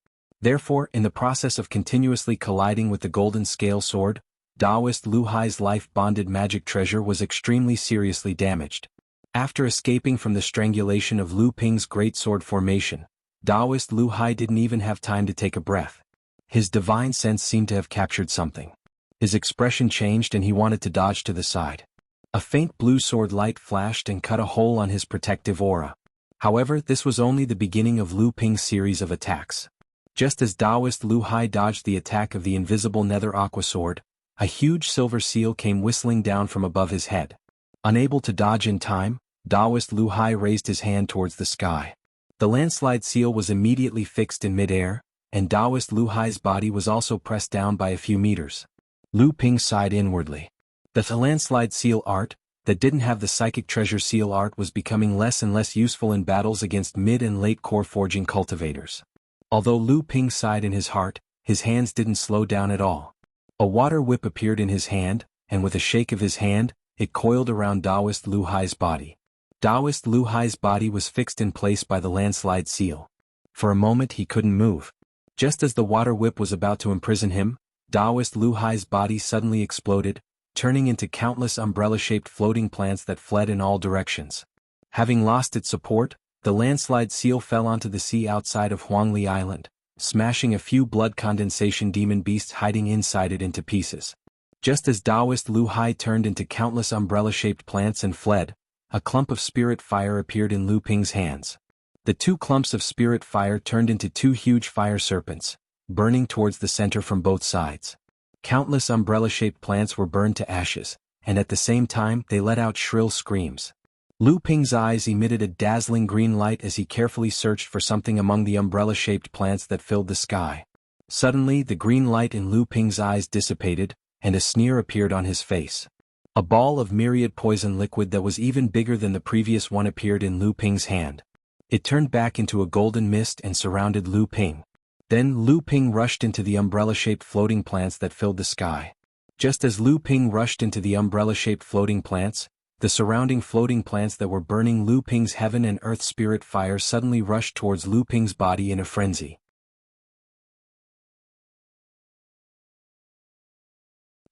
Therefore, in the process of continuously colliding with the golden scale sword, Taoist Lu Hai's life-bonded magic treasure was extremely seriously damaged. After escaping from the strangulation of Lu Ping's great sword formation, Taoist Lu Hai didn't even have time to take a breath. His divine sense seemed to have captured something. His expression changed and he wanted to dodge to the side. A faint blue sword light flashed and cut a hole on his protective aura. However, this was only the beginning of Lu Ping's series of attacks. Just as Taoist Lu Hai dodged the attack of the invisible nether aqua sword, a huge silver seal came whistling down from above his head. Unable to dodge in time, Taoist Lu Hai raised his hand towards the sky. The landslide seal was immediately fixed in midair, and Taoist Lu Hai's body was also pressed down by a few meters. Lu Ping sighed inwardly. The landslide seal art, that didn't have the psychic treasure seal art, was becoming less and less useful in battles against mid and late core forging cultivators. Although Lu Ping sighed in his heart, his hands didn't slow down at all. A water whip appeared in his hand, and with a shake of his hand, it coiled around Taoist Lu Hai's body. Taoist Lu Hai's body was fixed in place by the landslide seal. For a moment he couldn't move. Just as the water whip was about to imprison him, Taoist Lu Hai's body suddenly exploded, turning into countless umbrella-shaped floating plants that fled in all directions. Having lost its support, the landslide seal fell onto the sea outside of Huangli Island, smashing a few blood condensation demon beasts hiding inside it into pieces. Just as Taoist Lu Hai turned into countless umbrella-shaped plants and fled, a clump of spirit fire appeared in Lu Ping's hands. The two clumps of spirit fire turned into two huge fire serpents, burning towards the center from both sides. Countless umbrella-shaped plants were burned to ashes, and at the same time they let out shrill screams. Lu Ping's eyes emitted a dazzling green light as he carefully searched for something among the umbrella-shaped plants that filled the sky. Suddenly the green light in Lu Ping's eyes dissipated, and a sneer appeared on his face. A ball of myriad poison liquid that was even bigger than the previous one appeared in Lu Ping's hand. It turned back into a golden mist and surrounded Lu Ping. Then Lu Ping rushed into the umbrella-shaped floating plants that filled the sky. Just as Lu Ping rushed into the umbrella-shaped floating plants, the surrounding floating plants that were burning Lu Ping's heaven and earth spirit fire suddenly rushed towards Lu Ping's body in a frenzy.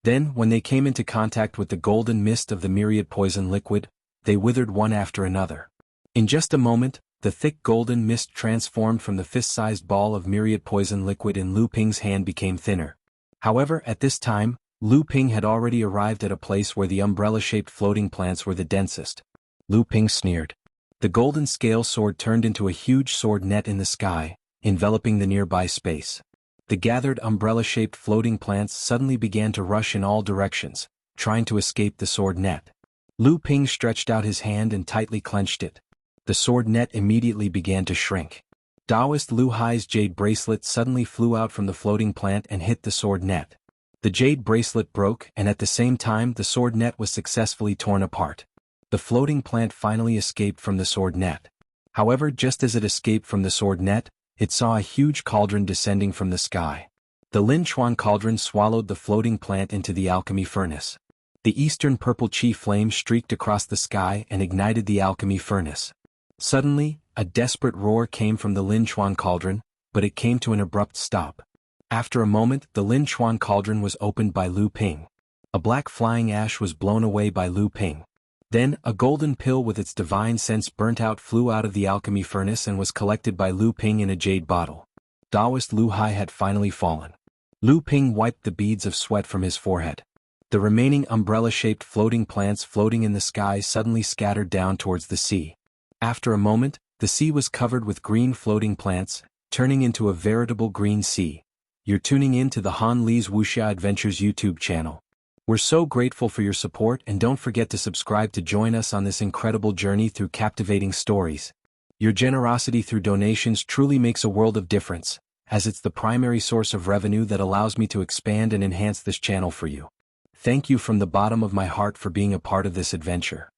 Then, when they came into contact with the golden mist of the myriad poison liquid, they withered one after another. In just a moment, the thick golden mist transformed from the fist-sized ball of myriad poison liquid in Lu Ping's hand became thinner. However, at this time, Lu Ping had already arrived at a place where the umbrella-shaped floating plants were the densest. Lu Ping sneered. The golden scale sword turned into a huge sword net in the sky, enveloping the nearby space. The gathered umbrella-shaped floating plants suddenly began to rush in all directions, trying to escape the sword net. Lu Ping stretched out his hand and tightly clenched it. The sword net immediately began to shrink. Taoist Lu Hai's jade bracelet suddenly flew out from the floating plant and hit the sword net. The jade bracelet broke, and at the same time the sword net was successfully torn apart. The floating plant finally escaped from the sword net. However, just as it escaped from the sword net, it saw a huge cauldron descending from the sky. The Lin Chuan cauldron swallowed the floating plant into the alchemy furnace. The eastern purple chi flame streaked across the sky and ignited the alchemy furnace. Suddenly, a desperate roar came from the Lin Chuan cauldron, but it came to an abrupt stop. After a moment, the Lin Chuan cauldron was opened by Lu Ping. A black flying ash was blown away by Lu Ping. Then, a golden pill with its divine sense burnt out flew out of the alchemy furnace and was collected by Lu Ping in a jade bottle. Taoist Lu Hai had finally fallen. Lu Ping wiped the beads of sweat from his forehead. The remaining umbrella-shaped floating plants floating in the sky suddenly scattered down towards the sea. After a moment, the sea was covered with green floating plants, turning into a veritable green sea. You're tuning in to the Han Li's Wuxia Adventures YouTube channel. We're so grateful for your support, and don't forget to subscribe to join us on this incredible journey through captivating stories. Your generosity through donations truly makes a world of difference, as it's the primary source of revenue that allows me to expand and enhance this channel for you. Thank you from the bottom of my heart for being a part of this adventure.